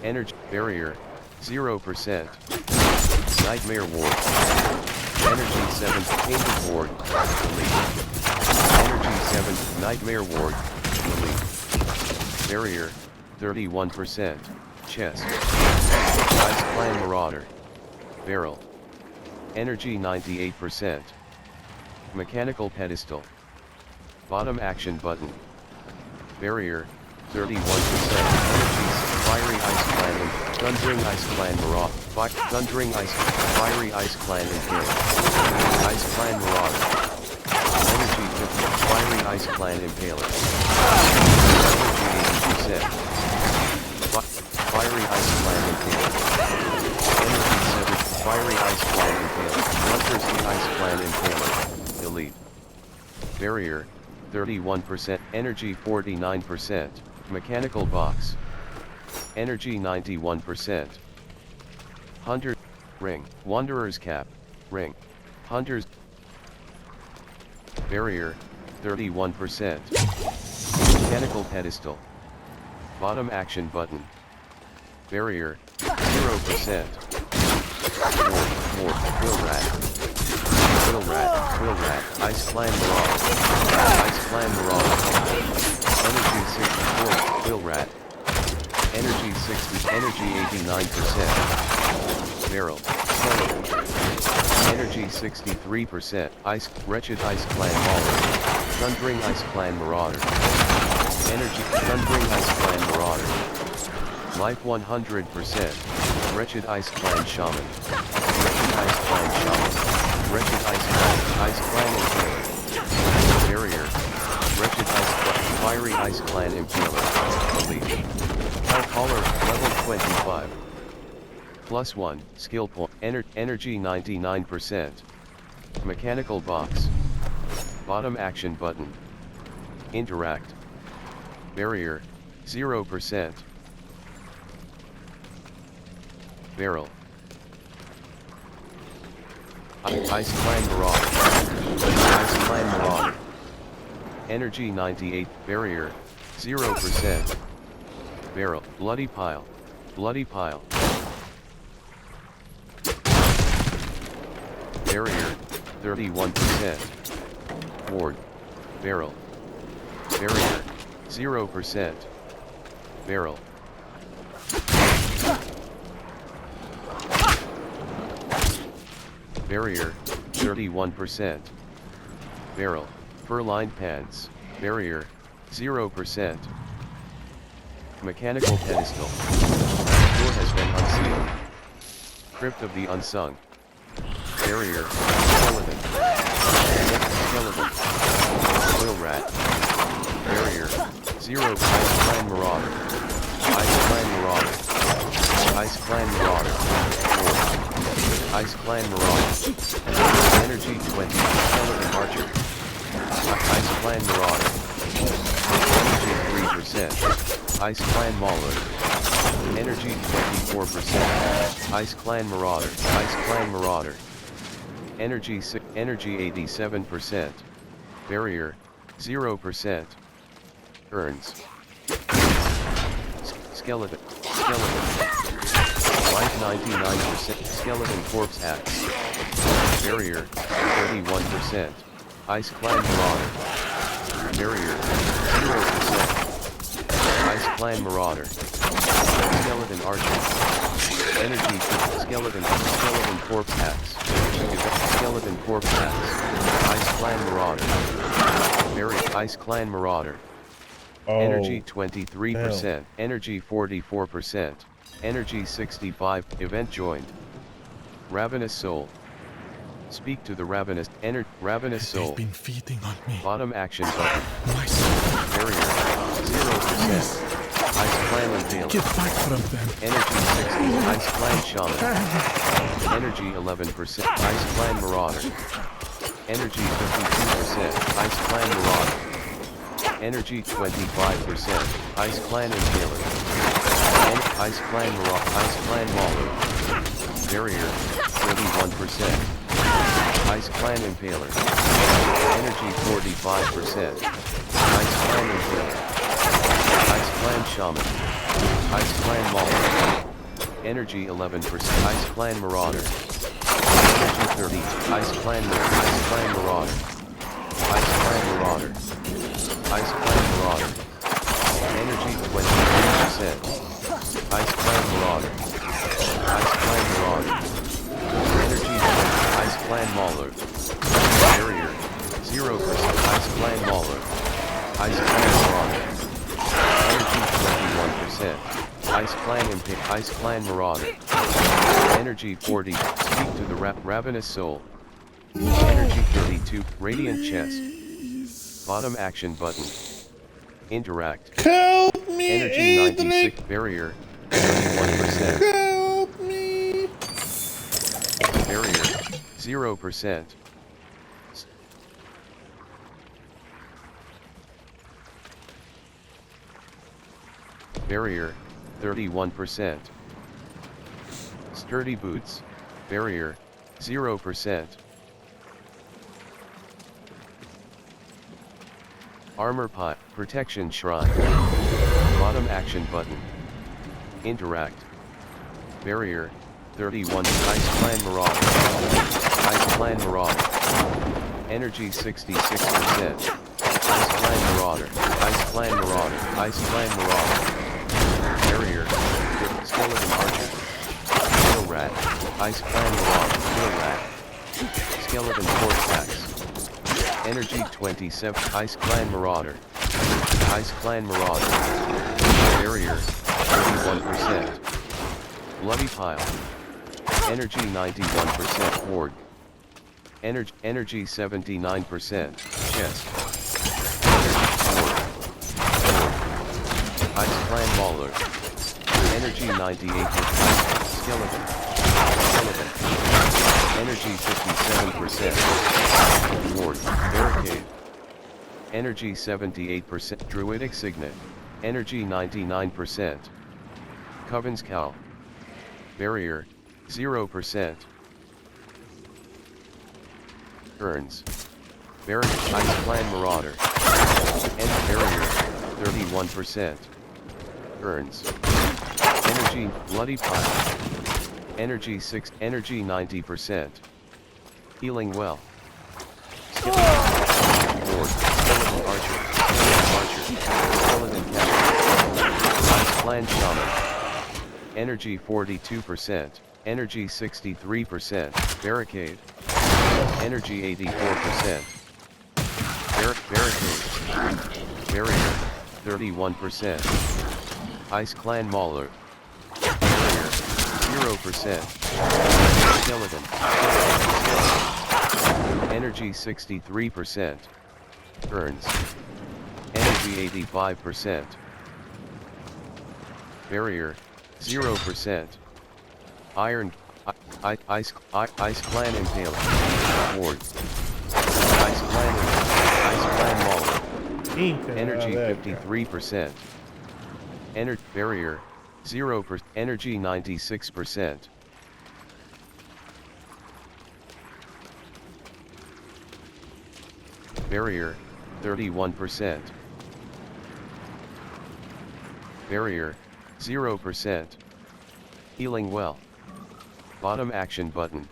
Energy Barrier. 0%. Nightmare Ward. Energy 7. Painted Ward. Elite. Energy 7. Nightmare Ward. Elite. Barrier. 31%. Chest. Ice Clan Marauder. Barrel. Energy 98%. Mechanical Pedestal. Bottom action button. Barrier. 31%. Energies. Fiery Ice Clan. Thundering Ice Clan Marauder. Thundering Ice. Fiery Ice Clan Imperial. Ice Clan Marauder. Energy 50. Fiery Ice Clan Impaler. Energy 80%. Fiery Ice Clan Impaler. Energy 7. Fiery Ice Clan Impaler. Bloodthirsty Ice Clan Impaler. Elite. Barrier. 31%. Energy 49%. Mechanical Box. Energy 91%. Hunter. Ring. Wanderer's Cap. Ring. Hunter's. Barrier. 31%. Mechanical Pedestal. Bottom action button. Barrier. 0%. More. Quill Rat. Quill Rat. Ice Clan Marauder. Ice Clan Marauder. Energy 64. Quill Rat. Energy 60. Energy 89%. Barrel. Energy 63%. Wretched Ice Clan Mauler. Thundering Ice Clan Marauder. Energy. Thundering Ice Clan Marauder. Life 100%. Wretched Ice Clan Shaman. Wretched Ice Clan Shaman. Wretched Ice Clan Impaler. Barrier. Wretched Ice Clan. Fiery Ice Clan Impaler. Elite. Hellcaller, level 25. +1, skill point. Energy 99%. Mechanical Box. Bottom action button. Interact. Barrier. 0%. Barrel. Ice Clan Marauder. Ice Clan Marauder. Energy 98. Barrier. 0%. Barrel. Bloody Pile. Bloody Pile. Barrier. 31%. Ward. Barrel. Barrier. 0%. Barrel. Barrier. 31%. Barrel, fur-lined pants, barrier, 0%. Mechanical pedestal. Door has been unsealed. Crypt of the Unsung. Barrier, skeleton. Skeleton. Oil rat. Barrier, 0. Ice Clan Marauder. Ice Clan Marauder. Ice Clan Marauder. 4. Ice Clan Marauder. Energy 20. Skeleton Archer. Ice Clan Marauder. Energy 3%. Ice Clan Mauler. Energy 24%. Ice Clan Marauder. Ice Clan Marauder. Energy 87%. Barrier, 0%. Urns. Skeleton. Life 99%. Skeleton corpse axe. Barrier, 31%. Ice Clan Marauder. Barrier, 0%. Ice Clan Marauder. Skeleton Archer. Energy Skeleton corpse axe. Skeleton corpse axe. Ice Clan Marauder. Barrier, Ice Clan Marauder. Energy 23%, damn. energy 44%, energy 65, event joined. Ravenous Soul. Speak to the Ravenous Soul. They've been feeding on me. Bottom action button. Barrier, 0%. Ice Clan Impaler. Get back from them. Energy 60, Ice Clan Shaman. Energy 11%, Ice Clan Marauder. Energy 52%, Ice Clan Marauder. Energy 25%, Ice Clan Impaler. Ice Clan Marauder, Ice Clan Mauler. Barrier, 31%. Ice Clan Impaler. Energy 45%. Ice Clan Impaler. Ice Clan Shaman. Ice Clan Mauler. Energy 11%. Ice Clan Marauder. Energy 30. Ice Clan Marauder. Ice Clan Marauder. Ice Clan Marauder. Energy 23%. Ice Clan Marauder. Ice Clan Marauder. Energy 20. Ice Clan Mauler. Barrier, 0%. Ice Clan Mauler. Ice Clan Marauder. Energy 21%. Ice Clan Ice Clan Marauder. Energy 40. Speak to the Ravenous Soul. Energy 32. Radiant Chest. Bottom action button. Interact. Help me, Energy 96. Anthony. Barrier, 31%. Help me. Barrier, 0%. Barrier, 31%. Sturdy boots. Barrier, 0%. Armor pot, protection shrine. Bottom action button. Interact. Barrier, 31. Ice Clan Marauder. Ice Clan Marauder. Energy 66%. Ice Clan Marauder. Ice Clan Marauder. Ice Clan Marauder. Barrier, Skeleton Archer. Kill Rat. Ice Clan Marauder. Kill Rat. Skeleton Corpse Axe. Energy 27. Ice Clan Marauder. Ice Clan Marauder. Barrier, 31%. Bloody Pile. Energy 91%. Horde. Energy 79%. Chest. Horde. Ice Clan Mauler. Energy 98%. Skeleton. Energy 57%. Horde. Barricade. Energy 78%. Druidic Signet. Energy 99%. Coven's Cowl. Barrier, 0%. Urns. Barrier, Ice Clan Marauder. End barrier, 31%. Urns. Energy, Bloody Pile. Energy 6, Energy 90%. Healing Well. Horde, Skeleton Archer. Skeleton Captain. Ice Clan Shaman. Energy 42%, Energy 63%, Barricade. Energy 84%. Barricade. Barrier 31%. Ice Clan Mauler. Barrier 0%. Skeleton. Energy 63%. Urns. Energy 85%. Barrier 0%. Iron. Ice Clan Impaler. Ward. Ice Clan Mauler. Energy 53%. Barrier 0%. Energy 96%. Barrier 31%. Barrier 0%. Healing well. Bottom action button.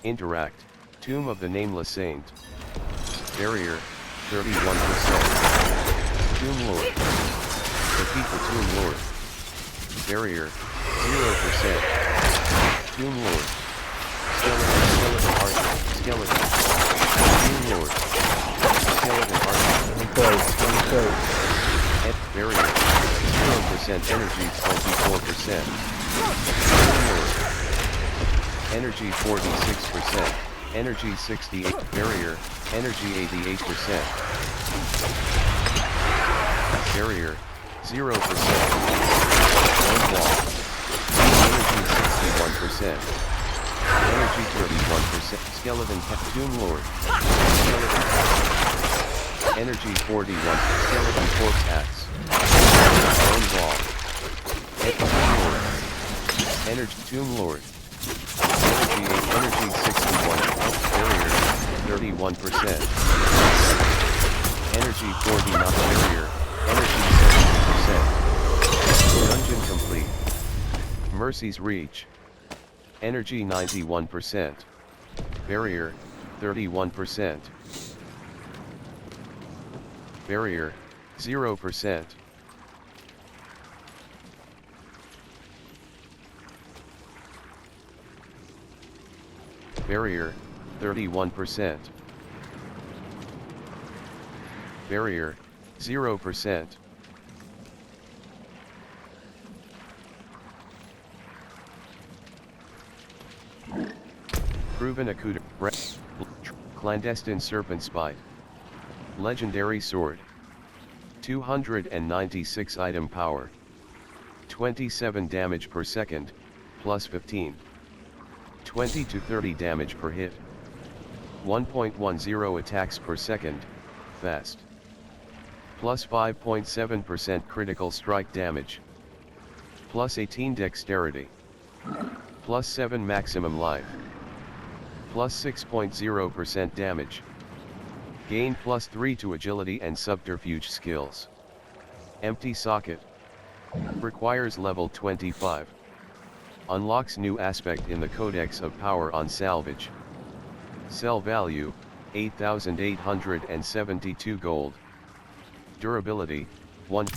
Interact. Tomb of the Nameless Saint. Barrier 31%. Tomb Lord. Defeat the Tomb Lord. Barrier 0%. Tomb Lord. Skeleton Archer. Skeleton. Tomb Lord. Skeleton Archer. Barrier 0% energy 24%. Tomb Lord. Energy 46%. Energy 68. Barrier. Energy 88%. Barrier 0%. One wall. Energy 61%. Energy 31%. Skeleton Tomb Lord. Skeleton Energy 41. Skeleton Corpse Axe. One wall. Energy Tomb Lord. Energy 61. Barrier 31%. Energy 49. Barrier. Energy 70%. Dungeon complete. Mercy's Reach. Energy 91%. Barrier 31%. Barrier 0%. Barrier 31%. Barrier 0%. Proven Akuta. Clandestine Serpent Spite. Legendary Sword. 296 item power. 27 damage per second, plus 15. 20 to 30 damage per hit. 1.10 attacks per second, fast. Plus 5.7% critical strike damage. Plus 18 dexterity. Plus 7 maximum life. Plus 6.0% damage. Gain plus 3 to agility and subterfuge skills. Empty socket. Requires level 25. Unlocks new aspect in the Codex of Power on Salvage. Sell value, 8,872 gold. Durability, 1.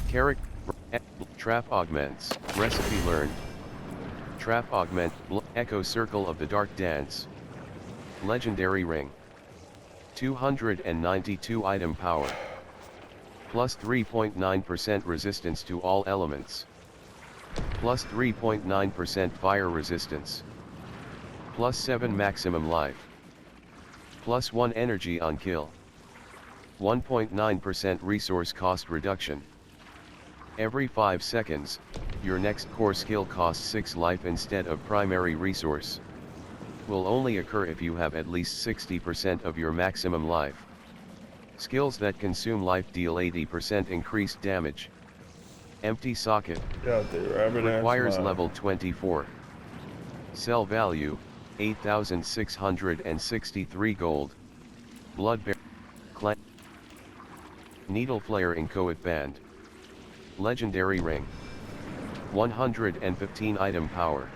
Character. Trap augments. Recipe learned. Trap augment. Echo Circle of the Dark Dance. Legendary Ring. 292 item power. Plus 3.9% resistance to all elements. Plus 3.9% fire resistance. Plus 7 maximum life. Plus 1 energy on kill. 1.9% resource cost reduction. Every 5 seconds, your next core skill costs 6 life instead of primary resource. Will only occur if you have at least 60% of your maximum life. Skills that consume life deal 80% increased damage. Empty socket. Requires level 24. Sell value, 8,663 gold. Bloodbear. Needle Flare Inchoate Band. Legendary Ring. 115 item power.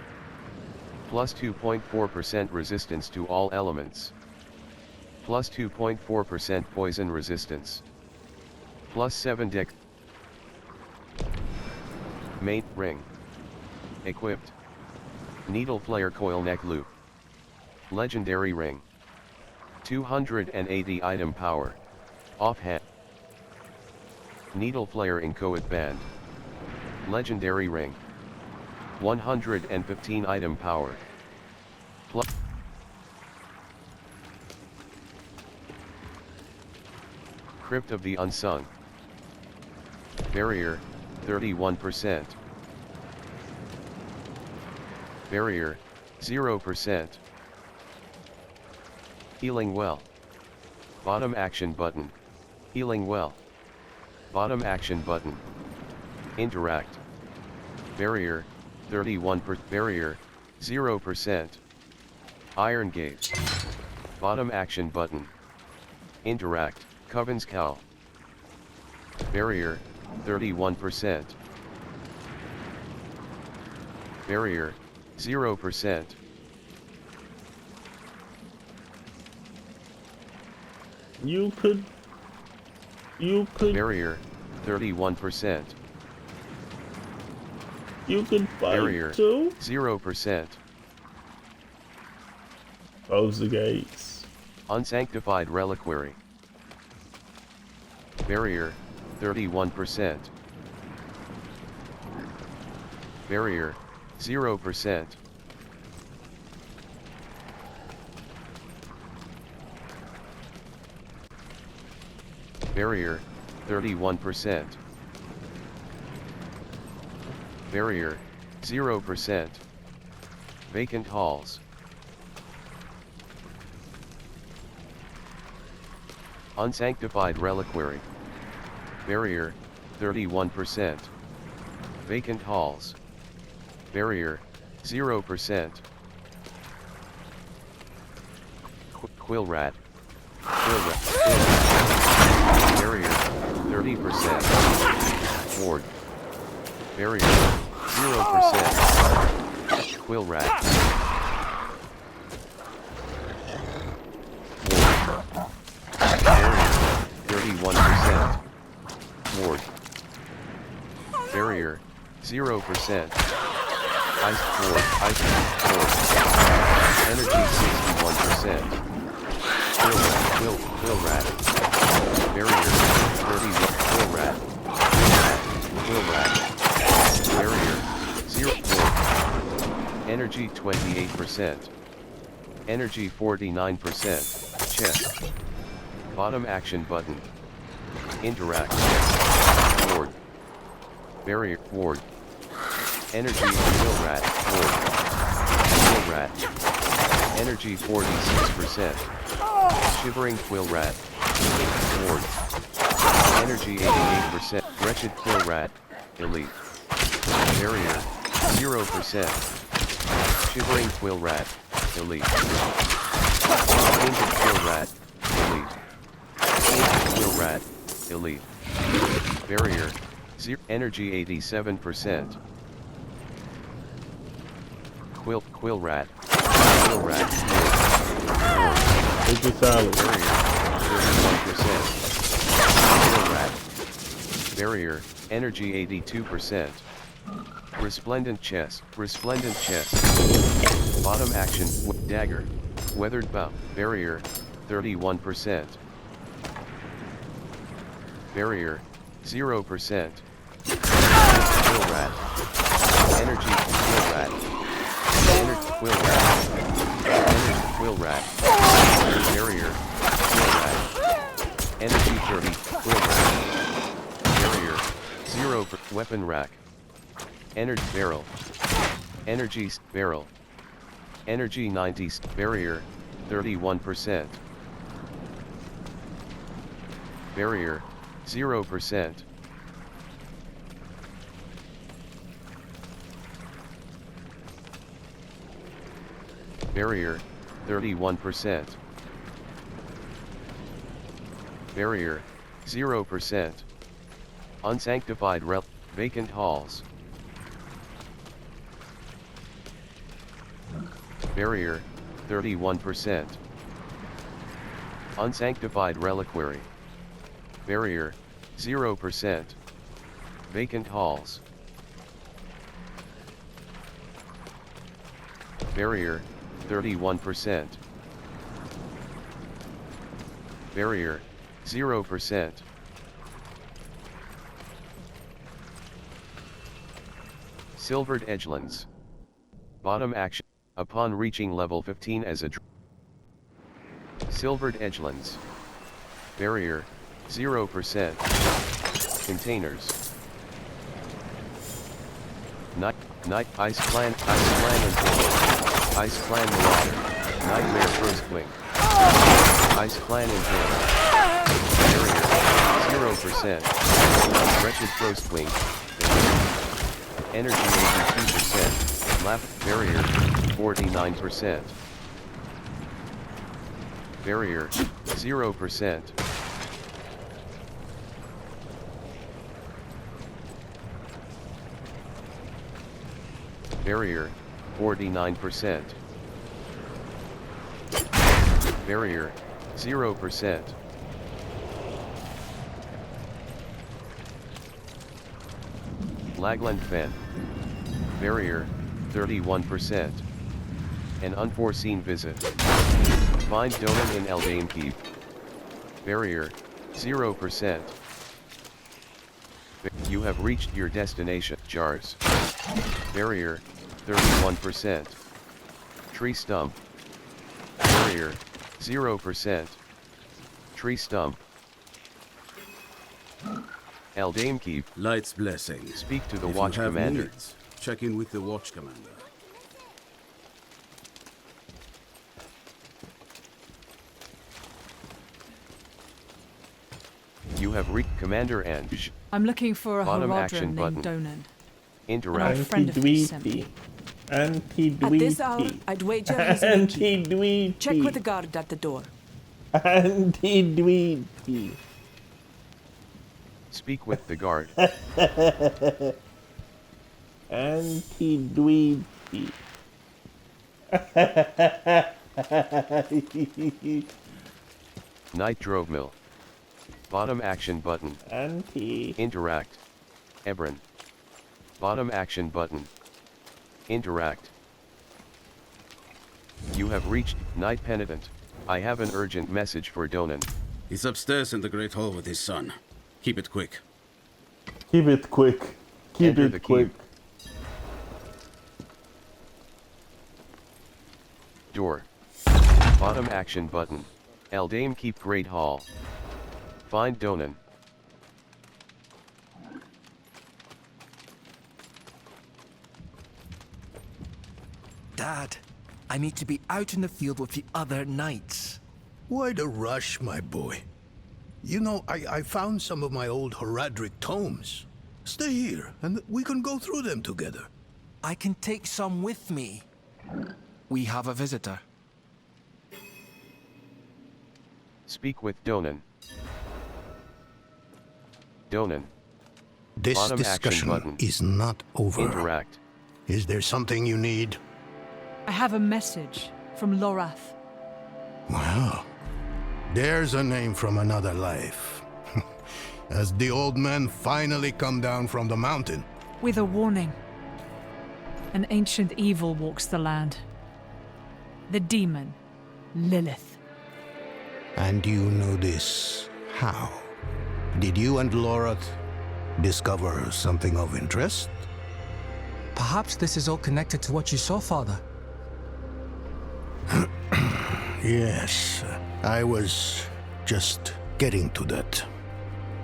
Plus 2.4% resistance to all elements. Plus 2.4% poison resistance. Plus 7 dex. Mate Ring. Equipped. Needle Flare Coil Neck Loop. Legendary ring. 280 item power. Offhand. Needle flare inchoate band. Legendary ring. 115 item power. Plus Crypt of the Unsung. Barrier, 31%. Barrier, 0%. Healing well. Bottom action button. Healing well. Bottom action button. Interact. Barrier, 31%. Barrier, 0%. Iron Gate. Bottom action button. Interact. Coven's Cowl. Barrier, 31%. Barrier, 0%. You could Barrier, 31%. You could fight Barrier, too. 0%. Close the gates. Unsanctified Reliquary. Barrier, 31%. Barrier, 0%. Barrier, 31%. Barrier, 0%. Vacant halls. Unsanctified Reliquary. Barrier, 31%. Vacant halls. Barrier, 0%. Quill rat. Barrier, 30%. Ward. Barrier, 0%. Quill rat. Ward. Barrier, 31%. Ward. Barrier, 0%. Ice Ward. Ice Ward. Energy, 61%. Quill rat. Barrier, 31. Quill rat. Quill rat. Barrier, 0. Ward. Energy, 28%. Energy, 49%. Chest. Bottom action button. Interact. Ward. Barrier. Ward. Energy. Quill rat. Ward. Quill rat. Energy, 46%. Shivering Quill rat. Ward. Energy, 88%. Wretched Quill rat. Elite. Barrier, 0%. Shivering Quill rat. Elite. Painted Quill rat. Elite. Painted Quill rat. Elite. Barrier, 0. Energy, 87%. Quill rat. Quill rat. Take your salad. Barrier, 31%. Quill rat. Barrier, energy, 82%. Resplendent chest. Resplendent chest. Bottom action. Dagger. Weathered bow. Barrier, 31%. Barrier, 0%. Quill rat. Energy. Quill rat. Energy. Quill rat. Energy. Quill rat. Barrier. Quill rat. Energy, 30. Quill rat. Barrier, 0. Weapon rack. Energy barrel. Energy barrel. Energy, 90. Barrier, 31%. Barrier, 0%. Barrier, 31%. Barrier, 0%. Unsanctified vacant halls. Barrier, 31%. Unsanctified Reliquary. Barrier, 0%. Vacant halls. Barrier, 31%. Barrier, 0%. Silvered Edgelands. Bottom action, upon reaching level 15 as a Silvered Edgelands. Barrier, 0%. Containers. Night Ice Clan and Ice Clan Marauder. Nightmare Firstwing. Ice Clan Inhaler. Barrier, 0%. Wretched Firstwing. Energy 82%. Lap Barrier, 49%. Barrier, 0%. Barrier, 49%. Barrier, 0%. Lagland Fen. Barrier, 31%. An unforeseen visit. Find Donan in Eldain Keep. Barrier, 0%. You have reached your destination. Jars. Barrier, 31%. Tree stump. Barrier, 0%. Tree stump. Eldain Keep. Light's blessing. Speak to the If watch you have commander. needs, check in with the watch commander. You have reached Commander Ange. I'm looking for a Bottom Horadrim action named button. Donan. Interact. And I'm a friend of his sent me. Anti-dweety. At this hour, I'd wager he's in the keep. Anti-dweety. Check with the guard at the door. Anti-dweety. Speak with the guard. Anti-dweety. Night Drove Mill. Bottom action button. Interact. Ebron. Bottom action button. Interact. You have reached Night Penitent. I have an urgent message for Donan. He's upstairs in the Great Hall with his son. Keep it quick. Keep it quick. Keep Enter the it quick. Door. Bottom action button. Eldain Keep Great Hall. Find Donan. Dad, I need to be out in the field with the other knights. Why the rush, my boy? You know, I found some of my old Horadric tomes. Stay here, and we can go through them together. I can take some with me. We have a visitor. Speak with Donan. Donan. This Bottom discussion action button. is not over. Interact. Is there something you need? I have a message from Lorath. Well, there's a name from another life. Has the old man finally come down from the mountain? With a warning. An ancient evil walks the land. The demon, Lilith. And you know this how? Did you and Lorath discover something of interest? Perhaps this is all connected to what you saw, Father. Yes, I was just getting to that.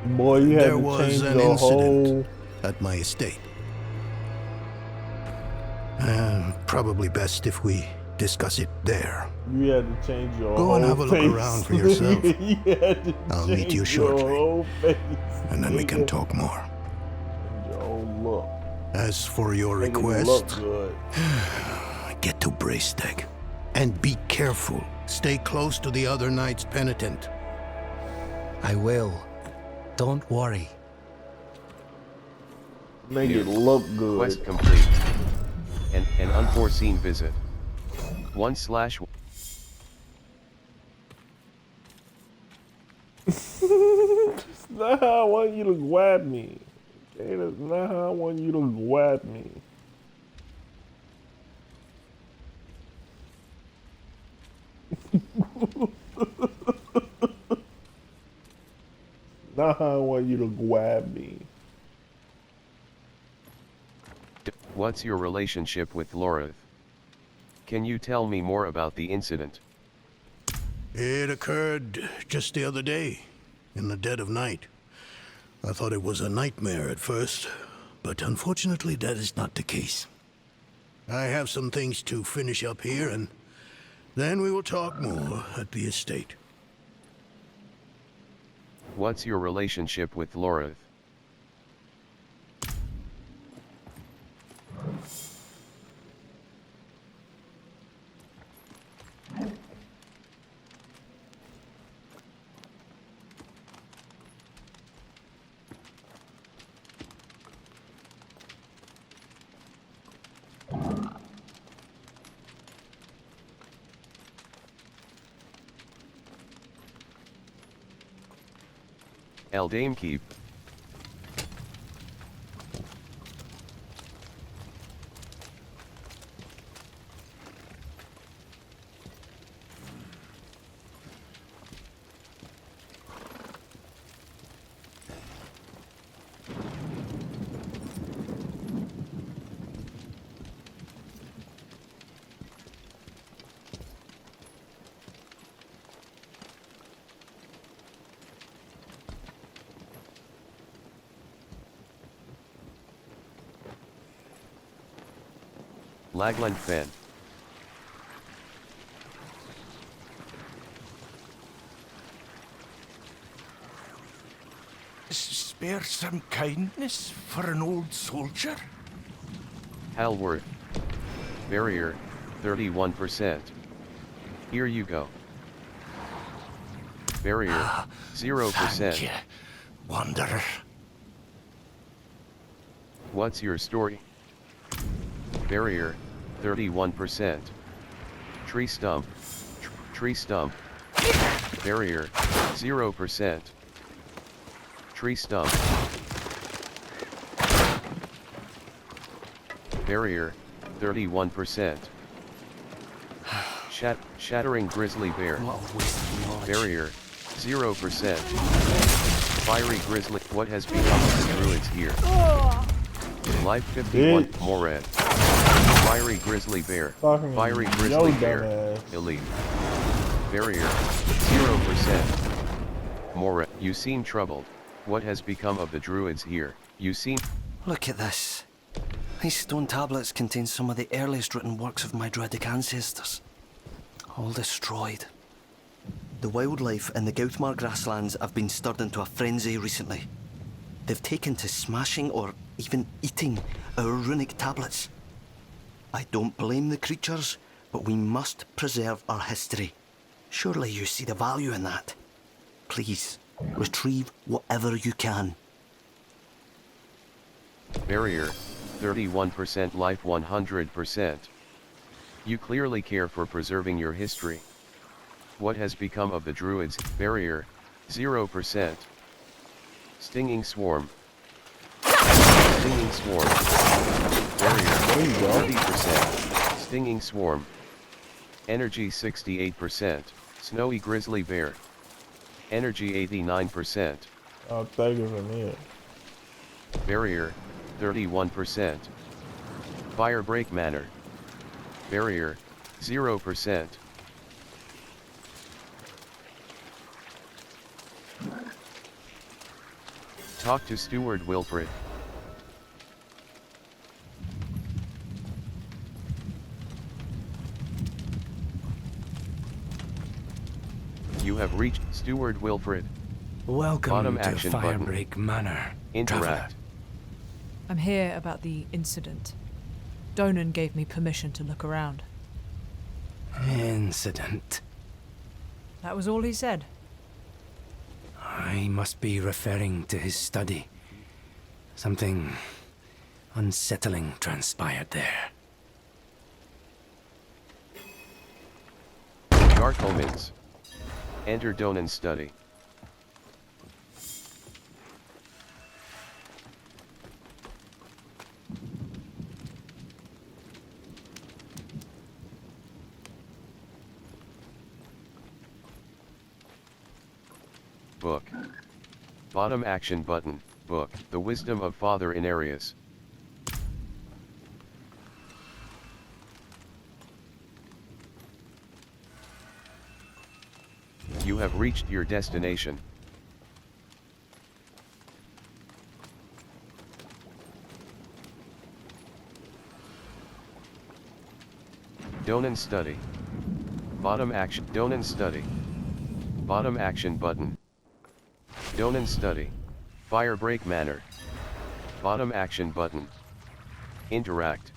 Boy, you had There to was change an the incident whole... at my estate. Probably best if we discuss it there. You had to change your Go whole and have a look face. around for yourself. You had to I'll meet change you your shortly. whole face, And then we can nigga. talk more. Your whole look. As for your Make it request, look good. get to Braysteg. And be careful. Stay close to the other Knights Penitent. I will. Don't worry. Make it look good. Quest complete. An unforeseen visit. 1/. That's not how I want you to grab me. Okay, that's not how I want you to grab me. Not how I want you to grab me. What's your relationship with Lorith? Can you tell me more about the incident? It occurred just the other day, in the dead of night. I thought it was a nightmare at first, but unfortunately that is not the case. I have some things to finish up here, and then we will talk more at the estate. What's your relationship with Lorith? Eldame Keep. Lagland Fen. Spare some kindness for an old soldier? Halworth. Barrier, 31%. Here you go. Barrier, 0%. Thank you, Wanderer. What's your story? Barrier, 31%. Tree stump. Tree stump. Barrier, 0%. Tree stump. Barrier, 31%. Shattering grizzly bear. Barrier, 0%. Fiery grizzly. What has become of the druids here? Life 51. Morad. Fiery grizzly bear. Fiery grizzly bear. Elite. Barrier, 0%. Morad. You seem troubled. What has become of the druids here? You seem... Look at this. These stone tablets contain some of the earliest written works of my Druidic ancestors. All destroyed. The wildlife in the Gauthmar grasslands have been stirred into a frenzy recently. They've taken to smashing or even eating our runic tablets. I don't blame the creatures, but we must preserve our history. Surely you see the value in that. Please, retrieve whatever you can. Barrier, 31%. Life 100%. You clearly care for preserving your history. What has become of the druids? Barrier, 0%. Stinging swarm. Stinging swarm. Barrier, 30%. Stinging swarm. Energy 68%. Snowy grizzly bear. Energy 89%. I'll take it from here. Barrier, 31%. Firebreak manor. Barrier, 0%. Talk to Steward Wilfred. You have reached Steward Wilfred. Welcome Bottom to action Firebreak button. Manor. Interact. Traveler. I'm here about the incident. Donan gave me permission to look around. Incident. That was all he said. I must be referring to his study. Something unsettling transpired there. Dark omens. Enter Donan's study. Book. Bottom action button, book, The Wisdom of Father Inarius. You have reached your destination. Donan study. Bottom action, Donan study. Bottom action button. Donan study. Fire break manner. Bottom action button. Interact.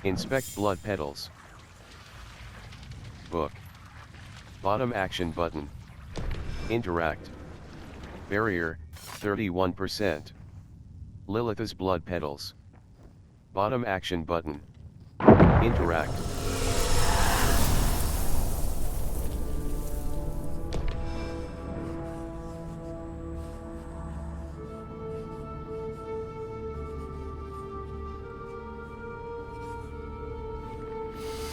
Inspect blood petals. Book. Bottom action button. Interact. Barrier, 31%. Lilith's blood petals. Bottom action button. Interact.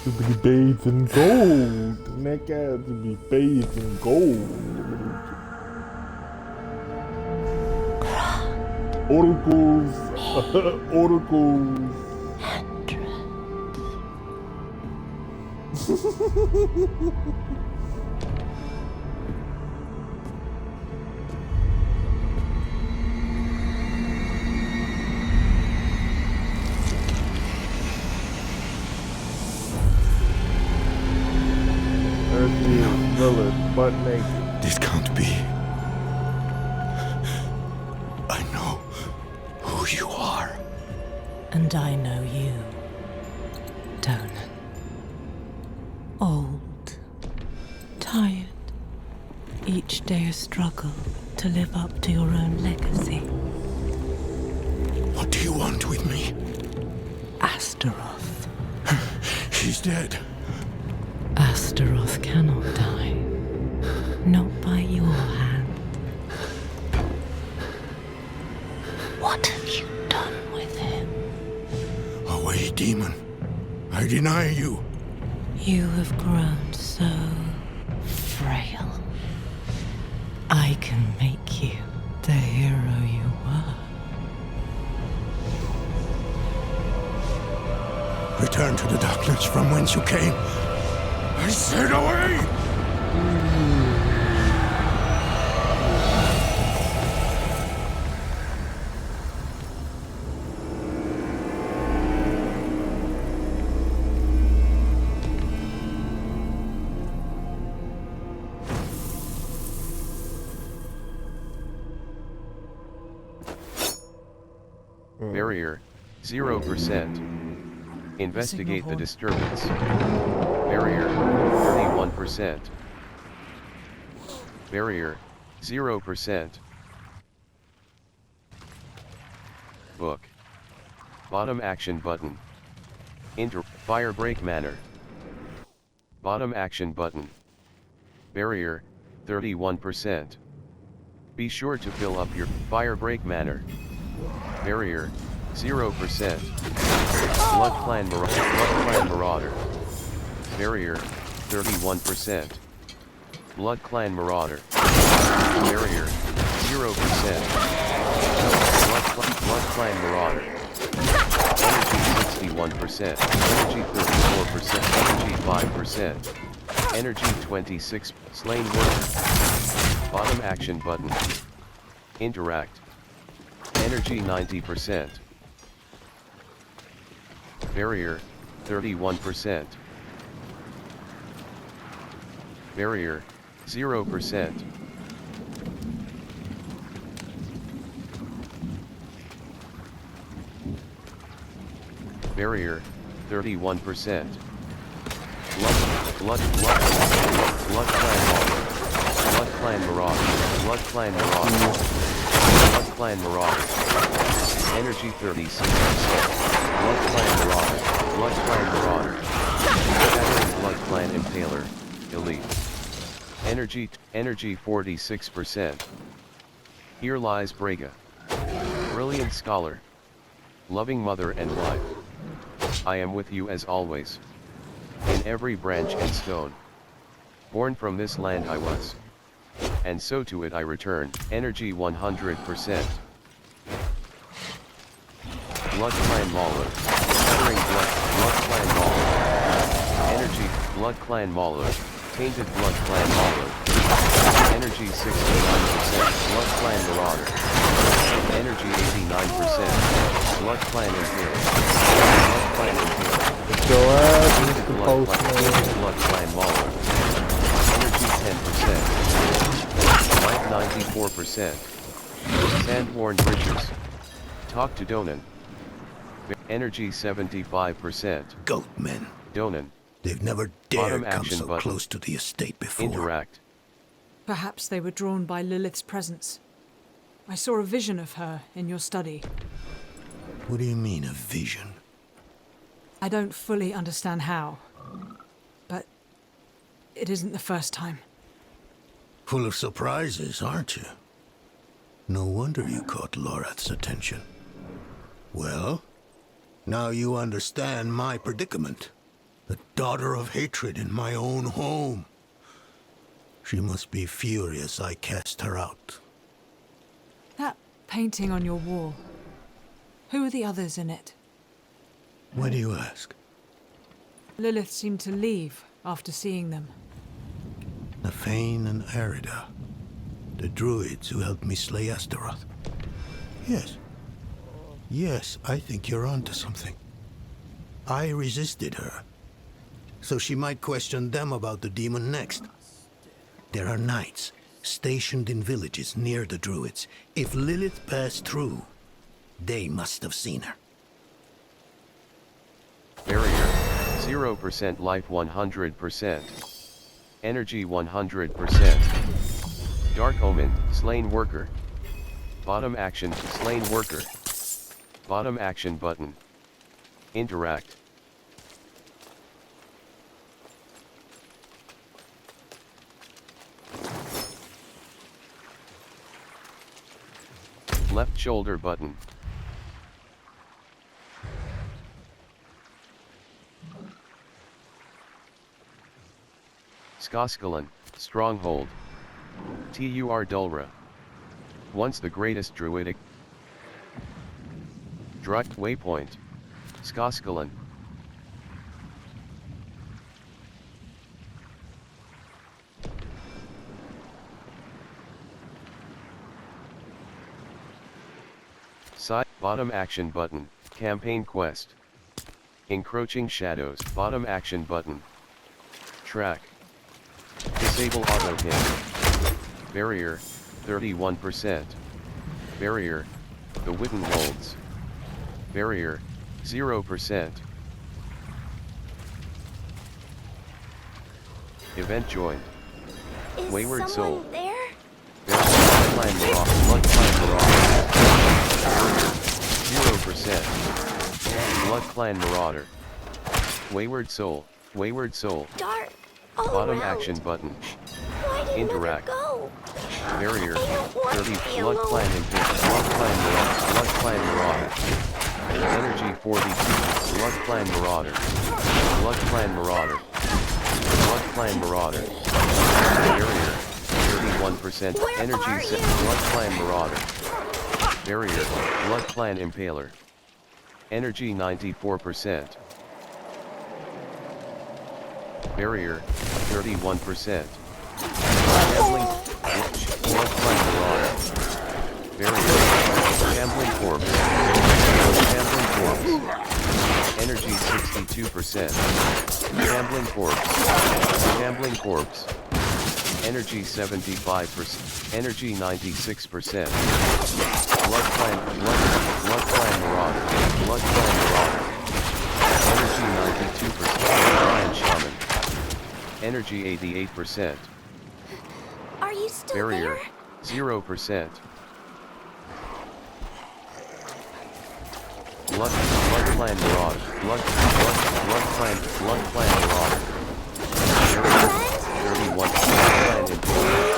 To be bathed in gold. Neck ass to be bathed in gold. Oracles. Oracles. Lilith, butt naked. This can't be. I know who you are. And I know you, Donan. Old, tired, each day a struggle to live up to your own legacy. What do you want with me? Astaroth. She's dead. Astaroth cannot die. Not by your hand. What have you done with him? Away, demon. I deny you. You have grown so frail. I can make you the hero you were. Return to the darkness from whence you came. I said away! Barrier, 0%. Investigate the disturbance. Barrier, 31%. Barrier, 0%. Book. Bottom action button. Fire break manner. Bottom action button. Barrier, 31%. Be sure to fill up your fire break manner. Barrier, 0%. Blood Clan Marauder. Barrier, 31%. Blood Clan Marauder. Barrier, 0%. Blood Clan Marauder. Energy 61%. Energy 34%. Energy 5%. Energy 26. Slain worker. Bottom action button. Interact. Energy 90%. Barrier, 31%. Barrier, 0%. Barrier, 31%. Blood Clan Marauder. Blood Clan Marauder. Blood Clan Marauder. Energy 36%. Blood Clan Marauder. Blood Clan Marauder. Shattering Blood Clan Impaler. Elite. Energy 46%. Here lies Braga. Brilliant scholar. Loving mother and wife. I am with you as always. In every branch and stone. Born from this land I was. And so to it I return, energy 100%. Blood Clan Mauler. Shattering Blood Clan Mauler. Energy, Blood Clan Mauler. Tainted Blood Clan Mauler. Energy 69%, Blood Clan Marauder. Energy 89%, Blood Clan Impaler. Blood Clan Impaler. Tainted Blood Clan Mauler. Energy 10%. Light 94%. Sandworn Bridges. Talk to Donan. Energy 75%. Goatmen. Donan. They've never dared come so button. close to the estate before. Interact. Perhaps they were drawn by Lilith's presence. I saw a vision of her in your study. What do you mean, a vision? I don't fully understand how, but it isn't the first time. Full of surprises, aren't you? No wonder you caught Lorath's attention. Well, now you understand my predicament. The daughter of hatred in my own home. She must be furious I cast her out. That painting on your wall. Who are the others in it? Why do you ask? Lilith seemed to leave after seeing them. Nafane and Arida. The druids who helped me slay Astaroth. Yes. Yes, I think you're onto something. I resisted her, so she might question them about the demon next. There are knights stationed in villages near the druids. If Lilith passed through, they must have seen her. Barrier, 0% life 100%. Energy 100%. Dark Omen, slain worker. Bottom action, slain worker. Bottom action button. Interact. Left shoulder button. Skoskalan, stronghold. Tur Dulra. Once the greatest druidic. Druk waypoint. Skoskalan. Side bottom action button, campaign quest. Encroaching shadows, bottom action button. Track. Disable auto hit. Barrier, 31%. Barrier, the Witten holds. Barrier, 0%. Event joined. Is Wayward Soul. there? Blood Clan Marauder. Barrier, 0%. Blood Clan Marauder. Wayward Soul. Wayward Soul. Dark. All Bottom around. action button. Why did Interact. Mother go? Barrier, I don't want 30. to be Blood alone. Clan Impact. Blood Clan Marauder. Blood Clan Marauder. Energy 42. Blood Clan Marauder. Blood Clan Marauder. Blood Clan Marauder. Barrier, 31%. Where Energy are set. you? Blood Clan Marauder. Barrier, Blood Clan Impaler. Energy 94%. Barrier, 31%. Gambling, Blood Clan Marauder. Barrier, Gambling Corpse. Gambling Corpse. Energy 62%. Gambling Corpse. Gambling Corpse. Energy 75%. Energy 96%. Blood Clan Marauder. Blood Clan Marauder. Energy 92%. Lion Shaman. Energy 88%. Are you still Barrier, there? 0%. Blood Clan Marauder. Blood Clan Marauder. Barrier, 31.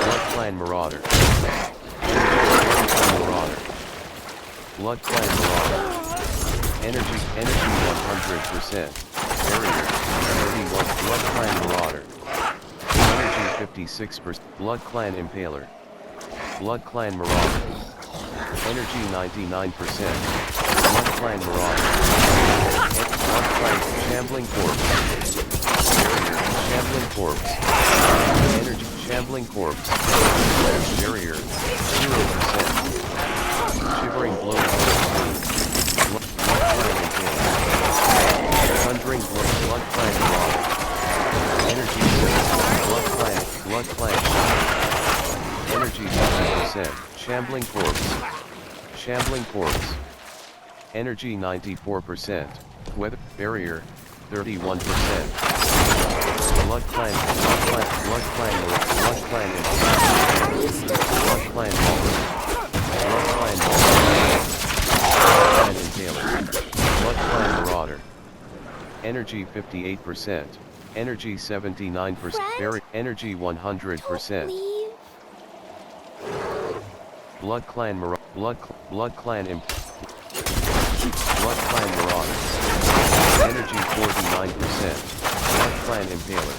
Blood Clan Marauder. Blood Clan Marauder. Energy 100%. Barrier, 31. Blood Clan Marauder. Energy 56%. Blood Clan Impaler. Blood Clan Marauder. Energy 99%. Blood Clan Marauder. Blood Clan Shambling Corpse. Shambling Corpse. Energy Shambling Corpse. Barrier 0%. Shivering Blow. Blood Clan Impaler. Thundering Blood Clan Marauder. Energy 7. Blood Clan. Energy 50%. Shambling Corpse. Shambling Corpse. Energy 94%. Weather Barrier 31%. Blood Clan. Blood Clan. Blood Clan. Blood Clan. Impaler. Blood Clan Marauder. Energy 58%. Energy 79%. Energy 100%. Blood Clan Marauder. Blood Clan Marauder. Energy 49%. Blood Clan Impaler.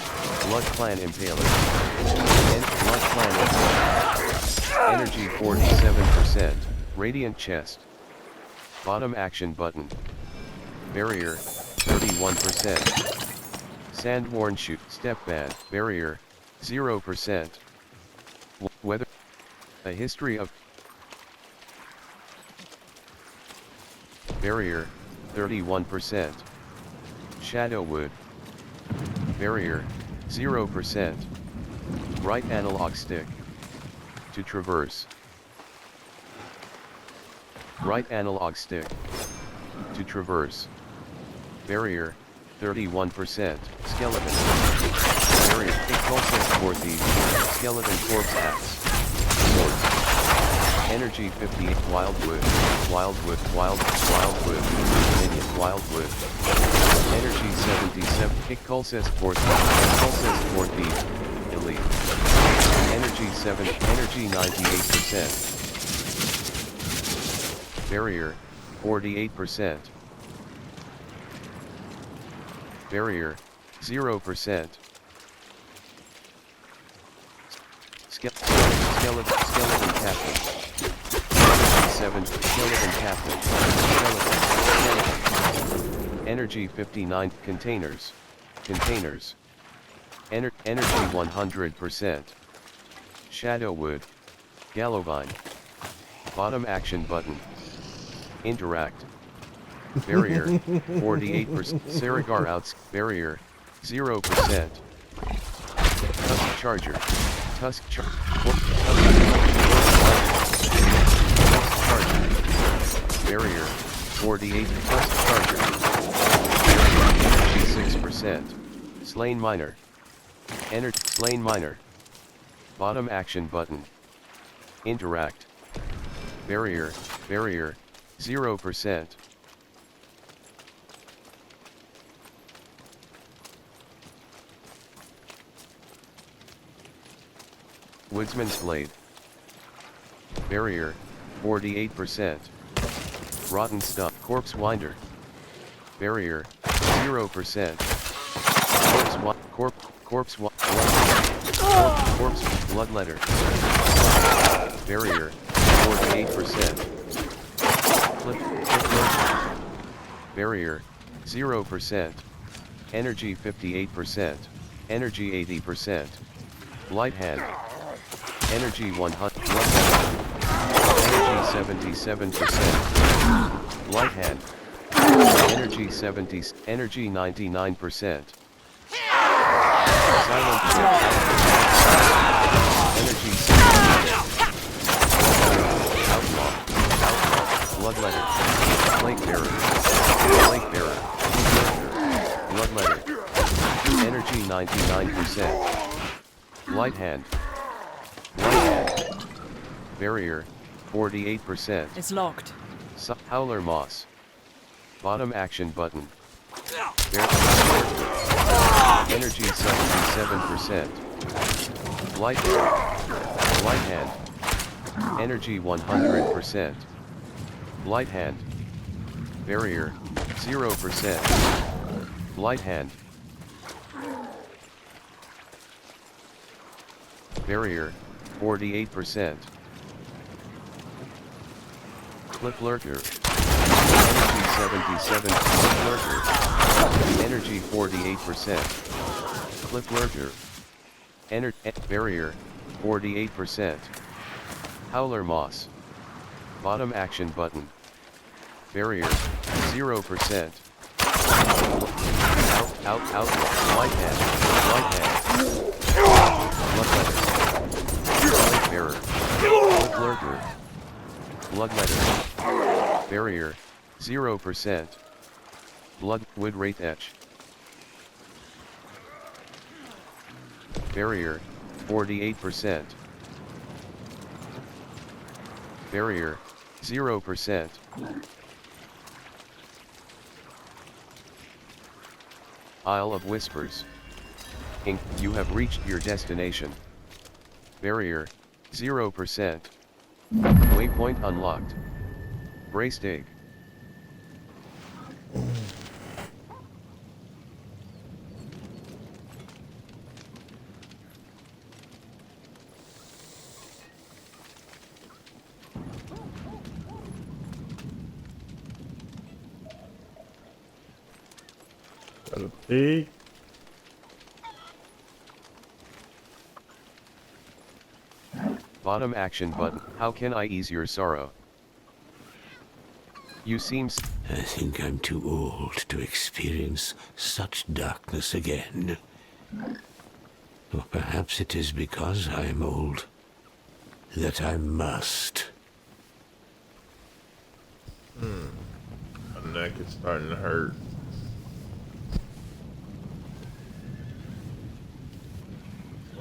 Blood Clan Impaler. Blood Clan Impaler. Energy 47%. Radiant Chest. Bottom action button. Barrier 31%. Sandworn Shoot. Step Band. Barrier 0%. Weather. A history of. Barrier 31%. Shadowwood. Barrier 0%. Right analog stick. To traverse. Right analog stick. To traverse. Barrier 31%. Skeleton. Barrier. Impulsive for the skeleton corpse axe. Swords. Energy 58. Wildwood. Wildwood. Minion. Wildwood. Energy 77. Impulsive for the elite. Energy 7. Energy 98%. Barrier 48%. Barrier 0%. Skeleton Captain. 7. Skeleton Captain. Skeleton. Energy 59. Containers. Energy 100%. Shadowwood. Gallovine. Bottom action button. Interact. Barrier 48%. Saragar outs. Barrier 0%. Tusk Charger. Tusk Charger. Barrier 48. Tusk Charger. Energy 6%. Slain Miner. Slain Miner. Bottom action button. Interact. Barrier 0%. Woodsman's Blade. Barrier 48%. Rotten Stuff. Corpse Winder. Barrier 0%. Corpse Bloodletter. Barrier 48%. Flip. Barrier 0%. Energy 58%. Energy 80%. Light Hand. Energy 100. Energy 77%. Light Hand. Energy 70. Energy 99%. Silent. Energy 70. Outlaw. Bloodletter. Plate Bearer. Bloodletter. Energy 99%. Light Hand. Barrier 48%. It's locked. Howler Moss. Bottom action button. Energy 77%. Light Hand. Energy 100%. Light Hand. Barrier 0%. Light Hand. Barrier, 48%. Cliff Lurker. Energy 77. Cliff Lurker. Energy 48%. Cliff Lurker. Barrier, 48%. Howler Moss. Bottom action button. Barrier, 0%. Out, light hand. Bloodletter. Light bearer. Cliff Lurker. Bloodletter. Barrier, 0%. Bloodwood Wraith Etch. Barrier, 48%. Barrier, 0%. Isle of Whispers. Ink, you have reached your destination. Barrier, 0%. Waypoint unlocked. Braced egg. Got a pig. Bottom action button. How can I ease your sorrow? You seem I think I'm too old to experience such darkness again. Or perhaps it is because I'm old that I must. My neck is starting to hurt.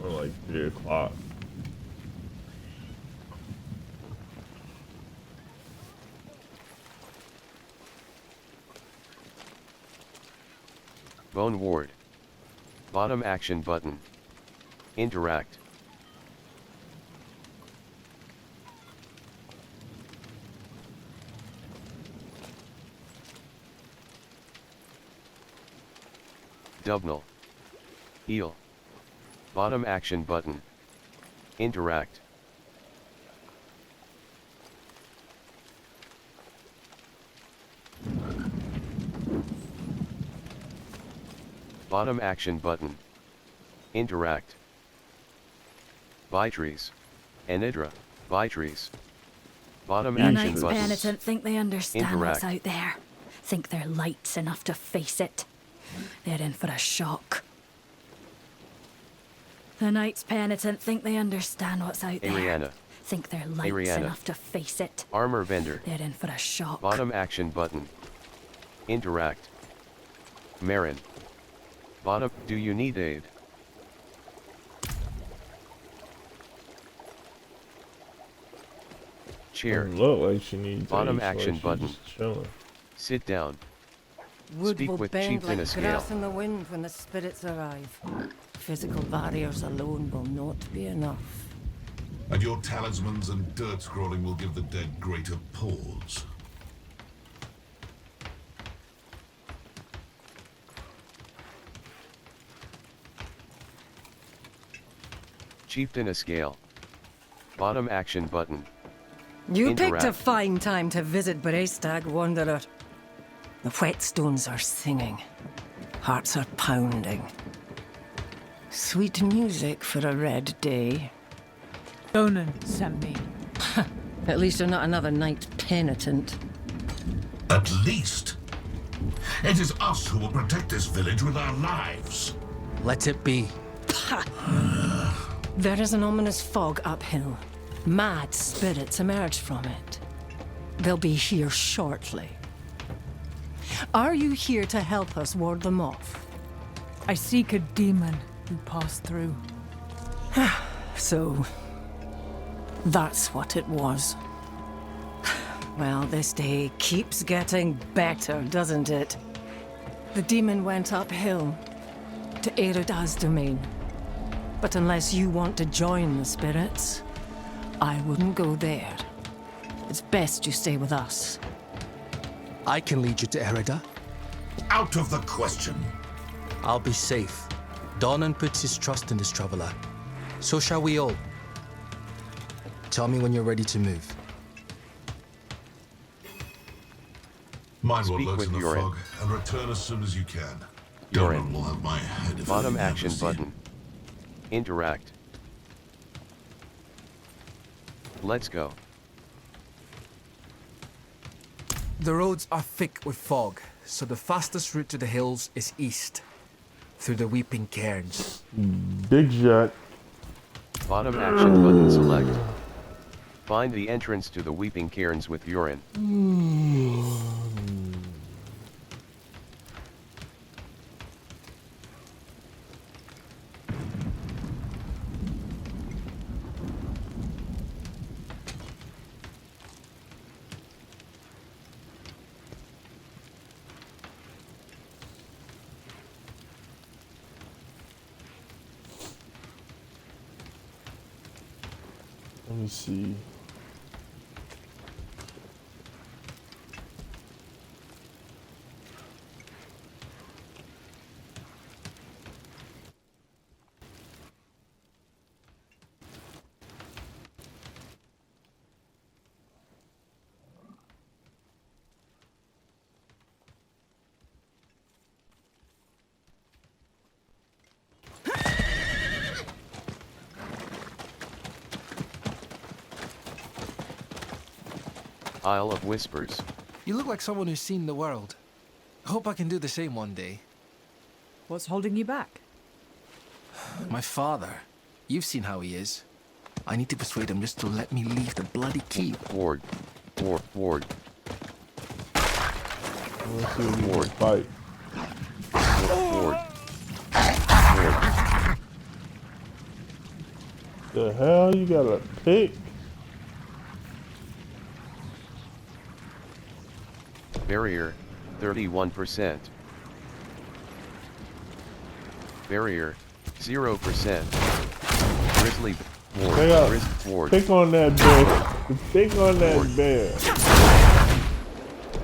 Or like 3 o'clock. Bone Ward. Bottom action button. Interact. Dubnal. Heal. Bottom action button. Interact. Bottom action button. Interact. Bytrees. Anidra. Bytrees. Bottom The action Knights button. Penitent think they understand what's Interact. out there. Think they're lights enough to face it. They're in for a shock. The Knights Penitent think they understand what's out there. Ariana. Think they're lights Ariana. enough to face it. Armor vendor. They're in for a shock. Bottom action button. Interact. Marin. Bottom. Do you need aid? Chair. Doesn't look like she needs Bottom aid, so action she's button. just chilling. Sit down. Wood Speak will with bend Chieftain like Ascale. grass in the wind when the spirits arrive. Physical barriers alone will not be enough. And your talismans and dirt scrolling will give the dead greater pause. Chieftain Ascale. Bottom action button. You Interact. picked a fine time to visit Braestag, Wanderer. The whetstones are singing. Hearts are pounding. Sweet music for a red day. Donan sent me. At least you're not another knight penitent. At least. It is us who will protect this village with our lives. Let it be. There is an ominous fog uphill. Mad spirits emerge from it. They'll be here shortly. Are you here to help us ward them off? I seek a demon who passed through. So, that's what it was. Well, this day keeps getting better, doesn't it? The demon went uphill to Erida's domain. But unless you want to join the spirits, I wouldn't go there. It's best you stay with us. I can lead you to Erida. Out of the question. I'll be safe. Donan puts his trust in this traveler. So shall we all. Tell me when you're ready to move. Mine will Speak lurk with in the Yorin. fog and return as soon as you can. Yorin. Donut will have my head if Bottom anything action happens to you. button. Interact. Let's go. The roads are thick with fog, so the fastest route to the hills is east, through the Weeping Cairns. Big shot. Bottom action button select. Find the entrance to the Weeping Cairns with Yorin. Let me see. Isle of Whispers. You look like someone who's seen the world. I hope I can do the same one day. What's holding you back? My father. You've seen how he is. I need to persuade him just to let me leave the bloody key. Ward. Let's see if we can fight. Ward. The hell you got a pick? Barrier, 31%. Barrier, 0%. Grizzly, Ward. Pick on that bear. Pick on that bear.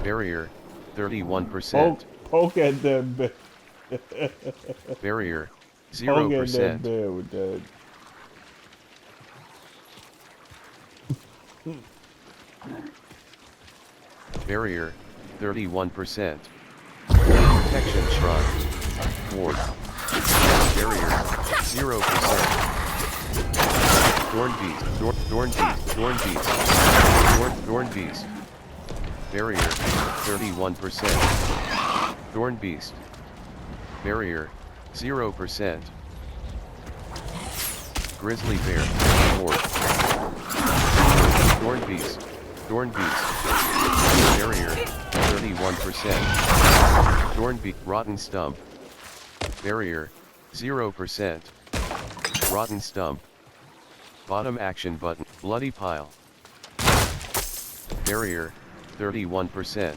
Barrier, 31%. Poke at that bear. Barrier, Poke at that 0%. bear with that. Barrier, 31%. Protection Shrine. Ward. Barrier, 0%. Thorn Beast. Barrier, 31%. Thorn Beast. Barrier, 0%. Grizzly Bear. Ward. Thorn Beast. Barrier, 31%. Thorn Beast. Rotten Stump. Barrier, 0%. Rotten Stump. Bottom action button. Bloody Pile. Barrier, 31%.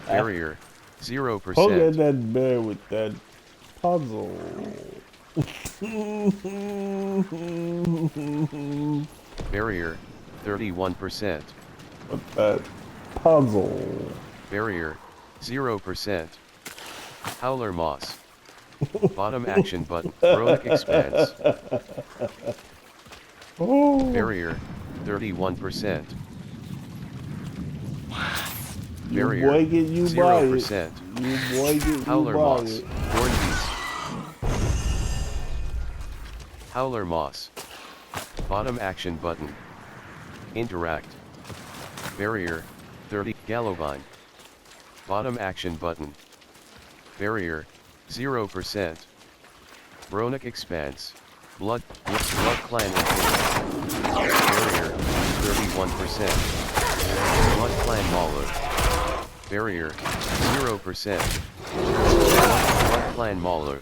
Barrier, 0%. Poke at that bear with that puzzle. Barrier, 31%. With that puzzle. Barrier, 0%. Howler Moss. Bottom action button. Runic Expanse. Barrier, 31%. Barrier, boy get you 0%. You boy get you Howler Moss. it. Thorn Beast. Howler Moss. Bottom action button. Interact. Barrier, 30. Gallovine. Bottom action button. Barrier, 0%. Runic Expanse. Blood Clan Barrier, 31%. Blood Clan Mauler. Barrier, 0%. Blood Clan Mauler.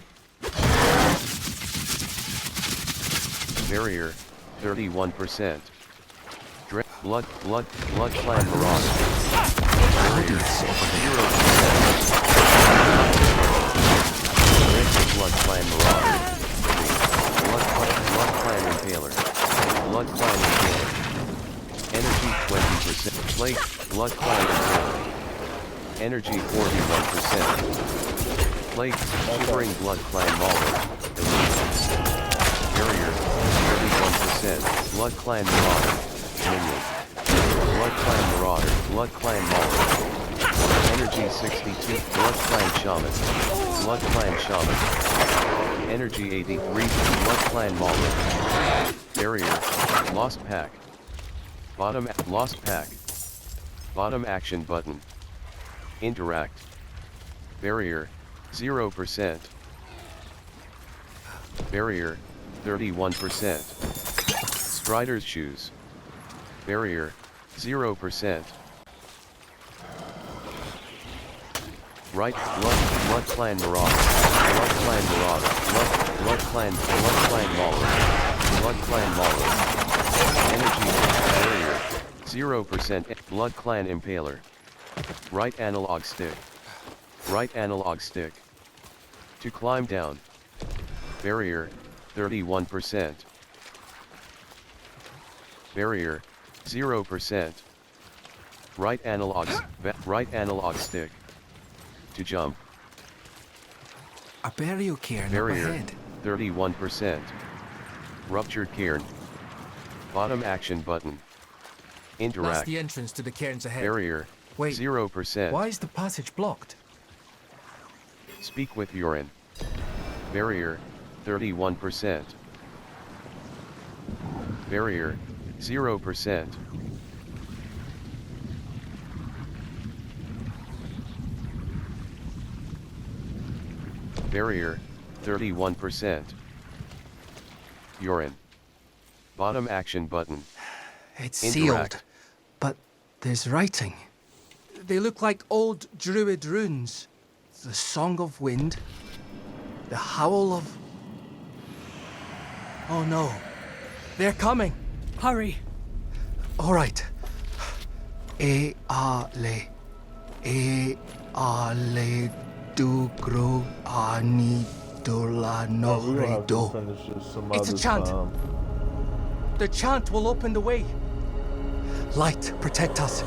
Barrier, 31%. Blood Clan Marauder. Barrier, 0%. Blood Clan Marauder. Blood Clan Impaler. Blood Clan Impaler. Energy 20%. Flake, Blood Clan Impaler. Energy 41%. Flake, Shivering Blood Clan Mauler. Blood Clan Marauder, Minion. Blood Clan Marauder, Blood Clan Mauler. Energy 62, Blood Clan Shaman. Blood Clan Shaman. Energy 83, Blood Clan Mauler. Barrier, Lost Pack. Lost Pack. Bottom action button. Interact. Barrier, 0%. Barrier, 31%. Strider's shoes. Barrier, 0%. Right, Blood Clan Marauder. Blood Clan Marauder. Blood Clan Mauler. Blood Clan Mauler. Energy, barrier, 0%. Blood Clan Impaler. Right analog stick. Right analog stick. To climb down. Barrier, 31%. Barrier, 0%. Right analog stick. To jump. A burial cairn Barrier, up ahead. 31%. Ruptured cairn. Bottom action button. Interact. That's the entrance to the cairns ahead. Barrier, Wait, 0%. why is the passage blocked? Speak with urine. Barrier, 31%. Barrier, 0%. Barrier, 31%. Urine. Bottom action button. It's Interact. sealed, but there's writing. They look like old druid runes. The Song of Wind. The Howl of... Oh no. They're coming. Hurry. All right. E-a-le. E-a-le dugro ani dola no We're gonna have to redo. finish this some It's a other chant. time. The chant will open the way. Light, protect us.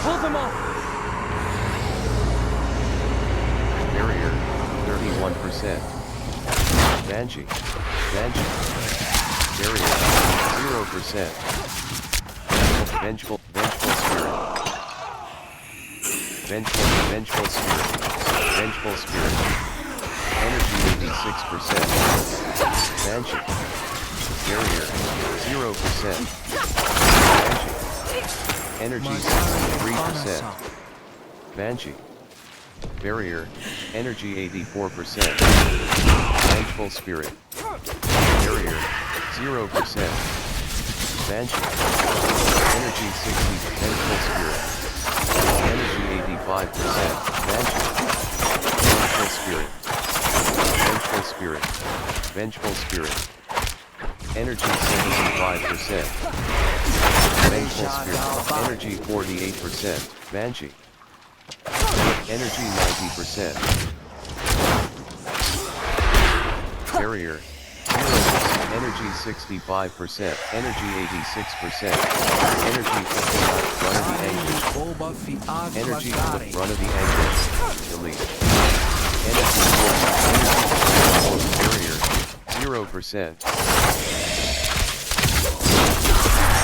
Pull them off. Barrier, 31%. Banshee. Barrier, 0%. Vengeful spirit. Vengeful spirit. Energy 86%. Banshee. Barrier, 0%. Banshee. Energy 63%. Banshee. Barrier, energy 84%. Vengeful spirit. Barrier, 0%. Banshee. Energy 60. Vengeful spirit. Energy 85%. Banshee. Vengeful spirit. Vengeful spirit. Energy 75%. Vengeful spirit. Energy 48%. Banshee. Energy 90%. Barrier, 0%. Energy 65%. Energy 86%. Energy 59. Run of the anguish. Energy run of the anguish. Delete. Energy 40. Barrier, 0%.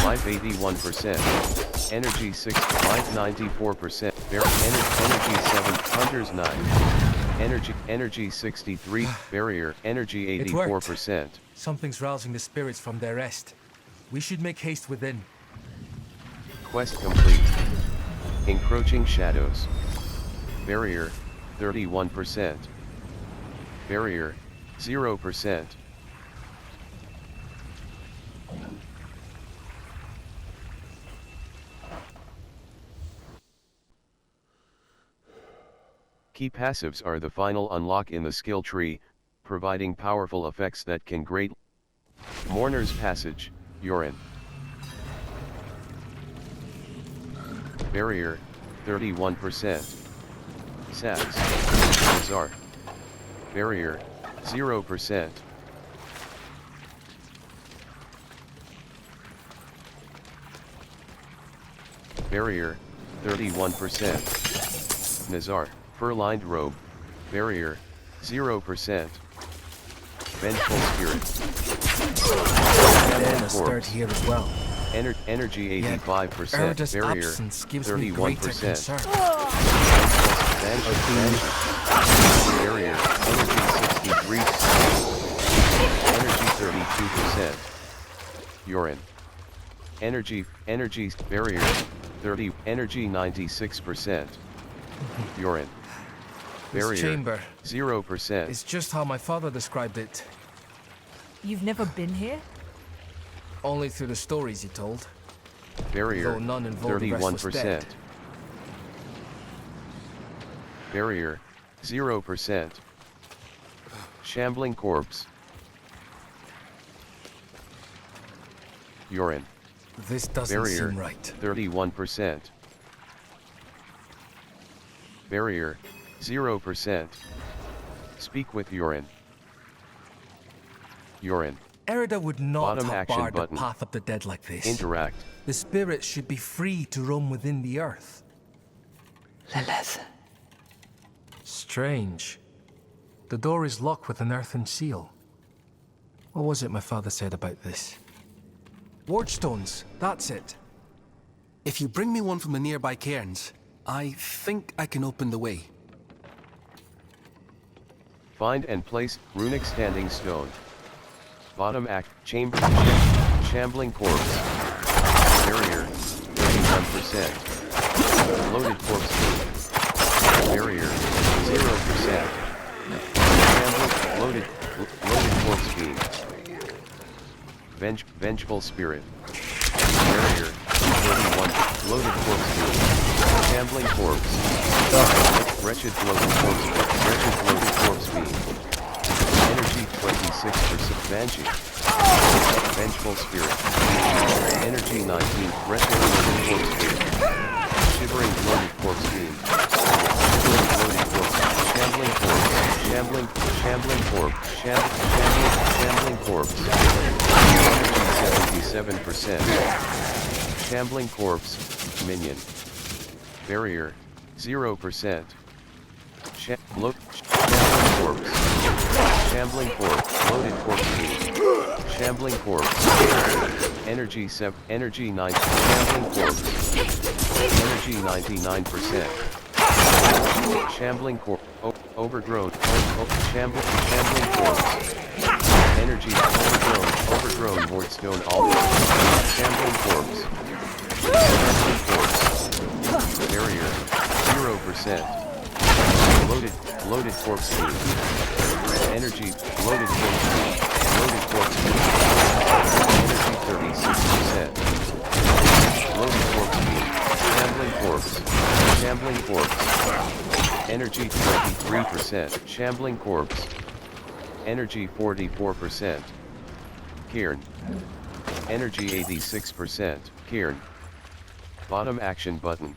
Life 81%. Energy 6. Life 94%. Energy 7. Hunters 9. Energy 63. Barrier. Energy 84%. Something's rousing the spirits from their rest. We should make haste within. Quest complete. Encroaching shadows. Barrier, 31%. Barrier, 0%. Key passives are the final unlock in the skill tree, providing powerful effects that can greatly. Mourner's Passage, Urine. Barrier, 31%. Sax, Bizarre. Barrier, 0%. Barrier, 31%. Nazar, Fur-lined robe. Barrier, 0%. Vengeful spirit. dead are stirred here as well. Energy Yet 85%. Erida's Barrier absence gives me greater 31%. concern. Barrier energy 63%. Energy 32%. Urine. Energy barrier 30. Energy 96%. Urine. This Barrier chamber 0%. is just how my father described it. You've never been here? Only through the stories he told. Barrier Though none involved the rest was 31%. dead. Barrier 0%. Shambling corpse. Urine. This doesn't Barrier seem right. 31%. Barrier 0%. Speak with urine. Urine. Erida would not Bottom have action barred button. the path of the dead like this. Interact. The spirits should be free to roam within the earth. Lilith. Strange. The door is locked with an earthen seal. What was it my father said about this? Wardstones, that's it. If you bring me one from the nearby cairns, I think I can open the way. Find and place runic standing stone. Bottom act chamber shambling corpse. Barrier 31%. Loaded corpse. Barrier 0%. Shambling loaded corpse beam. Vengeful spirit. Barrier 31. Loaded corpse beam. Shambling corpse. Wretched loaded corpse. Wretched loaded corpse beam. Energy 26%. Banshee. Vengeful spirit. Energy 19. Wretched loaded corpse beam. Shivering loaded corpse beam. Shivering loaded corpse. Shambling corpse. Shambling corpse. Shambling corpse. Energy 77%. Shambling corpse. Minion. Barrier 0%. Shambling corpse. Shambling corpse. Loaded corpse beam. Shambling corpse. Energy 9. Shambling corpse. Energy 99%. Shambling corpse. Overgrown. Shambling corpse. Energy overgrown wardstone altar. Shambling corpse. Shambling corpse. Barrier 0%. Loaded corpse beam. Energy loaded corpse beam. Loaded corpse beam. Energy 36%. Loaded corpse beam. Shambling corpse. Shambling corpse. Energy 23%. Shambling corpse. Energy 44%. Cairn. Energy 86%. Cairn. Bottom action button.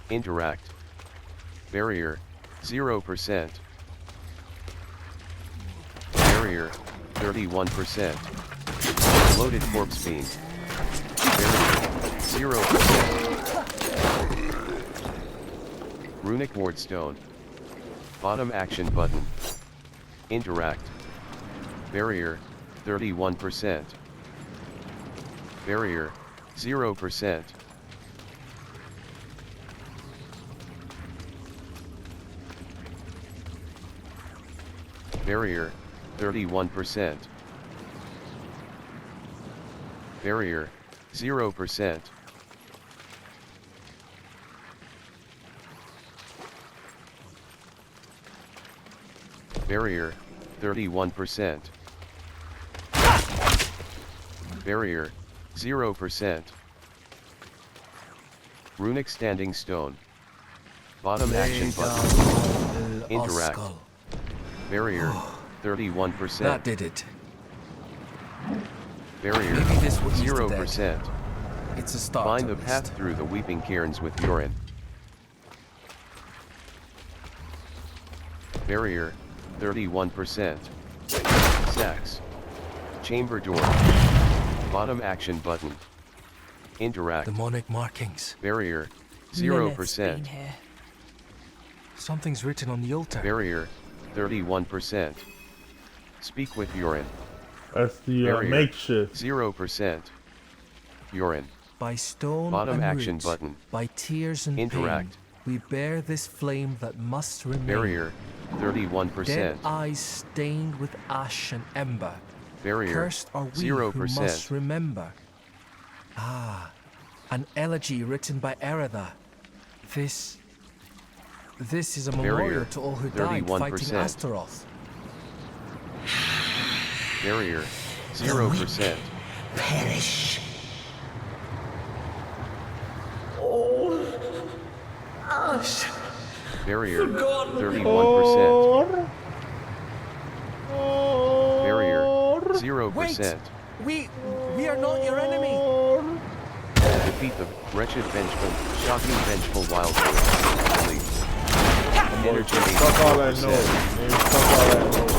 Interact. Barrier 0%. Barrier 31%. Loaded corpse beam. Barrier 0%. Runic wardstone. Bottom action button. Interact. Barrier 31%. Barrier 0%. Barrier 31%. Barrier 0%. Barrier 31%. Barrier 0%. Runic standing stone. Bottom action button. Interact. Barrier 31%. That did it. Barrier Maybe this would ease the 0%. It's a start. Find the at path least. through the weeping cairns with urine. Barrier 31%. Sacks. Chamber door. Bottom action button. Interact. Demonic markings. Barrier Lilith's 0%. been here. Something's written on the altar. Barrier 31%. Speak with urine. That's the Barrier. makeshift. 0%. Urine. By stone Bottom and action root, button. by tears and Interact. pain, we bear this flame that must remain. Barrier. 31%. Dead eyes stained with ash and ember. Barrier. Cursed are we 0%. who must remember. Ah, an elegy written by Eretha. This is a memorial Barrier. to all who died 31%. fighting Astaroth. Barrier. 0%. Perish. Ash. Barrier. Forgotten. 31%. Barrier. 0%. We are not your enemy. Defeat the wretched, vengeful, shocking, vengeful wild wolf. Energy Fuck all that 84%. noise. Man, fuck all that noise.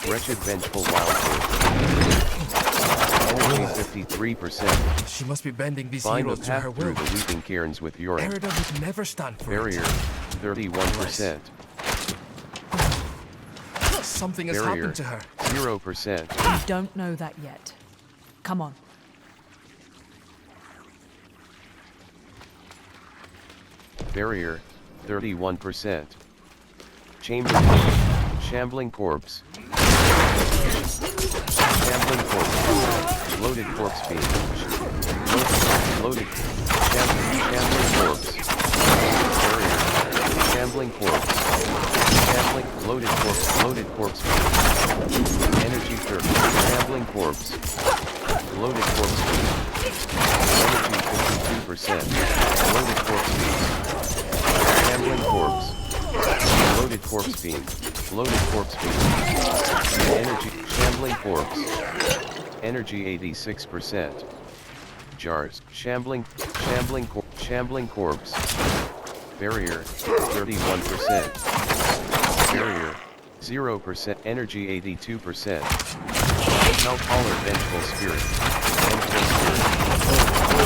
Wretched, vengeful wild wolf. Energy 53%. She must be bending these Find heroes the to her path through will. the weeping cairns with urine. Erida would never stand for Barrier. it. 31%. Something has Barrier. happened to her. 0%. You don't know that yet. Come on. Barrier. 31%. Chamber. Shambling corpse. Shambling corpse. Loaded corpse beam. Loaded. Shambling corpse. Barrier. Shambling corpse. Shambling. Loaded corpse. Loaded corpse beam. Energy 30. Shambling corpse. Loaded corpse beam. Energy 52%. Loaded corpse beam. Shambling corpse. Loaded corpse beam. Loaded corpse beam. Energy. Shambling corpse. Energy 86%. Jars. Shambling corpse. Barrier. 31%. Barrier. 0%. Energy 82%. Hellcaller vengeful spirit. Vengeful spirit.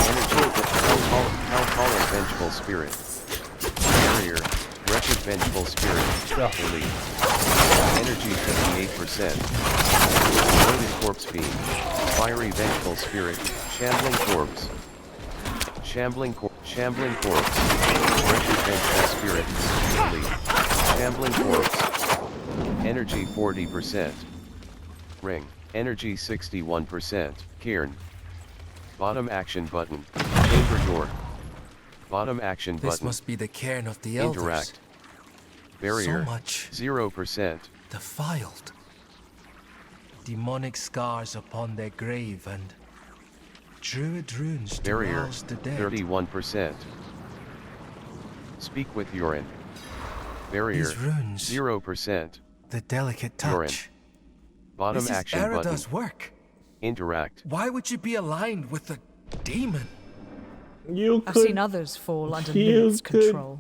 Energy. Hellcaller vengeful spirit. Barrier. Wretched vengeful spirit. Elite. Energy 58%. Loaded corpse beam. Fiery vengeful spirit. Shambling corpse. Shambling corpse. Wretched vengeful spirit. Elite. Shambling corpse. Energy 40%. Ring. Energy 61%. Cairn. Bottom action button. Chamber door. Bottom action button. This must be the cairn of the elders. Interact. Barrier. So much 0%. defiled. Demonic scars upon their grave and druid runes to Barrier. rouse the dead. 31%. Speak with urine. Barrier. These runes. 0%. The delicate touch. Urine. Bottom This is action Erida's button. work. Interact. Why would you be aligned with a demon? I've seen others fall under Lilith's control.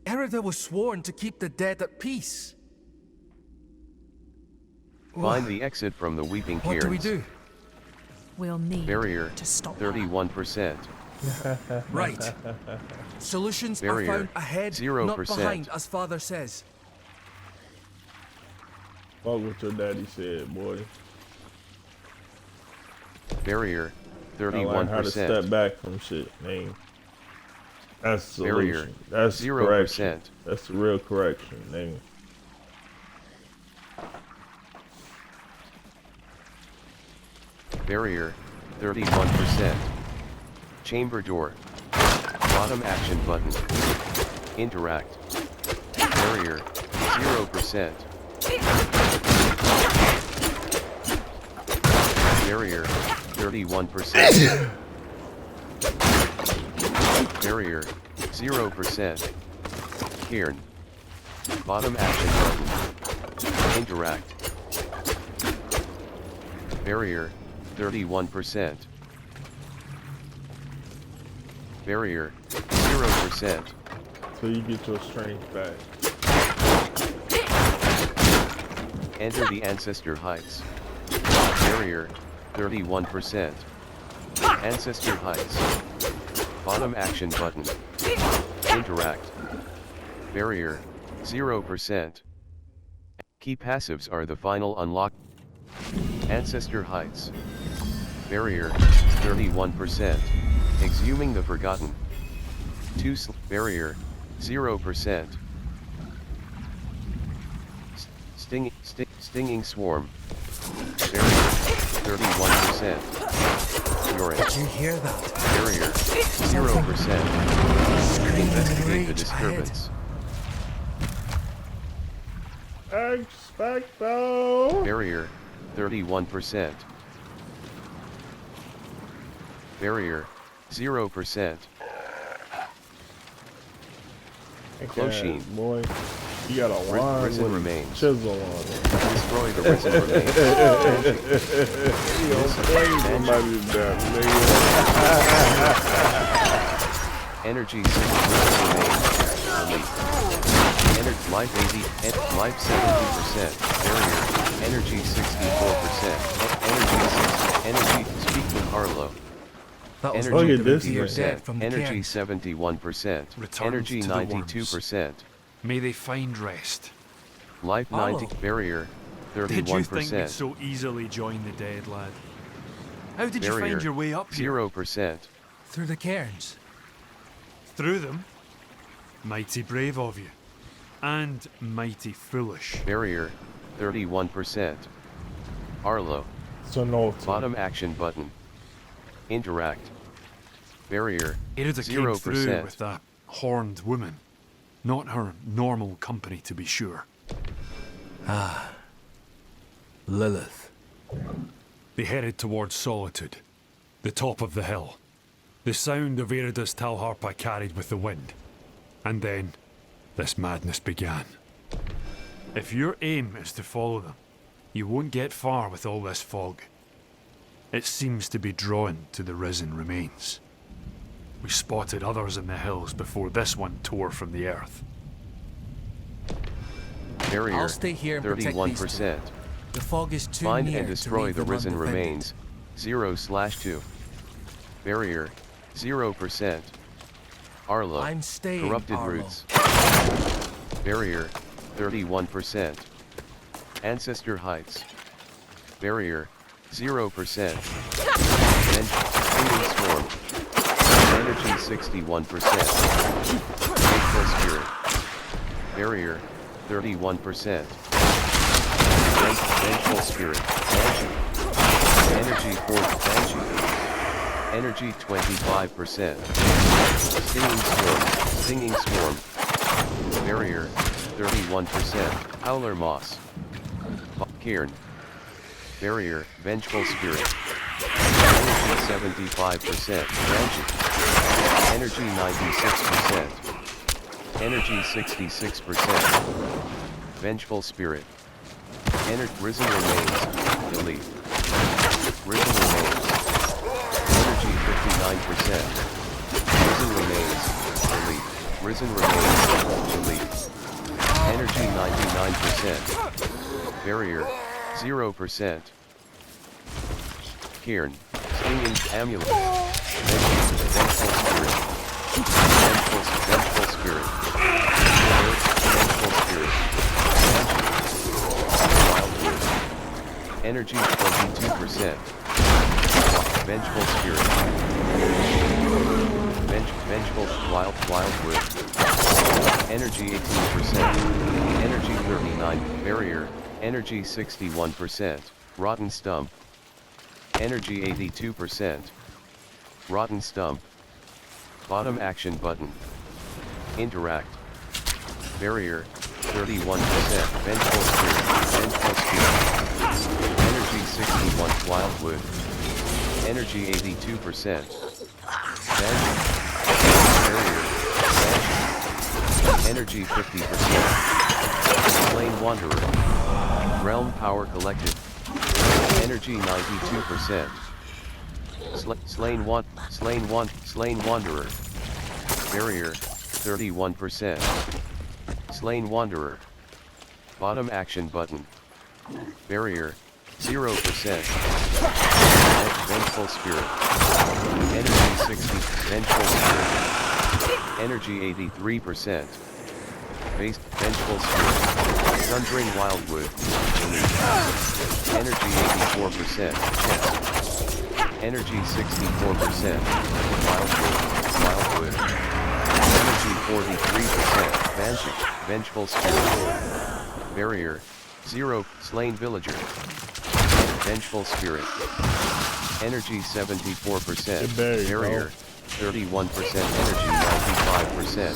Erida was sworn to keep the dead at peace. Find the exit from the weeping What cairns. do we do? We'll need Barrier. to stop 31%. Right. Solutions Barrier. are found ahead, 0%. not behind, as Father says. Fuck what your daddy said, boy. Barrier. I learned how to 31%. step back from shit, man. That's the Barrier. solution. That's 0%. correction. That's the real correction, nigga. Barrier. 31%. Chamber door. Bottom action button. Interact. Barrier. 0%. Barrier. 31%. Barrier. 0%. Cairn. Bottom action button. Interact. Barrier. 31%. Barrier. 0%. So you get your strength back. Enter the Ancestor Heights. Barrier. 31%. Ancestor Heights. Bottom action button. Interact. Barrier. 0%. Key passives are the final unlock. Ancestor Heights. Barrier, 31%. Exhuming the Forgotten. Barrier, 0%. Stinging Swarm. Barrier, 31%. Fury. Did you hear that? Barrier, 0%. Investigate the disturbance. Expecto. Barrier, 31%. Barrier, 0%. Clochine. Boy, you got a line Risen with remains. chisel on it. Destroy the risen remains. You don't play somebody to death, nigga. Energy 6 risen remains. Elite. Life 80, life 70%. Barrier, energy 64%. Energy, speak with Harlow. Energy Look at this 50%, energy 71%, energy 92%. May they find rest. Life 90, barrier 31%. Did you think we'd so easily join the dead, lad? How did you find your way up here? 0%. Through the cairns. Through them? Mighty brave of you. And mighty foolish. Barrier 31%. Arlo. Bottom action button. Interact. Barrier Erida came through 0%. with that horned woman. Not her normal company, to be sure. Ah. Lilith. They headed towards Solitude, the top of the hill. The sound of Erida's Talharpa carried with the wind. And then, this madness began. If your aim is to follow them, you won't get far with all this fog. It seems to be drawn to the risen remains. We spotted others in the hills before this one tore from the earth. Barrier I'll stay here and protect these 31%. two. The fog is too Find near and to destroy leave the them risen undefended. remains. 0/2. Barrier 0%. Arlo. I'm staying, Corrupted Arlo. roots. Barrier 31%. Ancestor Heights. Barrier 0%. Stinging Swarm. Energy 61%. Wakeful Spirit. Barrier 31%. Vengeful Spirit. Banshee. Energy 4. Banshee. Energy 25%. Stinging Swarm. Barrier 31%. Howler Moss. Cairn. Barrier, Vengeful Spirit. Energy 75%. Banshee. Energy 96%. Energy 66%. Vengeful Spirit. Risen Remains. Delete. Risen Remains. Energy 59%. Risen Remains. Delete. Risen Remains. Delete. Energy 99%. Barrier 0%. Cairn. Stinging Amulet. Vengeful Spirit. Vengeful Spirit. Vengeful Spirit. Wildwood. Energy 22%. Vengeful Spirit. Vengeful Wildwood. Energy 18%. Energy 39. Barrier. Energy 61%. Rotten Stump. Energy 82%. Rotten Stump. Bottom action button. Interact. Barrier 31%. Vengeful Spirit. Vengeful Spirit. Energy 61. Wildwood. Energy 82%. Barrier. Energy 50%. Slain Wanderer. Realm Power Collected. Energy 92%. Slain Wanderer. Barrier 31%. Slain Wanderer. Bottom action button. Barrier 0%. Vengeful Spirit. Energy 60. Vengeful Spirit. Energy 83%. Vengeful Spirit. Thundering Wildwood. Energy 84%. Chest. Energy 64%. Wildwood. Energy 43%. Magic. Vengeful Spirit. Barrier. 0. Slain Villager. Vengeful Spirit. Energy 74%. Barrier. 31%. Energy 95%.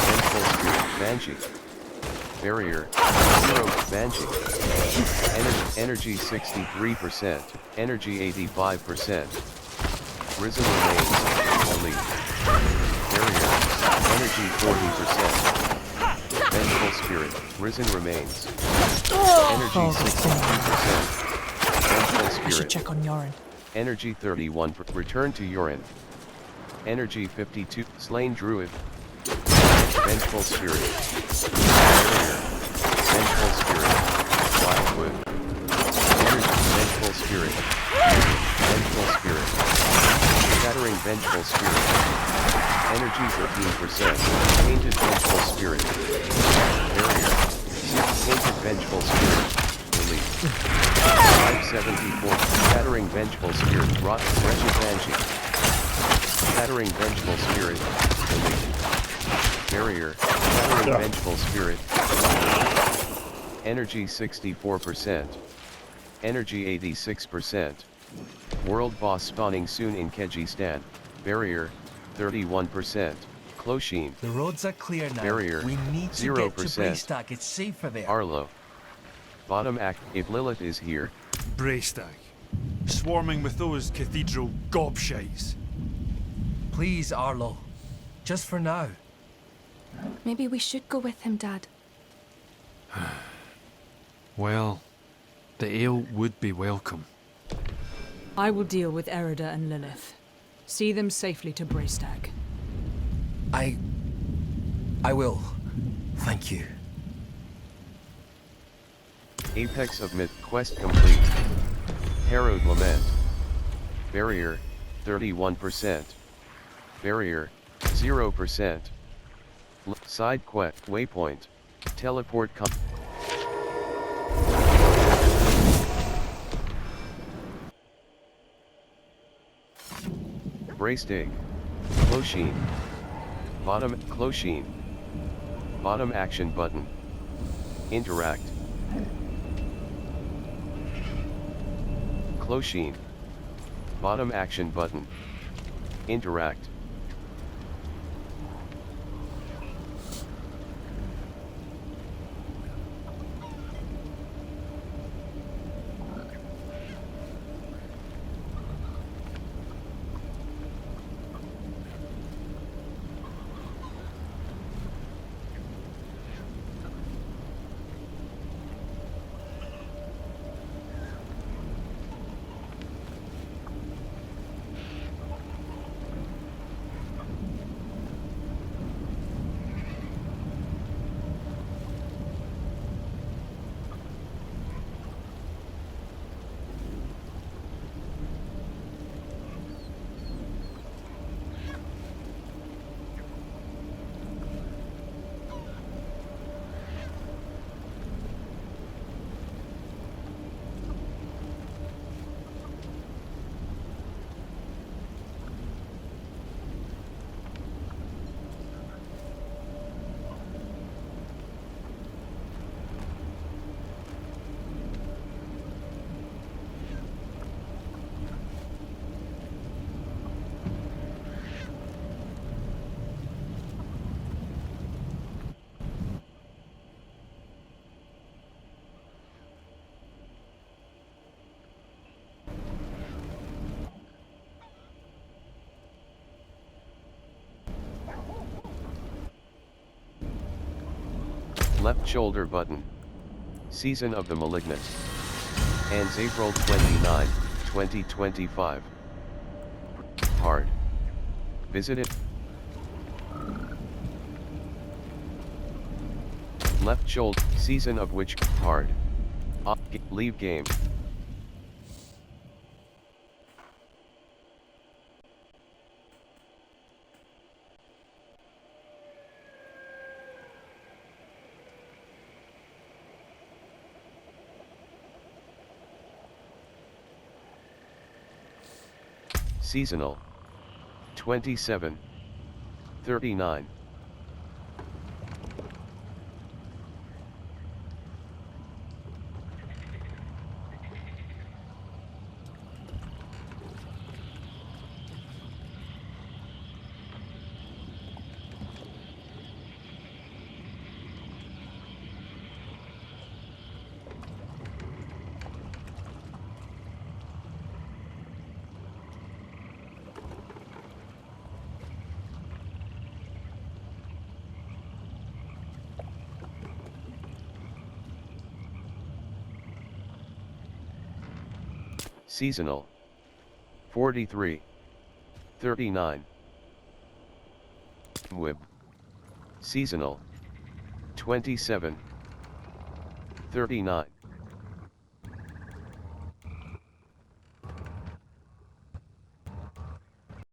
Vengeful Spirit. Magic. Barrier. 0. Magic. Energy 63%. Energy 85%. Risen remains. Elite. Barrier. Energy 40%. Vengeful Spirit. Risen remains. Energy 62%. Vengeful Spirit. I should check on Yorin. Energy 31. Return to Yorin. Energy 52. Slain Druid. Vengeful Spirit. Barrier. Vengeful Spirit. Wildwood. Energy. Vengeful Spirit. Vengeful Spirit. Shattering Vengeful Spirit. Energy 13%. Painted Vengeful Spirit. Barrier. Painted Vengeful Spirit. Release. Life 74. Shattering Vengeful Spirit. Rot. Wretched Banshee. Shattering Vengeful Spirit. Release. Barrier. Shattering Vengeful Spirit. Energy 64%. Energy 86%. World boss spawning soon in Kyrgyzstan. Barrier. 31%. Clochine. The roads are clear now. Barrier. We need to 0%. get to Braystack. It's safer there. Arlo. Bottom act. If Lilith is here. Braystack. Swarming with those cathedral gobshites. Please, Arlo. Just for now. Maybe we should go with him, Dad. Well, the ale would be welcome. I will deal with Erida and Lilith. See them safely to Braystack. I will. Thank you. Apex of Myth quest complete. Harrowed Lament. Barrier. 31%. Barrier. 0%. Side quest. Waypoint. Teleport Braystack. Clochine. Bottom. Clochine. Bottom action button. Interact. Clochine. Bottom action button. Interact. Left shoulder button. Season of the Malignant. Ends April 29, 2025. Hard. Visit it. Left shoulder. Season of which. Hard. Leave game. Seasonal. 27. 39. Seasonal. 43. 39. Wib. Seasonal. 27. 39.